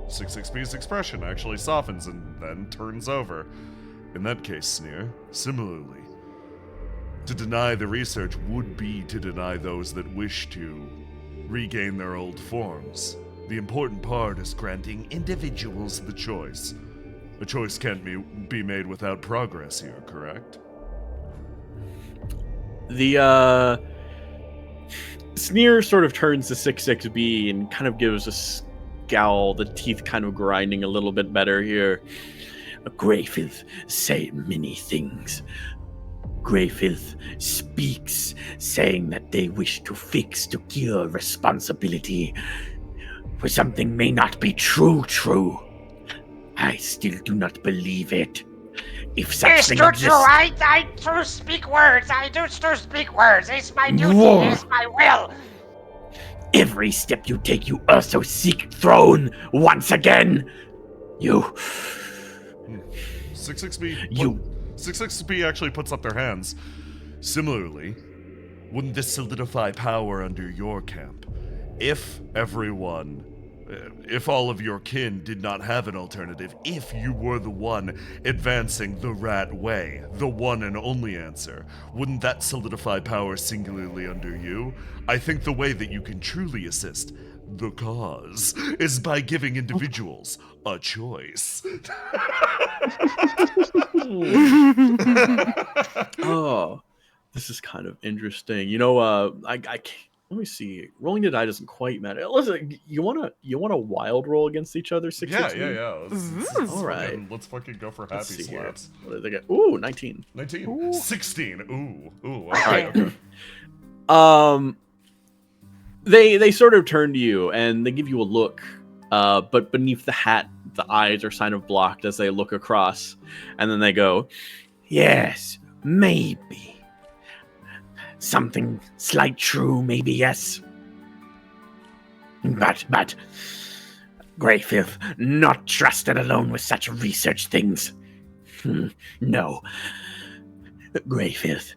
[SPEAKER 2] 66B's expression actually softens and then turns over. In that case, Sneer, similarly, to deny the research would be to deny those that wish to regain their old forms. The important part is granting individuals the choice. A choice can't be made without progress here, correct?
[SPEAKER 4] The Sneer sort of turns to 66B and kind of gives a scowl, the teeth kind of grinding a little bit better here.
[SPEAKER 9] Greyfield say many things. Greyfield speaks, saying that they wish to fix, to cure responsibility. For something may not be true. I still do not believe it. If such
[SPEAKER 10] It's
[SPEAKER 9] thing
[SPEAKER 10] true.
[SPEAKER 9] exists...
[SPEAKER 10] I do speak words. I do still speak words. It's my duty.
[SPEAKER 9] Whoa.
[SPEAKER 10] It's my will.
[SPEAKER 9] Every step you take, you also seek throne once again. You.
[SPEAKER 2] 6-6B actually puts up their hands. Similarly, wouldn't this solidify power under your camp? If all of your kin did not have an alternative, if you were the one advancing the rat way, the one and only answer, wouldn't that solidify power singularly under you? I think the way that you can truly assist the cause is by giving individuals a choice.
[SPEAKER 4] Oh, this is kind of interesting. You know, I can't, let me see. Rolling to die doesn't quite matter. Listen, you want a wild roll against each other? 6
[SPEAKER 2] Yeah.
[SPEAKER 4] 6 All right.
[SPEAKER 2] Let's fucking go for
[SPEAKER 4] Let's
[SPEAKER 2] happy
[SPEAKER 4] see here.
[SPEAKER 2] slaps.
[SPEAKER 4] What did they get? Ooh, 19.
[SPEAKER 2] 19.
[SPEAKER 4] Ooh.
[SPEAKER 2] 16. Ooh.
[SPEAKER 4] All right. Okay. They sort of turn to you and they give you a look, but beneath the hat, the eyes are kind of blocked as they look across, and then they go,
[SPEAKER 9] Yes, maybe. Something slight true, maybe, yes. But, Greyfifth, not trusted alone with such research things. No. Greyfifth,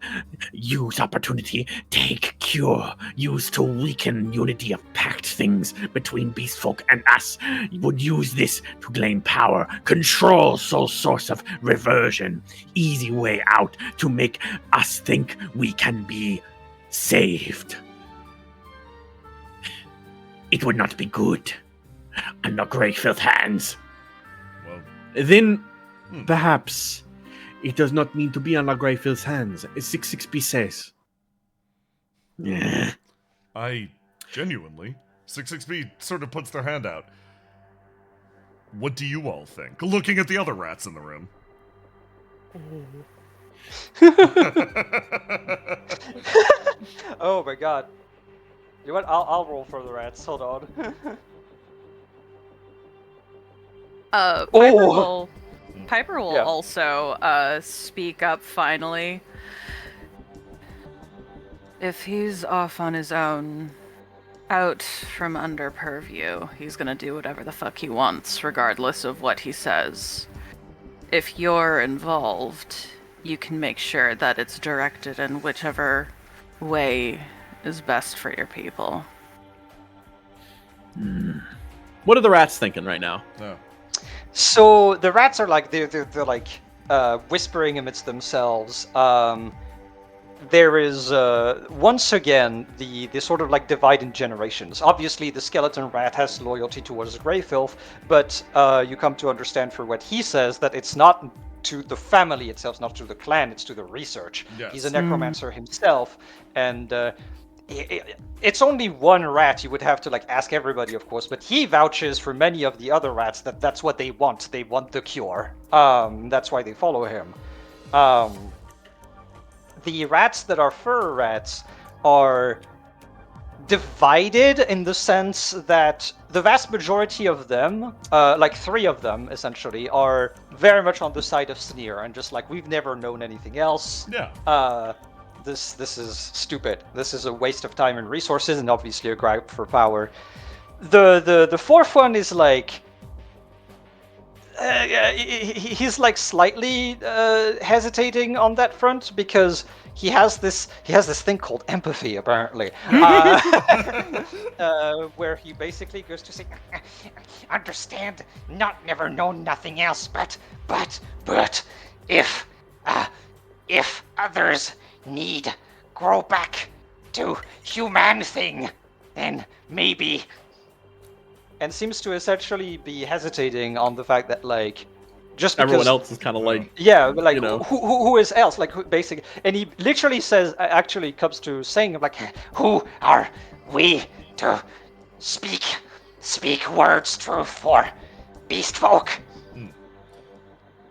[SPEAKER 9] use opportunity, take cure, use to weaken unity of pact things between beastfolk and us. You would use this to gain power, control sole source of reversion, easy way out to make us think we can be saved. It would not be good under Greyfifth hands.
[SPEAKER 2] Well,
[SPEAKER 4] then perhaps it does not need to be on the Greyfield's hands, as 6-6B says.
[SPEAKER 9] Yeah.
[SPEAKER 2] I genuinely, 6-6B sort of puts their hand out. What do you all think? Looking at the other rats in the room.
[SPEAKER 8] Oh my god. You know what? I'll roll for the rats. Hold on.
[SPEAKER 3] Piper will
[SPEAKER 8] Yeah.
[SPEAKER 3] also speak up finally.
[SPEAKER 5] If he's off on his own, out from under purview,
[SPEAKER 3] He's gonna do whatever the fuck he wants, regardless of what he says. If you're involved, you can make sure that it's directed in whichever way is best for your people.
[SPEAKER 4] What are the rats thinking right now?
[SPEAKER 2] No.
[SPEAKER 8] So the rats are like they're like whispering amidst themselves. There is once again the sort of like divide in generations. Obviously, the skeleton rat has loyalty towards Greyfilth, but you come to understand through what he says that it's not to the family itself, it's not to the clan, it's to the research.
[SPEAKER 2] Yes.
[SPEAKER 8] He's a necromancer himself, and it's only one rat. You would have to like ask everybody, of course, but he vouches for many of the other rats that that's what they want. They want the cure. That's why they follow him. The rats that are fur rats are divided in the sense that the vast majority of them, like 3 of them essentially, are very much on the side of Sneer and just like, we've never known anything else.
[SPEAKER 2] Yeah.
[SPEAKER 8] This is stupid. This is a waste of time and resources, and obviously a gripe for power. The 4th one is like, he's like slightly hesitating on that front because he has this thing called empathy apparently, where he basically goes to say,
[SPEAKER 10] Understand, not never known nothing else, but if others need grow back to human thing, then maybe.
[SPEAKER 8] and seems to essentially be hesitating on the fact that like just because
[SPEAKER 4] Everyone else is kind of like,
[SPEAKER 8] yeah, but like
[SPEAKER 4] you know.
[SPEAKER 8] who is else, like who, basically, and he literally says, actually comes to saying like,
[SPEAKER 10] Who are we to speak words truth for beast folk?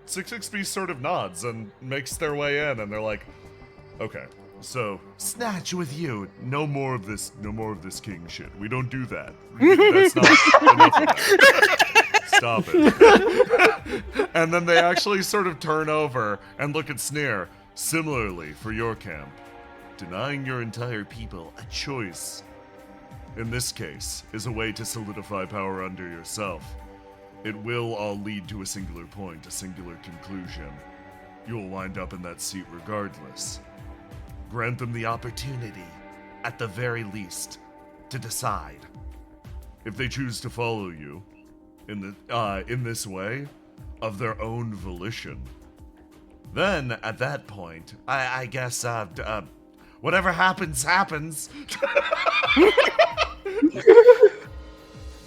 [SPEAKER 2] 6-6B sort of nods and makes their way in, and they're like, okay, so Snatch with you. No more of this king shit. We don't do that. That's not enough of that. Stop it. And then they actually sort of turn over and look at Sneer. Similarly, for your camp, denying your entire people a choice in this case, is a way to solidify power under yourself. It will all lead to a singular point, a singular conclusion. You'll wind up in that seat regardless. Grant them the opportunity, at the very least, to decide. If they choose to follow you in this way, of their own volition, then at that point, I guess whatever happens, happens.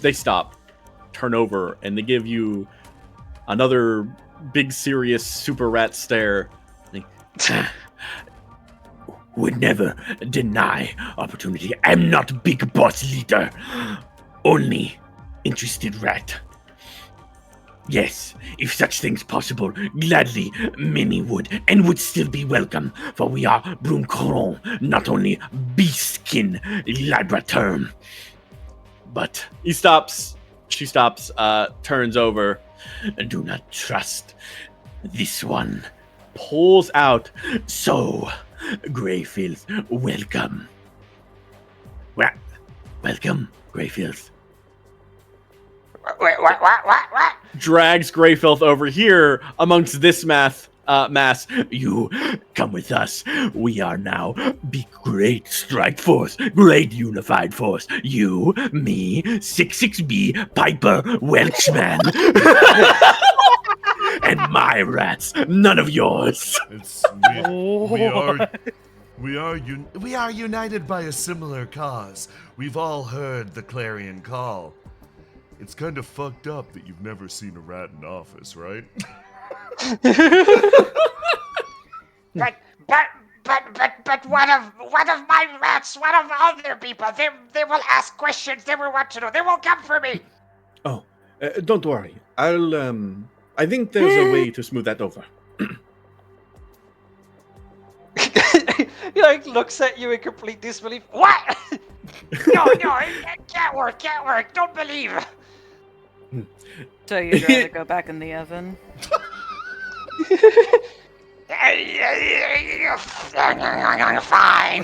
[SPEAKER 4] They stop, turn over, and they give you another big, serious super rat stare.
[SPEAKER 9] Would never deny opportunity. I'm not big boss leader. Only interested rat. Yes, if such things possible, gladly many would, and would still be welcome, for we are Broomcron, not only beastkin laboratorm. But
[SPEAKER 4] He stops. She stops, turns over,
[SPEAKER 9] do not trust this one.
[SPEAKER 4] pulls out.
[SPEAKER 9] So, Greyfield, welcome. Welcome, Greyfield.
[SPEAKER 10] Wait, what?
[SPEAKER 9] Drags Greyfilth over here amongst this mass. You come with us. We are now big, great strike force, great unified force. You, me, 66B, Piper, Welchman, and my rats. None of yours.
[SPEAKER 2] We are united by a similar cause. We've all heard the clarion call. It's kind of fucked up that you've never seen a rat in office, right?
[SPEAKER 10] But one of my rats, one of other people, they will ask questions, they will want to know, they will come for me.
[SPEAKER 4] Oh, don't worry. I think there's a way to smooth that over.
[SPEAKER 8] He like looks at you in complete disbelief.
[SPEAKER 10] What? No, it can't work, don't believe.
[SPEAKER 3] So you'd rather go back in the oven?
[SPEAKER 10] Fine.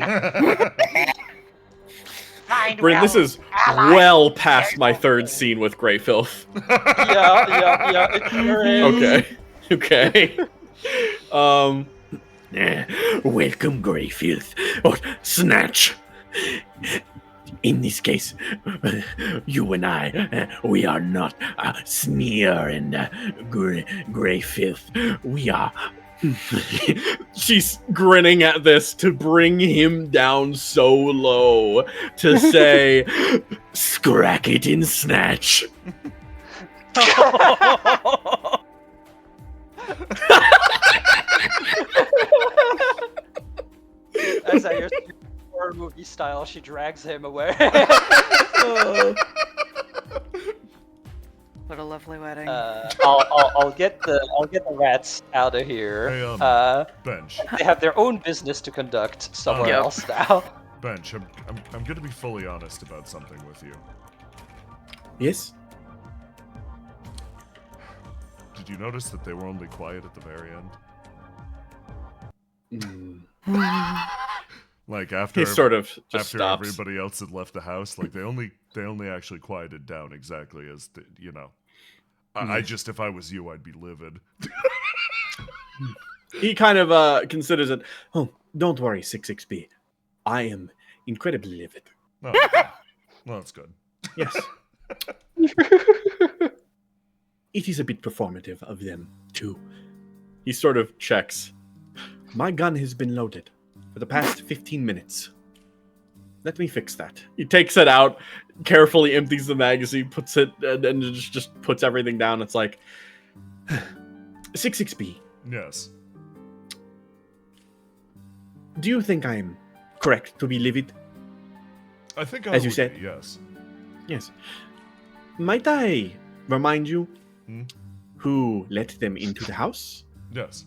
[SPEAKER 10] Fine.
[SPEAKER 4] Bryn, this is well past my third scene with Greyfilth.
[SPEAKER 8] Yeah, it sure is.
[SPEAKER 4] Okay.
[SPEAKER 9] Welcome, Greyfield. Or Snatch. In this case, you and I, we are not Sneer and Greyfield. We are...
[SPEAKER 4] She's grinning at this to bring him down so low to say,
[SPEAKER 9] Scrack it in Snatch.
[SPEAKER 8] As I hear horror movie style, she drags him away.
[SPEAKER 3] What a lovely wedding.
[SPEAKER 8] I'll get the rats out of here.
[SPEAKER 2] Hey, Bench.
[SPEAKER 8] They have their own business to conduct somewhere else now.
[SPEAKER 2] Bench, I'm gonna be fully honest about something with you.
[SPEAKER 4] yes?
[SPEAKER 2] Did you notice that they were only quiet at the very end? Like after
[SPEAKER 4] He sort of just
[SPEAKER 2] after
[SPEAKER 4] stops.
[SPEAKER 2] everybody else had left the house, like they only actually quieted down exactly as you know. I just, if I was you, I'd be livid.
[SPEAKER 4] He kind of considers it. Oh, don't worry, 66B. I am incredibly livid.
[SPEAKER 2] Oh, okay. Well, that's good.
[SPEAKER 4] Yes. It is a bit performative of them, too. He sort of checks. My gun has been loaded for the past 15 minutes. Let me fix that. He takes it out, carefully empties the magazine, puts it, and just puts everything down. It's like, 66B,
[SPEAKER 2] Yes.
[SPEAKER 4] do you think I'm correct to be livid?
[SPEAKER 2] I think
[SPEAKER 4] As you
[SPEAKER 2] would
[SPEAKER 4] said.
[SPEAKER 2] be, yes.
[SPEAKER 4] Yes. Might I remind you who let them into the house?
[SPEAKER 2] Yes.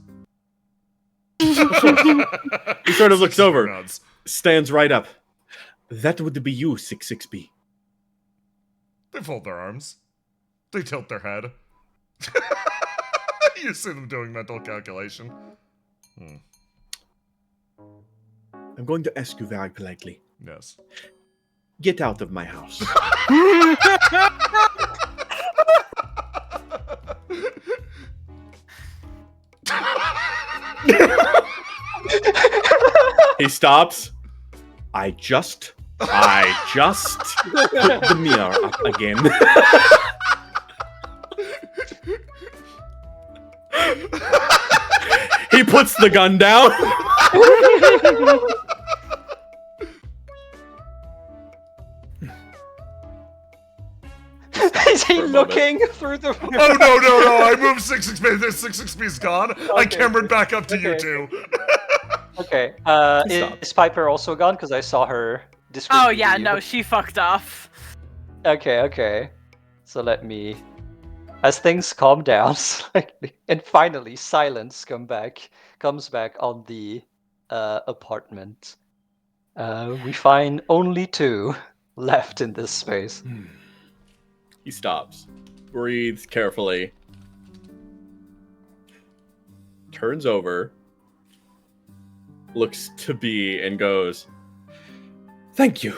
[SPEAKER 4] He sort of looks over,
[SPEAKER 2] Nods.
[SPEAKER 4] stands right up. That would be you, 66B.
[SPEAKER 2] They fold their arms. They tilt their head. You see them doing mental calculation.
[SPEAKER 4] I'm going to ask you very politely.
[SPEAKER 2] Yes.
[SPEAKER 4] Get out of my house. He stops. I just put the mirror up again. He puts the gun down.
[SPEAKER 8] Is he looking through the?
[SPEAKER 2] Oh no! I moved 6-6. This 6-6 is gone. I cambered back up to you two.
[SPEAKER 8] Okay.
[SPEAKER 4] Stop.
[SPEAKER 8] Is Piper also gone? Because I saw her discreetly
[SPEAKER 3] Oh yeah,
[SPEAKER 8] leave.
[SPEAKER 3] no, she fucked off.
[SPEAKER 8] Okay. So let me, as things calm down slightly, and finally silence comes back on the apartment. We find only two left in this space.
[SPEAKER 4] He stops, breathes carefully, turns over, looks to B, and goes, "Thank you."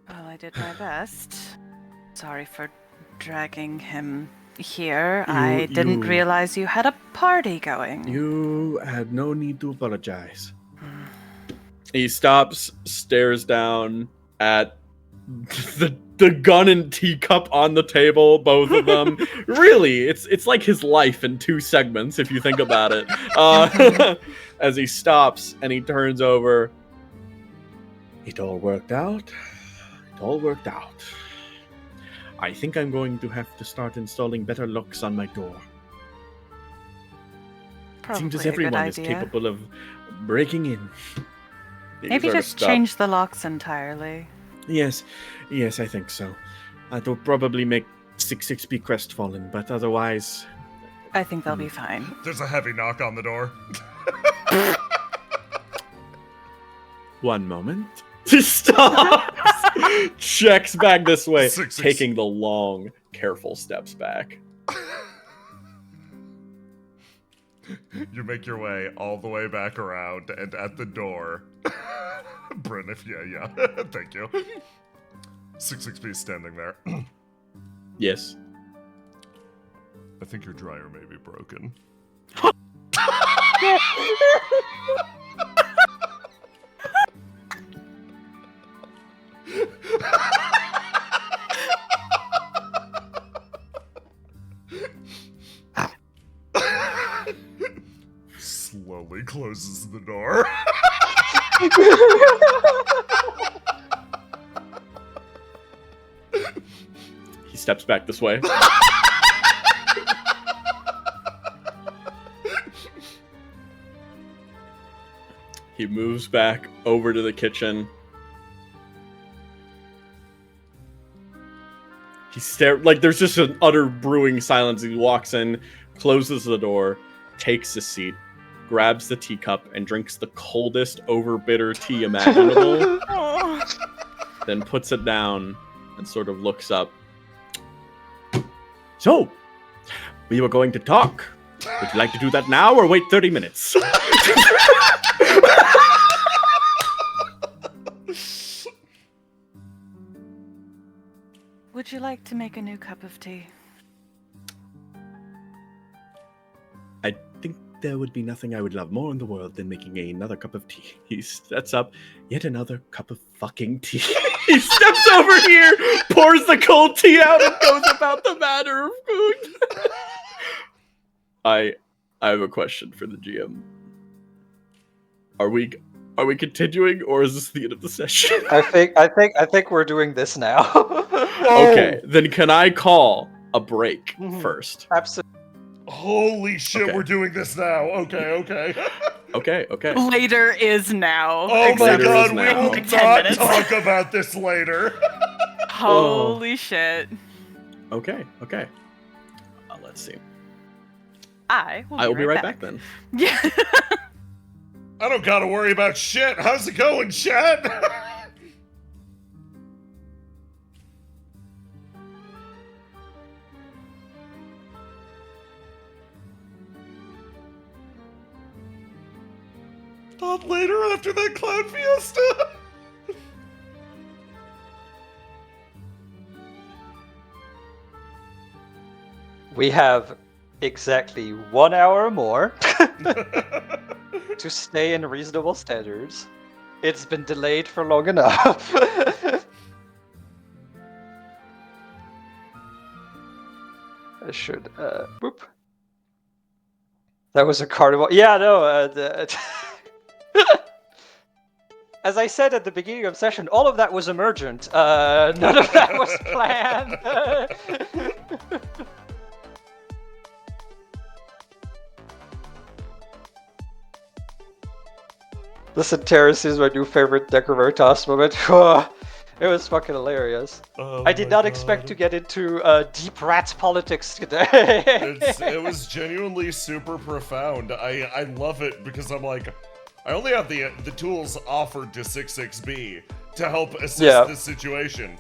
[SPEAKER 5] Well, I did my best. Sorry for dragging him here. I didn't realize you had a party going.
[SPEAKER 4] You had no need to apologize. He stops, stares down at the gun and teacup on the table, both of them. Really, it's like his life in 2 segments, if you think about it. As he stops and he turns over. It all worked out. I think I'm going to have to start installing better locks on my door.
[SPEAKER 5] Probably
[SPEAKER 4] Seems as
[SPEAKER 5] a good
[SPEAKER 4] everyone is
[SPEAKER 5] idea.
[SPEAKER 4] capable of breaking in. He
[SPEAKER 5] Maybe
[SPEAKER 4] sort of
[SPEAKER 5] just
[SPEAKER 4] stops.
[SPEAKER 5] change the locks entirely.
[SPEAKER 4] Yes, I think so. That will probably make 6-6 be crestfallen, but otherwise...
[SPEAKER 5] I think they'll be fine.
[SPEAKER 2] There's a heavy knock on the door.
[SPEAKER 4] One moment. Stops! Checks back this way,
[SPEAKER 2] 6-6.
[SPEAKER 4] taking the long, careful steps back.
[SPEAKER 2] You make your way all the way back around, and at the door, Bryn, yeah, thank you. 6-6 is standing there.
[SPEAKER 4] Yes.
[SPEAKER 2] I think your dryer may be broken. Slowly closes the door.
[SPEAKER 4] He steps back this way. He moves back over to the kitchen. He there's just an utter brewing silence. He walks in, closes the door, takes a seat, grabs the teacup, and drinks the coldest, over-bitter tea imaginable. Then puts it down and sort of looks up. So, we were going to talk. Would you like to do that now or wait 30 minutes?
[SPEAKER 5] Would you like to make a new cup of tea?
[SPEAKER 4] I think there would be nothing I would love more in the world than making another cup of tea. He sets up yet another cup of fucking tea. He steps over here, pours the cold tea out, and goes about the matter of food. I have a question for the GM. Are we continuing, or is this the end of the session?
[SPEAKER 8] I think we're doing this now.
[SPEAKER 4] Okay, then can I call a break first?
[SPEAKER 8] Absolutely.
[SPEAKER 2] Holy shit,
[SPEAKER 4] Okay.
[SPEAKER 2] we're doing this now. Okay.
[SPEAKER 4] Okay.
[SPEAKER 3] Later is now.
[SPEAKER 2] Oh my
[SPEAKER 4] Later
[SPEAKER 2] god,
[SPEAKER 4] is
[SPEAKER 2] we
[SPEAKER 4] now.
[SPEAKER 2] will
[SPEAKER 3] Like 10
[SPEAKER 2] not
[SPEAKER 3] minutes.
[SPEAKER 2] talk about this later.
[SPEAKER 3] Holy shit.
[SPEAKER 4] Okay. Let's see.
[SPEAKER 3] I will
[SPEAKER 4] be right back then.
[SPEAKER 3] Yeah.
[SPEAKER 2] I don't gotta worry about shit. How's it going, chat? god, later after that clown fiesta!
[SPEAKER 8] We have exactly 1 hour more to stay in reasonable standards. It's been delayed for long enough. I should, whoop. That was a carnival. Yeah, no, as I said at the beginning of session, all of that was emergent. None of that was planned. Listen, Terrace is my new favorite NECROVERITAS moment. It was fucking hilarious.
[SPEAKER 2] Oh
[SPEAKER 8] I did
[SPEAKER 2] my
[SPEAKER 8] not
[SPEAKER 2] God.
[SPEAKER 8] expect to get into deep rat politics today.
[SPEAKER 2] It was genuinely super profound. I love it because I'm like, I only have the tools offered to 66B to help assist this situation,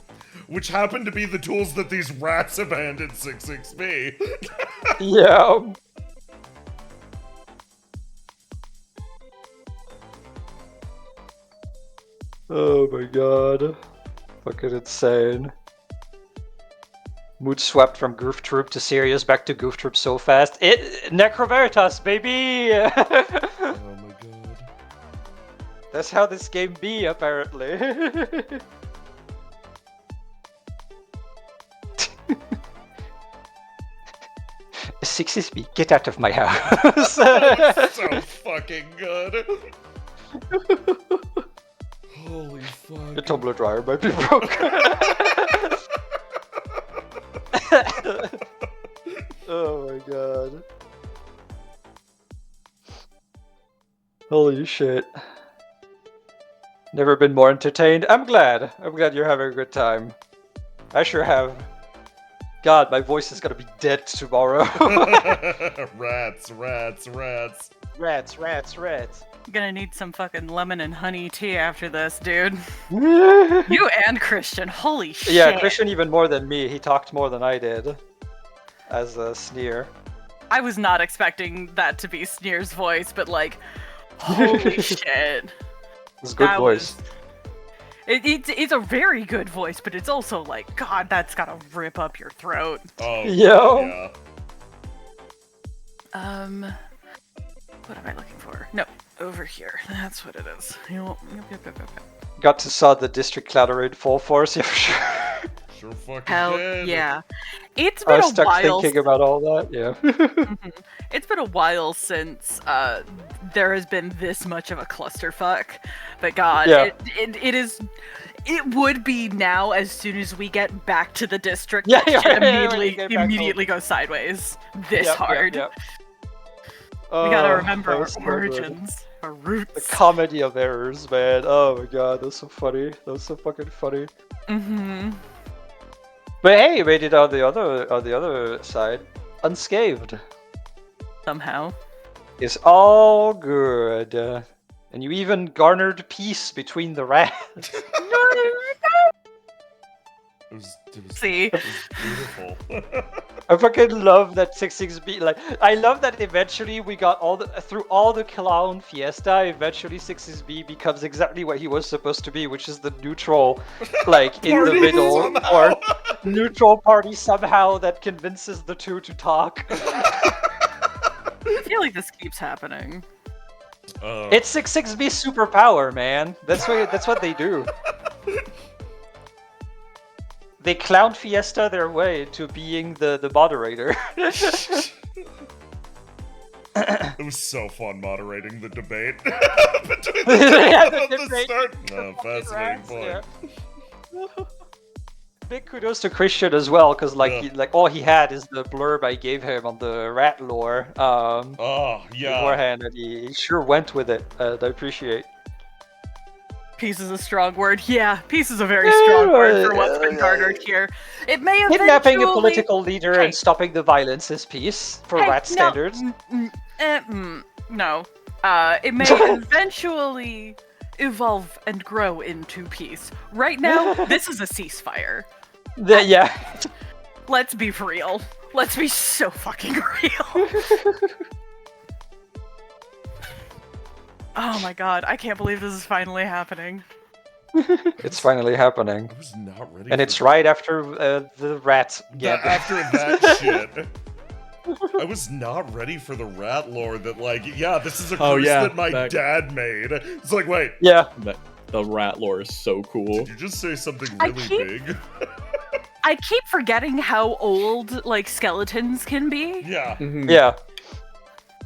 [SPEAKER 2] which happen to be the tools that these rats abandoned 66B.
[SPEAKER 8] Yeah. Oh my god. Fucking insane. Mood swept from Goof Troop to Sirius back to Goof Troop so fast. NECROVERITAS, baby!
[SPEAKER 2] Oh my god.
[SPEAKER 8] That's how this game be, apparently. 6SB, get out of my house.
[SPEAKER 2] So fucking good. Holy fuck.
[SPEAKER 8] The tumbler dryer might be broken. Oh my god. Holy shit. Never been more entertained. I'm glad. I'm glad you're having a good time. I sure have. God, my voice is gonna be dead tomorrow.
[SPEAKER 2] Rats, rats, rats.
[SPEAKER 8] Rats, rats, rats.
[SPEAKER 3] I'm gonna need some fucking lemon and honey tea after this, dude. You and Christian, holy shit.
[SPEAKER 8] Yeah, Christian even more than me. He talked more than I did. As a sneer.
[SPEAKER 3] I was not expecting that to be Sneer's voice, but like, holy shit.
[SPEAKER 8] It's a good voice.
[SPEAKER 3] It's a very good voice, but it's also like, God, that's gotta rip up your throat.
[SPEAKER 2] Oh,
[SPEAKER 8] Yo.
[SPEAKER 2] yeah.
[SPEAKER 3] What am I looking for? No, over here. That's what it is. Yep.
[SPEAKER 8] Got to saw the District Cloud in full force, yeah, for sure.
[SPEAKER 2] Sure fucking
[SPEAKER 3] Hell
[SPEAKER 2] did.
[SPEAKER 3] yeah. It's
[SPEAKER 8] I
[SPEAKER 3] been
[SPEAKER 8] was
[SPEAKER 3] a
[SPEAKER 8] stuck
[SPEAKER 3] while.
[SPEAKER 8] thinking about all that, yeah.
[SPEAKER 3] It's been a while since there has been this much of a clusterfuck. But God,
[SPEAKER 8] Yeah.
[SPEAKER 3] it would be now as soon as we get back to the district.
[SPEAKER 8] Yeah,
[SPEAKER 3] that
[SPEAKER 8] yeah,
[SPEAKER 3] shit
[SPEAKER 8] yeah, when you get back
[SPEAKER 3] immediately goes sideways. This
[SPEAKER 8] Yep,
[SPEAKER 3] hard.
[SPEAKER 8] Yep.
[SPEAKER 3] We gotta
[SPEAKER 8] Oh,
[SPEAKER 3] remember
[SPEAKER 8] that
[SPEAKER 3] our
[SPEAKER 8] was so good.
[SPEAKER 3] origins, our roots.
[SPEAKER 8] The comedy of errors, man. Oh my god, that was so funny. That was so fucking funny.
[SPEAKER 3] Mm-hmm.
[SPEAKER 8] But hey, you made it on the other side unscathed.
[SPEAKER 3] Somehow.
[SPEAKER 8] It's all good. And you even garnered peace between the rats.
[SPEAKER 2] It was
[SPEAKER 3] See?
[SPEAKER 2] beautiful.
[SPEAKER 8] I fucking love that 66B. Like, I love that eventually we got through all the clown fiesta. Eventually, 66B becomes exactly what he was supposed to be, which is the neutral, like in the
[SPEAKER 2] Party
[SPEAKER 8] middle,
[SPEAKER 2] somehow.
[SPEAKER 8] or neutral party somehow that convinces the two to talk.
[SPEAKER 3] I feel like this keeps happening.
[SPEAKER 8] It's 66B superpower, man. That's what they do. They clown fiesta their way to being the moderator.
[SPEAKER 2] It was so fun moderating the debate between the two
[SPEAKER 8] Yeah,
[SPEAKER 2] of
[SPEAKER 8] the
[SPEAKER 2] them at the
[SPEAKER 8] debate
[SPEAKER 2] start.
[SPEAKER 8] between
[SPEAKER 2] No,
[SPEAKER 8] the
[SPEAKER 2] fascinating
[SPEAKER 8] rats,
[SPEAKER 2] point.
[SPEAKER 8] yeah. Big kudos to Christian as well, because
[SPEAKER 2] Yeah.
[SPEAKER 8] like all he had is the blurb I gave him on the rat lore
[SPEAKER 2] Oh, yeah.
[SPEAKER 8] beforehand, and he sure went with it. I appreciate.
[SPEAKER 3] Peace is a strong word. Yeah, peace is a very strong word for what's been garnered here. It may have
[SPEAKER 8] Kidnapping a political leader
[SPEAKER 3] Hey.
[SPEAKER 8] and stopping the violence is peace for rat standards.
[SPEAKER 3] No. It may eventually evolve and grow into peace. Right now, this is a ceasefire.
[SPEAKER 8] Yeah.
[SPEAKER 3] Let's be for real. Let's be so fucking real. Oh my god, I can't believe this is finally happening.
[SPEAKER 8] It's finally happening.
[SPEAKER 2] I was not ready.
[SPEAKER 8] And
[SPEAKER 2] for
[SPEAKER 8] it's right after the rat.
[SPEAKER 2] After that shit. I was not ready for the rat lore that, like, yeah, this is a curse that my dad made. It's like, wait.
[SPEAKER 8] Yeah.
[SPEAKER 4] The rat lore is so cool.
[SPEAKER 2] Did you just say something really big?
[SPEAKER 3] I keep forgetting how old, like, skeletons can be.
[SPEAKER 2] Yeah.
[SPEAKER 4] Mm-hmm.
[SPEAKER 8] Yeah.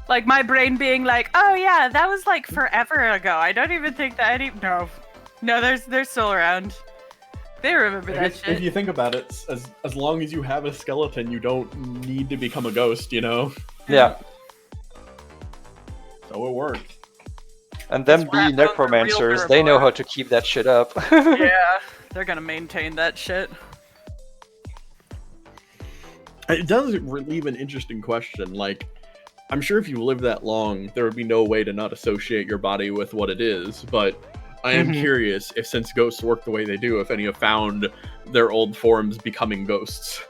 [SPEAKER 3] Like, my brain being like, oh yeah, that was, like, forever ago. I don't even think that No, they're still around. They remember that shit.
[SPEAKER 4] If you think about it, as long as you have a skeleton, you don't need to become a ghost, you know?
[SPEAKER 8] Yeah.
[SPEAKER 4] So it worked.
[SPEAKER 8] And them being necromancers, they know how to keep that shit up.
[SPEAKER 3] Yeah, they're gonna maintain that shit.
[SPEAKER 4] It does leave an interesting question. Like, I'm sure if you live that long, there would be no way to not associate your body with what it is, but I am curious if, since ghosts work the way they do, if any have found their old forms becoming ghosts.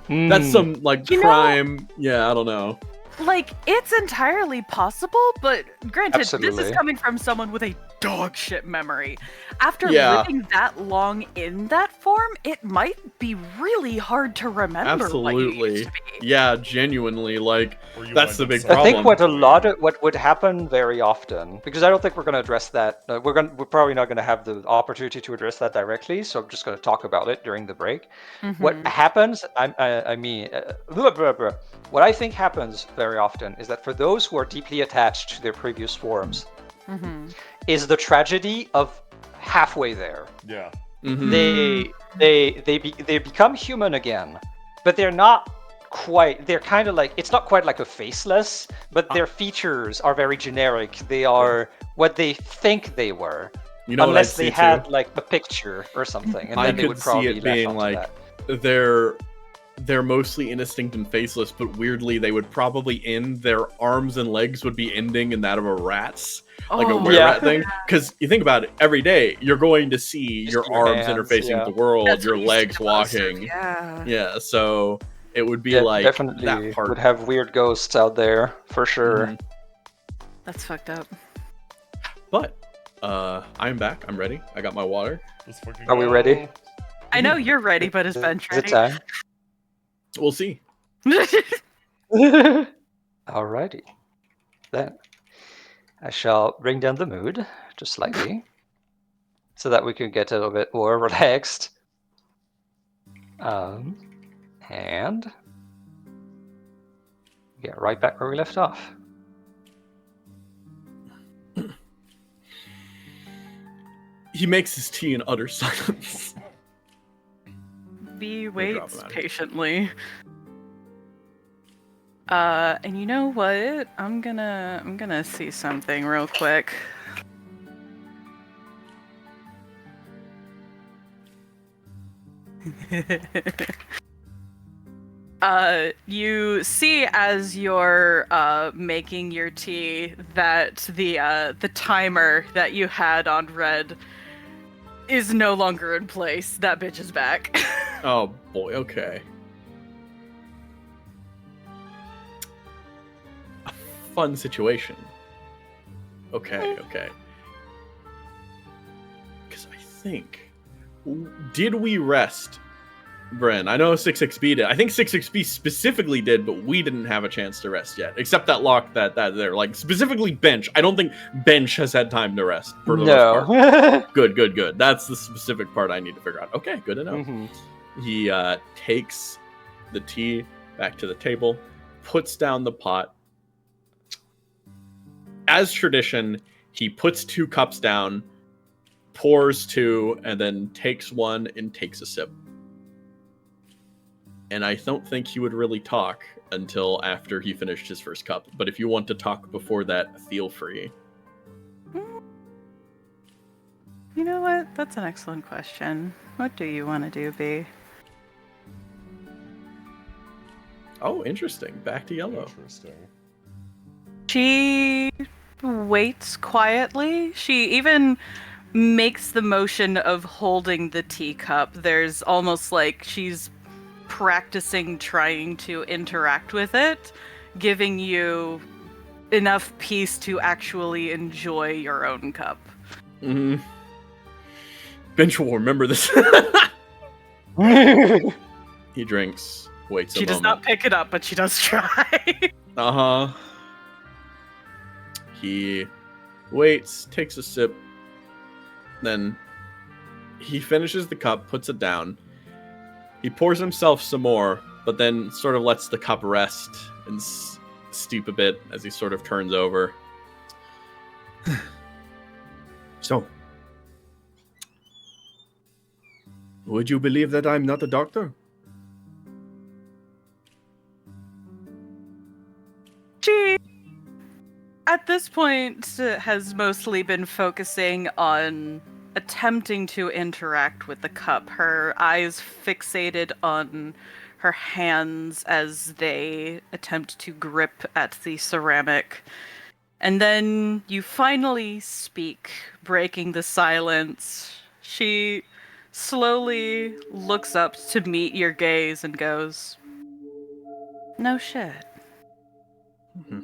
[SPEAKER 4] That's some, like, crime. Yeah, I don't know.
[SPEAKER 3] Like, it's entirely possible, but granted, this
[SPEAKER 8] Absolutely.
[SPEAKER 3] is coming from someone with a dog shit memory. After
[SPEAKER 4] Yeah.
[SPEAKER 3] living that long in that form, it might be really hard to remember what you
[SPEAKER 4] Absolutely.
[SPEAKER 3] used to be.
[SPEAKER 4] Yeah, genuinely. Like,
[SPEAKER 2] Or you
[SPEAKER 4] that's
[SPEAKER 2] wind
[SPEAKER 4] the
[SPEAKER 2] up
[SPEAKER 4] big
[SPEAKER 2] saying-
[SPEAKER 8] I think
[SPEAKER 4] problem.
[SPEAKER 8] what would happen very often, because I don't think we're going to address that. We're probably not going to have the opportunity to address that directly. So I'm just going to talk about it during the break. What happens? What I think happens very often is that for those who are deeply attached to their previous forms, is the tragedy of halfway there.
[SPEAKER 2] Yeah.
[SPEAKER 8] They become human again, but they're not quite. They're kind of like, it's not quite like a faceless, but their features are very generic. They are what they think they were,
[SPEAKER 4] You know,
[SPEAKER 8] unless
[SPEAKER 4] what I
[SPEAKER 8] they
[SPEAKER 4] see
[SPEAKER 8] had
[SPEAKER 4] too?
[SPEAKER 8] like a picture or something, and
[SPEAKER 4] I
[SPEAKER 8] then they
[SPEAKER 4] could
[SPEAKER 8] would
[SPEAKER 4] see
[SPEAKER 8] probably
[SPEAKER 4] it
[SPEAKER 8] latch
[SPEAKER 4] being
[SPEAKER 8] onto
[SPEAKER 4] like
[SPEAKER 8] that.
[SPEAKER 4] they're mostly indistinct and faceless, but weirdly they would probably end, their arms and legs would be ending in that of a rat's, like a were-rat thing. Because you think about it, every day you're going to see
[SPEAKER 8] Just
[SPEAKER 4] your
[SPEAKER 8] your
[SPEAKER 4] arms
[SPEAKER 8] hands,
[SPEAKER 4] interfacing
[SPEAKER 8] yeah.
[SPEAKER 4] with the world,
[SPEAKER 3] That's
[SPEAKER 4] your
[SPEAKER 3] what you
[SPEAKER 4] legs
[SPEAKER 3] see most of,
[SPEAKER 4] walking.
[SPEAKER 3] yeah.
[SPEAKER 4] Yeah, so it would be
[SPEAKER 8] Yeah,
[SPEAKER 4] like
[SPEAKER 8] definitely
[SPEAKER 4] that part.
[SPEAKER 8] would have weird ghosts out there for sure.
[SPEAKER 4] Mhm.
[SPEAKER 3] That's fucked up.
[SPEAKER 4] But I'm back. I'm ready. I got my water.
[SPEAKER 2] Let's fucking
[SPEAKER 8] Are we
[SPEAKER 2] go.
[SPEAKER 8] ready?
[SPEAKER 3] I know you're ready, but is
[SPEAKER 8] Is
[SPEAKER 3] Bench
[SPEAKER 8] it
[SPEAKER 3] ready?
[SPEAKER 8] time?
[SPEAKER 4] We'll see.
[SPEAKER 8] Alrighty. Then I shall bring down the mood just slightly so that we can get a little bit more relaxed. And get right back where we left off.
[SPEAKER 4] He makes his tea in utter silence.
[SPEAKER 3] B
[SPEAKER 4] drop
[SPEAKER 3] waits
[SPEAKER 4] him out.
[SPEAKER 3] patiently. And you know what? I'm gonna see something real quick. You see as you're making your tea that the timer that you had on red is no longer in place. That bitch is back.
[SPEAKER 4] Oh boy, okay. A fun situation. Okay. Because I think... Did we rest, Bren? I know 6XB did. I think 6XB specifically did, but we didn't have a chance to rest yet. Except that lock that there. Like, specifically Bench. I don't think Bench has had time to rest, for the most part. Good. That's the specific part I need to figure out. Okay, good to know.
[SPEAKER 8] Mhm.
[SPEAKER 4] He takes the tea back to the table, puts down the pot. As tradition, he puts 2 cups down, pours 2, and then takes 1 and takes a sip. And I don't think he would really talk until after he finished his first cup. But if you want to talk before that, feel free.
[SPEAKER 3] You know what? That's an excellent question. What do you want to do, B?
[SPEAKER 4] Oh, interesting. Back to yellow.
[SPEAKER 2] Interesting.
[SPEAKER 3] She waits quietly. She even makes the motion of holding the teacup. There's almost like she's practicing trying to interact with it, giving you enough peace to actually enjoy your own cup.
[SPEAKER 4] Mm-hmm. Bench will remember this. He drinks, waits
[SPEAKER 3] She
[SPEAKER 4] a
[SPEAKER 3] does
[SPEAKER 4] moment.
[SPEAKER 3] not pick it up, but she does try.
[SPEAKER 4] Uh-huh. He waits, takes a sip, then he finishes the cup, puts it down. He pours himself some more, but then sort of lets the cup rest and stoop a bit as he sort of turns over. So, would you believe that I'm not a doctor?
[SPEAKER 3] She, at this point, has mostly been focusing on attempting to interact with the cup, her eyes fixated on her hands as they attempt to grip at the ceramic. And then you finally speak, breaking the silence. She slowly looks up to meet your gaze and goes, "No shit."
[SPEAKER 4] Mm-hmm.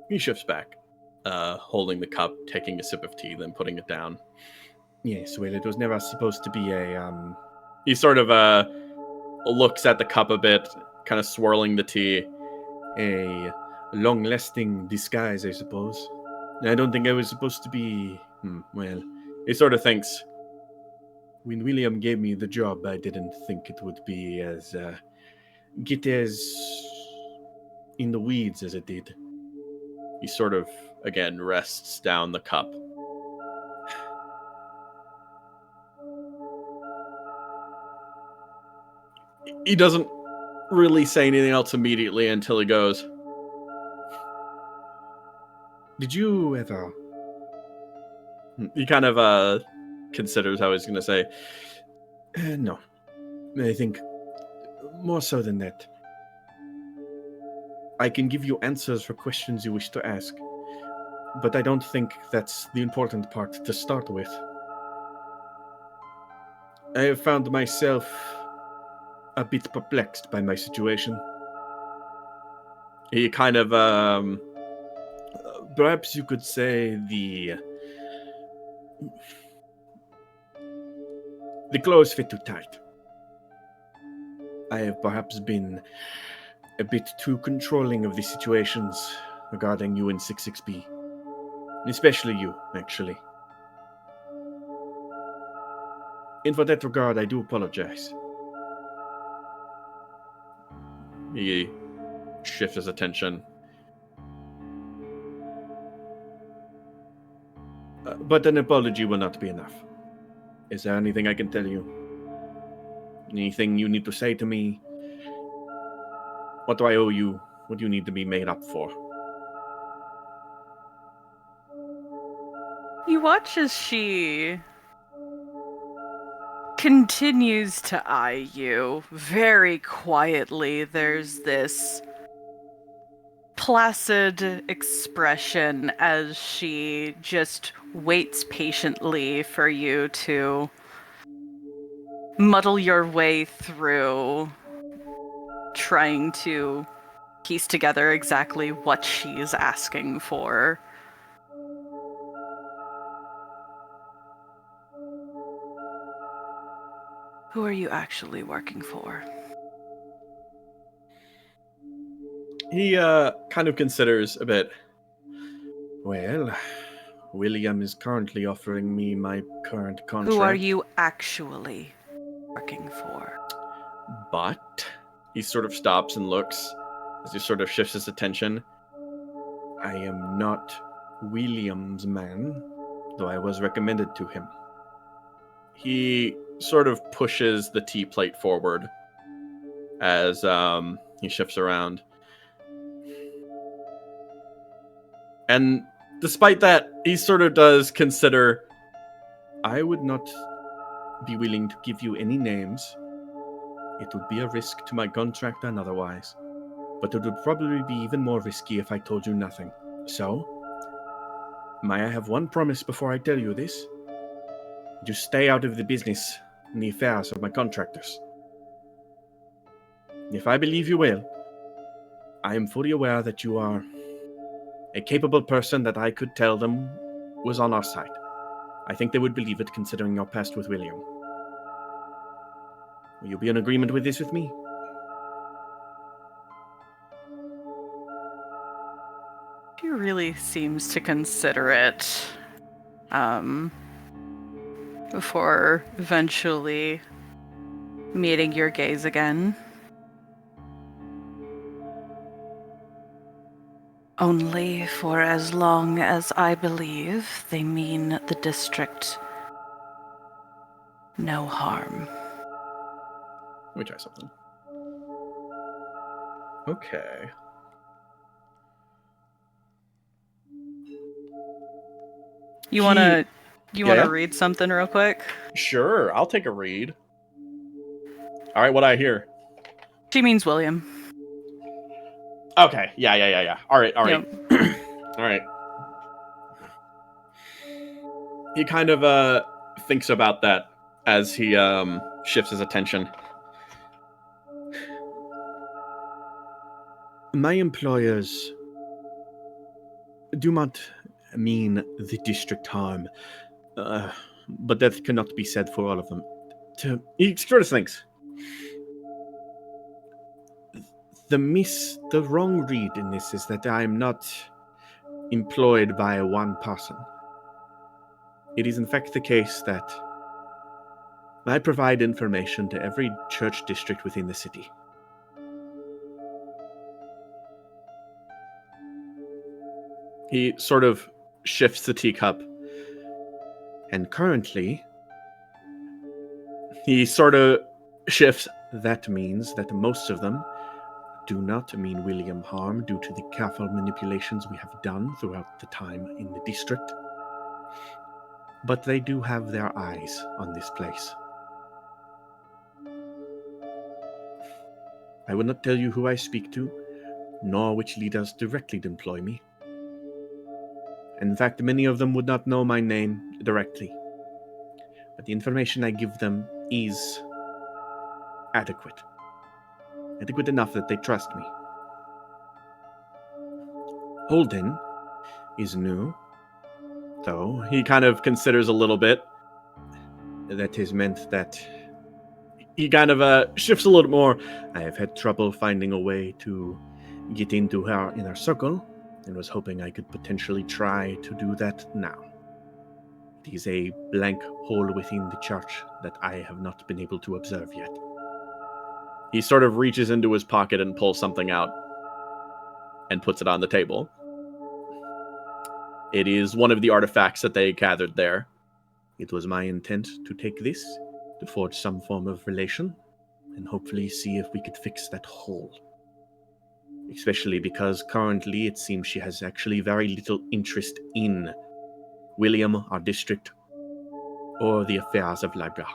[SPEAKER 4] He shifts back, holding the cup, taking a sip of tea, then putting it down. Yes, well, it was never supposed to be a, He sort of, looks at the cup a bit, kind of swirling the tea. A long-lasting disguise, I suppose. I don't think I was supposed to be... well, he sort of thinks... When William gave me the job, I didn't think it would be as, get as in the weeds as it did. He sort of, again, rests down the cup. He doesn't really say anything else immediately until he goes, "Did you ever..." He kind of, considers how he's going to say, "No. I think more so than that. I can give you answers for questions you wish to ask, but I don't think that's the important part to start with. I have found myself a bit perplexed by my situation." He kind of, perhaps you could say the clothes fit too tight. I have perhaps been a bit too controlling of the situations regarding you and 66B. Especially you, actually. And for that regard, I do apologize. He shifts his attention. But an apology will not be enough. Is there anything I can tell you? Anything you need to say to me? What do I owe you? What do you need to be made up for?
[SPEAKER 3] You watch as she continues to eye you very quietly. There's this placid expression as she just waits patiently for you to muddle your way through trying to piece together exactly what she's asking for. Who are you actually working for?
[SPEAKER 4] He kind of considers a bit. Well, William is currently offering me my current contract.
[SPEAKER 3] Who are you actually working for?
[SPEAKER 4] But he sort of stops and looks as he sort of shifts his attention. I am not William's man, though I was recommended to him. He sort of pushes the tea plate forward as he shifts around. And despite that, he sort of does consider, I would not be willing to give you any names. It would be a risk to my contract and otherwise. But it would probably be even more risky if I told you nothing. So, may I have one promise before I tell you this? Just stay out of the business and the affairs of my contractors. If I believe you will, I am fully aware that you are a capable person that I could tell them was on our side. I think they would believe it, considering your past with William. Will you be in agreement with this with me?
[SPEAKER 3] She really seems to consider it. Before eventually meeting your gaze again.
[SPEAKER 5] Only for as long as I believe they mean the district no harm.
[SPEAKER 4] Let me try something. Okay.
[SPEAKER 3] You wanna
[SPEAKER 4] Yeah.
[SPEAKER 3] read something real quick?
[SPEAKER 4] Sure, I'll take a read. All right, what I hear.
[SPEAKER 3] She means William.
[SPEAKER 4] Okay, yeah. All right. All right. He kind of thinks about that as he shifts his attention. My employers do not mean the district harm, but that cannot be said for all of them. He sort of thinks. The wrong read in this is that I am not employed by one person. It is in fact the case that I provide information to every church district within the city. He sort of shifts the teacup, and currently, he sort of shifts. That means that most of them do not mean William harm due to the careful manipulations we have done throughout the time in the district. But they do have their eyes on this place. I will not tell you who I speak to, nor which leaders directly employ me. In fact, many of them would not know my name directly. But the information I give them is adequate. Adequate enough that they trust me. Holden is new, though. He kind of considers a little bit. That has meant that he kind of shifts a little more. I have had trouble finding a way to get into her inner circle, and was hoping I could potentially try to do that now. It is a blank hole within the church that I have not been able to observe yet. He sort of reaches into his pocket and pulls something out and puts it on the table. It is one of the artifacts that they gathered there. It was my intent to take this, to forge some form of relation, and hopefully see if we could fix that hole. Especially because currently it seems she has actually very little interest in William, our district, or the affairs of Libra.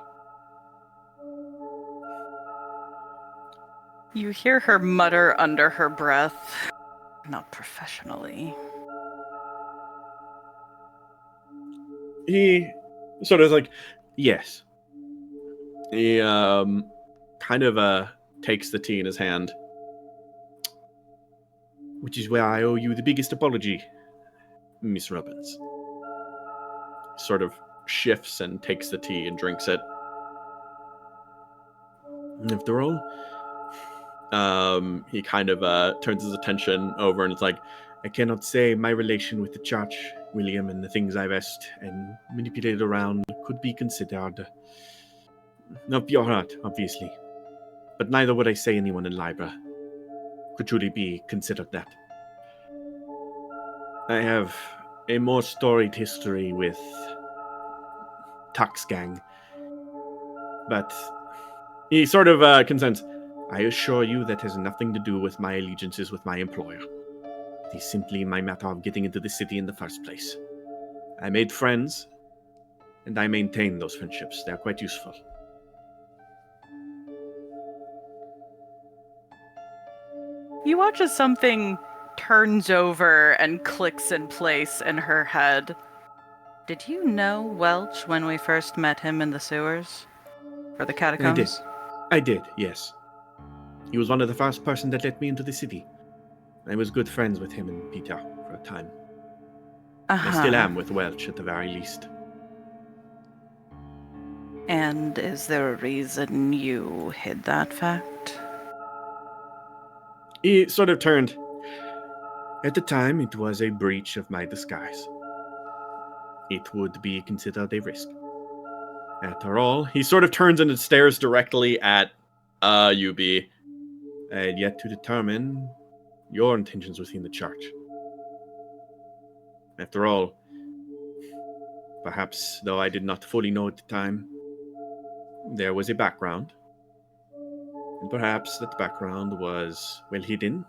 [SPEAKER 3] You hear her mutter under her breath. Not professionally.
[SPEAKER 4] He sort of like, yes. He kind of takes the tea in his hand. Which is where I owe you the biggest apology, Miss Robbins. Sort of shifts and takes the tea and drinks it. After all, he kind of turns his attention over and it's like, I cannot say my relation with the church, William, and the things I've asked and manipulated around could be considered of your heart, obviously. But neither would I say anyone in Libra could truly be considered that. I have a more storied history with Tuck's gang, but he sort of consents. I assure you that has nothing to do with my allegiances with my employer. It is simply my matter of getting into the city in the first place. I made friends, and I maintain those friendships. They are quite useful.
[SPEAKER 3] You watch as something turns over and clicks in place in her head. Did you know Welch when we first met him in the sewers? Or the catacombs?
[SPEAKER 4] I did, yes. He was one of the first person that let me into the city. I was good friends with him and Peter for a time.
[SPEAKER 5] Uh-huh.
[SPEAKER 4] I still am with Welch at the very least.
[SPEAKER 5] And is there a reason you hid that fact?
[SPEAKER 4] He sort of turned. At the time, it was a breach of my disguise. It would be considered a risk. After all, he sort of turns and stares directly at UB. I had yet to determine your intentions within the church. After all, perhaps though I did not fully know at the time, there was a background. And perhaps that background was well hidden.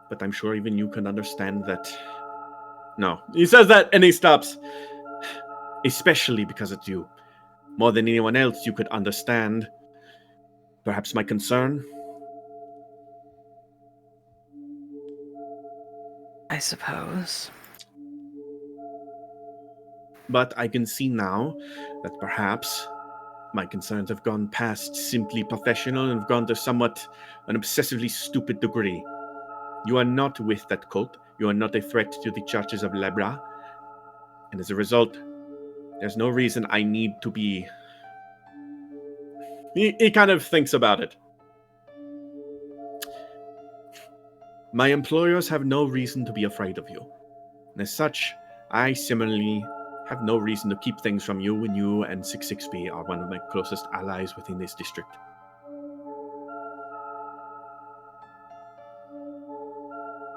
[SPEAKER 4] But I'm sure even you can understand that. No. He says that and he stops. Especially because it's you. More than anyone else, you could understand perhaps my concern.
[SPEAKER 5] I suppose.
[SPEAKER 4] But I can see now that perhaps my concerns have gone past simply professional and have gone to somewhat an obsessively stupid degree. You are not with that cult. You are not a threat to the churches of Lebra. And as a result, there's no reason I need to be... He kind of thinks about it. My employers have no reason to be afraid of you. And as such, I similarly have no reason to keep things from you when you and 66B are one of my closest allies within this district.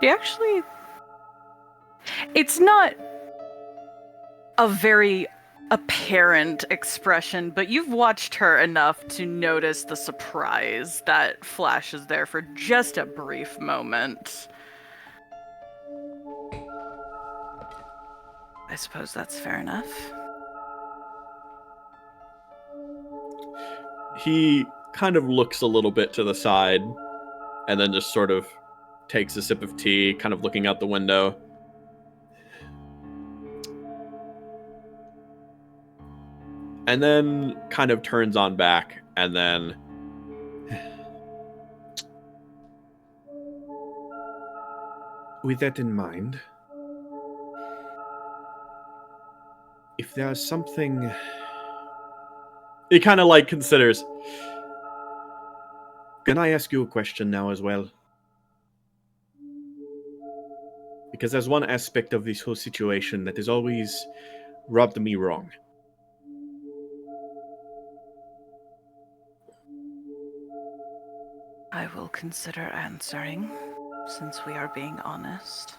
[SPEAKER 3] She actually... It's not a very apparent expression, but you've watched her enough to notice the surprise that flashes there for just a brief moment.
[SPEAKER 5] I suppose that's fair enough.
[SPEAKER 4] He kind of looks a little bit to the side and then just sort of takes a sip of tea, kind of looking out the window. And then kind of turns on back and then... With that in mind, if there's something... He kind of like considers... Can I ask you a question now as well? Because there's one aspect of this whole situation that has always rubbed me wrong.
[SPEAKER 5] I will consider answering, since we are being honest.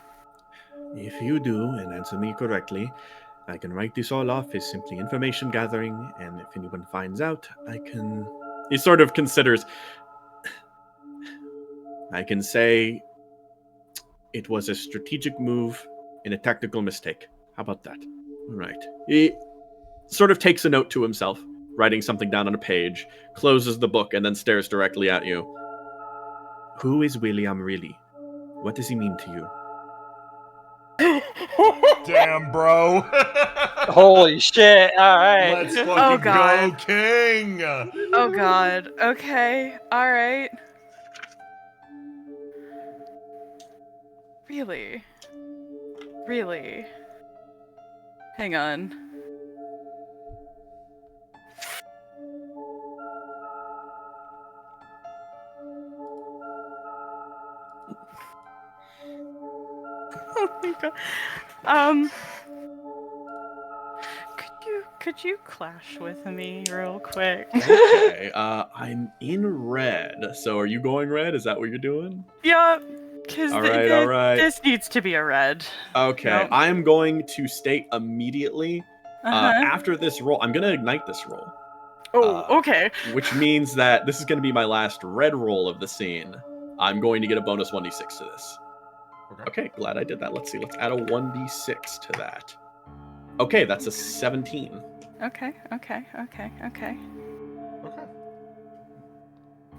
[SPEAKER 4] If you do, and answer me correctly, I can write this all off as simply information gathering, and if anyone finds out, I can... He sort of considers... I can say it was a strategic move and a tactical mistake. How about that? All right. He sort of takes a note to himself, writing something down on a page, closes the book, and then stares directly at you. Who is William really? What does he mean to you?
[SPEAKER 2] Damn, bro.
[SPEAKER 8] Holy shit! All right.
[SPEAKER 2] Let's fucking
[SPEAKER 3] Oh, God.
[SPEAKER 2] go, King.
[SPEAKER 3] Oh god. Okay. Alright. Really? Really? Hang on. Oh my god. Could you clash with me real quick?
[SPEAKER 4] Okay, I'm in red. So are you going red? Is that what you're doing?
[SPEAKER 3] Yeah, because
[SPEAKER 4] All right.
[SPEAKER 3] this needs to be a red.
[SPEAKER 4] Okay,
[SPEAKER 3] Nope.
[SPEAKER 4] I'm going to state immediately,
[SPEAKER 3] Uh-huh.
[SPEAKER 4] after this roll, I'm going to ignite this roll.
[SPEAKER 3] Oh, okay.
[SPEAKER 4] Which means that this is going to be my last red roll of the scene. I'm going to get a bonus 1d6 to this. Okay, glad I did that. Let's see, let's add a 1d6 to that. Okay, that's a 17.
[SPEAKER 3] Okay.
[SPEAKER 2] Okay.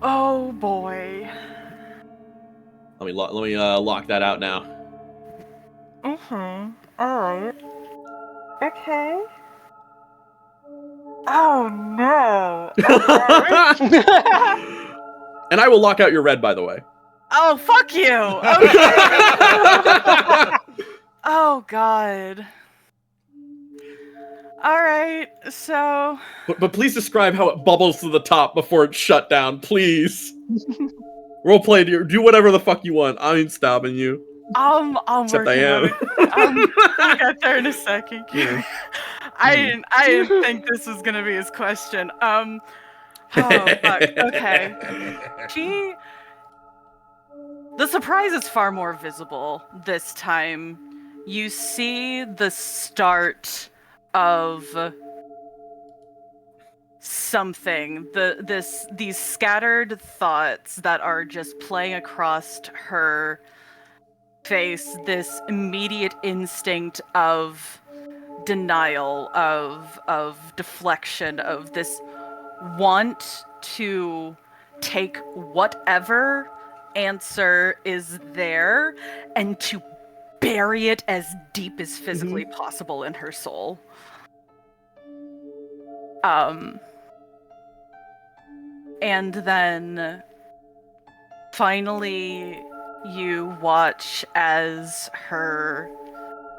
[SPEAKER 3] Oh boy.
[SPEAKER 4] Let me lock that out now.
[SPEAKER 3] Alright. Okay. Oh no.
[SPEAKER 4] And I will lock out your red, by the way.
[SPEAKER 3] Oh, fuck you! Okay. Oh, God. Alright, so...
[SPEAKER 4] But please describe how it bubbles to the top before it's shut down, please. Roleplay, do whatever the fuck you want. I ain't stopping you.
[SPEAKER 3] I'm
[SPEAKER 4] Except I
[SPEAKER 3] working on
[SPEAKER 4] am.
[SPEAKER 3] it. We'll get there in a second.
[SPEAKER 4] Yeah.
[SPEAKER 3] I didn't think this was gonna be his question. Oh, fuck. Okay. The surprise is far more visible this time. You see the start of something. These scattered thoughts that are just playing across her face. This immediate instinct of denial, of deflection, of this want to take whatever answer is there and to bury it as deep as physically possible in her soul. And then finally you watch as her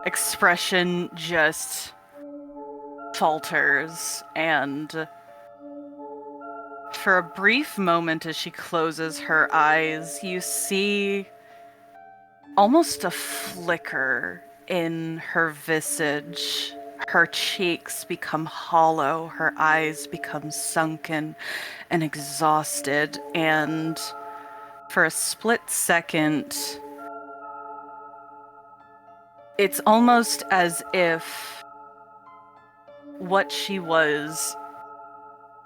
[SPEAKER 3] expression just falters, and for a brief moment as she closes her eyes, you see almost a flicker in her visage. Her cheeks become hollow, her eyes become sunken and exhausted, and for a split second, it's almost as if what she was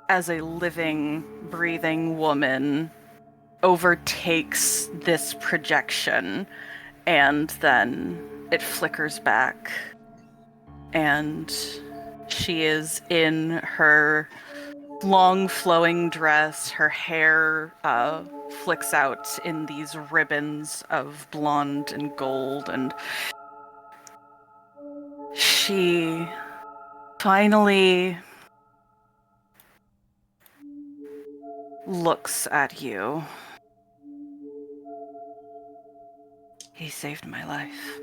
[SPEAKER 3] as a living, breathing woman overtakes this projection, and then it flickers back, and she is in her long flowing dress. Her hair flicks out in these ribbons of blonde and gold, and she finally looks at you. He saved my life.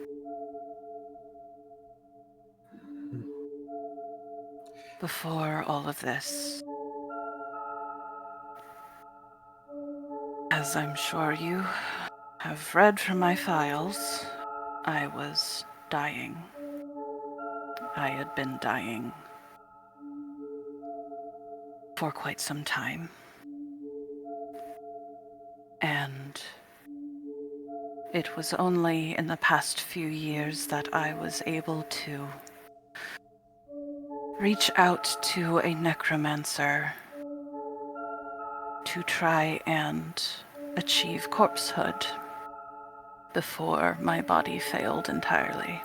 [SPEAKER 3] Before all of this, as I'm sure you have read from my files, I was dying. I had been dying for quite some time. And it was only in the past few years that I was able to reach out to a necromancer to try and achieve corpsehood before my body failed entirely.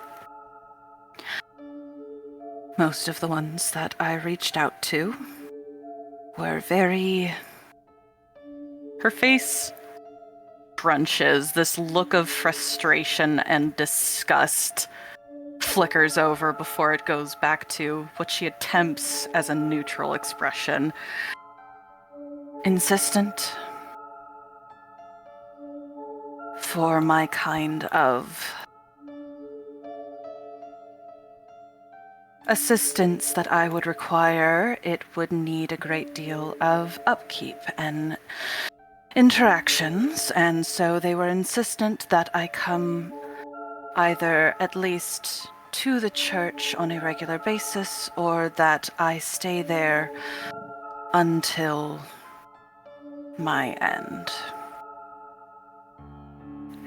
[SPEAKER 3] Most of the ones that I reached out to were very... Her face crunches. This look of frustration and disgust flickers over before it goes back to what she attempts as a neutral expression. Insistent for my kind of assistance that I would require, it would need a great deal of upkeep and interactions, and so they were insistent that I come either at least to the church on a regular basis, or that I stay there until my end.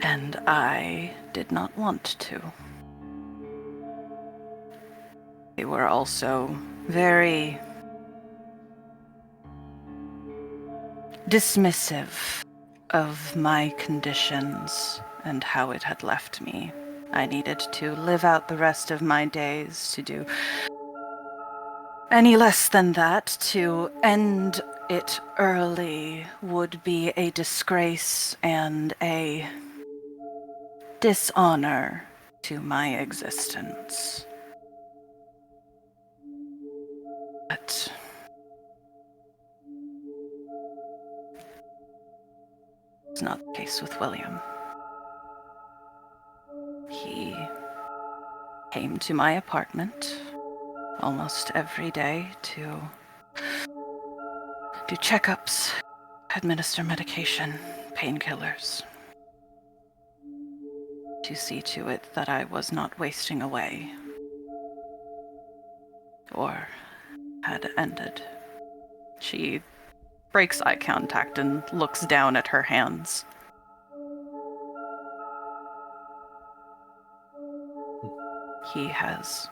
[SPEAKER 3] And I did not want to. They were also very dismissive of my conditions and how it had left me. I needed to live out the rest of my days. To do any less than that, to end it early, would be a disgrace and a dishonor to my existence. But
[SPEAKER 5] It's not the case with William. He came to my apartment almost every day to do checkups, administer medication, painkillers, to see to it that I was not wasting away or had ended. She breaks eye contact and looks down at her hands. He has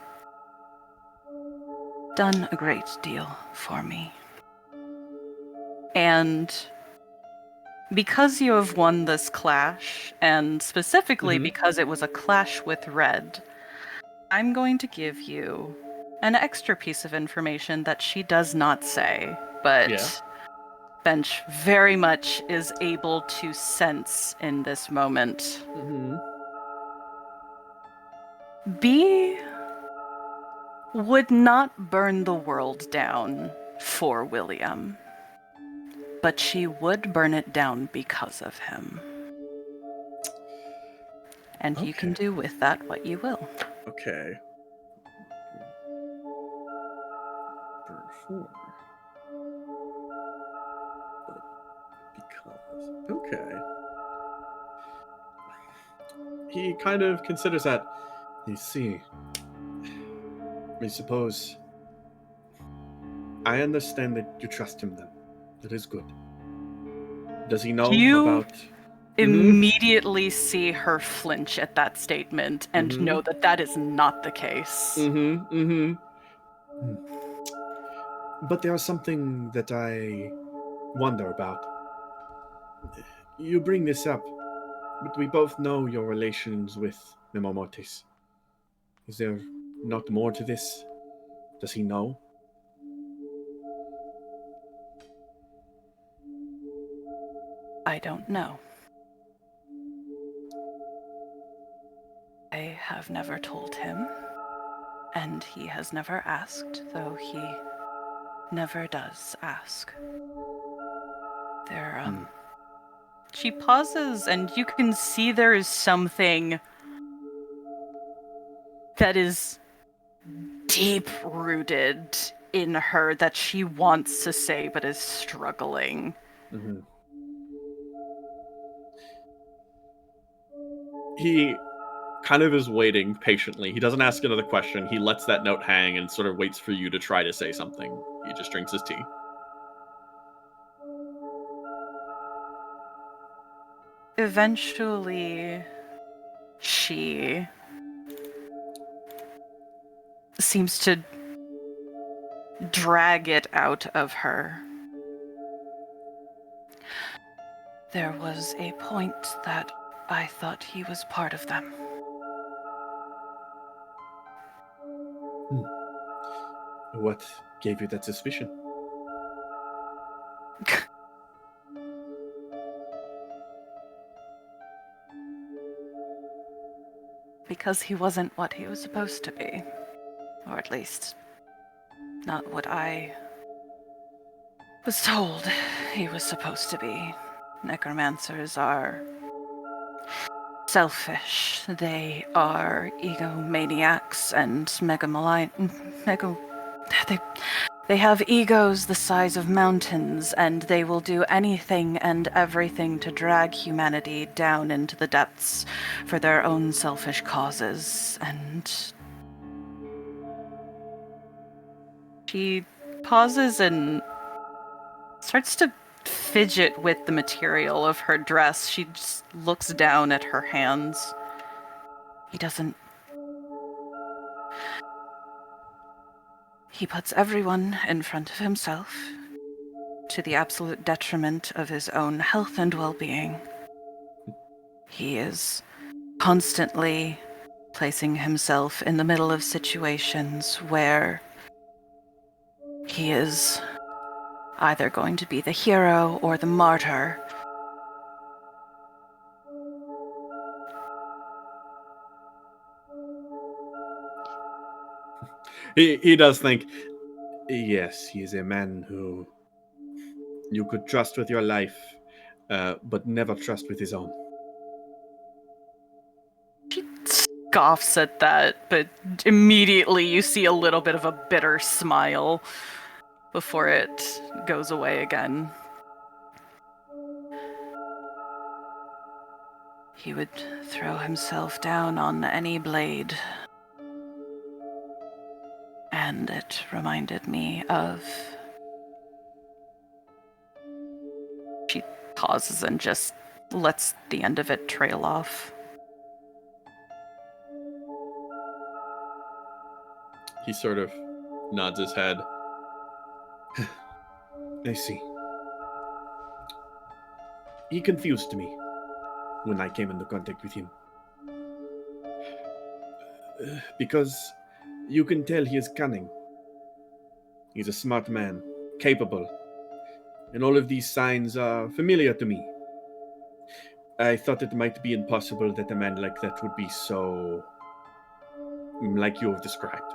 [SPEAKER 5] done a great deal for me. And because you have won this clash, and specifically because it was a clash with Red, I'm going to give you an extra piece of information that she does not say, but Bench very much is able to sense in this moment. B would not burn the world down for William, but she would burn it down because of him. And you can do with that what you will.
[SPEAKER 4] Okay. Burn 4. But because. Okay. He kind of considers that. You see, I suppose. I understand that you trust him then. That is good. Does he know about.
[SPEAKER 5] Immediately see her flinch at that statement and know that that is not the case.
[SPEAKER 4] But there is something that I wonder about. You bring this up, but we both know your relations with Memo Mortis. Is there not more to this? Does he know?
[SPEAKER 5] I don't know. I have never told him, and he has never asked, though he never does ask. She pauses, and you can see there is something that is deep-rooted in her that she wants to say but is struggling.
[SPEAKER 4] He kind of is waiting patiently. He doesn't ask another question. He lets that note hang and sort of waits for you to try to say something. He just drinks his tea.
[SPEAKER 5] Eventually, she seems to drag it out of her. There was a point that I thought he was part of them.
[SPEAKER 4] What gave you that suspicion?
[SPEAKER 5] Because he wasn't what he was supposed to be. Or at least, not what I was told he was supposed to be. Necromancers are selfish. They are egomaniacs and They have egos the size of mountains, and they will do anything and everything to drag humanity down into the depths for their own selfish causes. And she pauses and starts to fidget with the material of her dress. She just looks down at her hands. He doesn't. He puts everyone in front of himself, to the absolute detriment of his own health and well-being. He is constantly placing himself in the middle of situations where he is either going to be the hero or the martyr.
[SPEAKER 4] He does think, yes, he is a man who you could trust with your life, but never trust with his own.
[SPEAKER 3] She scoffs at that, but immediately you see a little bit of a bitter smile before it goes away again.
[SPEAKER 5] He would throw himself down on any blade. And it reminded me of...
[SPEAKER 3] She pauses and just lets the end of it trail off.
[SPEAKER 4] He sort of nods his head. I see. He confused me when I came into contact with him. Because you can tell he is cunning. He's a smart man, capable, and all of these signs are familiar to me. I thought it might be impossible that a man like that would be so... like you have described.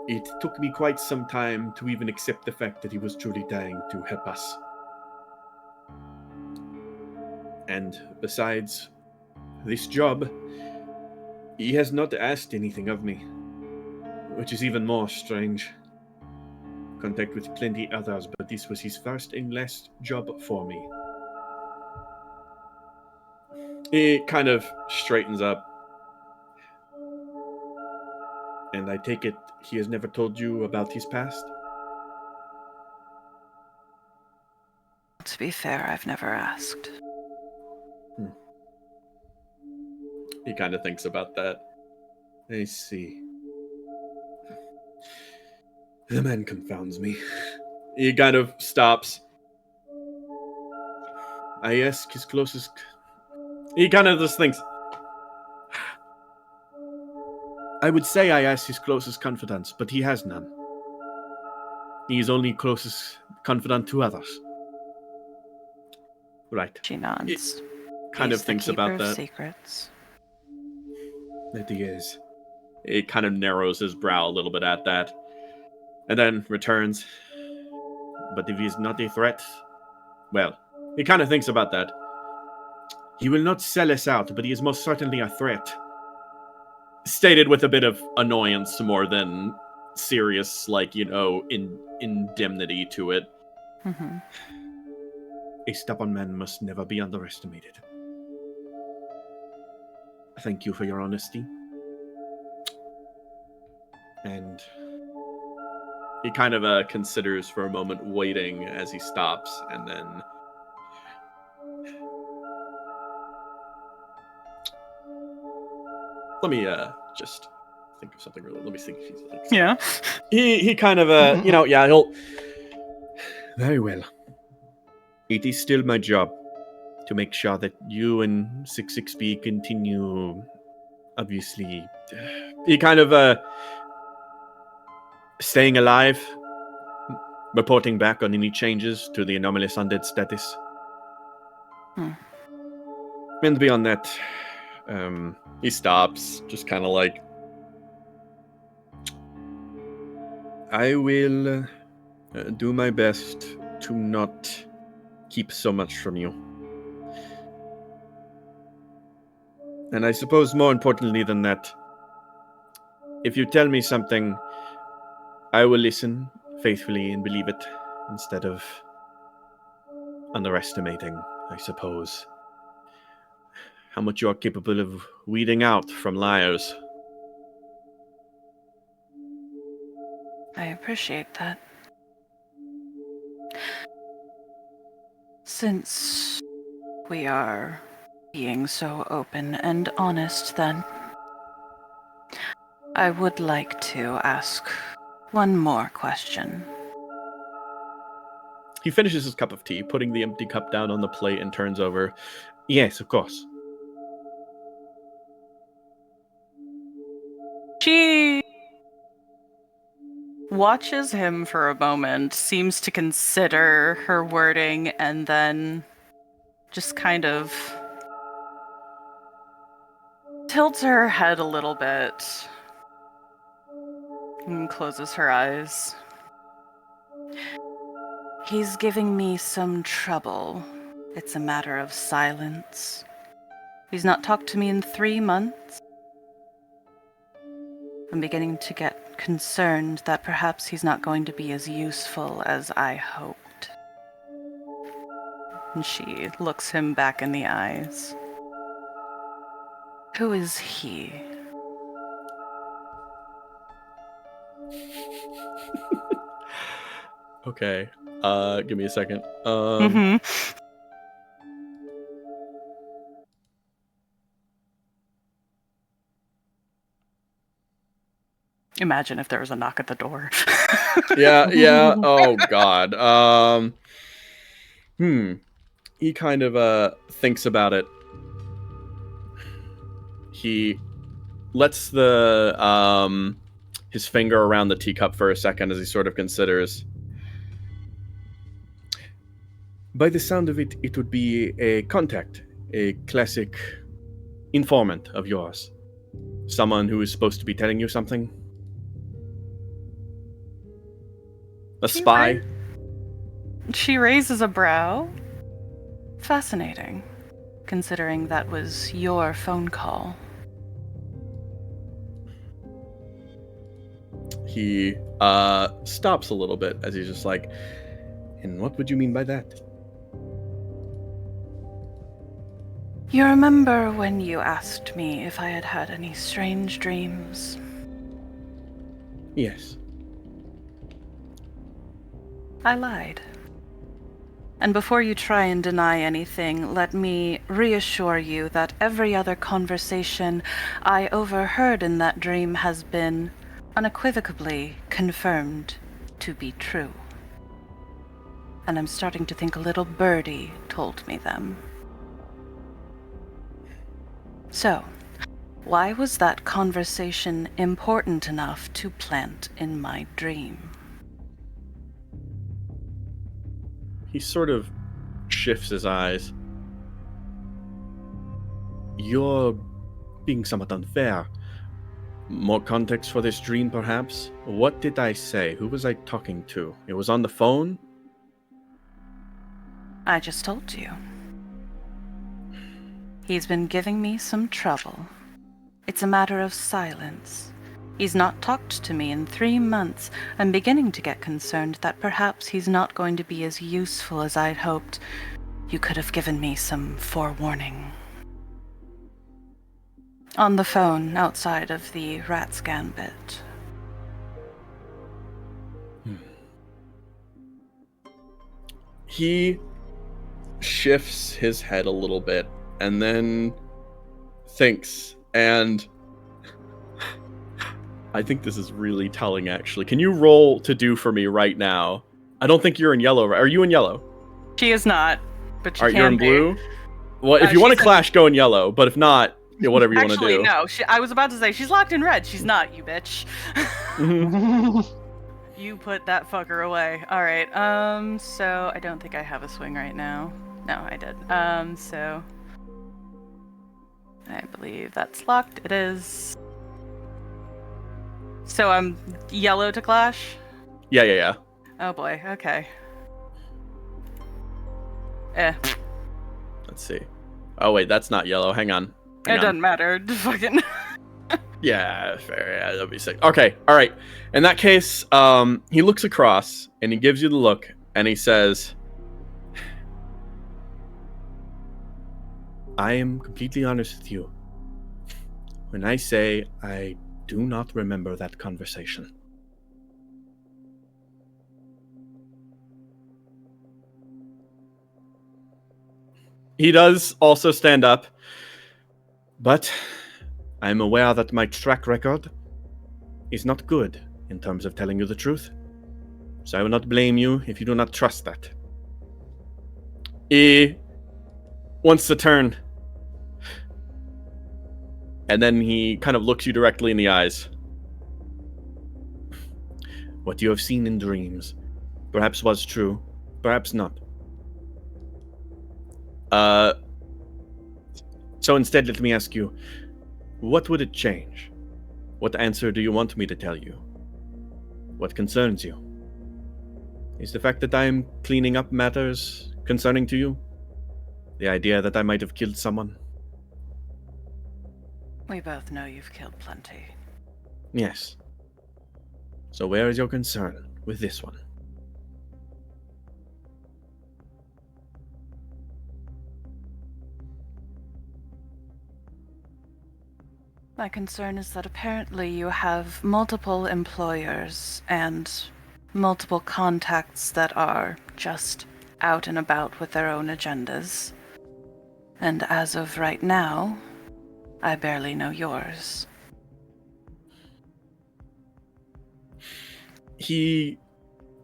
[SPEAKER 4] It took me quite some time to even accept the fact that he was truly dying to help us. And besides this job, he has not asked anything of me, which is even more strange. Contact with plenty others, but this was his first and last job for me. He kind of straightens up. And I take it he has never told you about his past?
[SPEAKER 5] To be fair, I've never asked.
[SPEAKER 4] He kind of thinks about that. I see. The man confounds me. He kind of stops. I ask his closest... He kind of just thinks... I would say I asked his closest confidants, but he has none. He is only closest confidant to others. Right.
[SPEAKER 5] She nods.
[SPEAKER 4] Kind
[SPEAKER 5] He's
[SPEAKER 4] of thinks
[SPEAKER 5] the keeper
[SPEAKER 4] about
[SPEAKER 5] of
[SPEAKER 4] that.
[SPEAKER 5] secrets.
[SPEAKER 4] That he is. It kind of narrows his brow a little bit at that. And then returns. But if he's not a threat, well, he kind of thinks about that. He will not sell us out, but he is most certainly a threat. Stated with a bit of annoyance more than serious, like, indemnity to it.
[SPEAKER 5] Mm-hmm.
[SPEAKER 4] A stubborn man must never be underestimated. Thank you for your honesty. And he kind of considers for a moment, waiting as he stops, and then... Let me just think of something really... Let me think if he's like...
[SPEAKER 3] Yeah.
[SPEAKER 4] He kind of, he'll... Very well. It is still my job to make sure that you and 66B continue, obviously... He kind of, staying alive, reporting back on any changes to the anomalous undead status. And beyond that, he stops, just kind of like... I will do my best to not keep so much from you. And I suppose more importantly than that, if you tell me something, I will listen faithfully and believe it, instead of underestimating, I suppose, how much you are capable of weeding out from liars.
[SPEAKER 5] I appreciate that. Since we are being so open and honest, then I would like to ask one more question.
[SPEAKER 4] He finishes his cup of tea, putting the empty cup down on the plate, and turns over. Yes, of course.
[SPEAKER 3] She watches him for a moment, seems to consider her wording, and then just kind of tilts her head a little bit and closes her eyes.
[SPEAKER 5] He's giving me some trouble. It's a matter of silence. He's not talked to me in 3 months. I'm beginning to get concerned that perhaps he's not going to be as useful as I hoped. And she looks him back in the eyes. Who is he?
[SPEAKER 4] Okay. Give me a second.
[SPEAKER 3] Imagine if there was a knock at the door.
[SPEAKER 4] Yeah. Oh God. He kind of thinks about it. He lets the his finger around the teacup for a second as he sort of considers. By the sound of it, it would be a contact, a classic informant of yours. Someone who is supposed to be telling you something. A spy.
[SPEAKER 3] She raises a brow. Fascinating, considering that was your phone call.
[SPEAKER 4] He stops a little bit as he's just like, and what would you mean by that?
[SPEAKER 5] You remember when you asked me if I had had any strange dreams?
[SPEAKER 4] Yes.
[SPEAKER 5] I lied. And before you try and deny anything, let me reassure you that every other conversation I overheard in that dream has been unequivocally confirmed to be true. And I'm starting to think a little birdie told me them. So, why was that conversation important enough to plant in my dream?
[SPEAKER 4] He sort of shifts his eyes. You're being somewhat unfair. More context for this dream, perhaps? What did I say? Who was I talking to? It was on the phone?
[SPEAKER 5] I just told you. He's been giving me some trouble. It's a matter of silence. He's not talked to me in 3 months. I'm beginning to get concerned that perhaps he's not going to be as useful as I'd hoped. You could have given me some forewarning. On the phone outside of the Rat's Gambit.
[SPEAKER 4] He shifts his head a little bit and then thinks, and I think this is really telling, actually. Can you roll to do for me right now? I don't think you're in yellow. Are you in yellow?
[SPEAKER 3] She is not, but she
[SPEAKER 4] All right,
[SPEAKER 3] can
[SPEAKER 4] you're in
[SPEAKER 3] be.
[SPEAKER 4] blue? Well, if you want to clash, go in yellow, but if not, whatever you want to do.
[SPEAKER 3] Actually, no. I was about to say, she's locked in red. She's not, you bitch. You put that fucker away. Alright, so I don't think I have a swing right now. No, I did. So I believe that's locked. It is. So I'm yellow to clash?
[SPEAKER 4] Yeah.
[SPEAKER 3] Oh boy, okay.
[SPEAKER 4] Let's see. Oh, wait, that's not yellow. Hang on.
[SPEAKER 3] It doesn't matter. Fucking.
[SPEAKER 4] Yeah, fair. Yeah, that'll be sick. Okay, all right. In that case, he looks across and he gives you the look and he says, I am completely honest with you when I say I do not remember that conversation. He does also stand up, but I am aware that my track record is not good in terms of telling you the truth, so I will not blame you if you do not trust that. He wants to turn, and then he kind of looks you directly in the eyes. What you have seen in dreams perhaps was true, perhaps not. So instead, let me ask you, what would it change? What answer do you want me to tell you? What concerns you? Is the fact that I am cleaning up matters concerning to you? The idea that I might have killed someone?
[SPEAKER 5] We both know you've killed plenty.
[SPEAKER 4] Yes. So where is your concern with this one?
[SPEAKER 5] My concern is that apparently you have multiple employers and multiple contacts that are just out and about with their own agendas. And as of right now, I barely know yours.
[SPEAKER 4] He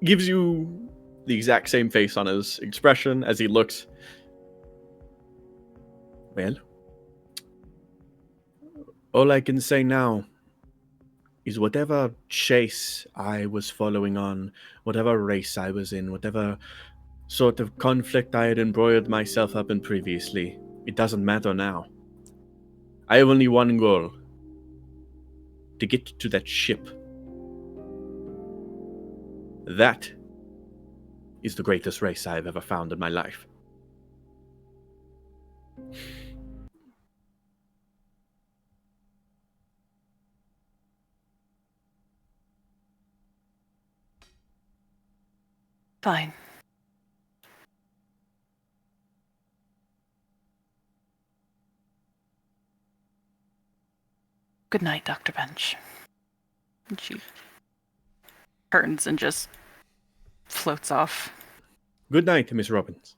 [SPEAKER 4] gives you the exact same face on his expression as he looks. Well, all I can say now is whatever chase I was following on, whatever race I was in, whatever sort of conflict I had embroiled myself up in previously, it doesn't matter now. I have only one goal: to get to that ship. That is the greatest race I have ever found in my life.
[SPEAKER 5] Fine. Good night, Dr. Bench.
[SPEAKER 3] And she turns and just floats off.
[SPEAKER 4] Good night, Miss Robbins.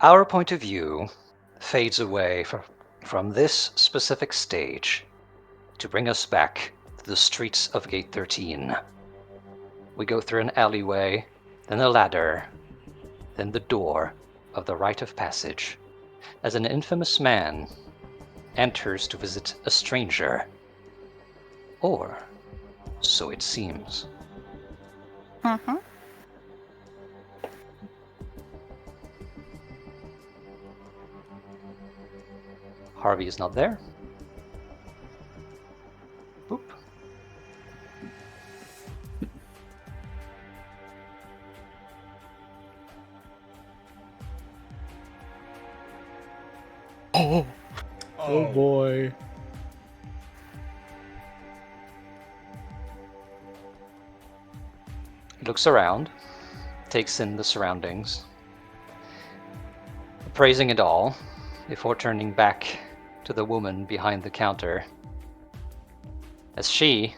[SPEAKER 1] Our point of view fades away from this specific stage to bring us back to the streets of Gate 13. We go through an alleyway, then a ladder, then the door of the rite of passage, as an infamous man enters to visit a stranger. Or so it seems.
[SPEAKER 5] Mm-hmm.
[SPEAKER 1] Harvey is not there. Boop.
[SPEAKER 4] Oh boy.
[SPEAKER 1] He looks around, takes in the surroundings, appraising it all, before turning back to the woman behind the counter, as she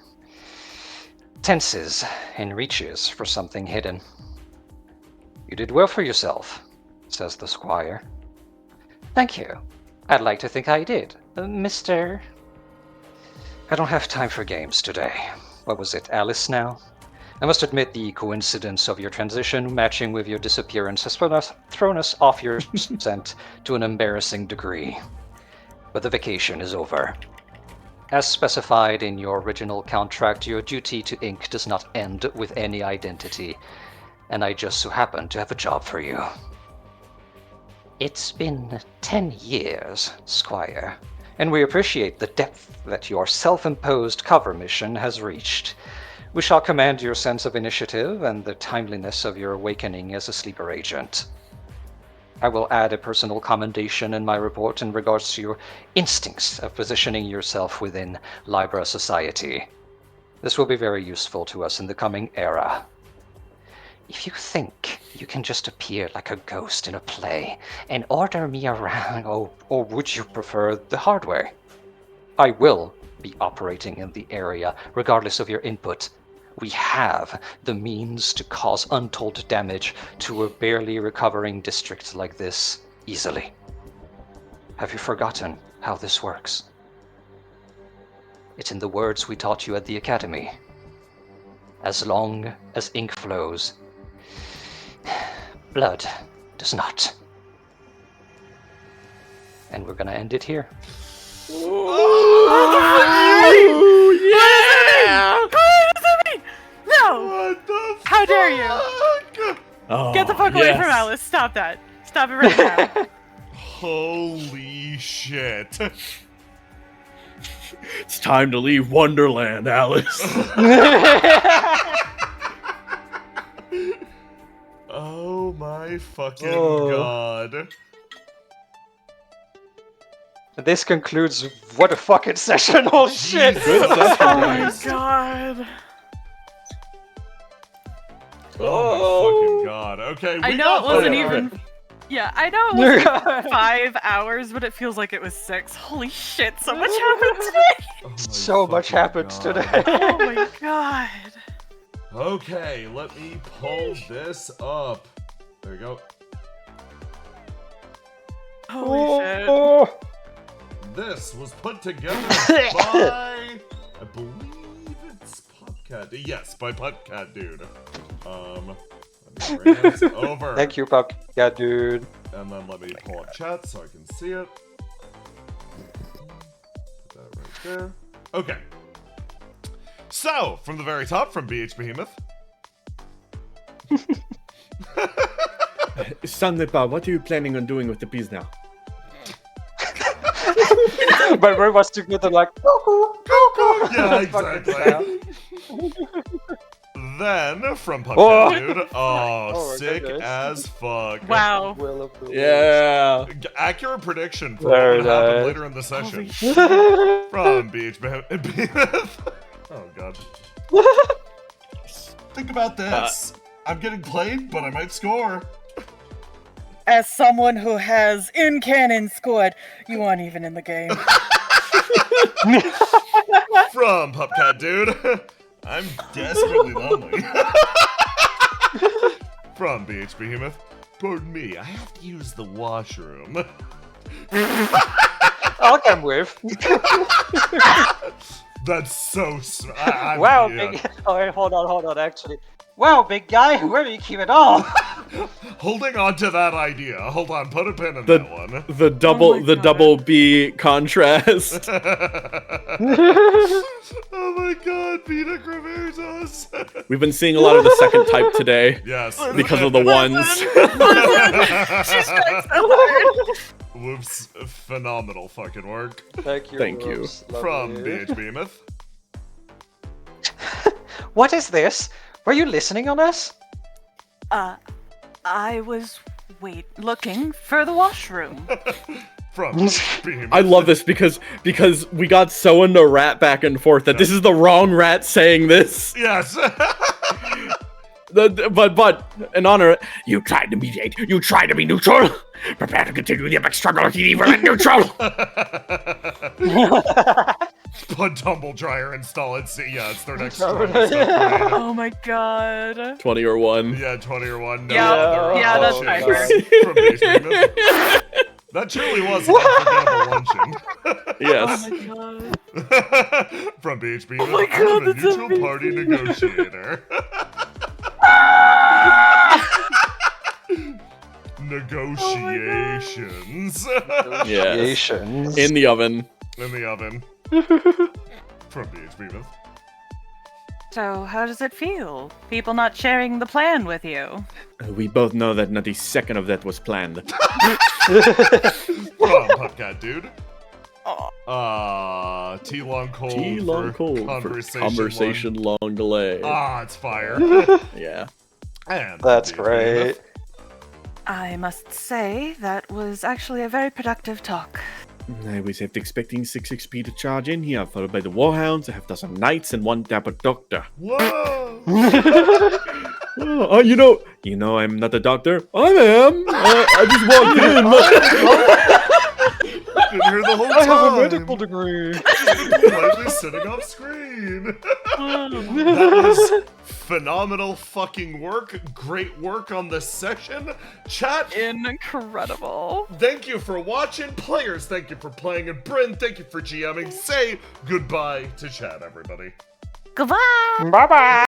[SPEAKER 1] tenses and reaches for something hidden. "You did well for yourself," says the squire. "Thank you. I'd like to think I did. Mr. I don't have time for games today. What was it, Alice now? I must admit the coincidence of your transition matching with your disappearance has thrown us off your scent to an embarrassing degree. But the vacation is over. As specified in your original contract, your duty to Ink does not end with any identity, and I just so happen to have a job for you." "It's been 10 years, Squire, and we appreciate the depth that your self-imposed cover mission has reached. We shall commend your sense of initiative and the timeliness of your awakening as a sleeper agent. I will add a personal commendation in my report in regards to your instincts of positioning yourself within Libra society. This will be very useful to us in the coming era. If you think you can just appear like a ghost in a play and order me around, or would you prefer the hard way? I will be operating in the area regardless of your input. We have the means to cause untold damage to a barely recovering district like this easily. Have you forgotten how this works? It's in the words we taught you at the academy. As long as ink flows, blood does not." And we're gonna end it here.
[SPEAKER 3] No!
[SPEAKER 2] What the
[SPEAKER 3] How dare you?
[SPEAKER 2] fuck?
[SPEAKER 4] Oh,
[SPEAKER 3] Get the fuck away
[SPEAKER 4] yes.
[SPEAKER 3] from Alice. Stop that. Stop it right now.
[SPEAKER 2] Holy shit.
[SPEAKER 4] It's time to leave Wonderland, Alice.
[SPEAKER 2] Oh my fucking
[SPEAKER 8] Oh.
[SPEAKER 2] god.
[SPEAKER 8] This concludes what a fucking session. Holy shit!
[SPEAKER 2] Jesus
[SPEAKER 3] Oh my
[SPEAKER 2] Christ.
[SPEAKER 3] god.
[SPEAKER 2] Oh my fucking god. Okay,
[SPEAKER 3] I
[SPEAKER 2] we
[SPEAKER 3] know
[SPEAKER 2] got
[SPEAKER 3] it wasn't
[SPEAKER 2] there.
[SPEAKER 3] even. Yeah, I know it wasn't 5 hours, but it feels like it was 6. Holy shit, so much happened today!
[SPEAKER 2] Oh my
[SPEAKER 8] So much
[SPEAKER 2] fucking
[SPEAKER 8] happened
[SPEAKER 2] god.
[SPEAKER 8] today.
[SPEAKER 3] Oh my god.
[SPEAKER 2] Okay, let me pull this up. There you go.
[SPEAKER 3] Holy shit.
[SPEAKER 8] Oh.
[SPEAKER 2] This was put together by, I believe it's Popcat. Yes, by Popcat Dude. Let me bring this over.
[SPEAKER 8] Thank you, Pup. Yeah, dude.
[SPEAKER 2] And then let me pull up chat so I can see it. Put that right there. Okay. So, from the very top, from BH Behemoth.
[SPEAKER 4] Sandepa, what are you planning on doing with the bees now?
[SPEAKER 8] But very much together, like,
[SPEAKER 2] Yeah,
[SPEAKER 8] Fucking
[SPEAKER 2] exactly. Then, from Popcat
[SPEAKER 8] Oh.
[SPEAKER 2] Dude. Oh,
[SPEAKER 8] Oh,
[SPEAKER 2] sick
[SPEAKER 8] okay,
[SPEAKER 2] as fuck.
[SPEAKER 3] Wow.
[SPEAKER 8] Will of the
[SPEAKER 4] Yeah.
[SPEAKER 2] Accurate prediction for
[SPEAKER 8] Very
[SPEAKER 2] what would happen
[SPEAKER 8] nice.
[SPEAKER 2] later in the session.
[SPEAKER 3] Holy shit.
[SPEAKER 2] From BH Behemoth. Oh, God. Think about this. I'm getting played, but I might score.
[SPEAKER 6] As someone who has in canon scored, you aren't even in the game.
[SPEAKER 2] From Popcat Dude. I'm desperately lonely. From BH Behemoth. Pardon me, I have to use the washroom.
[SPEAKER 8] I'll come with.
[SPEAKER 2] That's so.
[SPEAKER 8] Wow,
[SPEAKER 2] yeah.
[SPEAKER 8] big. Oh, wait, hold on, actually. Wow, big guy, where do you keep it all?
[SPEAKER 2] Holding on to that idea. Hold on, put a pin in
[SPEAKER 4] The-
[SPEAKER 2] that one.
[SPEAKER 4] The double,
[SPEAKER 3] my
[SPEAKER 4] the
[SPEAKER 3] God.
[SPEAKER 4] double B contrast.
[SPEAKER 2] Oh my god, NECROVERITAS.
[SPEAKER 4] We've been seeing a lot of the second type today
[SPEAKER 2] Yes.
[SPEAKER 4] because of the ones.
[SPEAKER 3] She strikes so hard.
[SPEAKER 2] Whoops, phenomenal fucking work.
[SPEAKER 8] Thank you.
[SPEAKER 4] Thank you.
[SPEAKER 8] Rose.
[SPEAKER 2] From
[SPEAKER 8] Lovely.
[SPEAKER 2] BH Behemoth.
[SPEAKER 8] What is this? Were you listening on us?
[SPEAKER 5] I was looking for the washroom.
[SPEAKER 2] From Behemoth.
[SPEAKER 4] I love this because we got so into rat back and forth that this is the wrong rat saying this.
[SPEAKER 2] Yes.
[SPEAKER 4] But in honor,
[SPEAKER 9] You tried to mediate. You tried to be neutral. Prepare to continue the epic struggle with evil and neutral.
[SPEAKER 2] Put tumble dryer, install it. See, yeah, it's their next
[SPEAKER 8] Cover
[SPEAKER 2] strongest
[SPEAKER 8] it.
[SPEAKER 2] upgrade.
[SPEAKER 3] Oh my god.
[SPEAKER 4] 20 or 1.
[SPEAKER 2] Yeah, 20 or 1. No
[SPEAKER 3] Yeah,
[SPEAKER 2] other
[SPEAKER 3] yeah, that's
[SPEAKER 2] options
[SPEAKER 3] fine.
[SPEAKER 2] from BH Behemoth. That truly was an unforgettable luncheon.
[SPEAKER 4] Yes.
[SPEAKER 3] Oh my god.
[SPEAKER 2] From BH Behemoth.
[SPEAKER 3] my God,
[SPEAKER 2] I'm a
[SPEAKER 3] that's
[SPEAKER 2] neutral
[SPEAKER 3] amazing.
[SPEAKER 2] party negotiator. Negotiations.
[SPEAKER 4] Yes.
[SPEAKER 8] Negotiations.
[SPEAKER 4] In the oven.
[SPEAKER 2] In the oven. From BH Behemoth.
[SPEAKER 5] So, how does it feel? People not sharing the plan with you?
[SPEAKER 4] We both know that not a second of that was planned.
[SPEAKER 2] From Popcat Dude.
[SPEAKER 3] Oh.
[SPEAKER 2] Tea long cold.
[SPEAKER 4] Tea long
[SPEAKER 2] for
[SPEAKER 4] cold.
[SPEAKER 2] Conversation.
[SPEAKER 4] Long delay.
[SPEAKER 2] It's fire.
[SPEAKER 4] Yeah.
[SPEAKER 2] And
[SPEAKER 8] That's
[SPEAKER 2] BH
[SPEAKER 8] great.
[SPEAKER 2] Behemoth.
[SPEAKER 5] I must say, that was actually a very productive talk.
[SPEAKER 4] I was expecting 6 XP to charge in here, followed by the Warhounds, a half dozen knights, and 1 dapper doctor.
[SPEAKER 2] Whoa!
[SPEAKER 4] Oh, you know, I'm not a doctor. I am. I just walked in.
[SPEAKER 2] Been here the whole
[SPEAKER 8] I have a
[SPEAKER 2] time.
[SPEAKER 8] medical degree.
[SPEAKER 2] Politely sitting off screen. That was phenomenal fucking work. Great work on this session. Chat,
[SPEAKER 3] Incredible.
[SPEAKER 2] thank you for watching. Players, thank you for playing. And Bryn, thank you for GMing. Say goodbye to chat, everybody.
[SPEAKER 5] Goodbye!
[SPEAKER 8] Bye bye.